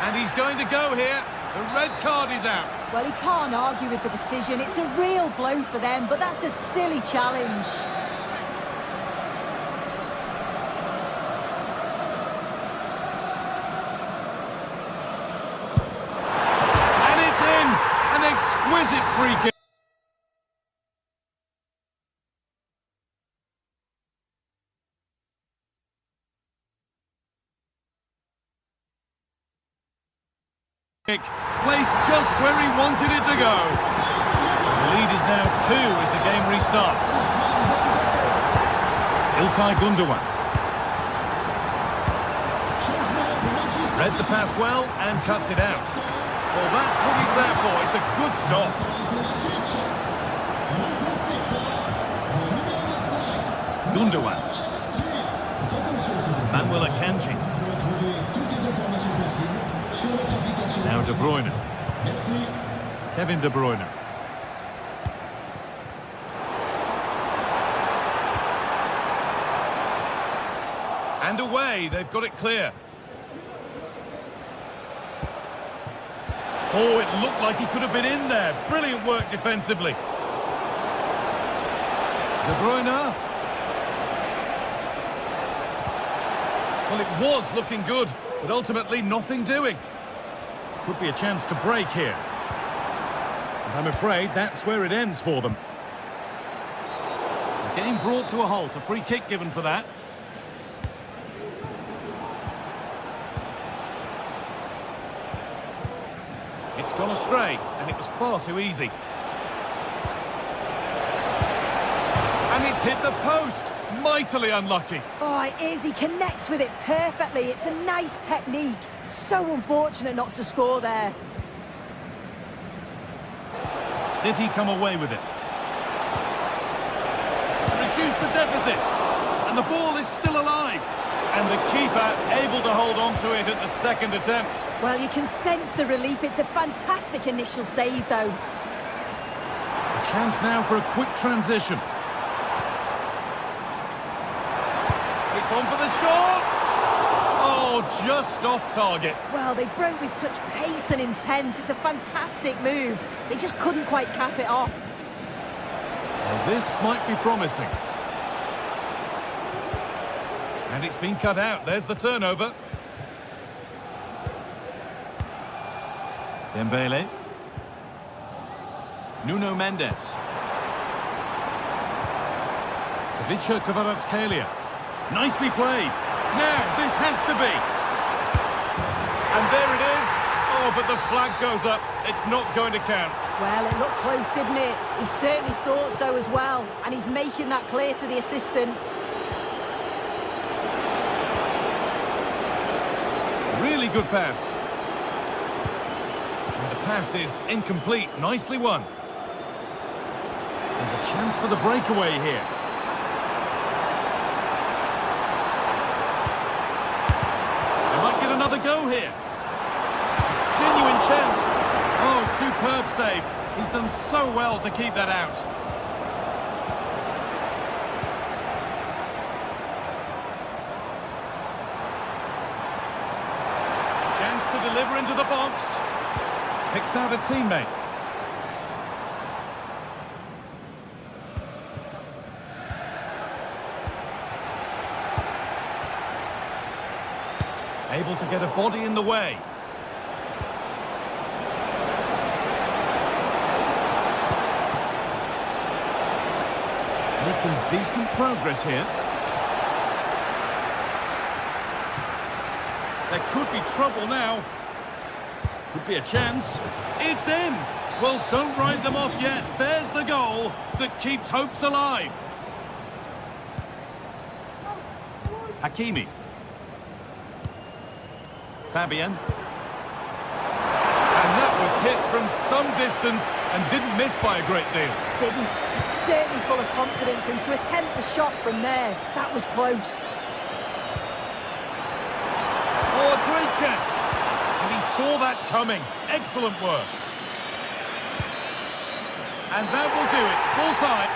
And he's going to go here. The red card is out. Well, he can't argue with the decision. It's a real blow for them, but that's a silly challenge. And it's in. An exquisite free kick. Placed just where he wanted it to go. The lead is now 2 as the game restarts. İlkay Gundogan. Read the pass well and cuts it out. Well, that's what he's there for. It's a good stop. Gundogan. Manuel Akanji. Now De Bruyne. Kevin De Bruyne. And away, they've got it clear. Oh, it looked like he could have been in there. Brilliant work defensively. De Bruyne. Well, it was looking good, but ultimately nothing doing. Could be a chance to break here. And I'm afraid that's where it ends for them. The game brought to a halt, a free kick given for that. It's gone astray, and it was far too easy. And it's hit the post. Mightily unlucky. Oh, it is. He connects with it perfectly. It's a nice technique. So unfortunate not to score there. City come away with it. Reduce the deficit. And the ball is still alive. And the keeper able to hold on to it at the second attempt. Well, you can sense the relief. It's a fantastic initial save, though. A chance now for a quick transition. It's on for the shot! Oh, just off target. Well, they broke with such pace and intent. It's a fantastic move. They just couldn't quite cap it off. Well, this might be promising. And it's been cut out. There's the turnover. Dembele. Nuno Mendes. Ivica Kvaratskhelia. Nicely played. Now, this has to be. And there it is. Oh, but the flag goes up. It's not going to count. Well, it looked close, didn't it? He certainly thought so as well. And he's making that clear to the assistant. Really good pass. And the pass is incomplete. Nicely won. There's a chance for the breakaway here. Another go here. Genuine chance. Oh, superb save. He's done so well to keep that out. Chance to deliver into the box. Picks out a teammate. Able to get a body in the way. Making decent progress here. There could be trouble now. Could be a chance. It's in! Well, don't write them off yet. There's the goal that keeps hopes alive. Hakimi. Fabian. And that was hit from some distance and didn't miss by a great deal. Didn't. He's certainly full of confidence, and to attempt the shot from there, that was close. Oh, a great chance. And he saw that coming. Excellent work. And that will do it. Full time.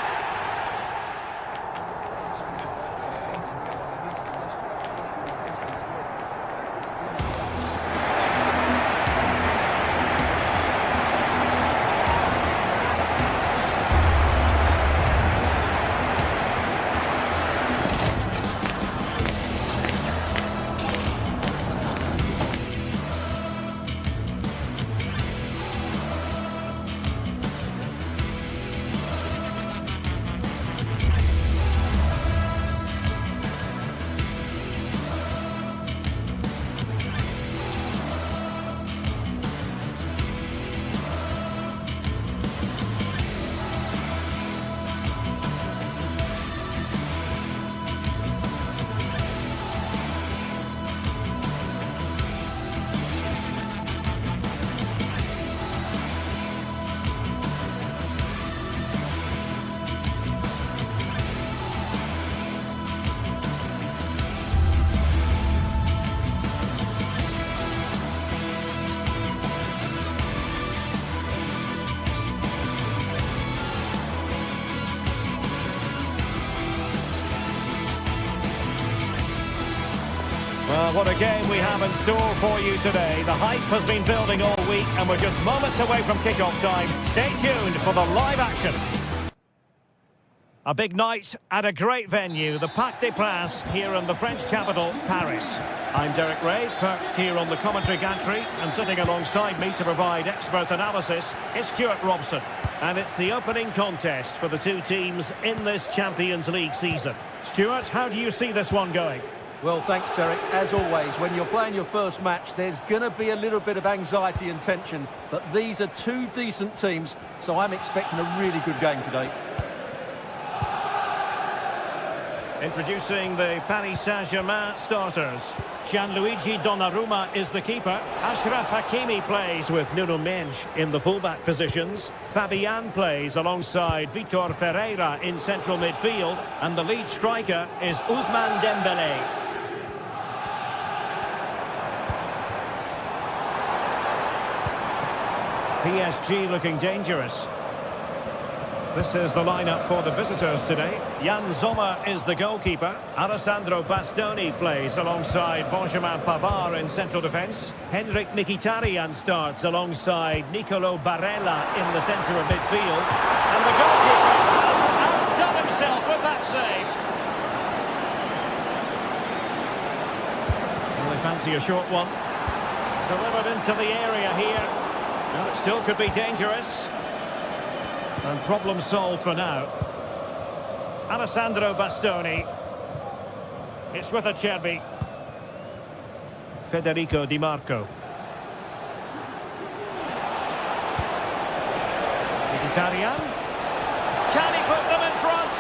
Well, what a game we have in store for you today. The hype has been building all week and we're just moments away from kick-off time. Stay tuned for the live action. A big night at a great venue, the Parc des Princes, here in the French capital, Paris. I'm Derek Ray, perched here on the commentary gantry, and sitting alongside me to provide expert analysis is Stuart Robson. And it's the opening contest for the two teams in this Champions League season. Stuart, how do you see this one going? Well, thanks, Derek. As always, when you're playing your first match, there's going to be a little bit of anxiety and tension. But these are two decent teams, so I'm expecting a really good game today. Introducing the Paris Saint-Germain starters. Gianluigi Donnarumma is the keeper. Achraf Hakimi plays with Nuno Mendes in the fullback positions. Fabian plays alongside Vitor Ferreira in central midfield. And the lead striker is Ousmane Dembélé. PSG looking dangerous. This is the lineup for the visitors today. Jan Sommer is the goalkeeper. Alessandro Bastoni plays alongside Benjamin Pavard in central defence. Henrik Mkhitaryan starts alongside Nicolo Barella in the centre of midfield. And the goalkeeper has outdone himself with that save. Well, they fancy a short one. Delivered into the area here. Well, it still could be dangerous. And problem solved for now. Alessandro Bastoni. It's with Acerbi. Federico Di Marco. Mkhitaryan. Can he put them in front?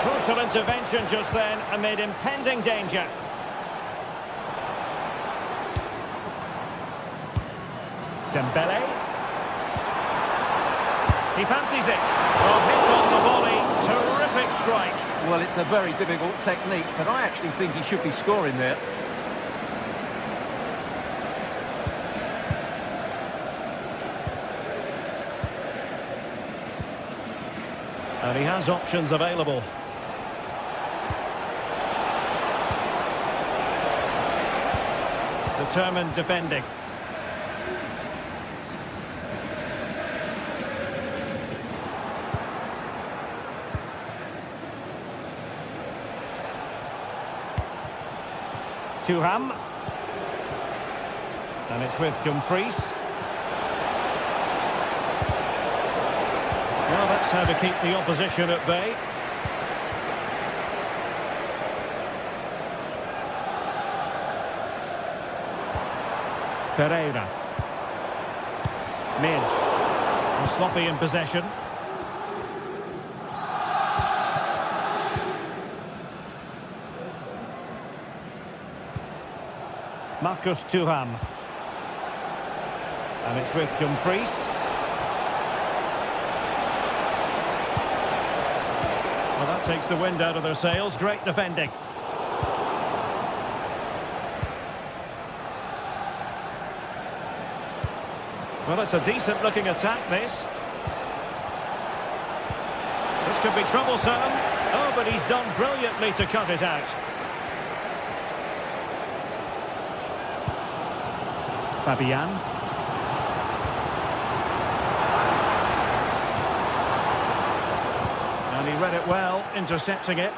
Crucial intervention just then amid impending danger. Dembele. He fancies it. Well, hit on the volley. Terrific strike. Well, it's a very difficult technique, but I actually think he should be scoring there. And he has options available. Determined defending. Thuram. And it's with Dumfries. Well, that's how to keep the opposition at bay. Ferreira. Mendes. Sloppy in possession. Marcus Thuram. And it's with Dumfries. Well, that takes the wind out of their sails. Great defending. Well, it's a decent-looking attack, this. This could be troublesome. Oh, but he's done brilliantly to cut it out. Fabian. And he read it well, intercepting it.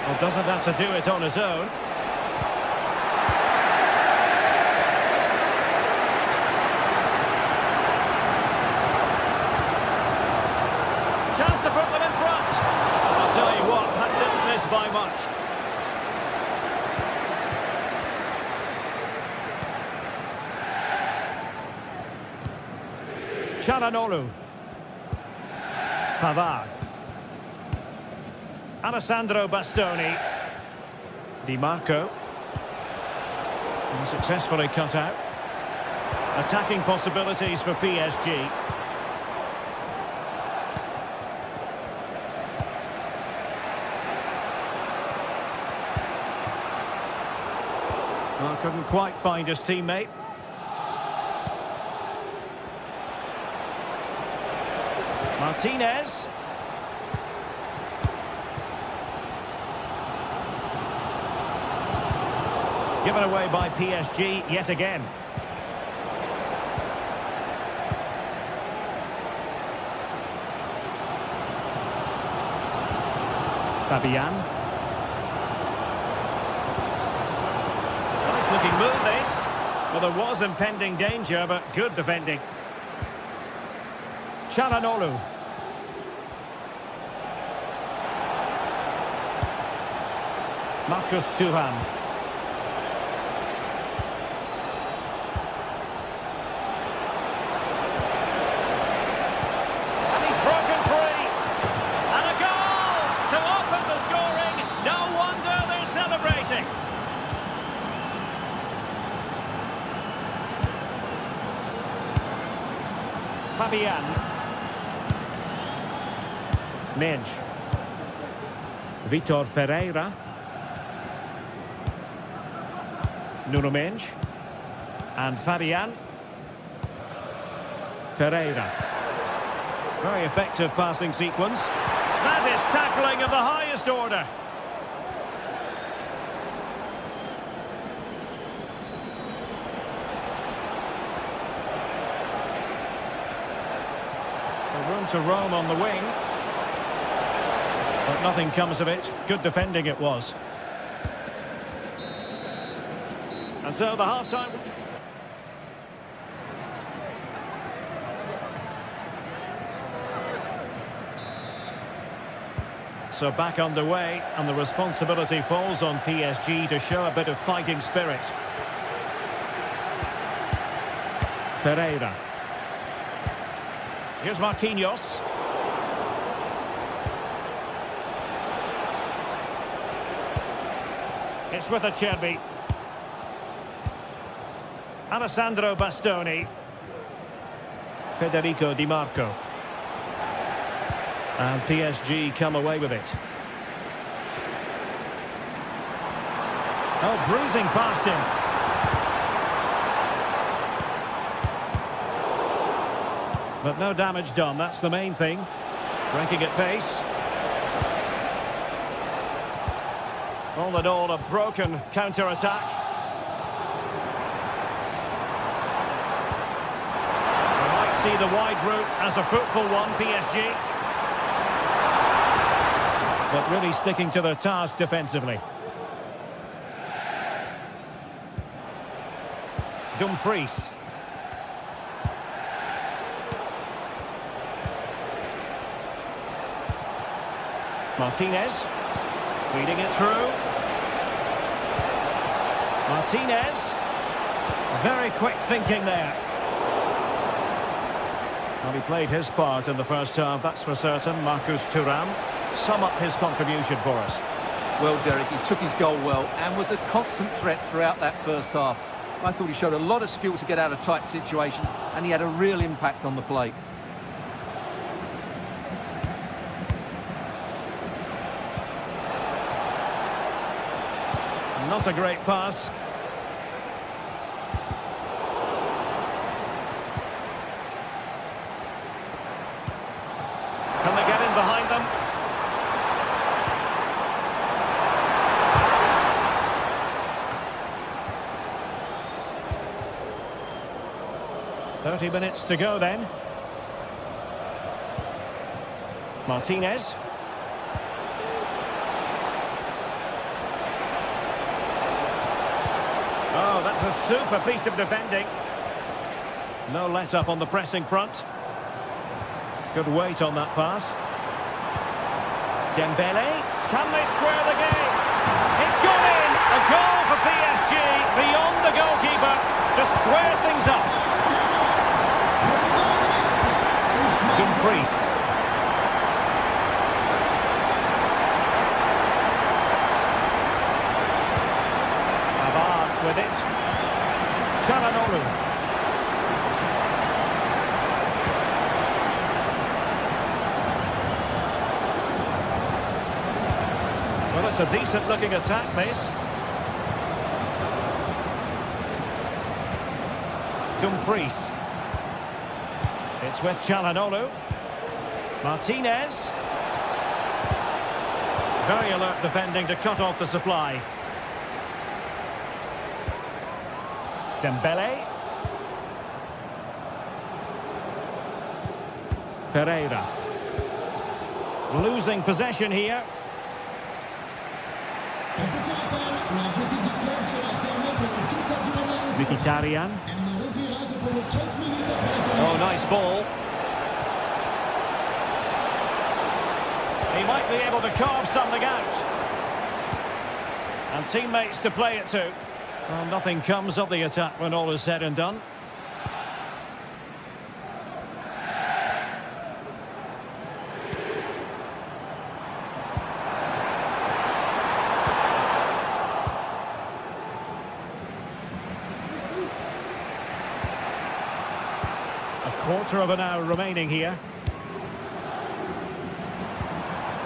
Well, doesn't have to do it on his own. Chance to put them in front. I'll tell you what, that didn't miss by much. Çalhanoğlu. Pavard. Alessandro Bastoni. Di Marco. And successfully cut out. Attacking possibilities for PSG. Well, couldn't quite find his teammate. Martinez. Given away by PSG yet again. Fabian. Nice looking move this. Well, there was impending danger, but good defending. Çalhanoğlu. Marcus Thuram. And he's broken free. And a goal to open the scoring. No wonder they're celebrating. Fabian. Menj. Vitor Ferreira. Nuno Menj. And Fabian. Ferreira. Very effective passing sequence. That is tackling of the highest order. Room to roam on the wing. But nothing comes of it. Good defending it was. And so the half-time... So back underway, and the responsibility falls on PSG to show a bit of fighting spirit. Ferreira. Here's Marquinhos. It's with Acerbi. Alessandro Bastoni. Federico Di Marco. And PSG come away with it. Oh, bruising past him. But no damage done, that's the main thing. Breaking at pace. All in all, a broken counter-attack. We might see the wide route as a fruitful one, PSG. But really sticking to their task defensively. Dumfries. Martinez. Feeding it through. Martinez. Very quick thinking there. Well, he played his part in the first half, that's for certain. Marcus Thuram. Sum up his contribution for us. Well, Derek, he took his goal well and was a constant threat throughout that first half. I thought he showed a lot of skill to get out of tight situations, and he had a real impact on the plate. Not a great pass. Can they get in behind them? "30 minutes to go then." Martinez. Oh, that's a super piece of defending. No let-up on the pressing front. Good weight on that pass. Dembele. Can they square the game? It's gone in! A goal for PSG beyond the goalkeeper to square things up. Dumfries. With it. Çalhanoğlu. Well, it's a decent looking attack, this. Dumfries. It's with Çalhanoğlu. Martinez. Very alert defending to cut off the supply. Dembele. Ferreira. Losing possession here. Mkhitaryan. Oh, nice ball. He might be able to carve something out. And teammates to play it to. Well, nothing comes of the attack when all is said and done. Quarter of an hour remaining here.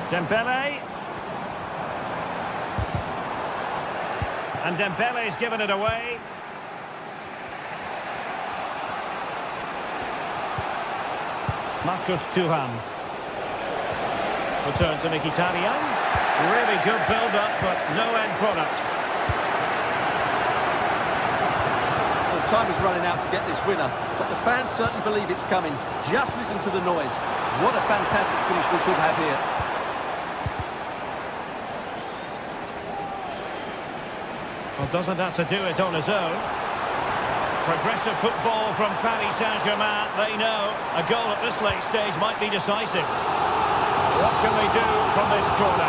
Dembele. And Dembele's given it away. Marcus Thuram. Return to Mkhitaryan. Really good build-up, but no end product. Time is running out to get this winner, but the fans certainly believe it's coming. Just listen to the noise. What a fantastic finish we could have here. Well, doesn't have to do it on his own. Progressive football from Paris Saint-Germain. They know a goal at this late stage might be decisive. What can they do from this corner?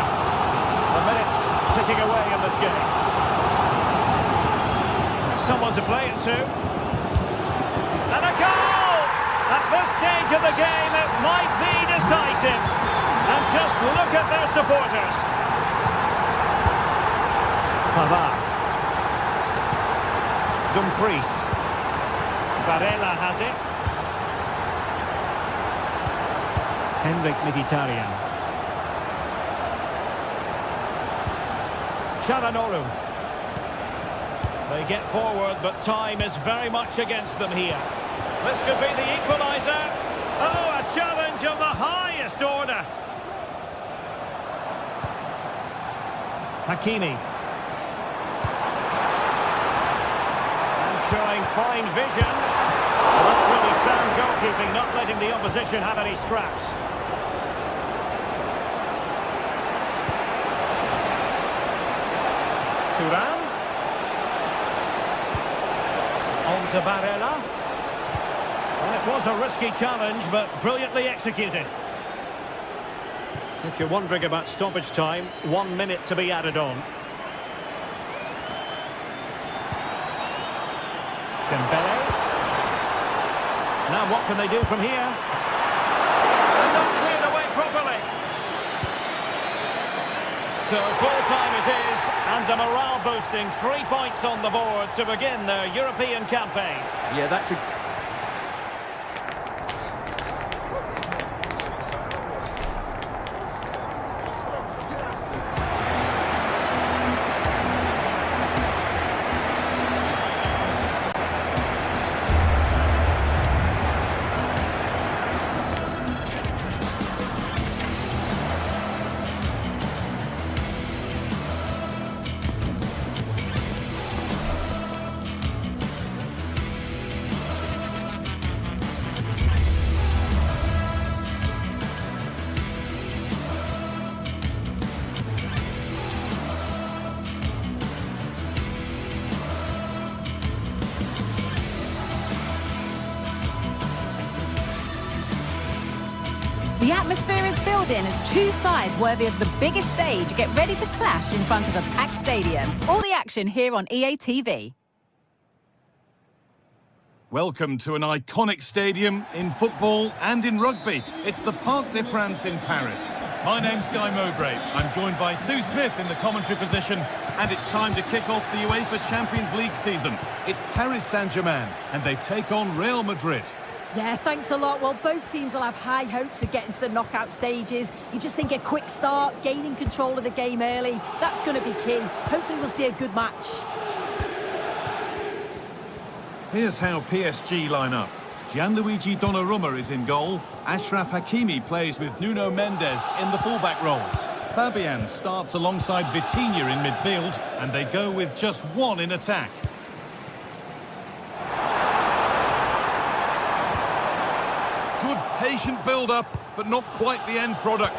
The minutes ticking away in this game. Someone to play it to. And a goal! At this stage of the game, it might be decisive. And just look at their supporters. Pavard. Dumfries. Varela has it. Henrik Mkhitaryan. Çalhanoğlu. They get forward, but time is very much against them here. This could be the equaliser. Oh, a challenge of the highest order. Hakimi. And showing fine vision. Well, that's really sound goalkeeping, not letting the opposition have any scraps. Thuram. On to Varela. Well, it was a risky challenge, but brilliantly executed. If you're wondering about stoppage time, 1 minute to be added on. Dembele. Now what can they do from here? And not cleared away properly. So full-time it is, and a morale-boosting 3 points on the board to begin their European campaign. Yeah, that's a... The atmosphere is building as two sides worthy of the biggest stage get ready to clash in front of a packed stadium. All the action here on EA TV. Welcome to an iconic stadium in football and in rugby. It's the Parc des Princes in Paris. My name's Guy Mowbray. I'm joined by Sue Smith in the commentary position, and it's time to kick off the UEFA Champions League season. It's Paris Saint-Germain, and they take on Real Madrid. Yeah, thanks a lot. Well, both teams will have high hopes of getting to the knockout stages. You just think a quick start, gaining control of the game early, that's going to be key. Hopefully we'll see a good match. Here's how PSG line up. Gianluigi Donnarumma is in goal. Achraf Hakimi plays with Nuno Mendes in the fullback roles. Fabian starts alongside Vitinha in midfield, and they go with just one in attack. Good patient build-up, but not quite the end product.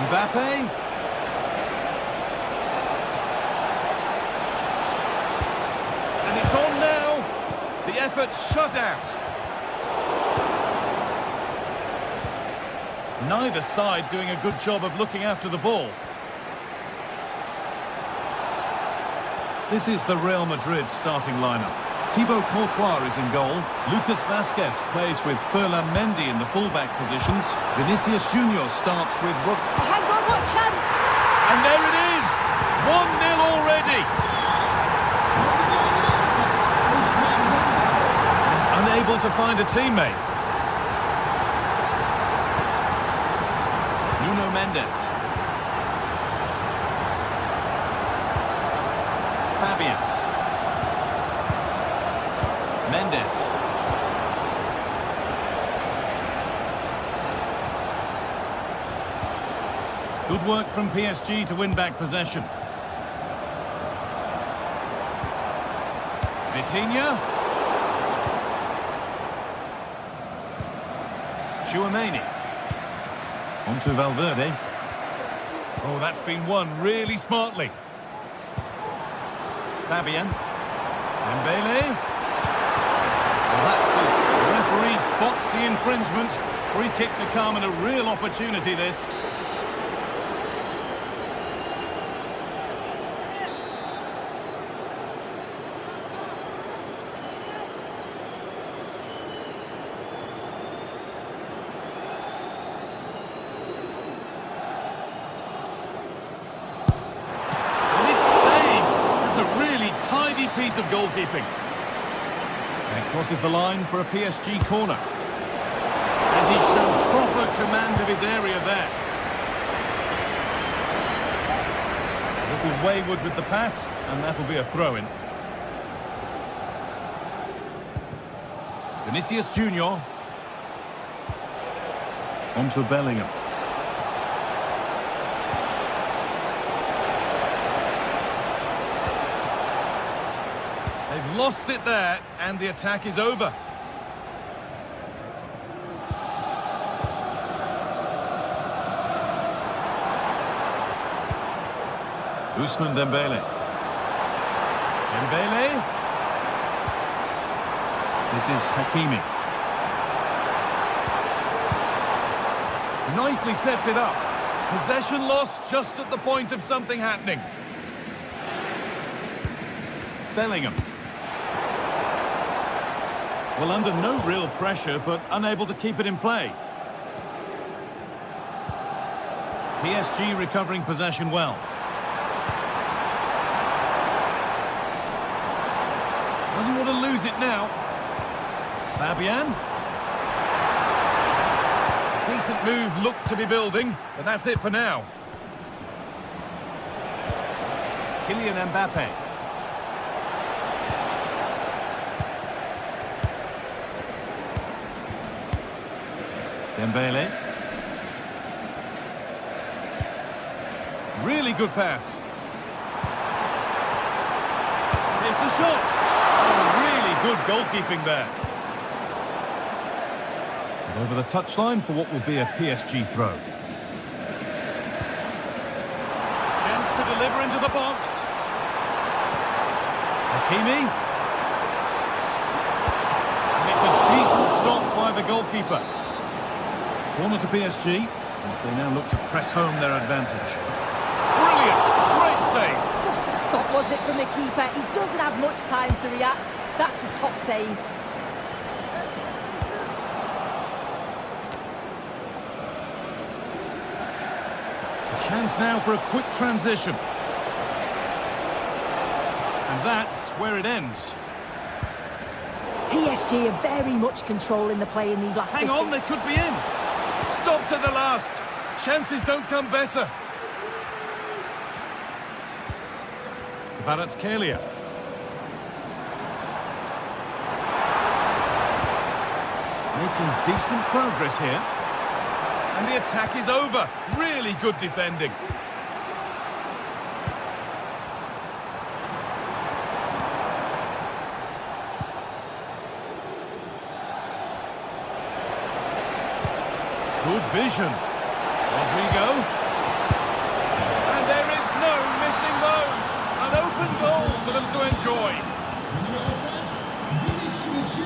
Mbappe. effort shut out. Neither side doing a good job of looking after the ball. This is the Real Madrid starting lineup. Thibaut Courtois is in goal. Lucas Vazquez plays with Ferland Mendy in the fullback positions. Vinicius Junior starts with Oh, hang on, what chance! And there it is! 1-0 already! Unable to find a teammate. Nuno Mendes. Fabian. Mendes. Good work from PSG to win back possession. Vitinha. Chouameni. On to Valverde. Oh, that's been won really smartly. Fabian. Dembele. Well, that's as the referee spots the infringement. Free kick to come and a real opportunity this. Piece of goalkeeping. And it crosses the line for a PSG corner. And he's shown proper command of his area there. A little wayward with the pass, and that'll be a throw-in. Vinicius Junior. On to Bellingham. They've lost it there, and the attack is over. Ousmane Dembele. Dembele. This is Hakimi. Nicely sets it up. Possession lost just at the point of something happening. Bellingham. Well, under no real pressure, but unable to keep it in play. PSG recovering possession well. Doesn't want to lose it now. Fabian. Decent move looked to be building, but that's it for now. Kylian Mbappe. Dembele. Really good pass. Here's the shot. Oh, really good goalkeeping there. And over the touchline for what will be a PSG throw. Chance to deliver into the box. Hakimi. And it's a decent stop by the goalkeeper. Corner to PSG, as they now look to press home their advantage. Brilliant! Great save! What a stop, wasn't it, from the keeper? He doesn't have much time to react. That's a top save. A chance now for a quick transition. And that's where it ends. PSG are very much controlling the play in these last 15. Hang on, they could be in. Stop to the last. Chances don't come better. Kvaratskhelia. Making decent progress here. And the attack is over. Really good defending. Good vision. Rodrigo. And there is no missing those. An open goal for them to enjoy. Vinicius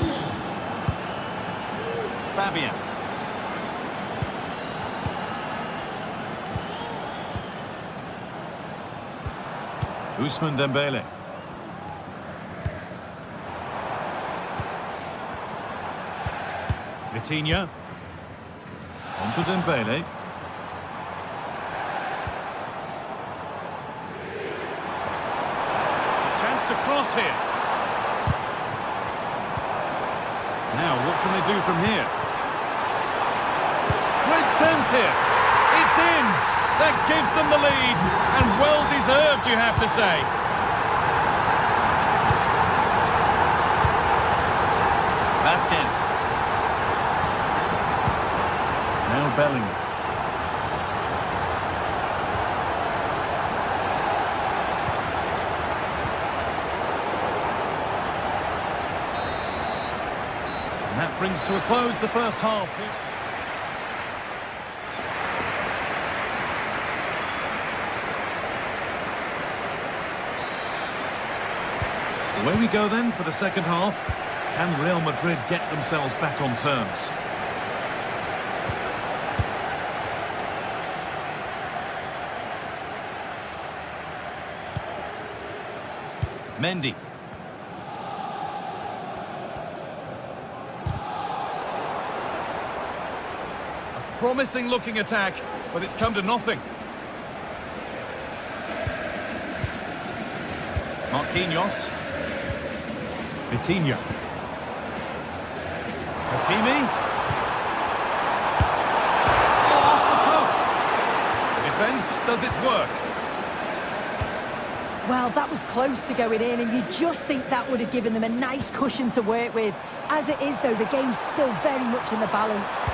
Ousmane Dembele. Vitinha. Onto Dembele. Chance to cross here. Now, what can they do from here? Great chance here. It's in. That gives them the lead. And well-deserved, you have to say. Vasquez. Now Bellingham. And that brings to a close the first half. Away we go then for the second half. Can Real Madrid get themselves back on terms? Mendy. A promising looking attack, but it's come to nothing. Marquinhos. Vitinha. Hakimi. Oh, off the post. The defence does its work. Well, that was close to going in, and you just think that would have given them a nice cushion to work with. As it is, though, the game's still very much in the balance.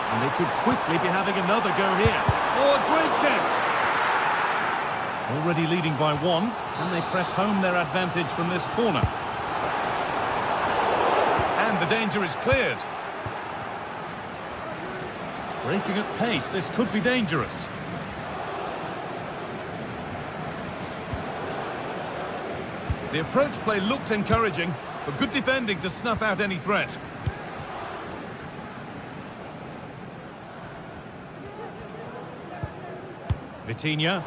And they could quickly be having another go here. Oh, a great chance! Already leading by one, and they press home their advantage from this corner. And the danger is cleared. Breaking at pace, this could be dangerous. The approach play looked encouraging, but good defending to snuff out any threat. Vitinha.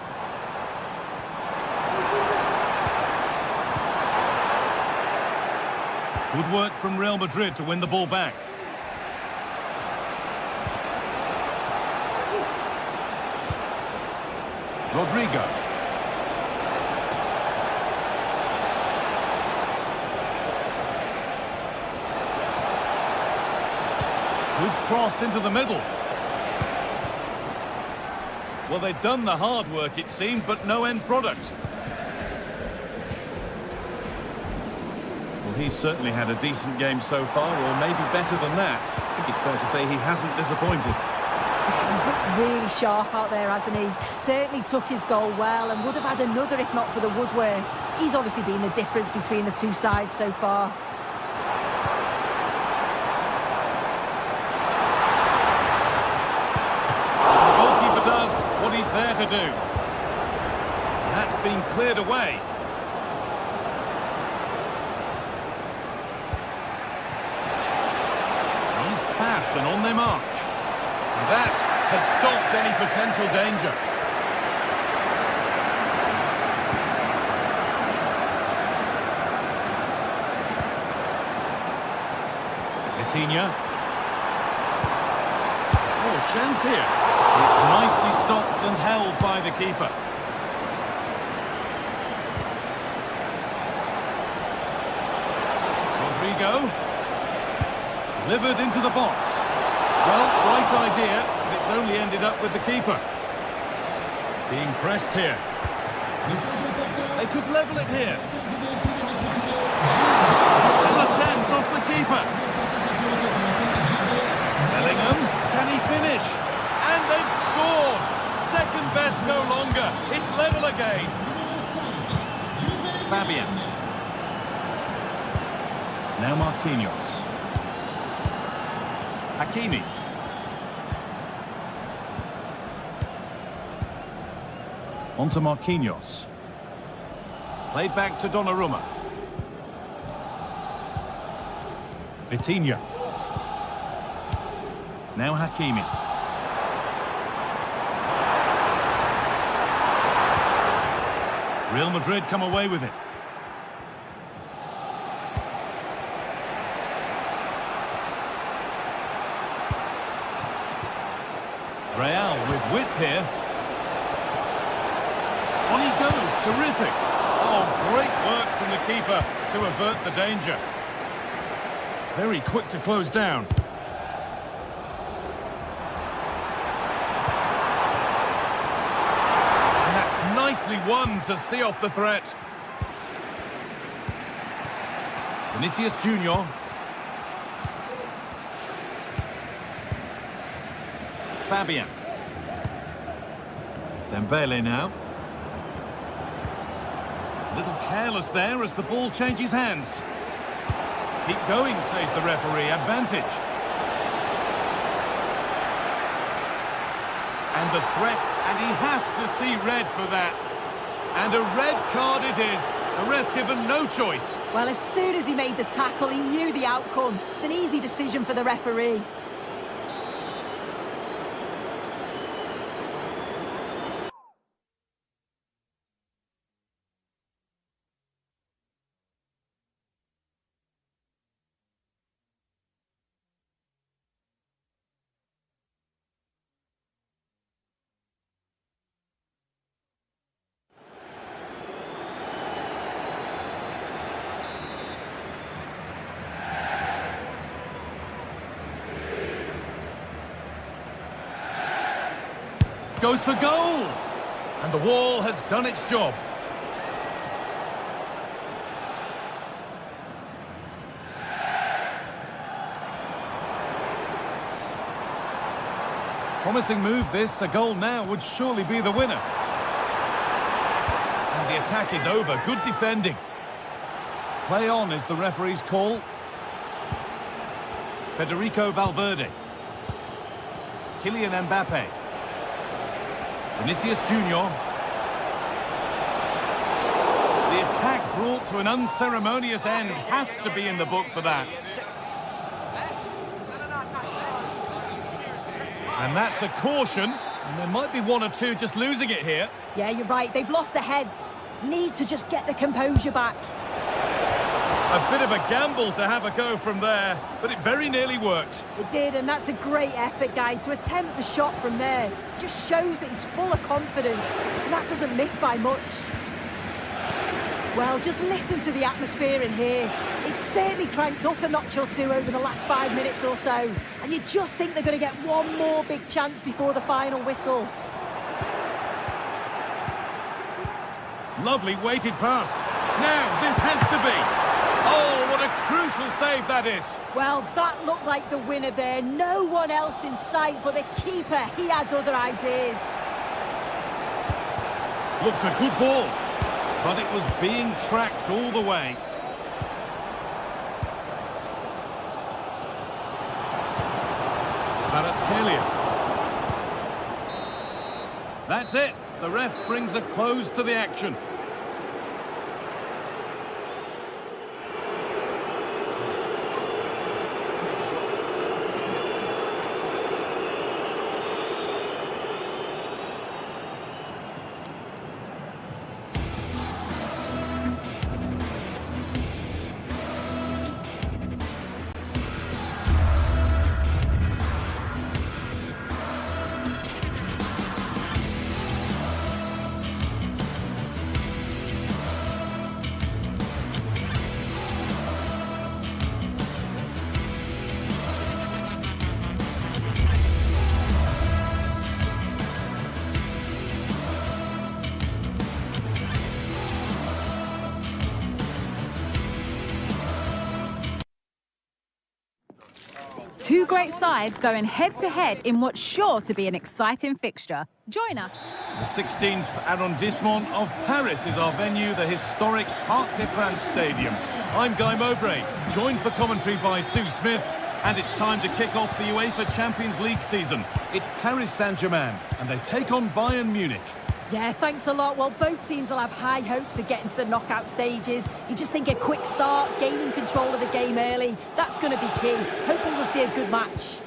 Good work from Real Madrid to win the ball back. Rodrigo. Good cross into the middle. Well, they'd done the hard work, it seemed, but no end product. Well, he's certainly had a decent game so far, or maybe better than that. I think it's fair to say he hasn't disappointed. He's looked really sharp out there, hasn't he? Certainly took his goal well and would have had another if not for the woodwork. He's obviously been the difference between the two sides so far. The goalkeeper does what he's there to do. That's been cleared away. Nice pass and on their march. That has stopped any potential danger. Vitinha. Oh, chance here. It's nicely stopped and held by the keeper. Rodrigo. Delivered into the box. Well, right idea, but it's only ended up with the keeper. Being pressed here. They could level it here. Still a chance off the keeper. Bellingham, can he finish? And they've scored! Second best no longer. It's level again. Fabian. Now Marquinhos. Hakimi. Onto Marquinhos. Played back to Donnarumma. Vitinha. Now Hakimi. Real Madrid come away with it. Real with width here. On he goes, terrific. Oh, great work from the keeper to avert the danger. Very quick to close down. And that's nicely won to see off the threat. Vinicius Junior. Fabian. Dembele now. A little careless there as the ball changes hands. Keep going, says the referee. Advantage. And the threat, and he has to see red for that. And a red card it is. The ref given no choice. Well, as soon as he made the tackle, he knew the outcome. It's an easy decision for the referee. Goes for goal! And the wall has done its job. Promising move this. A goal now would surely be the winner. And the attack is over. Good defending. Play on is the referee's call. Federico Valverde. Kylian Mbappe. Vinicius Junior. The attack brought to an unceremonious end. Has to be in the book for that. And that's a caution. And there might be one or two just losing it here. Yeah, you're right. They've lost their heads. Need to just get the composure back. A bit of a gamble to have a go from there, but it very nearly worked. It did, and that's a great effort, guy. To attempt the shot from there just shows that he's full of confidence, and that doesn't miss by much. Well, just listen to the atmosphere in here. It's certainly cranked up a notch or two over the last 5 minutes or so, and you just think they're going to get one more big chance before the final whistle. Lovely weighted pass. Now, this has to be. Oh, what a crucial save that is. Well, that looked like the winner there. No one else in sight, but the keeper, he had other ideas. Looks a good ball, but it was being tracked all the way. Kvaratskhelia. That's it. The ref brings a close to the action. Two great sides going head-to-head in what's sure to be an exciting fixture. Join us. The 16th arrondissement of Paris is our venue, the historic Parc des Princes Stadium. I'm Guy Mowbray, joined for commentary by Sue Smith, and it's time to kick off the UEFA Champions League season. It's Paris Saint-Germain, and they take on Bayern Munich. Yeah, thanks a lot. Well, both teams will have high hopes of getting to the knockout stages. You just think a quick start, gaining control of the game early, that's going to be key. Hopefully we'll see a good match.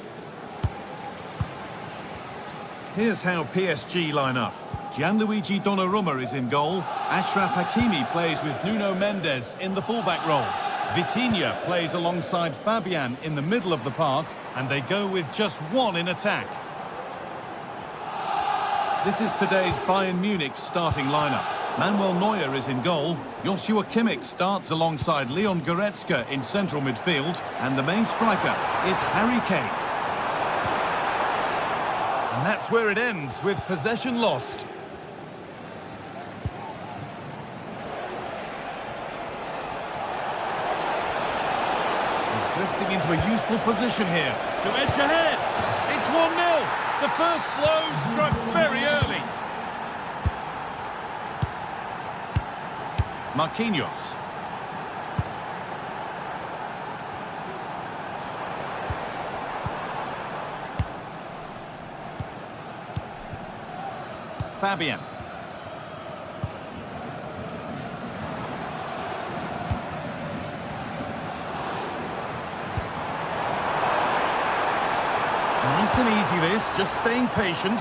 Here's how PSG line up. Gianluigi Donnarumma is in goal. Achraf Hakimi plays with Nuno Mendes in the fullback roles. Vitinha plays alongside Fabian in the middle of the park, and they go with just one in attack. This is today's Bayern Munich starting lineup. Manuel Neuer is in goal. Joshua Kimmich starts alongside Leon Goretzka in central midfield, and the main striker is Harry Kane. And that's where it ends, with possession lost. Drifting into a useful position here to edge ahead. It's 1-0. The first blow struck very early. Marquinhos. Fabian. Nice and easy this, just staying patient.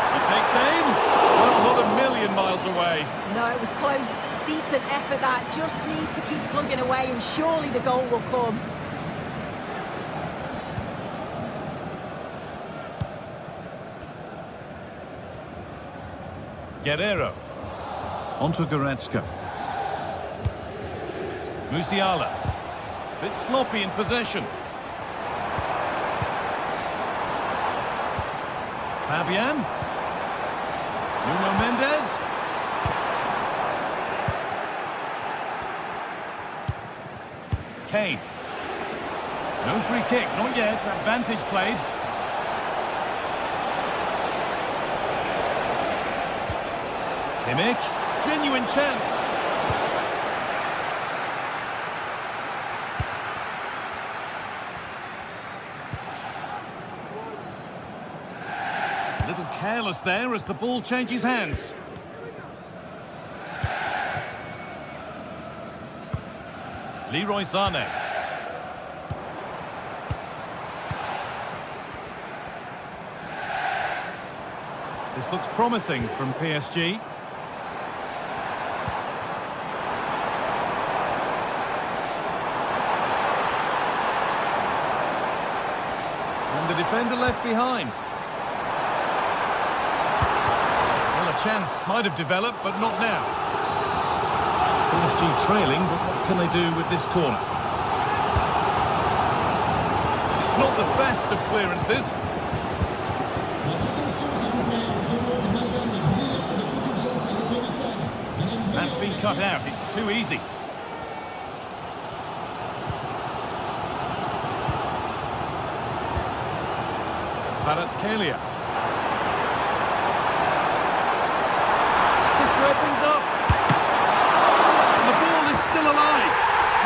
He takes aim. Well, not a million miles away. No, it was close. Decent effort that. Just need to keep plugging away and surely the goal will come. Guerrero. Onto Goretzka. Musiala. Bit sloppy in possession. Fabian. Nuno Mendes. Kane. No free kick, not yet. Advantage played. Kimmich. Genuine chance. A little careless there as the ball changes hands. Leroy Sané. This looks promising from PSG. And the defender left behind. Well, a chance might have developed, but not now. PSG trailing, but what can they do with this corner? It's not the best of clearances. That's been cut out, it's too easy. Kvaratskhelia. This opens up. The ball is still alive.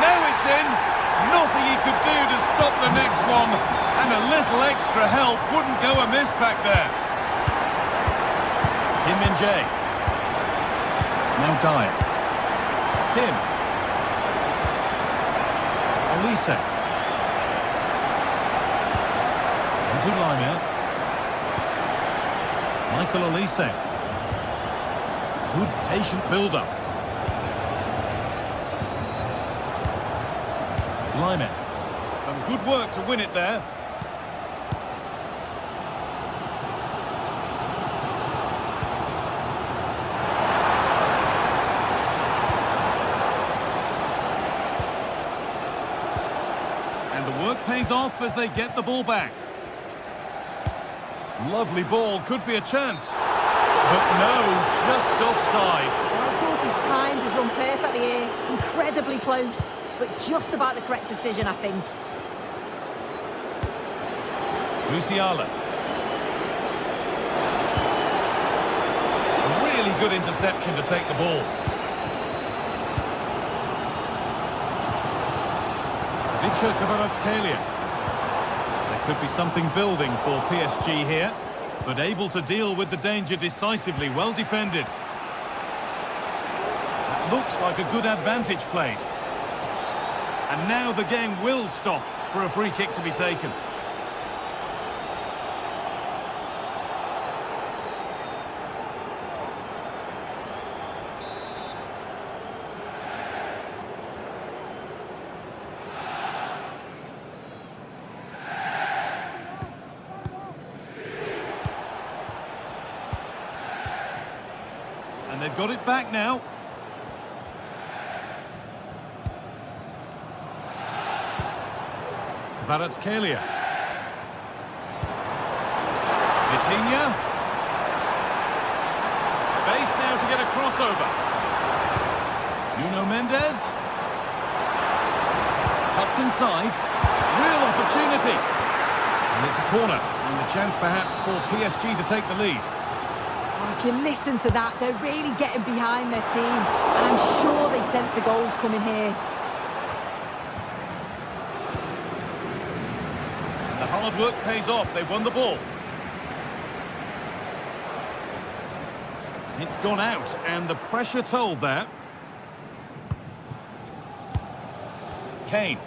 Now it's in. Nothing he could do to stop the next one. And a little extra help wouldn't go amiss back there. Kim Min-jae. Now Dyer. Kim. Olise. Into Lima. Michael Olise. Good patient build-up. Lima. Some good work to win it there. And the work pays off as they get the ball back. Lovely ball, could be a chance. But no, just offside. Well, I thought he timed his run perfectly here. Incredibly close, but just about the correct decision, I think. Musiala. A really good interception to take the ball. Kvaratskhelia. There could be something building for PSG here, but able to deal with the danger decisively, well defended. That looks like a good advantage played. And now the game will stop for a free kick to be taken. And they've got it back now. Kvaratskhelia. Vitinha. Space now to get a crossover. Nuno Mendes. Cuts inside. Real opportunity. And it's a corner. And the chance perhaps for PSG to take the lead. Well, if you listen to that, they're really getting behind their team. And I'm sure they sense the goals coming here. And the hard work pays off. They've won the ball. It's gone out, and the pressure told that. Kane.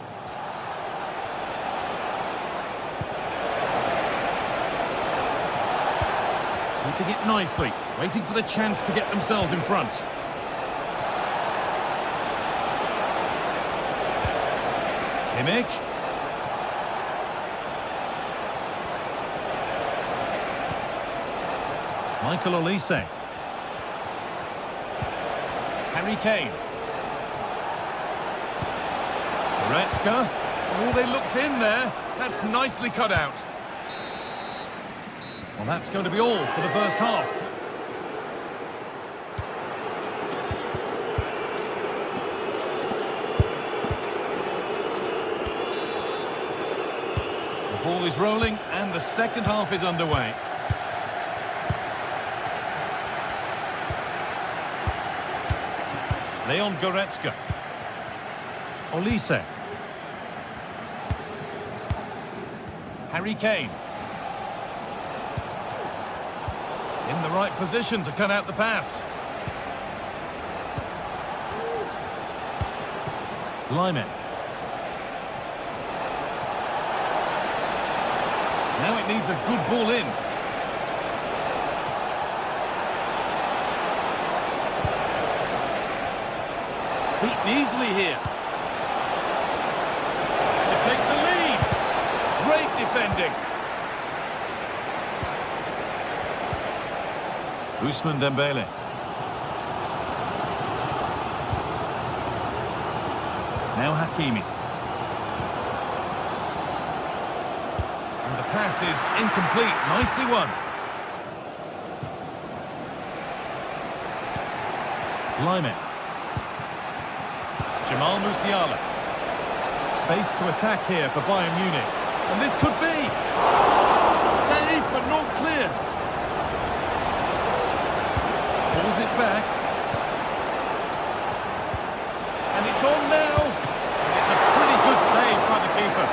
Keeping it nicely, waiting for the chance to get themselves in front. Kimmich. Michael Olise. Harry Kane. Goretzka. Oh, they looked in there. That's nicely cut out. Well, that's going to be all for the first half. The ball is rolling and the second half is underway. Leon Goretzka. Olise. Harry Kane. In the right position to cut out the pass. Lyman. Now it needs a good ball in. Beaten easily here. To take the lead. Great defending. Ousmane Dembele. Now Hakimi. And the pass is incomplete. Nicely won. Lyman. Jamal Musiala. Space to attack here for Bayern Munich. And this could be. Save, but not cleared. Pulls it back. And it's on now. It's a pretty good save by the keeper.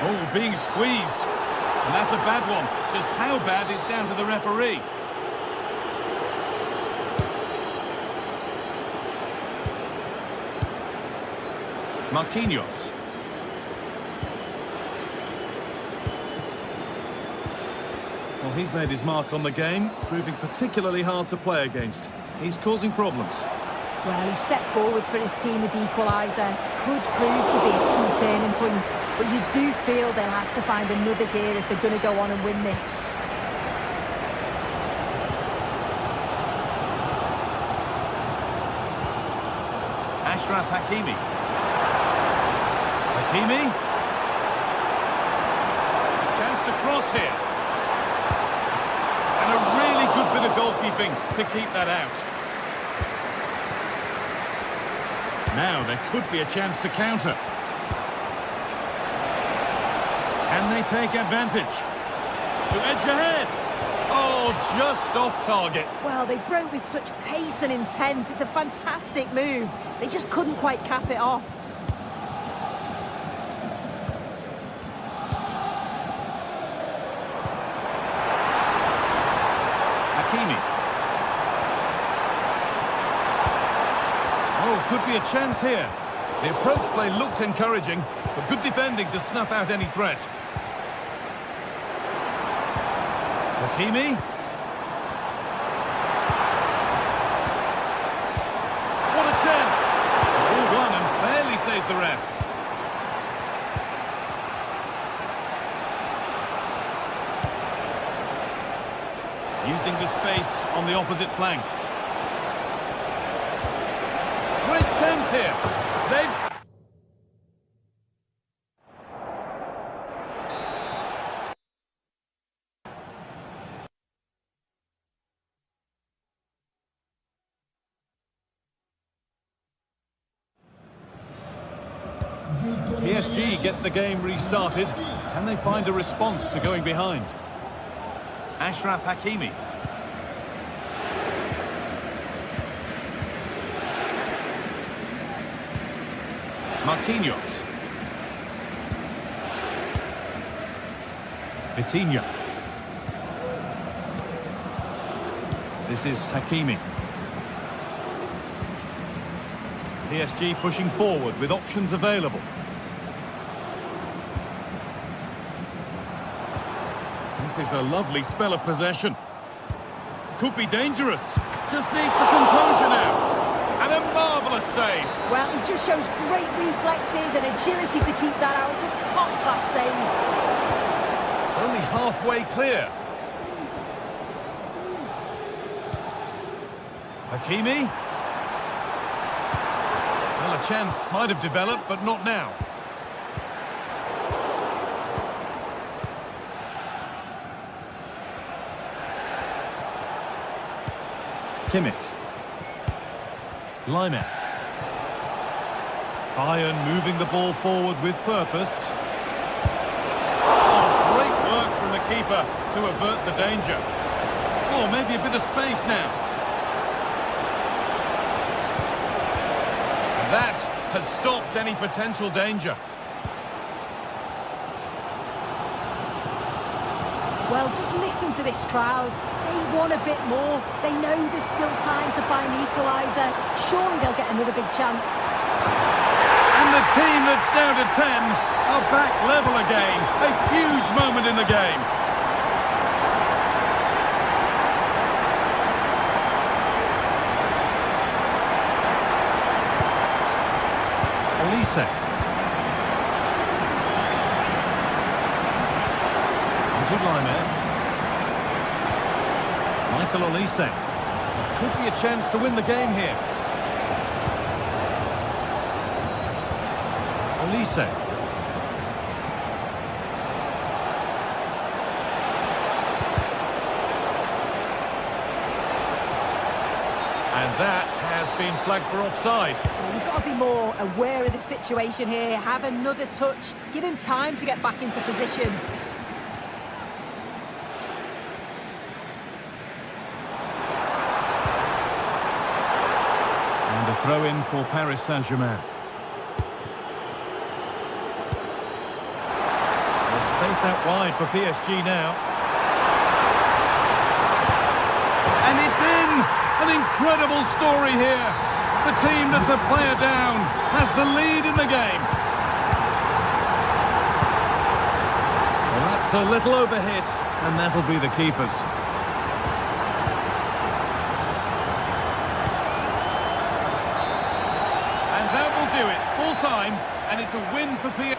Oh, being squeezed. And that's a bad one. Just how bad is down to the referee. Marquinhos. Well, he's made his mark on the game, proving particularly hard to play against. He's causing problems. Well, he stepped forward for his team with the equaliser. Could prove to be a key turning point, but you do feel they'll have to find another gear if they're going to go on and win this. Achraf Hakimi. Hakimi. Chance to cross here. And a really good bit of goalkeeping to keep that out. Now there could be a chance to counter. Can they take advantage? To edge ahead. Oh, just off target. Well, they broke with such pace and intent. It's a fantastic move. They just couldn't quite cap it off. Oh, could be a chance here. The approach play looked encouraging, but good defending to snuff out any threat. Hakimi. What a chance! Ball won and fairly, says the ref. Using the space on the opposite flank. Great chance here. They've... PSG get the game restarted. Can they find a response to going behind? Achraf Hakimi. Marquinhos. Vitinha. This is Hakimi. PSG pushing forward with options available. This is a lovely spell of possession. Could be dangerous. Just needs the composure now. And a marvellous save. Well, he just shows great reflexes and agility to keep that out. It's a top-class save. It's only halfway clear. Hakimi. Well, a chance might have developed, but not now. Kimmich. Laimer. Bayern moving the ball forward with purpose. Oh, great work from the keeper to avert the danger. Oh, maybe a bit of space now. That has stopped any potential danger. Well, just listen to this crowd. They want a bit more. They know there's still time to find the equaliser. Surely they'll get another big chance. And the team that's down to 10 are back level again. A huge moment in the game. Olise. Into Laimer. Michael Olise. Could be a chance to win the game here. Olise. And that has been flagged for offside. Well, you've got to be more aware of the situation here. Have another touch. Give him time to get back into position. And a throw in for Paris Saint-Germain. Space out wide for PSG now. And it's in! An incredible story here. The team that's a player down has the lead in the game. Well, that's a little overhit, and that'll be the keepers. And that will do it. Full time, and it's a win for PSG.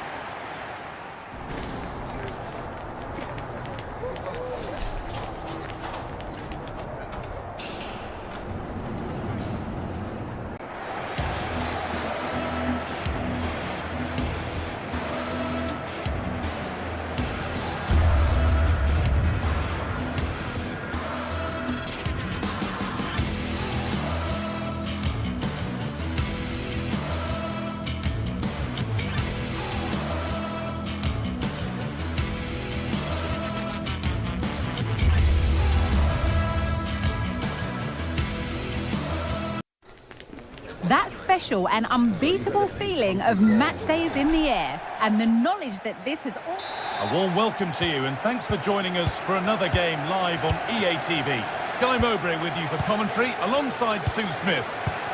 That special and unbeatable feeling of match day is in the air, and the knowledge that this has all... A warm welcome to you, and thanks for joining us for another game live on EA TV. Guy Mowbray with you for commentary alongside Sue Smith,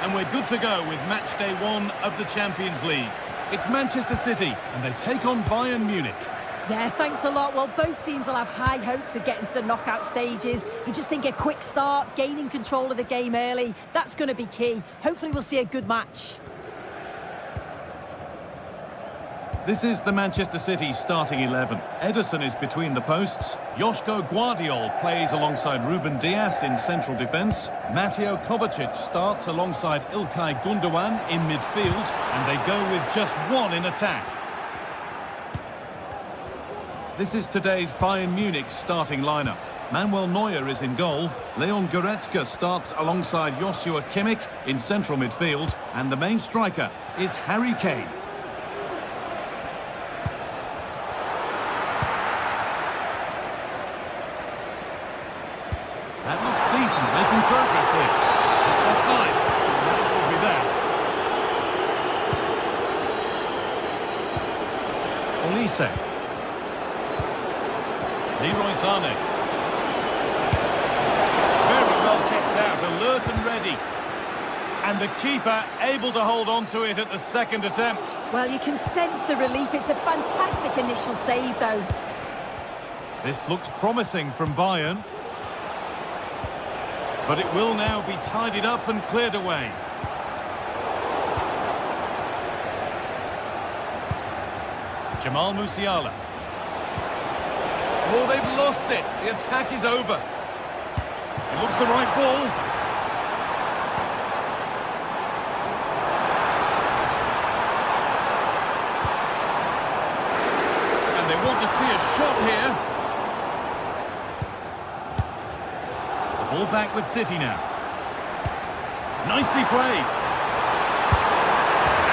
and we're good to go with match day 1 of the Champions League. It's Manchester City, and they take on Bayern Munich. Yeah, thanks a lot. Well, both teams will have high hopes of getting to the knockout stages. You just think a quick start, gaining control of the game early, that's going to be key. Hopefully we'll see a good match. This is the Manchester City starting 11. Ederson is between the posts. Joško Guardiol plays alongside Ruben Dias in central defence. Mateo Kovacic starts alongside Ilkay Gundogan in midfield, and they go with just one in attack. This is today's Bayern Munich starting lineup. Manuel Neuer is in goal. Leon Goretzka starts alongside Joshua Kimmich in central midfield, and the main striker is Harry Kane. That looks decent, making progress here. It's offside. That will be there. Olise. Leroy Sané. Very well kept out, alert and ready. And the keeper able to hold on to it at the second attempt. Well, you can sense the relief. It's a fantastic initial save, though. This looks promising from Bayern. But it will now be tidied up and cleared away. Jamal Musiala. Oh, they've lost it. The attack is over. It looks the right ball. And they want to see a shot here. Ball back with City now. Nicely played.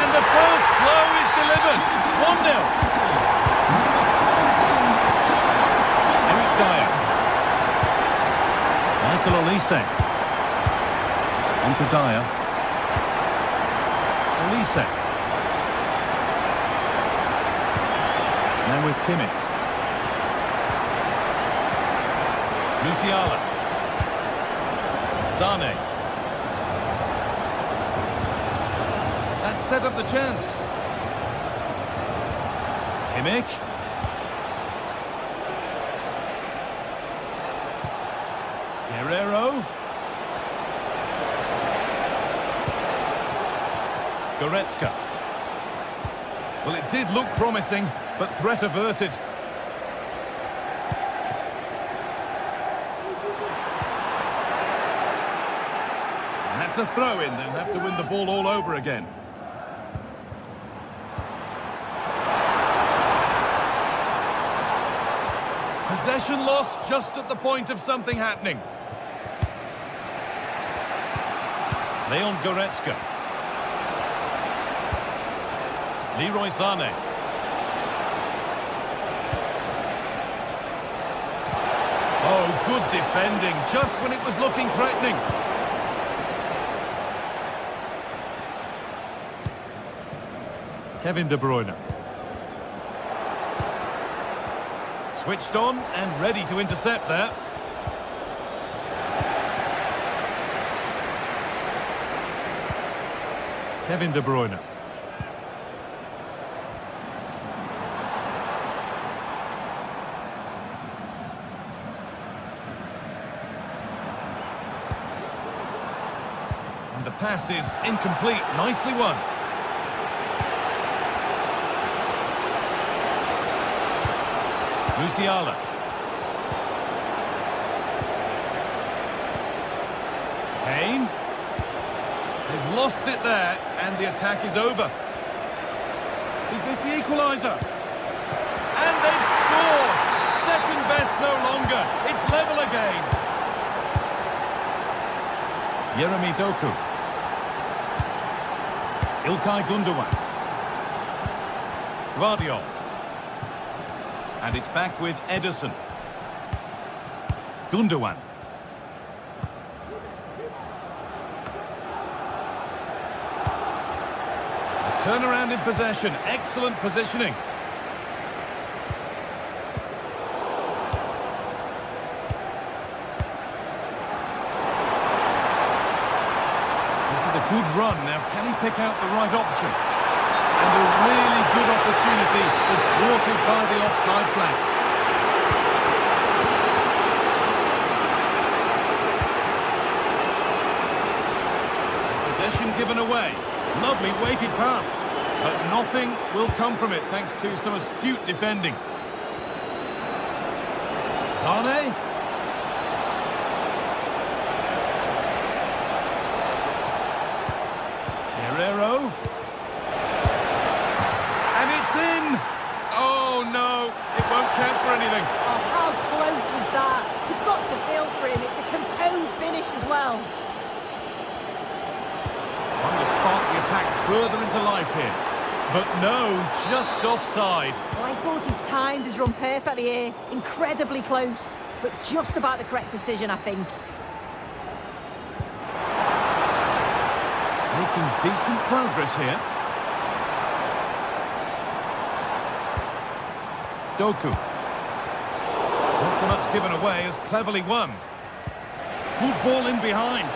And the first blow is delivered. 1-0. Eric Dyer. Michael Olise. On to Dyer. Olise. Now with Kimmich. Musiala. Sané. That set up the chance. Kimmich. Guerrero. Goretzka. Well, it did look promising, but threat averted. That's a throw-in. They'll have to win the ball all over again. Possession lost just at the point of something happening. Leon Goretzka. Leroy Sané. Oh, good defending, just when it was looking threatening. Kevin De Bruyne. Switched on and ready to intercept there. Kevin De Bruyne. And the pass is incomplete. Nicely won. Musiala. Kane. They've lost it there, and the attack is over. Is this the equaliser? And they've scored! Second best no longer. It's level again. Yeremy Doku. Ilkay Gundogan. Guardiol. And it's back with Ederson. Gundogan. A turnaround in possession. Excellent positioning. This is a good run. Now, can he pick out the right option? And a really good opportunity is thwarted by the offside flag. Possession given away. Lovely weighted pass. But nothing will come from it thanks to some astute defending. Sane. Guerrero. And it's in! Oh no, it won't count for anything. Oh, how close was that? You've got to feel for him. It's a composed finish as well. Trying to spark the attack further into life here. But no, just offside. Well, I thought he timed his run perfectly here. Incredibly close, but just about the correct decision, I think. Making decent progress here. Doku. Not so much given away as cleverly won. Good ball in behind.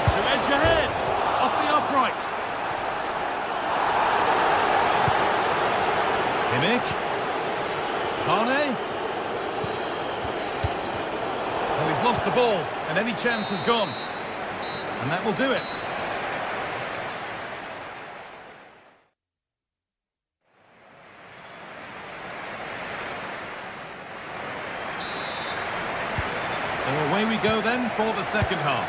To edge ahead. Off the upright. Kimmich. Sane. Well, he's lost the ball, and any chance has gone. And that will do it. So away we go then for the second half.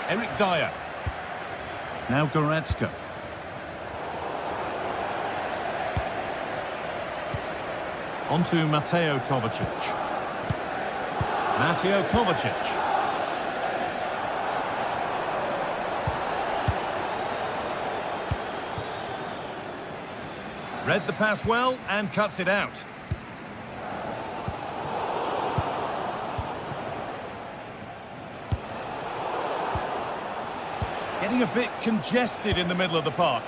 Eric Dyer. Now Goretzka. On to Mateo Kovacic. Mateo Kovacic. Read the pass well and cuts it out. Getting a bit congested in the middle of the park.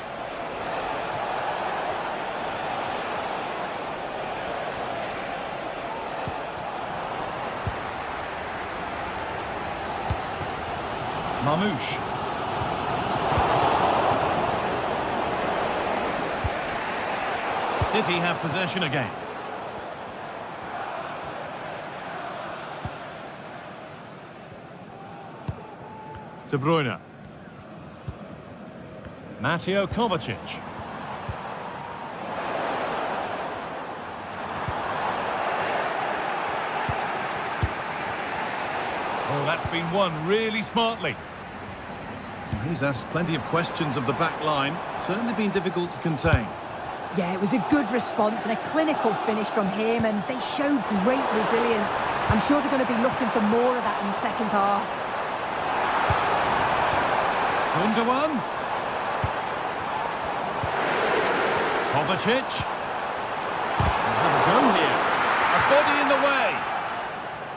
Mamouche. City have possession again. De Bruyne. Mateo Kovacic. Oh, that's been won really smartly. He's asked plenty of questions of the back line. Certainly been difficult to contain. Yeah, it was a good response and a clinical finish from him, and they showed great resilience. I'm sure they're going to be looking for more of that in the second half. Gundogan. Kovacic. We'll have a go here. A body in the way.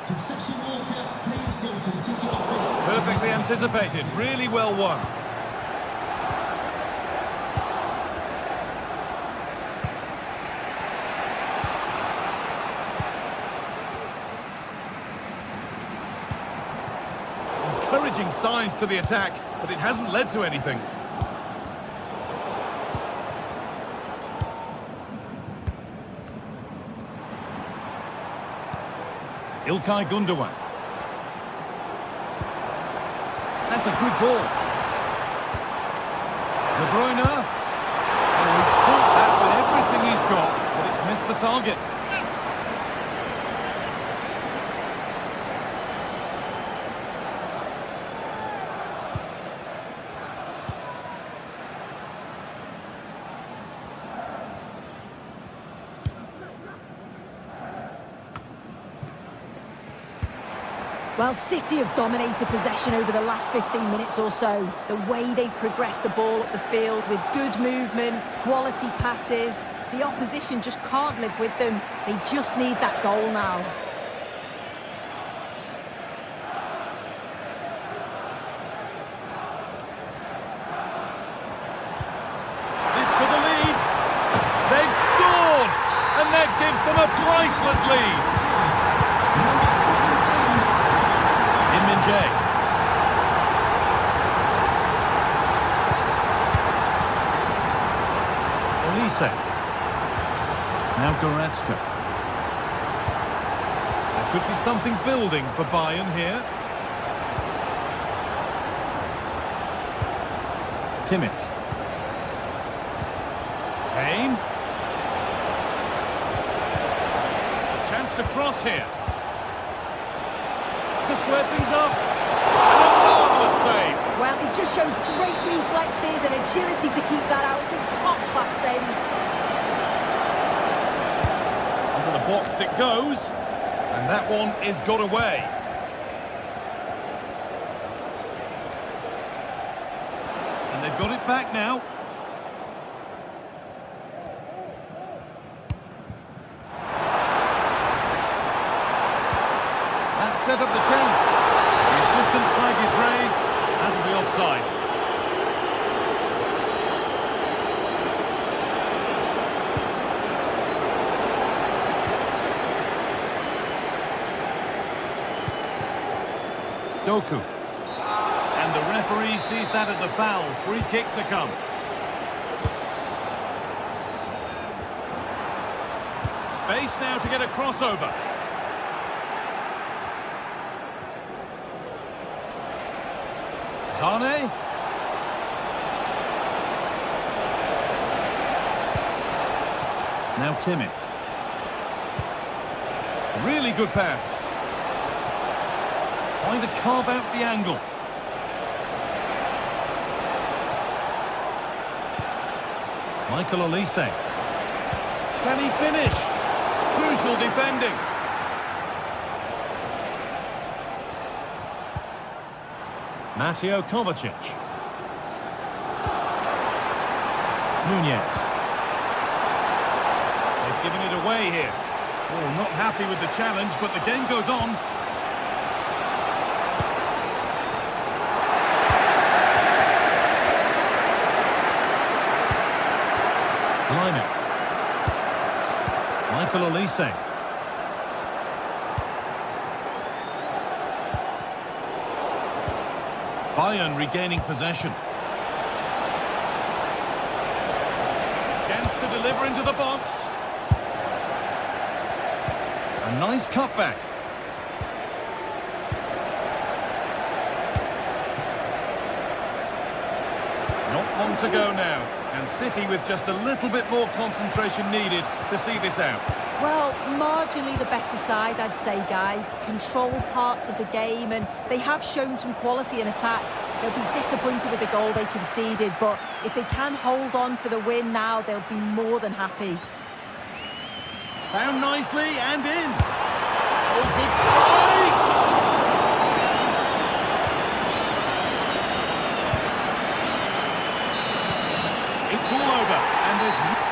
Concession Walker, please go to the ticket office. Perfectly anticipated. Really well won. Encouraging signs to the attack, but it hasn't led to anything. Ilkay Gundogan. That's a good ball. De Bruyne. Oh, he caught that with everything he's got, but it's missed the target. Well, City have dominated possession over the last 15 minutes or so. The way they've progressed the ball up the field with good movement, quality passes. The opposition just can't live with them. They just need that goal now. This for the lead. They've scored, and that gives them a priceless lead. Olise. Now Goretzka. Could be something building for Bayern here. Kimmich. Kane. A chance to cross here. To square things up. And a marvellous save. Well, he just shows great reflexes and agility to keep that out. It's a top-class save. Into the box it goes. And that one is got away. And they've got it back now. That set up the chance. The assistant's flag is raised. That'll be offside. Doku. And the referee sees that as a foul. Free kick to come. Space now to get a crossover. Sane. Now Kimmich. Really good pass. Trying to carve out the angle. Michael Olise. Can he finish? Crucial defending. Mateo Kovacic. Nunez. They've given it away here. Oh, not happy with the challenge, but the game goes on. Climate. Michael Olise. Bayern regaining possession. Chance to deliver into the box. A nice cutback. Not long to go now. And City with just a little bit more concentration needed to see this out. Well, marginally the better side, I'd say, Guy. Control parts of the game, and they have shown some quality in attack. They'll be disappointed with the goal they conceded, but if they can hold on for the win now, they'll be more than happy. Found nicely and in. Oh, good strike! It's all over, and there's...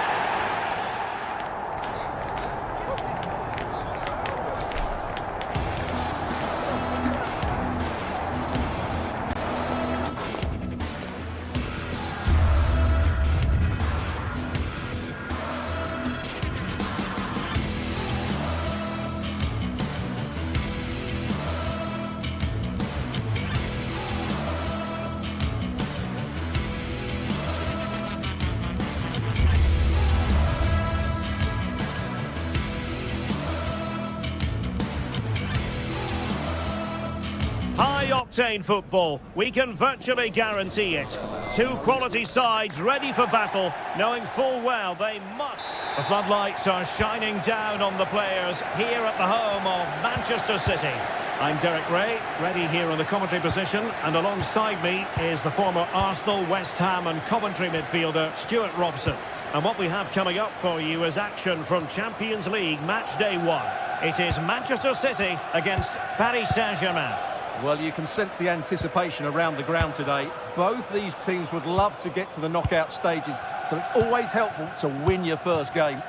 High-octane football, we can virtually guarantee it. Two quality sides ready for battle, knowing full well they must. The floodlights are shining down on the players here at the home of Manchester City. I'm Derek Ray, ready here in the commentary position, and alongside me is the former Arsenal, West Ham and Coventry midfielder Stuart Robson. And what we have coming up for you is action from Champions League match day 1. It is Manchester City against Paris Saint-Germain. Well, you can sense the anticipation around the ground today. Both these teams would love to get to the knockout stages, so it's always helpful to win your first game.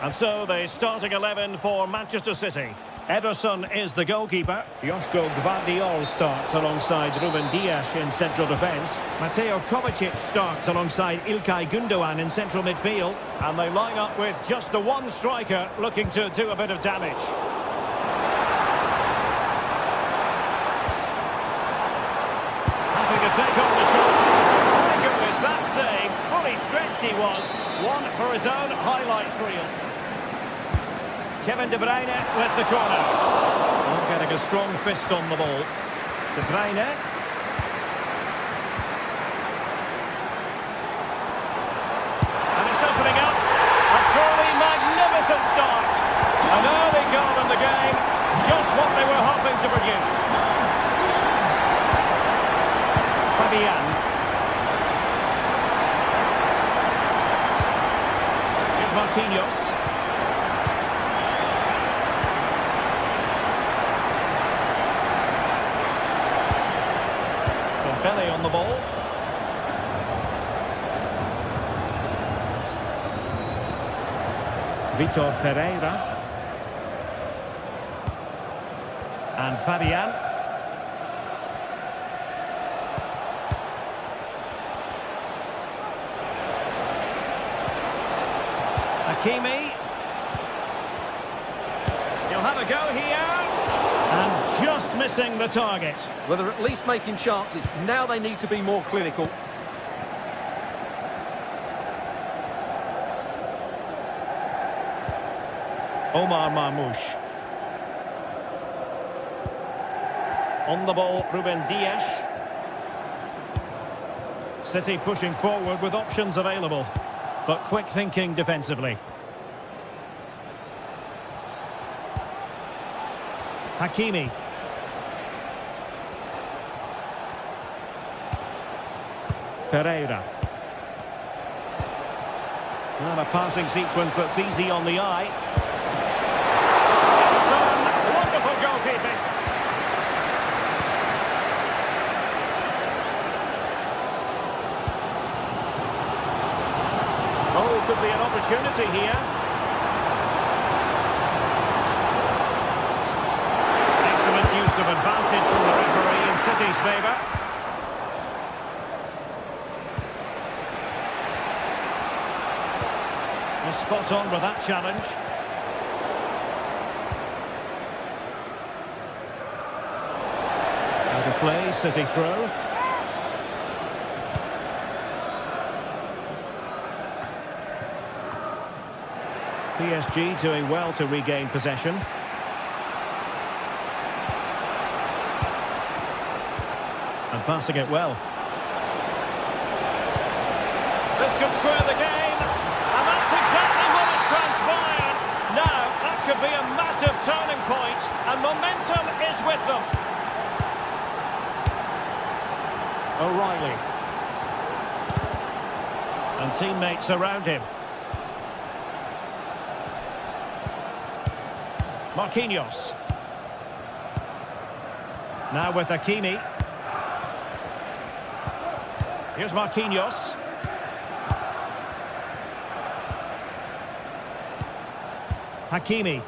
And so the starting 11 for Manchester City. Ederson is the goalkeeper. Joško Gvardiol starts alongside Ruben Dias in central defence. Mateo Kovacic starts alongside Ilkay Gundogan in central midfield. And they line up with just the one striker looking to do a bit of damage. To take on the shot. How good is that save? Fully stretched he was. One for his own highlights reel. Kevin De Bruyne with the corner. Oh, getting a strong fist on the ball. De Bruyne. And it's opening up. A truly magnificent start. An early goal in the game. Just what they were hoping to produce. Fabian. Here's Marquinhos. Belly on the ball. Vitor Ferreira. And Fabian. Hakimi. He'll have a go here. And just missing the target. Well, they're at least making chances. Now they need to be more clinical. Omar Marmoush. On the ball, Ruben Dias. City pushing forward with options available, but quick thinking defensively. Hakimi. Ferreira. And a passing sequence that's easy on the eye. Some wonderful goalkeeping. Oh, could be an opportunity here. Excellent use of advantage from the referee in City's favour. Spot on with that challenge. Out of play, City throw. PSG doing well to regain possession. And passing it well. This could square the game. Exactly what has transpired. Now, that could be a massive turning point, and momentum is with them. O'Reilly. And teammates around him. Marquinhos. Now with Hakimi. Here's Marquinhos. Hakimi.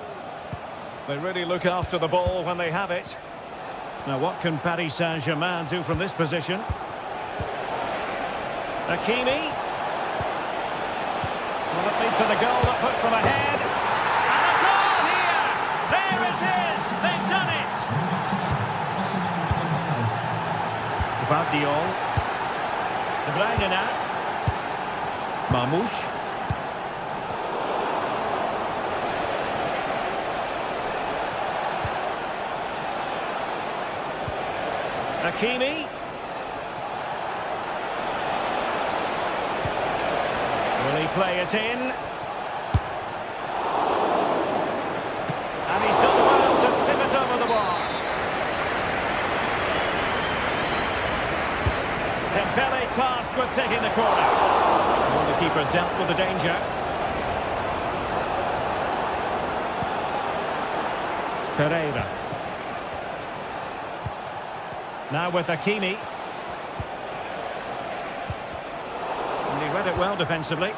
They really look after the ball when they have it. Now what can Paris Saint-Germain do from this position? Hakimi. Will it lead to the goal that puts them ahead? And a goal here! There it is! They've done it! Vardiol. De Bruyne now. Marmoush. Hakimi. Will he play it in? And he's done well to tip it over the bar. Dembele tasked with taking the corner. Well, the keeper dealt with the danger. Ferreira. Now with Hakimi. And he read it well defensively.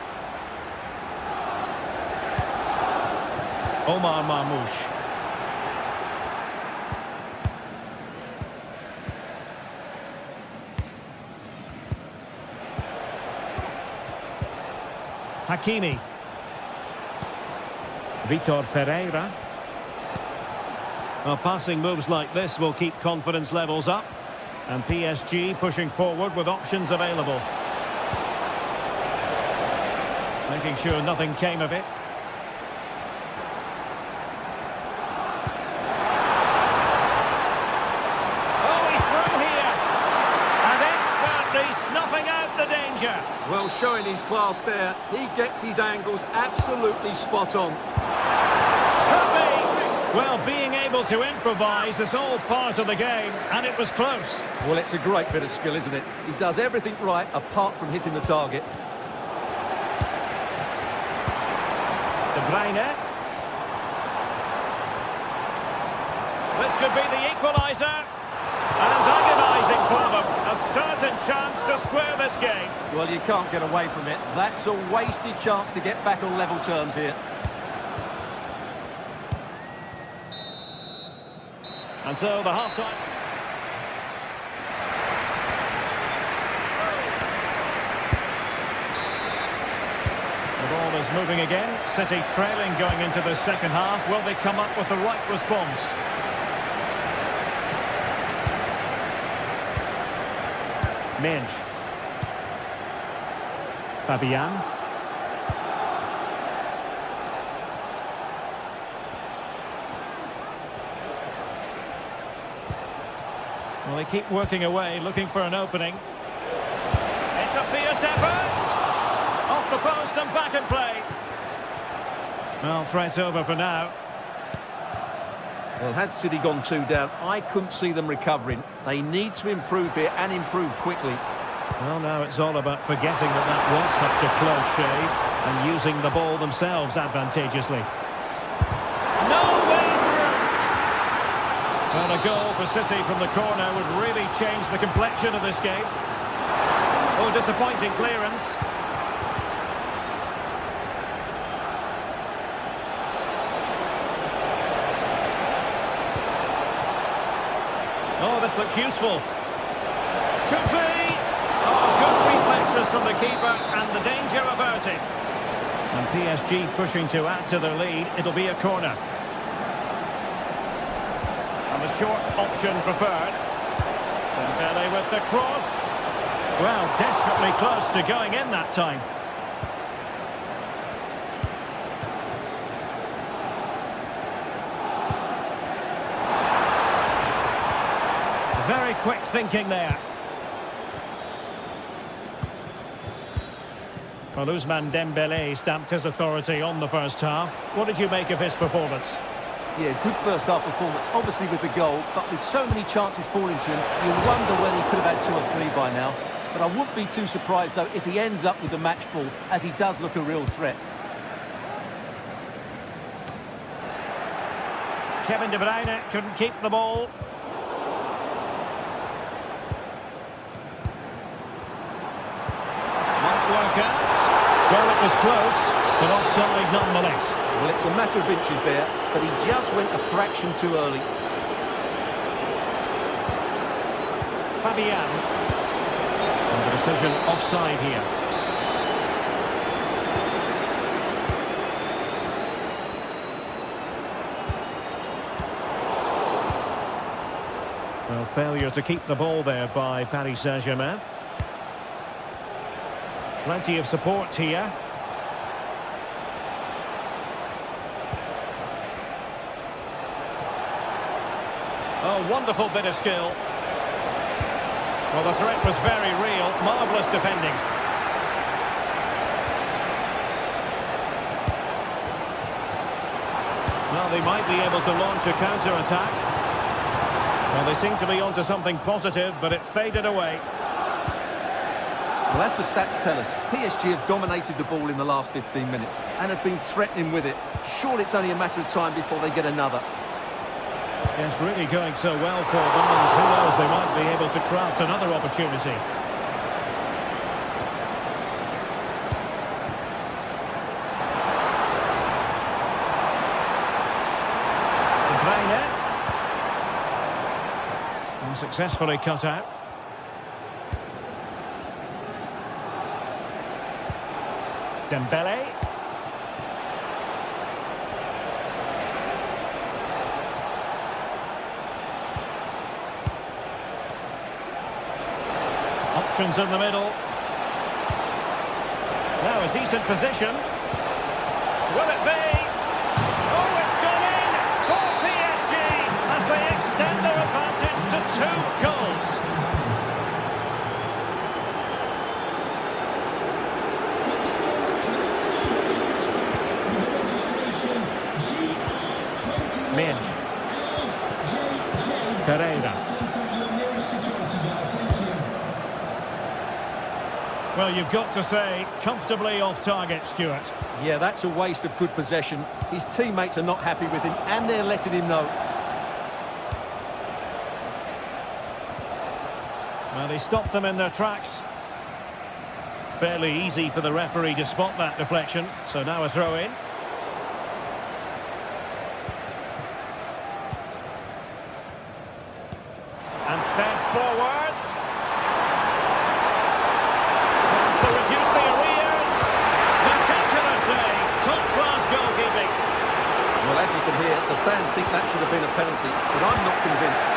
Omar Marmoush. Hakimi. Vitor Ferreira. Well, passing moves like this will keep confidence levels up. And PSG pushing forward with options available. Making sure nothing came of it. showing his class there. He gets his angles absolutely spot on. Could be. Well, being able to improvise is all part of the game, and it was close. Well, it's a great bit of skill, isn't it? He does everything right apart from hitting the target. De Bruyne. This could be the equaliser. And agonising for them. A certain chance to square this game. Well, you can't get away from it. That's a wasted chance to get back on level terms here. And so the half-time... The ball is moving again. City trailing going into the second half. Will they come up with the right response? Minge. Fabian. Well, they keep working away, looking for an opening. It's a fierce effort! Off the post and back in play. Well, threat's over for now. Well, had City gone 2 down, I couldn't see them recovering. They need to improve here and improve quickly. Well, now it's all about forgetting that that was such a close shave and using the ball themselves advantageously. No way through! Well, a goal for City from the corner would really change the complexion of this game. Oh, disappointing clearance. Oh, this looks useful. Could be. Oh, good reflexes from the keeper and the danger averted. And PSG pushing to add to their lead. It'll be a corner. And the short option preferred. Dembele with the cross. Well, desperately close to going in that time. Very quick thinking there. Well, Ousmane Dembele stamped his authority on the first half. What did you make of his performance? Yeah, good first half performance, obviously with the goal, but with so many chances falling to him, you wonder whether he could have had 2 or 3 by now. But I wouldn't be too surprised, though, if he ends up with the match ball, as he does look a real threat. Kevin De Bruyne couldn't keep the ball. Work out. Well, it was close, but offside nonetheless. Well, it's a matter of inches there, but he just went a fraction too early. Fabian. And the decision offside here. Well, failure to keep the ball there by Paris Saint-Germain. Plenty of support here. Oh, wonderful bit of skill. Well, the threat was very real. Marvellous defending. Well, they might be able to launch a counter-attack. Well, they seem to be onto something positive, but it faded away. Well, as the stats tell us, PSG have dominated the ball in the last 15 minutes and have been threatening with it. Surely it's only a matter of time before they get another. It's really going so well for them, and who knows, they might be able to craft another opportunity. De Bruyne. And successfully cut out. Dembele. Options in the middle. Now a decent position. Will it be? Oh, it's gone in for PSG as they extend their advantage to 2 goals. Well, you've got to say, comfortably off target, Stuart. Yeah, that's a waste of good possession. His teammates are not happy with him, and they're letting him know. Well, he stopped them in their tracks. Fairly easy for the referee to spot that deflection. So now a throw in. And fed forwards. Tries to reduce the arrears. Spectacular save. Top-class goalkeeping. Well, as you can hear, the fans think that should have been a penalty, but I'm not convinced.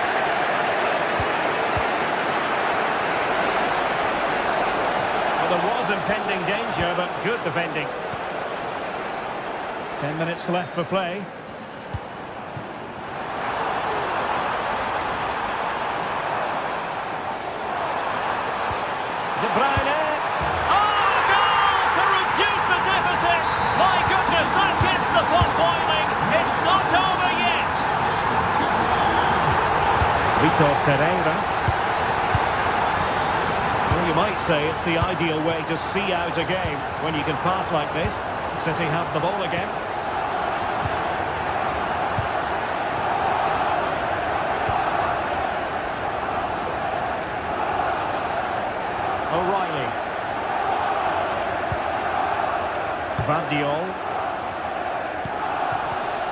Well, there was impending danger, but good defending. 10 minutes left for play. De Bruyne. Oh, goal to reduce the deficit. My goodness, that gets the pot boiling. It's not over yet. Vitor Pereira. Well, you might say it's the ideal way to see out a game when you can pass like this. City have the ball again. O'Reilly. Vardiol.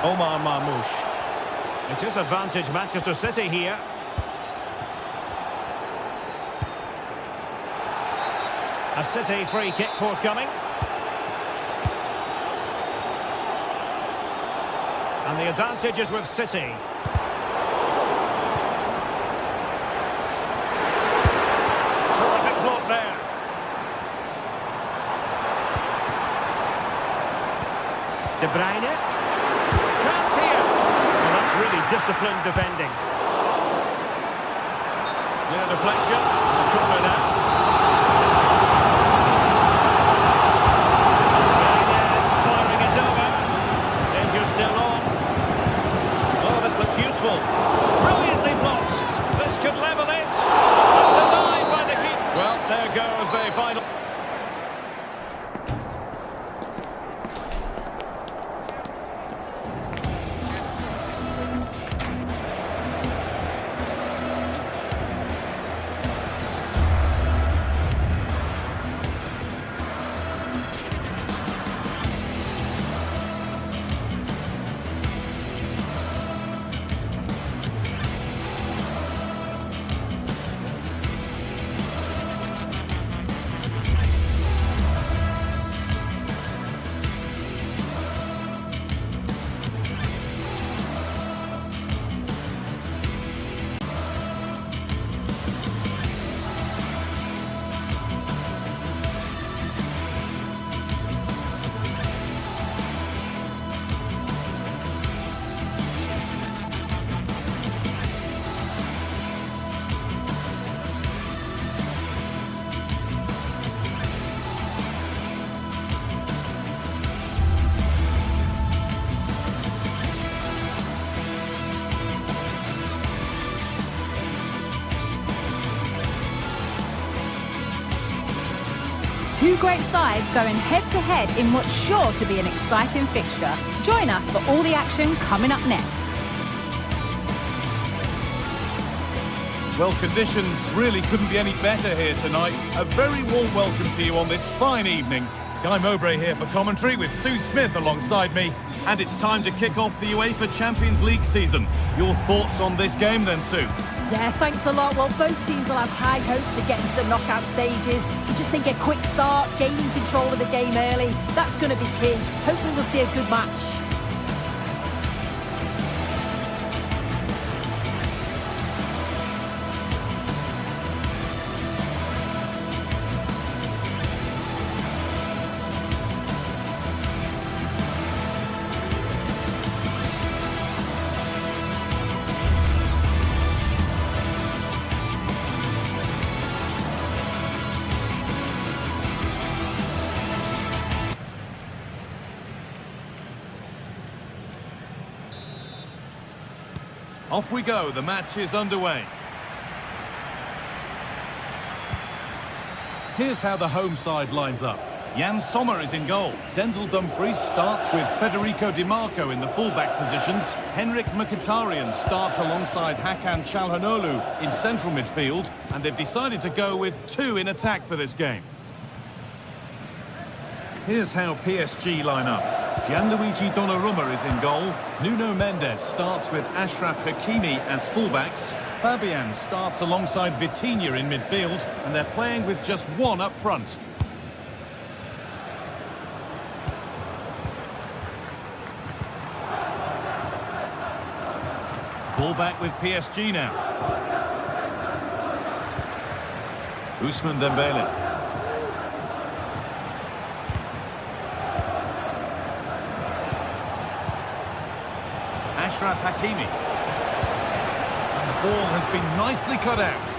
Omar Marmoush. It is advantage Manchester City here. A City free kick forthcoming. And the advantage is with City. Terrific block there. De Bruyne. Chance here. And that's really disciplined defending. Clear deflection. Corner now. Firing it over. Danger still on. Oh, this looks useful. Brilliantly blocked. This could level it. Denied by the keeper. Well, there goes the final. Two great sides going head-to-head in what's sure to be an exciting fixture. Join us for all the action coming up next. Well, conditions really couldn't be any better here tonight. A very warm welcome to you on this fine evening. Guy Mowbray here for commentary with Sue Smith alongside me. And it's time to kick off the UEFA Champions League season. Your thoughts on this game then, Sue? Yeah, thanks a lot. Well, both teams will have high hopes of getting to the knockout stages. You just think a quick start, gaining control of the game early, that's going to be key. Hopefully we'll see a good match. Off we go, the match is underway. Here's how the home side lines up. Jan Sommer is in goal. Denzel Dumfries starts with Federico Di Marco in the fullback positions. Henrik Mkhitaryan starts alongside Hakan Çalhanoğlu in central midfield. And they've decided to go with two in attack for this game. Here's how PSG line up. Gianluigi Donnarumma is in goal. Nuno Mendes starts with Achraf Hakimi as fullbacks. Fabian starts alongside Vitinha in midfield, and they're playing with just one up front. Ball back with PSG now. Ousmane Dembele. Achraf Hakimi. And the ball has been nicely cut out.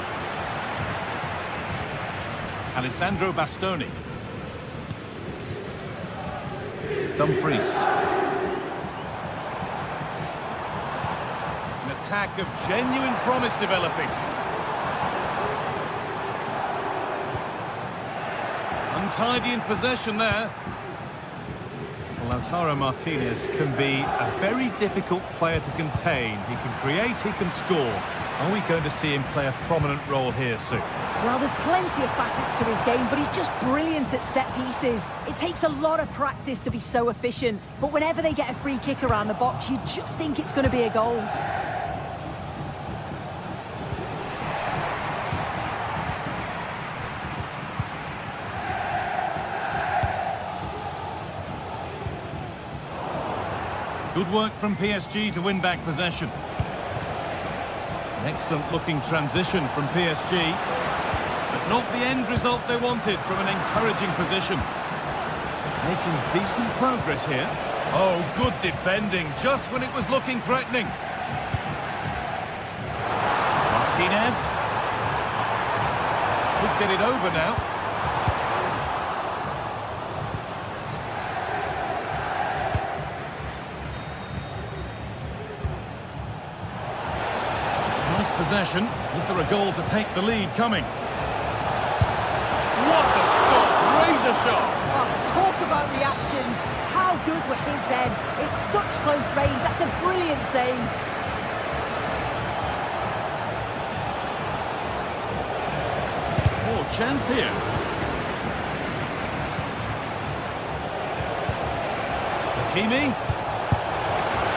Alessandro Bastoni. Dumfries. An attack of genuine promise developing. Untidy in possession there. Lautaro Martinez can be a very difficult player to contain. He can create, he can score. Are we going to see him play a prominent role here soon? Well, there's plenty of facets to his game, but he's just brilliant at set pieces. It takes a lot of practice to be so efficient, but whenever they get a free kick around the box, you just think it's going to be a goal. Good work from PSG to win back possession. An excellent looking transition from PSG, but not the end result they wanted from an encouraging position. Making decent progress here. Oh, good defending just when it was looking threatening. Martinez. Could get it over now. Possession. Is there a goal to take the lead coming? What a stop! Razor shot! Oh, talk about reactions. How good were his then? It's such close range. That's a brilliant save. Oh, chance here. Hakimi.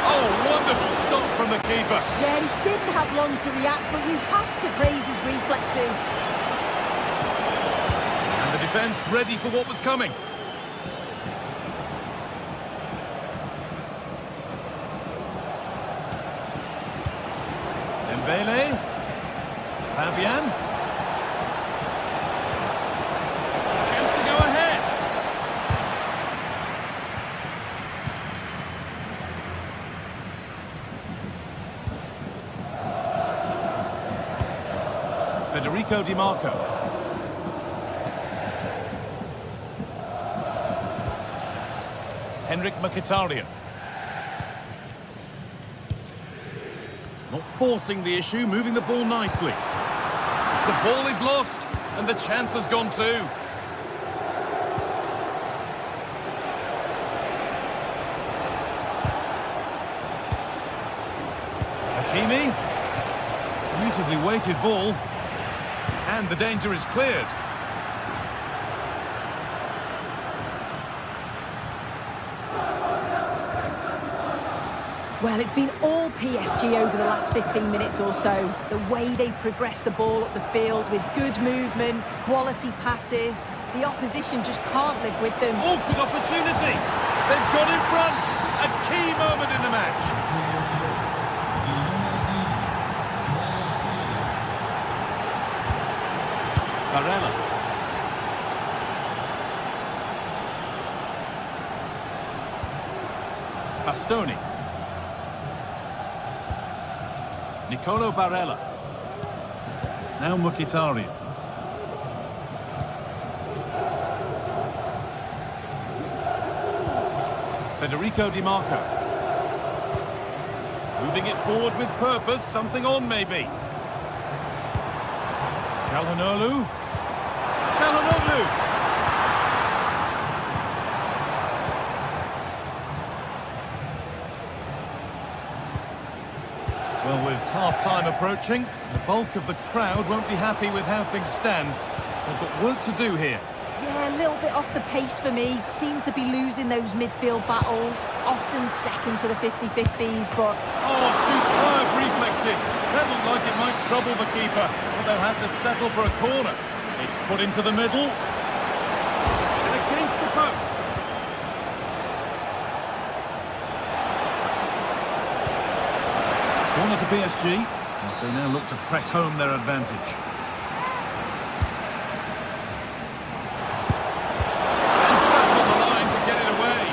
Oh, wonderful stop from the keeper. Yeah, he didn't have long to react, but you have to praise his reflexes. And the defence ready for what was coming. Dembele. Fabian. Chance to go ahead. Federico Di Marco. Henrik Mkhitaryan. Not forcing the issue, moving the ball nicely. The ball is lost, and the chance has gone too. Hakimi. Beautifully weighted ball. And the danger is cleared. Well, it's been all PSG over the last 15 minutes or so. The way they've progressed the ball up the field with good movement, quality passes. The opposition just can't live with them. Awkward opportunity. They've got in front. A key moment in the match. Barella. Bastoni. Nicolo Barella. Now Mkhitaryan. Federico Di Marco. Moving it forward with purpose, something on maybe. Çalhanoğlu. Çalhanoğlu. Well, with half-time approaching, the bulk of the crowd won't be happy with how things stand. They've got work to do here. Yeah, a little bit off the pace for me. Seem to be losing those midfield battles. Often second to the 50-50s, but... Oh, superb reflexes. That looked like it might trouble the keeper, but they'll have to settle for a corner. It's put into the middle. And against the post. Corner to PSG, as they now look to press home their advantage. And back on the line to get it away.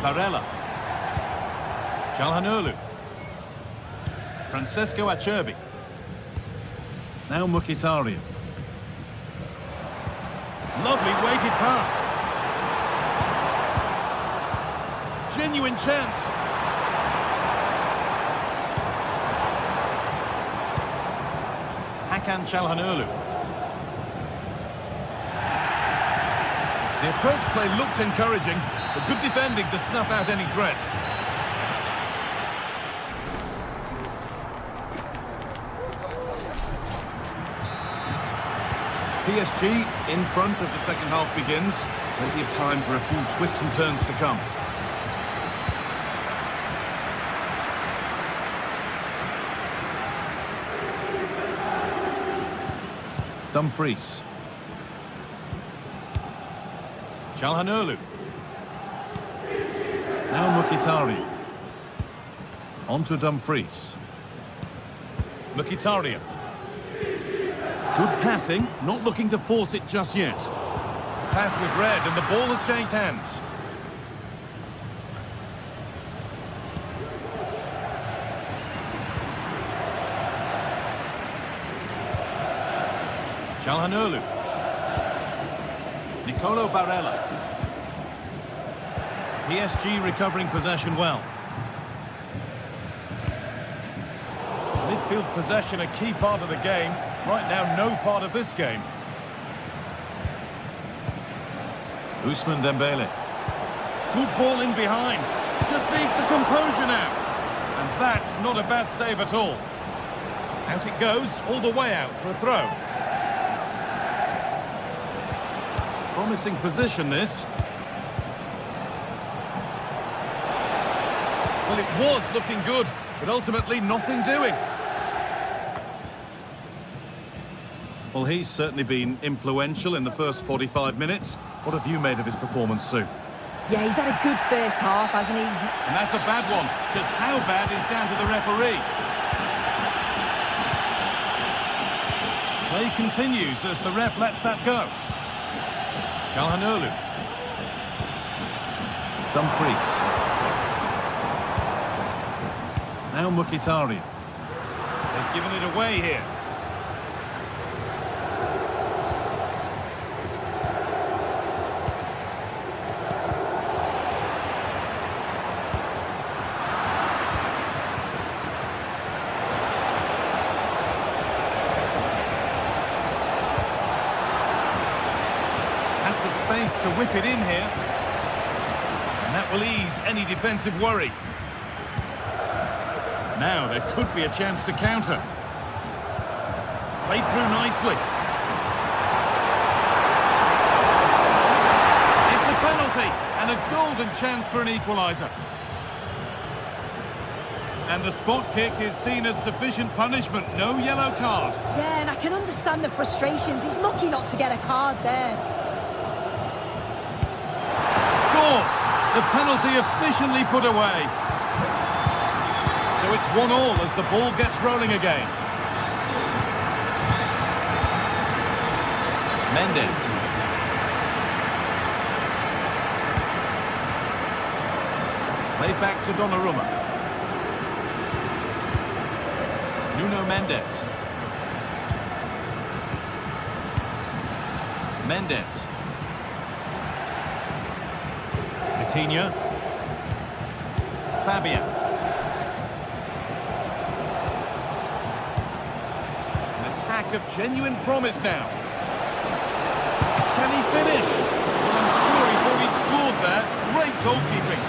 Barella. Çalhanoğlu. Francesco Acerbi. Now Mkhitaryan. Lovely weighted pass. Genuine chance. Hakan Çalhanoğlu. The approach play looked encouraging, but good defending to snuff out any threat. PSG in front as the second half begins. Plenty of time for a few twists and turns to come. Dumfries. Çalhanoğlu. Now Mkhitaryan. On to Dumfries. Mkhitaryan. Good passing, not looking to force it just yet. Pass was read and the ball has changed hands. Çalhanoğlu. Nicolo Barella. PSG recovering possession well. Midfield possession a key part of the game. Right now, no part of this game. Ousmane Dembele. Good ball in behind. Just needs the composure now. And that's not a bad save at all. Out it goes, all the way out for a throw. Promising position, this. Well, it was looking good, but ultimately nothing doing. Well, he's certainly been influential in the first 45 minutes. What have you made of his performance, Sue? Yeah, he's had a good first half, hasn't he? And that's a bad one. Just how bad is down to the referee. Play continues as the ref lets that go. Çalhanoğlu. Dumfries. Now Mkhitaryan. They've given it away here. Space to whip it in here, and that will ease any defensive worry. Now there could be a chance to counter. Played through nicely. It's a penalty and a golden chance for an equaliser. And the spot kick is seen as sufficient punishment, no yellow card. Yeah, and I can understand the frustrations. He's lucky not to get a card there. The penalty efficiently put away. So it's 1-1 as the ball gets rolling again. Mendes. Played back to Donnarumma. Nuno Mendes. Mendes. Coutinho. Fabian. of genuine promise now. Can he finish? Well, I'm sure he thought he'd scored there. Great goalkeeping.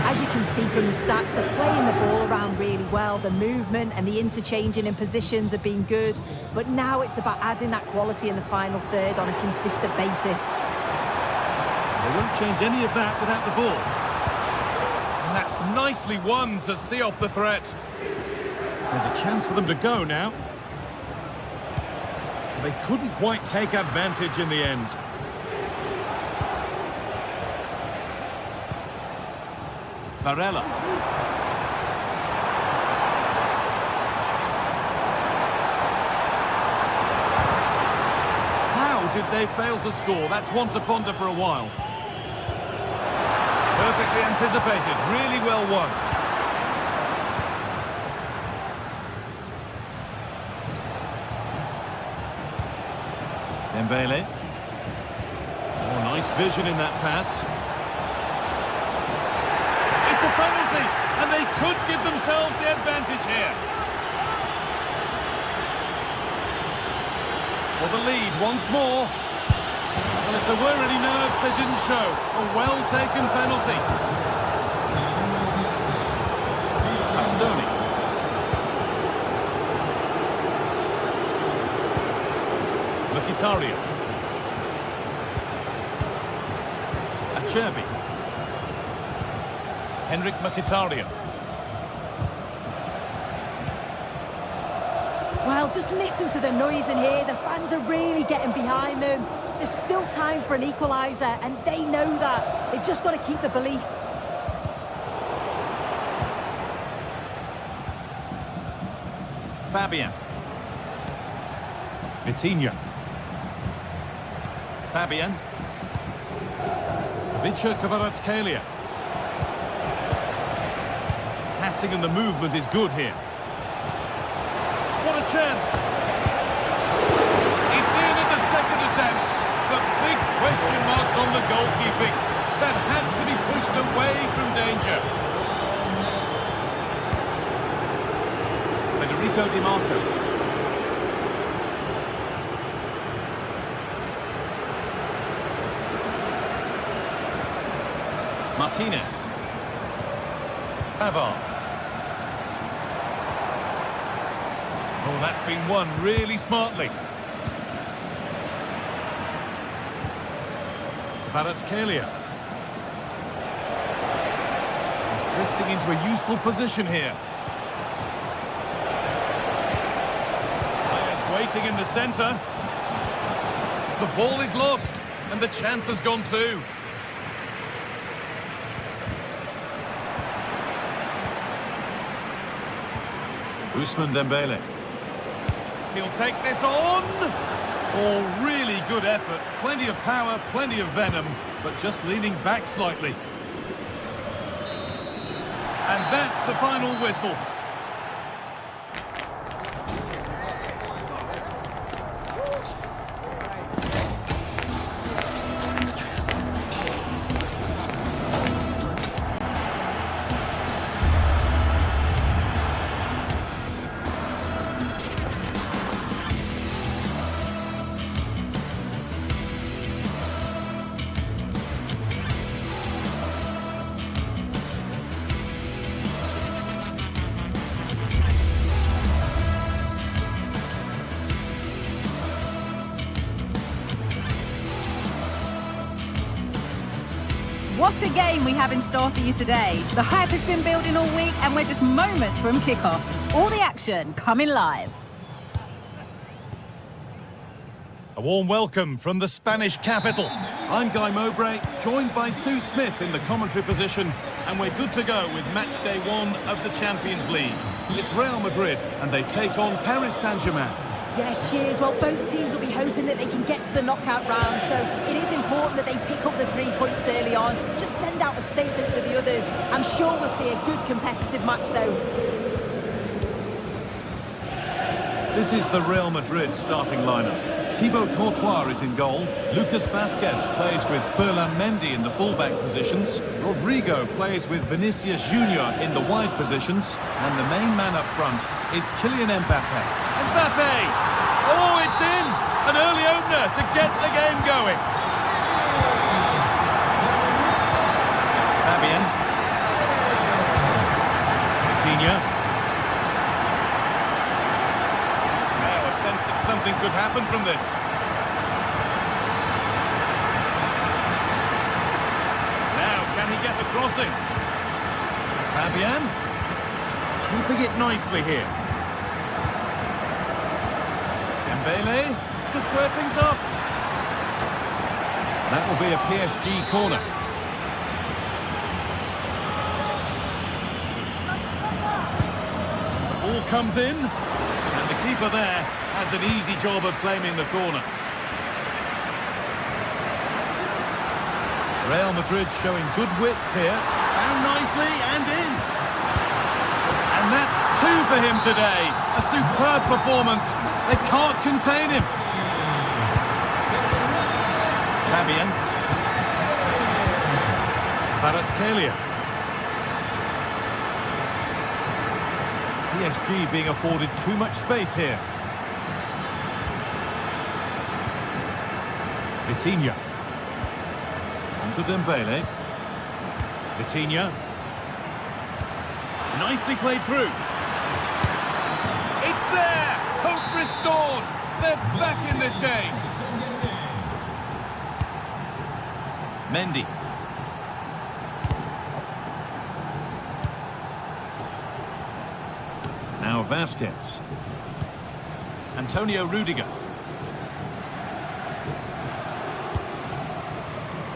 As you can see from the stats, they're playing the ball around really well. The movement and the interchanging in positions have been good. But now it's about adding that quality in the final third on a consistent basis. They won't change any of that without the ball. And that's nicely won to see off the threat. There's a chance for them to go now. They couldn't quite take advantage in the end. Barella. How did they fail to score? That's one to ponder for a while. Perfectly anticipated, really well won. Dembele. Oh, nice vision in that pass. It's a penalty, and they could give themselves the advantage here. For the lead once more. Well, if there were any nerves, they didn't show. A well-taken penalty. Bastoni. Mkhitaryan. Acerbi. Henrik Mkhitaryan. Well, just listen to the noise in here. The fans are really getting behind them. There's still time for an equaliser, and they know that. They've just got to keep the belief. Fabian. Vitinha. Fabian. Vicha Kvaratskhelia. Passing and the movement is good here. What a chance! It's in at the second attempt, but big question marks on the goalkeeping. That had to be pushed away from danger. Federico Di Marco. Martinez. Pavard. Oh, that's been won really smartly. Kvaratskhelia. He's drifting into a useful position here. Players waiting in the centre. The ball is lost, and the chance has gone too. Ousmane Dembele. He'll take this on. Oh, really good effort. Plenty of power, plenty of venom, but just leaning back slightly. And that's the final whistle. What a game we have in store for you today. The hype has been building all week and we're just moments from kickoff. All the action coming live. A warm welcome from the Spanish capital. I'm Guy Mowbray, joined by Sue Smith in the commentary position, and we're good to go with match day 1 of the Champions League. It's Real Madrid and they take on Paris Saint-Germain. Yeah, cheers. Well, both teams will be hoping that they can get to the knockout round, so it is important that they pick up the 3 points early on. Just send out a statement to the others. I'm sure we'll see a good competitive match, though. This is the Real Madrid starting lineup. Thibaut Courtois is in goal. Lucas Vazquez plays with Ferland Mendy in the fullback positions. Rodrigo plays with Vinicius Junior in the wide positions. And the main man up front is Kylian Mbappe. Mbappe! Oh, it's in! An early opener to get the game going. Fabian. Coutinho. Something could happen from this. Now, can he get the crossing? Fabian. Keeping it nicely here. Dembele to square things up. That will be a PSG corner. The ball comes in, and the keeper there has an easy job of claiming the corner. Real Madrid showing good width here. Found nicely and in. And that's 2 for him today. A superb performance. They can't contain him. Fabian. Kvaratskhelia. PSG being afforded too much space here. Vitinha. On to Dembele. Vitinha. Nicely played through. It's there! Hope restored! They're back in this game. Mendy. Now Vazquez. Antonio Rudiger.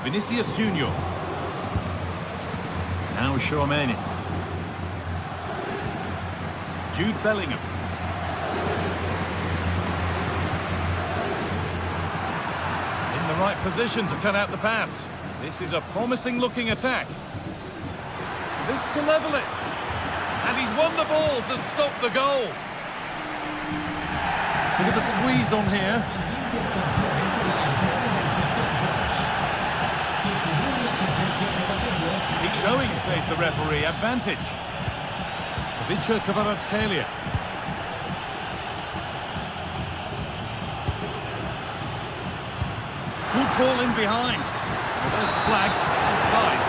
Vinicius Junior. Now Tchouaméni. Jude Bellingham. In the right position to cut out the pass. This is a promising looking attack. This to level it. And he's won the ball to stop the goal. Look at the squeeze on here. Keep going, says the referee. Advantage. Ivica Kvaratskhelia. Good ball in behind. Well, there's the flag. Inside.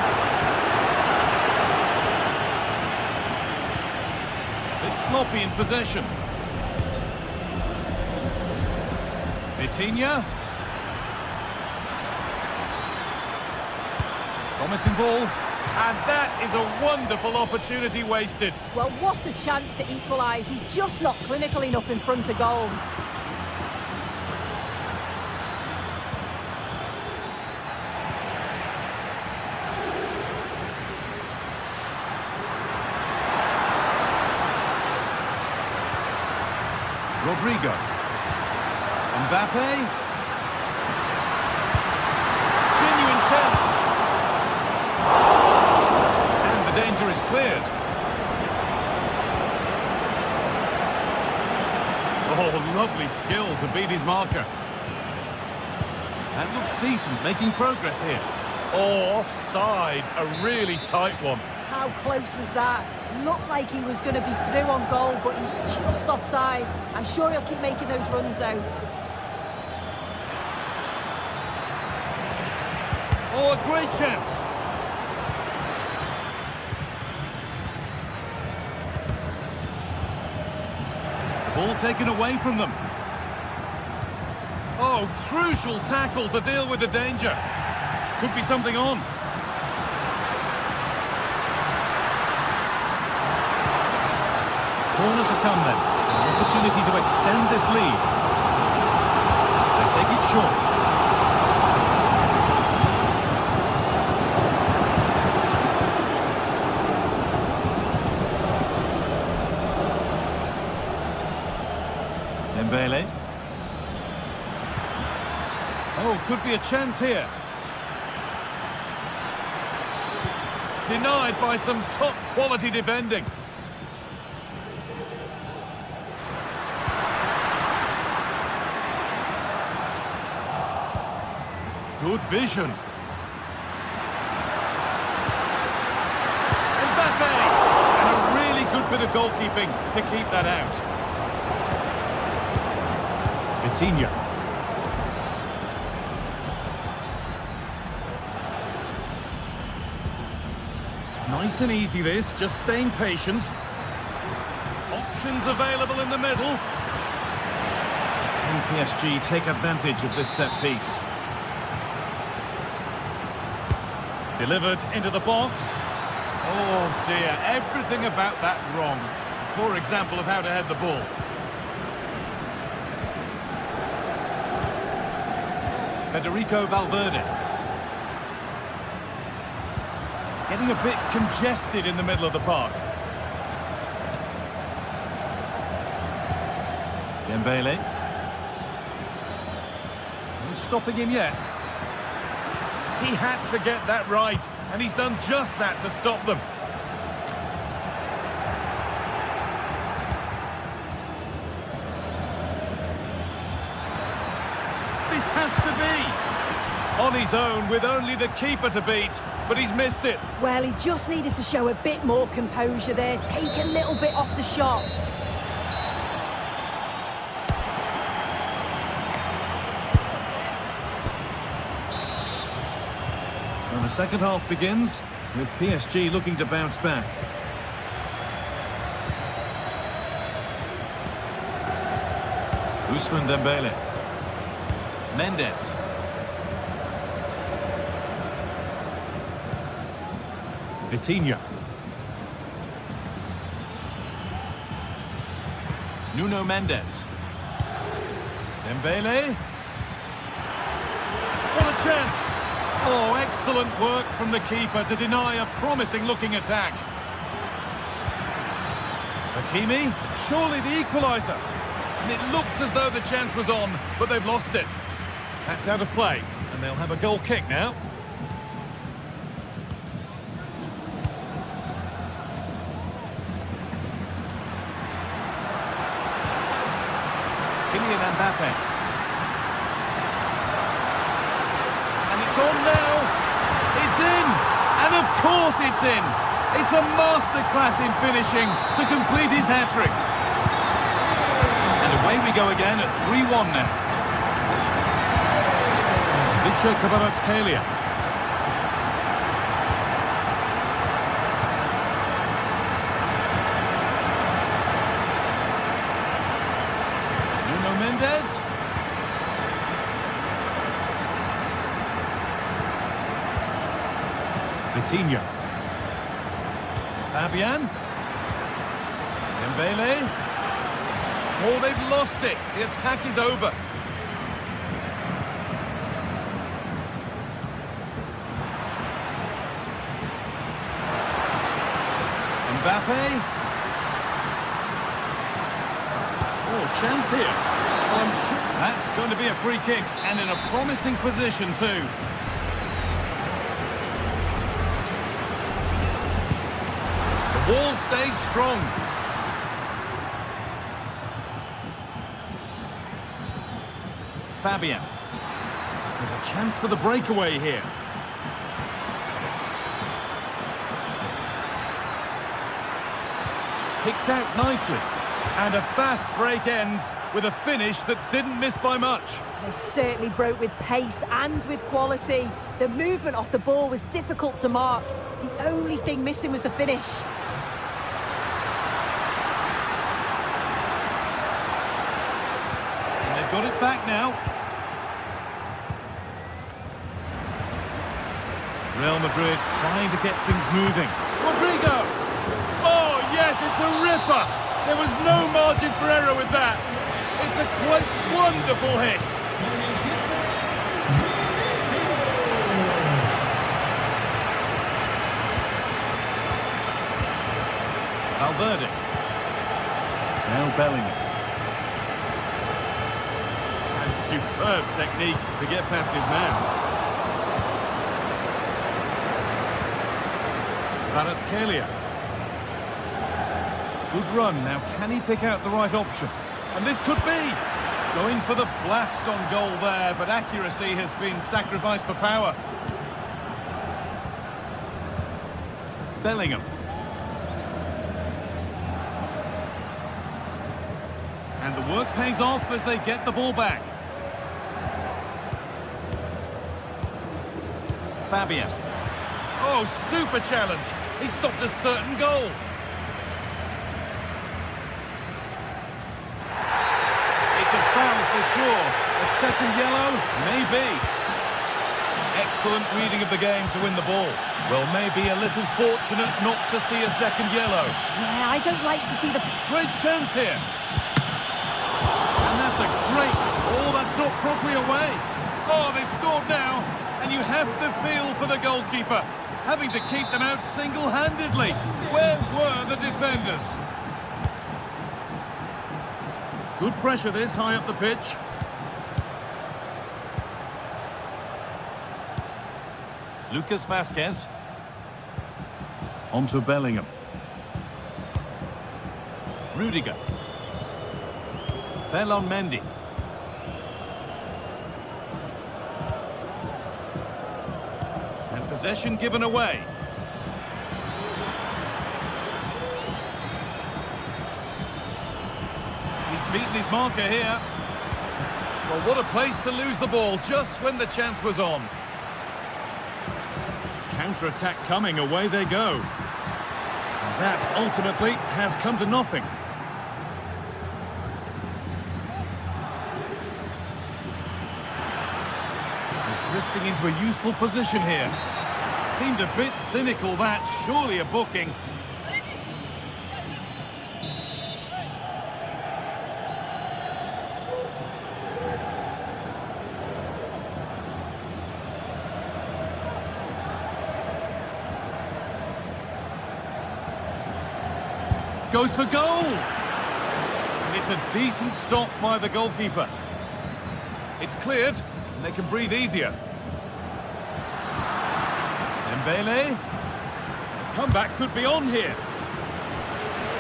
It's sloppy in possession. Vitinha. Promising ball. And that is a wonderful opportunity wasted. Well, what a chance to equalise. He's just not clinical enough in front of goal. Rodrigo. Mbappe. Genuine chance. And the danger is cleared. Oh, lovely skill to beat his marker. That looks decent, making progress here. Oh, offside. A really tight one. How close was that? Looked like he was going to be through on goal, but he's just offside. I'm sure he'll keep making those runs, though. Oh, a great chance. Ball taken away from them. Oh, crucial tackle to deal with the danger. Could be something on. Corners have come then. An opportunity to extend this lead. They take it short. Dembele. Oh, could be a chance here. Denied by some top quality defending. Good vision. Mbappe! And a really good bit of goalkeeping to keep that out. Vitinha. Nice and easy this, just staying patient. Options available in the middle. Can PSG take advantage of this set piece? Delivered into the box. Oh dear, everything about that wrong. Poor example of how to head the ball. Federico Valverde. Getting a bit congested in the middle of the park. Dembele. No stopping him yet. He had to get that right, and he's done just that to stop them. This has to be on his own with only the keeper to beat, but he's missed it. Well, he just needed to show a bit more composure there, take a little bit off the shot. So the second half begins with PSG looking to bounce back. Ousmane Dembele. Mendes. Vitinha. Nuno Mendes. Dembele. What a chance! Oh, excellent work from the keeper to deny a promising-looking attack. Hakimi, surely the equaliser. And it looked as though the chance was on, but they've lost it. That's out of play, and they'll have a goal kick now. Kylian Mbappe. And it's on now. It's in. And of course it's in. It's a masterclass in finishing to complete his hat-trick. And away we go again at 3-1 now. Kvaratskhelia. Nuno Mendes. Vitinha. Fabian. Dembele. Oh, they've lost it. The attack is over. Mbappe. Oh, chance here. Well, I'm sure that's going to be a free kick, and in a promising position too. The wall stays strong. Fabian. There's a chance for the breakaway here. Picked out nicely. And a fast break ends with a finish that didn't miss by much. They certainly broke with pace and with quality. The movement off the ball was difficult to mark. The only thing missing was the finish. And they've got it back now. Real Madrid trying to get things moving. Rodrigo! Oh, yes, it's a ripper! There was no margin for error with that. It's a quite wonderful hit. Valverde. Now Bellingham. And superb technique to get past his man. Kvaratskhelia. Good run. Now, can he pick out the right option? And this could be. Going for the blast on goal there, but accuracy has been sacrificed for power. Bellingham. And the work pays off as they get the ball back. Fabian. Oh, super challenge. He stopped a certain goal. It's a foul for sure. A second yellow? Maybe. Excellent reading of the game to win the ball. Well, maybe a little fortunate not to see a second yellow. Yeah, I don't like to see the... Great chance here. And that's a great... Oh, that's not properly away. Oh, they've scored now. And you have to feel for the goalkeeper, having to keep them out single-handedly. Where were the defenders? Good pressure this high up the pitch. Lucas Vazquez. On to Bellingham. Rudiger. Fell on Mendy. And possession given away. He's beaten his marker here. Well, what a place to lose the ball just when the chance was on. Counter-attack coming, away they go. And that ultimately has come to nothing. Drifting into a useful position here. Seemed a bit cynical, that. Surely a booking. Goes for goal! And it's a decent stop by the goalkeeper. It's cleared. They can breathe easier. Dembele. Comeback could be on here.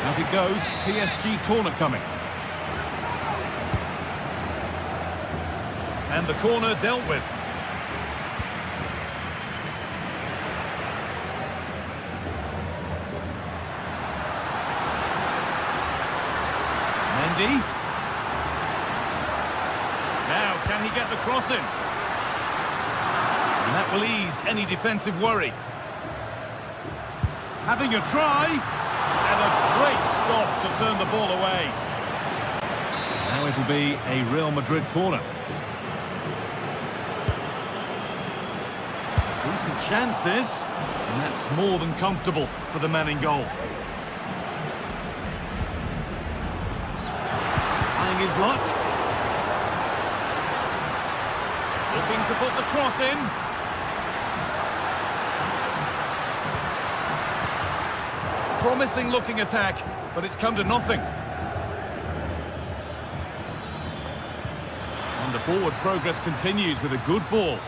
Out it goes. PSG corner coming. And the corner dealt with. Mendy. Now, can he get the cross in? And that will ease any defensive worry. Having a try. And a great stop to turn the ball away. Now it'll be a Real Madrid corner. Decent chance this. And that's more than comfortable for the man in goal. Trying his luck. Looking to put the cross in. Promising looking attack, but it's come to nothing. And the forward progress continues with a good ball.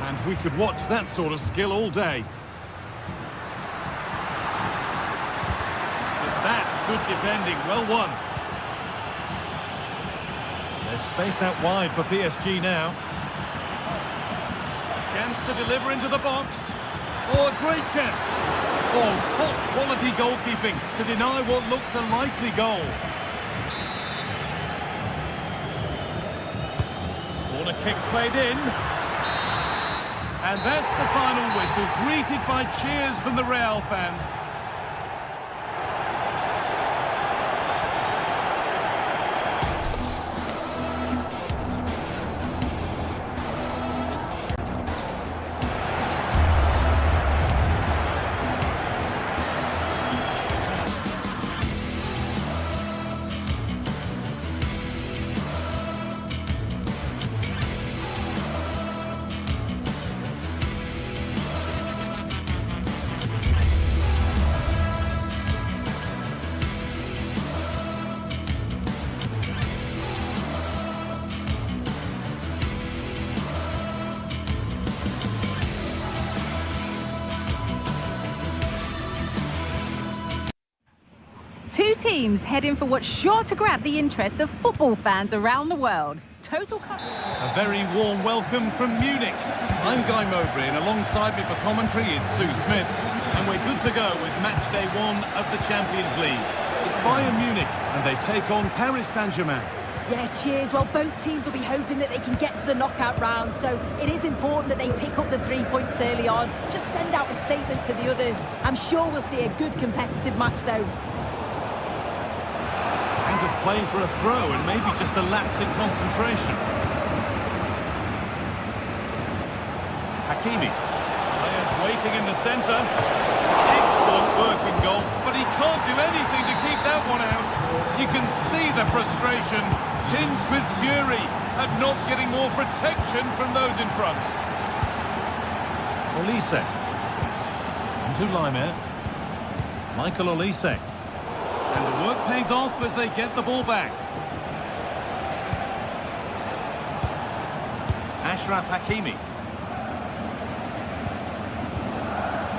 And we could watch that sort of skill all day. But that's good defending, well won. There's space out wide for PSG now. A chance to deliver into the box. Oh, a great chance. Oh, top quality goalkeeping to deny what looked a likely goal. Corner kick played in. And that's the final whistle, greeted by cheers from the Real fans. teams heading for what's sure to grab the interest of football fans around the world. Total coverage. A very warm welcome from Munich. I'm Guy Mowbray, and alongside me for commentary is Sue Smith. And we're good to go with match day 1 of the Champions League. It's Bayern Munich, and they take on Paris Saint-Germain. Yeah, cheers. Well, both teams will be hoping that they can get to the knockout round, so it is important that they pick up the 3 points early on. Just send out a statement to the others. I'm sure we'll see a good competitive match, though. And of playing for a throw and maybe just a lapse in concentration. Hakimi. Players waiting in the centre. Excellent work in goal, but he can't do anything to keep that one out. You can see the frustration, tinged with fury at not getting more protection from those in front. Olise. Onto Laimer. Michael Olise. And the work pays off as they get the ball back. Achraf Hakimi.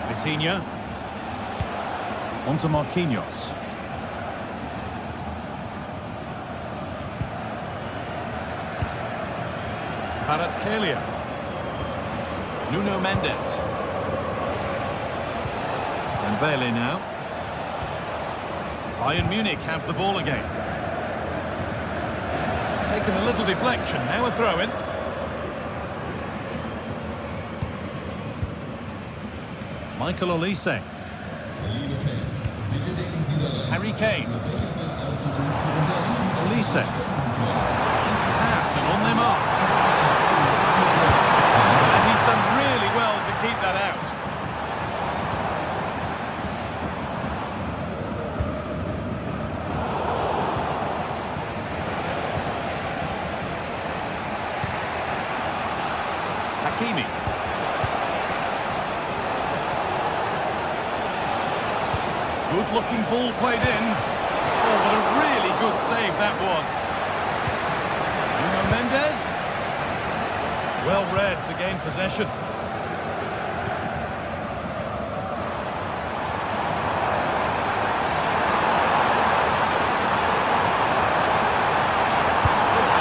Vitinha. Onto Marquinhos. Kvaratskhelia. Nuno Mendes. Dembele now. Bayern Munich have the ball again. It's taken a little deflection, now a throw-in. Michael Olise. Harry Kane. Olise. He's passed and on their march. And he's done really well to keep that out. Hakimi. Good-looking ball played in. Oh, what a really good save that was. Nuno Mendes. Well read to gain possession.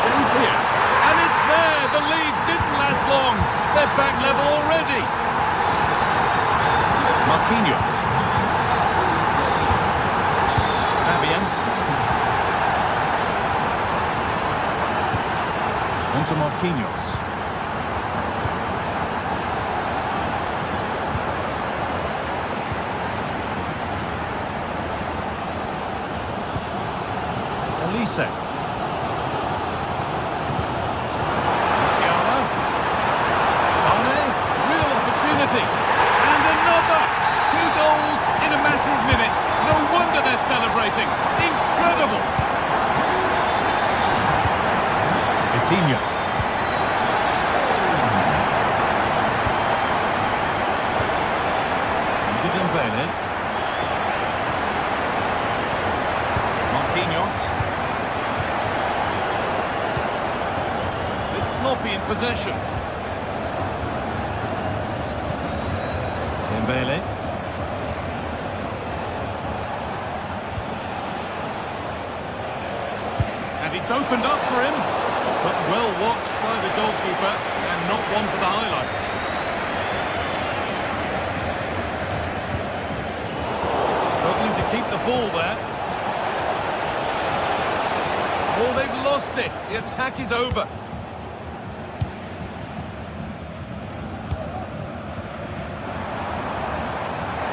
Chance here. And it's there. The lead didn't last long. They're back level already. Marquinhos. Onto Marquinhos. Olise. Musiala. Mane. Real opportunity. And another. 2 goals in a matter of minutes. No wonder they're celebrating. Incredible. Vitinha. Dembele. Marquinhos. It's sloppy in possession. Dembele. And it's opened up for him. But well watched by the goalkeeper and not one for the highlights. Struggling to keep the ball there. Oh, they've lost it. The attack is over.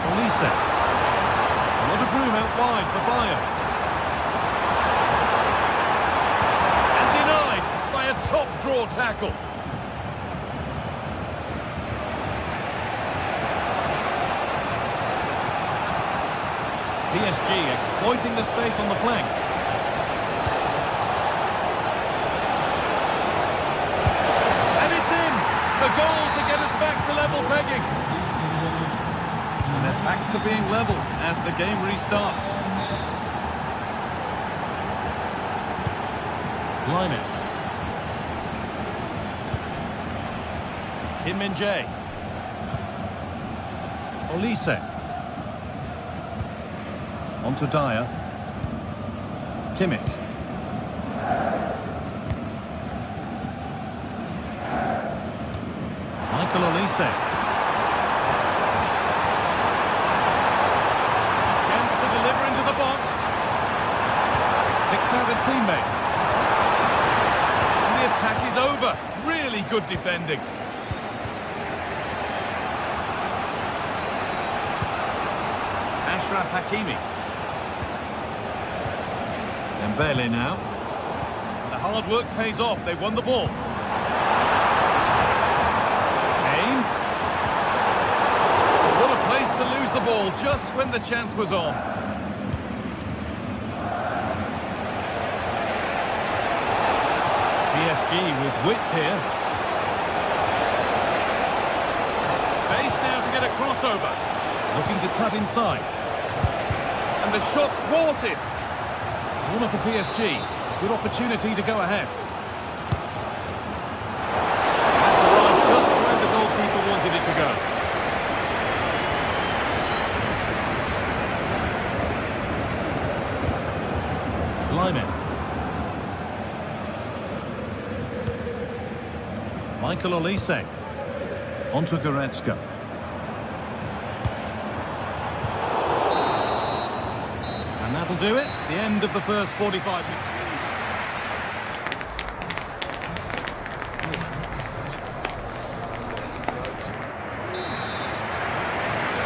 Olise. A lot of room out wide for Bayern. Top draw tackle. PSG exploiting the space on the flank. And it's in! The goal to get us back to level pegging. And they're back to being level as the game restarts. Laimer. Kim Min-jae. Olise. Onto Dyer. Kimmich. Michael Olise. Chance to deliver into the box. Picks out a teammate. And the attack is over. Really good defending. Ashraf Hakimi. Dembele now. The hard work pays off. They won the ball. Kane. What a place to lose the ball just when the chance was on. PSG with width here. Space now to get a crossover. Looking to cut inside. And the shot thwarted. Corner for PSG. Good opportunity to go ahead. That's arrived just where the goalkeeper wanted it to go. Lyman. Michael Olise. Onto Goretzka. And that'll do it. The end of the first 45 minutes.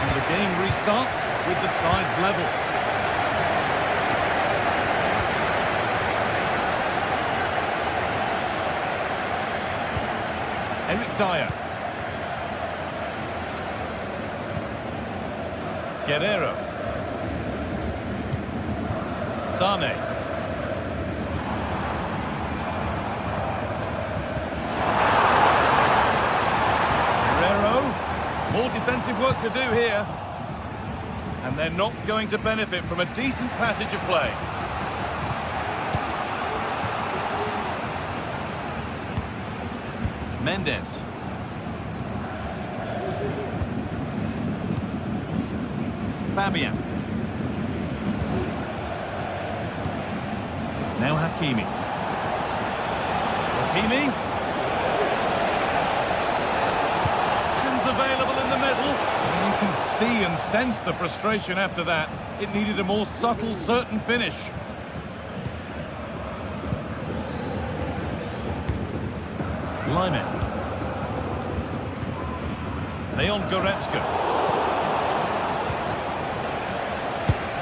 And the game restarts with the sides level. Eric Dyer. Guerrero. Sane. Guerrero. More defensive work to do here. And they're not going to benefit from a decent passage of play. Mendes. Fabian. Now Hakimi. Hakimi. Options available in the middle. And you can see and sense the frustration after that. It needed a more subtle, certain finish. Lyman. Leon Goretzka.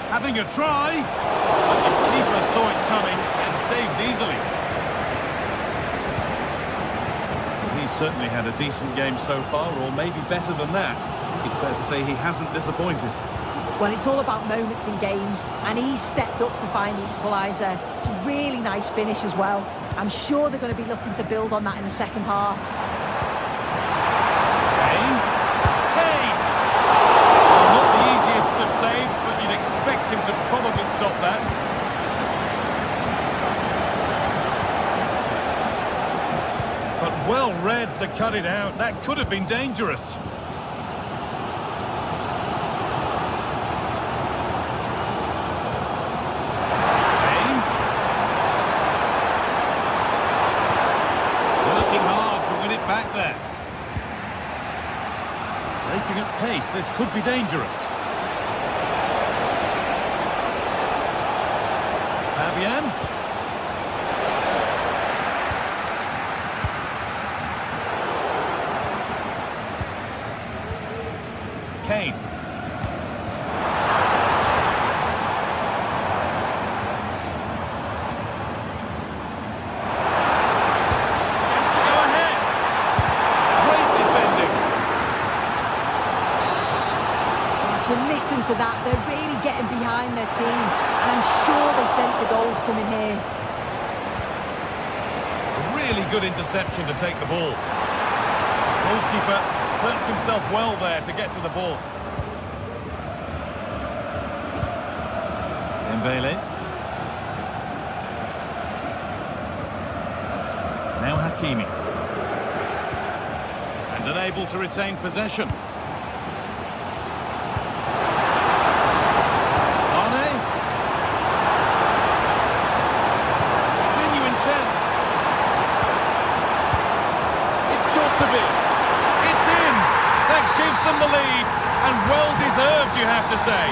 Having a try. But the keeper saw it coming and saves easily. Well, he's certainly had a decent game so far, or maybe better than that. It's fair to say he hasn't disappointed. Well, it's all about moments in games, and he's stepped up to find the equaliser. It's a really nice finish as well. I'm sure they're going to be looking to build on that in the second half. Kane. Kane! Well, not the easiest of saves, but you'd expect him to probably stop that. But well read to cut it out. That could have been dangerous. Back there. Breaking at pace, this could be dangerous. Fabian. Kane. Listen to that, they're really getting behind their team, and I'm sure they sense the goals coming here. Really good interception to take the ball. Goalkeeper asserts himself well there to get to the ball. Dembele. Now Hakimi. And unable to retain possession. to be. It's in. That gives them the lead. And well-deserved, you have to say.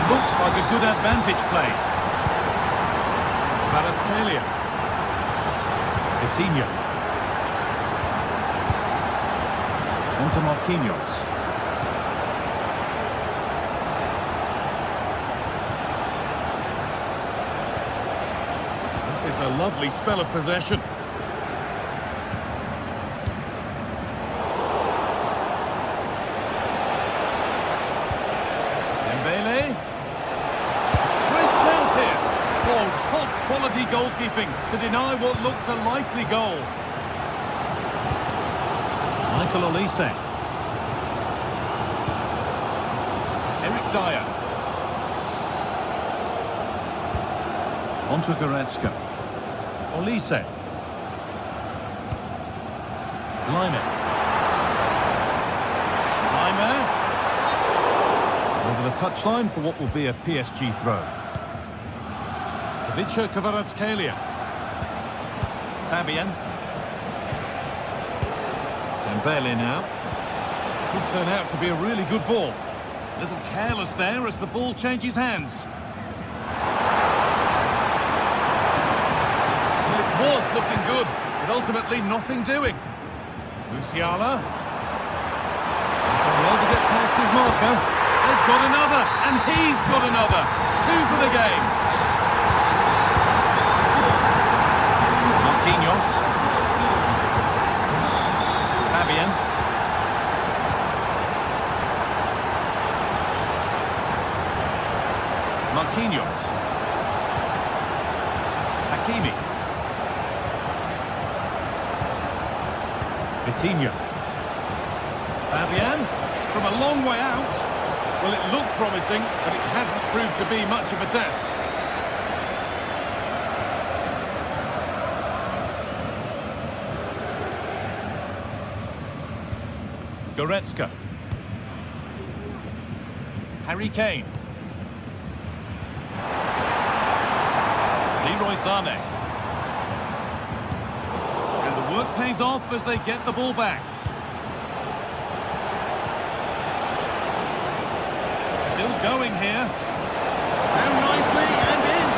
Looks like a good advantage play. Kvaratskhelia. Coutinho. Onto Marquinhos. This is a lovely spell of possession. Quality goalkeeping to deny what looked a likely goal. Michael Olise. Eric Dyer. Onto Goretzka. Olise. Laimer. Over the touchline for what will be a PSG throw. Kvaratskhelia. Fabian. Dembele now. Could turn out to be a really good ball. A little careless there as the ball changes hands. Well, it was looking good, but ultimately nothing doing. Musiala. Well to get past his marker. They've got another, and he's got another. 2 for the game. Marquinhos. Fabian. Marquinhos. Hakimi. Coutinho. Fabian. From a long way out. Well, it looked promising, but it hasn't proved to be much of a test. Goretzka. Harry Kane. Leroy Sané. And the work pays off as they get the ball back. Still going here. Down nicely and in.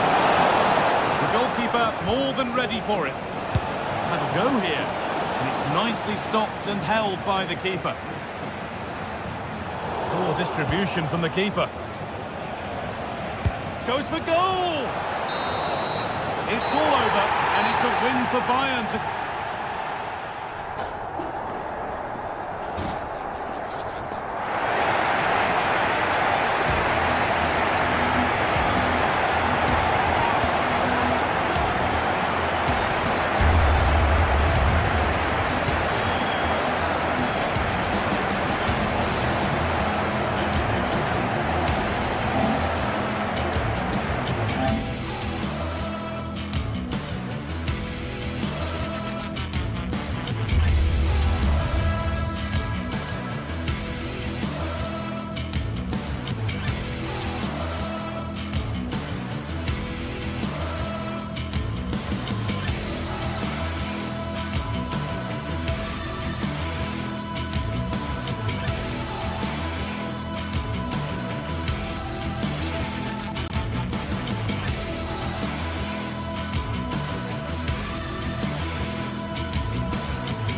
The goalkeeper more than ready for it. Have a go here. And it's nicely stopped and held by the keeper. Poor distribution from the keeper. Goes for goal! It's all over, and it's a win for Bayern to...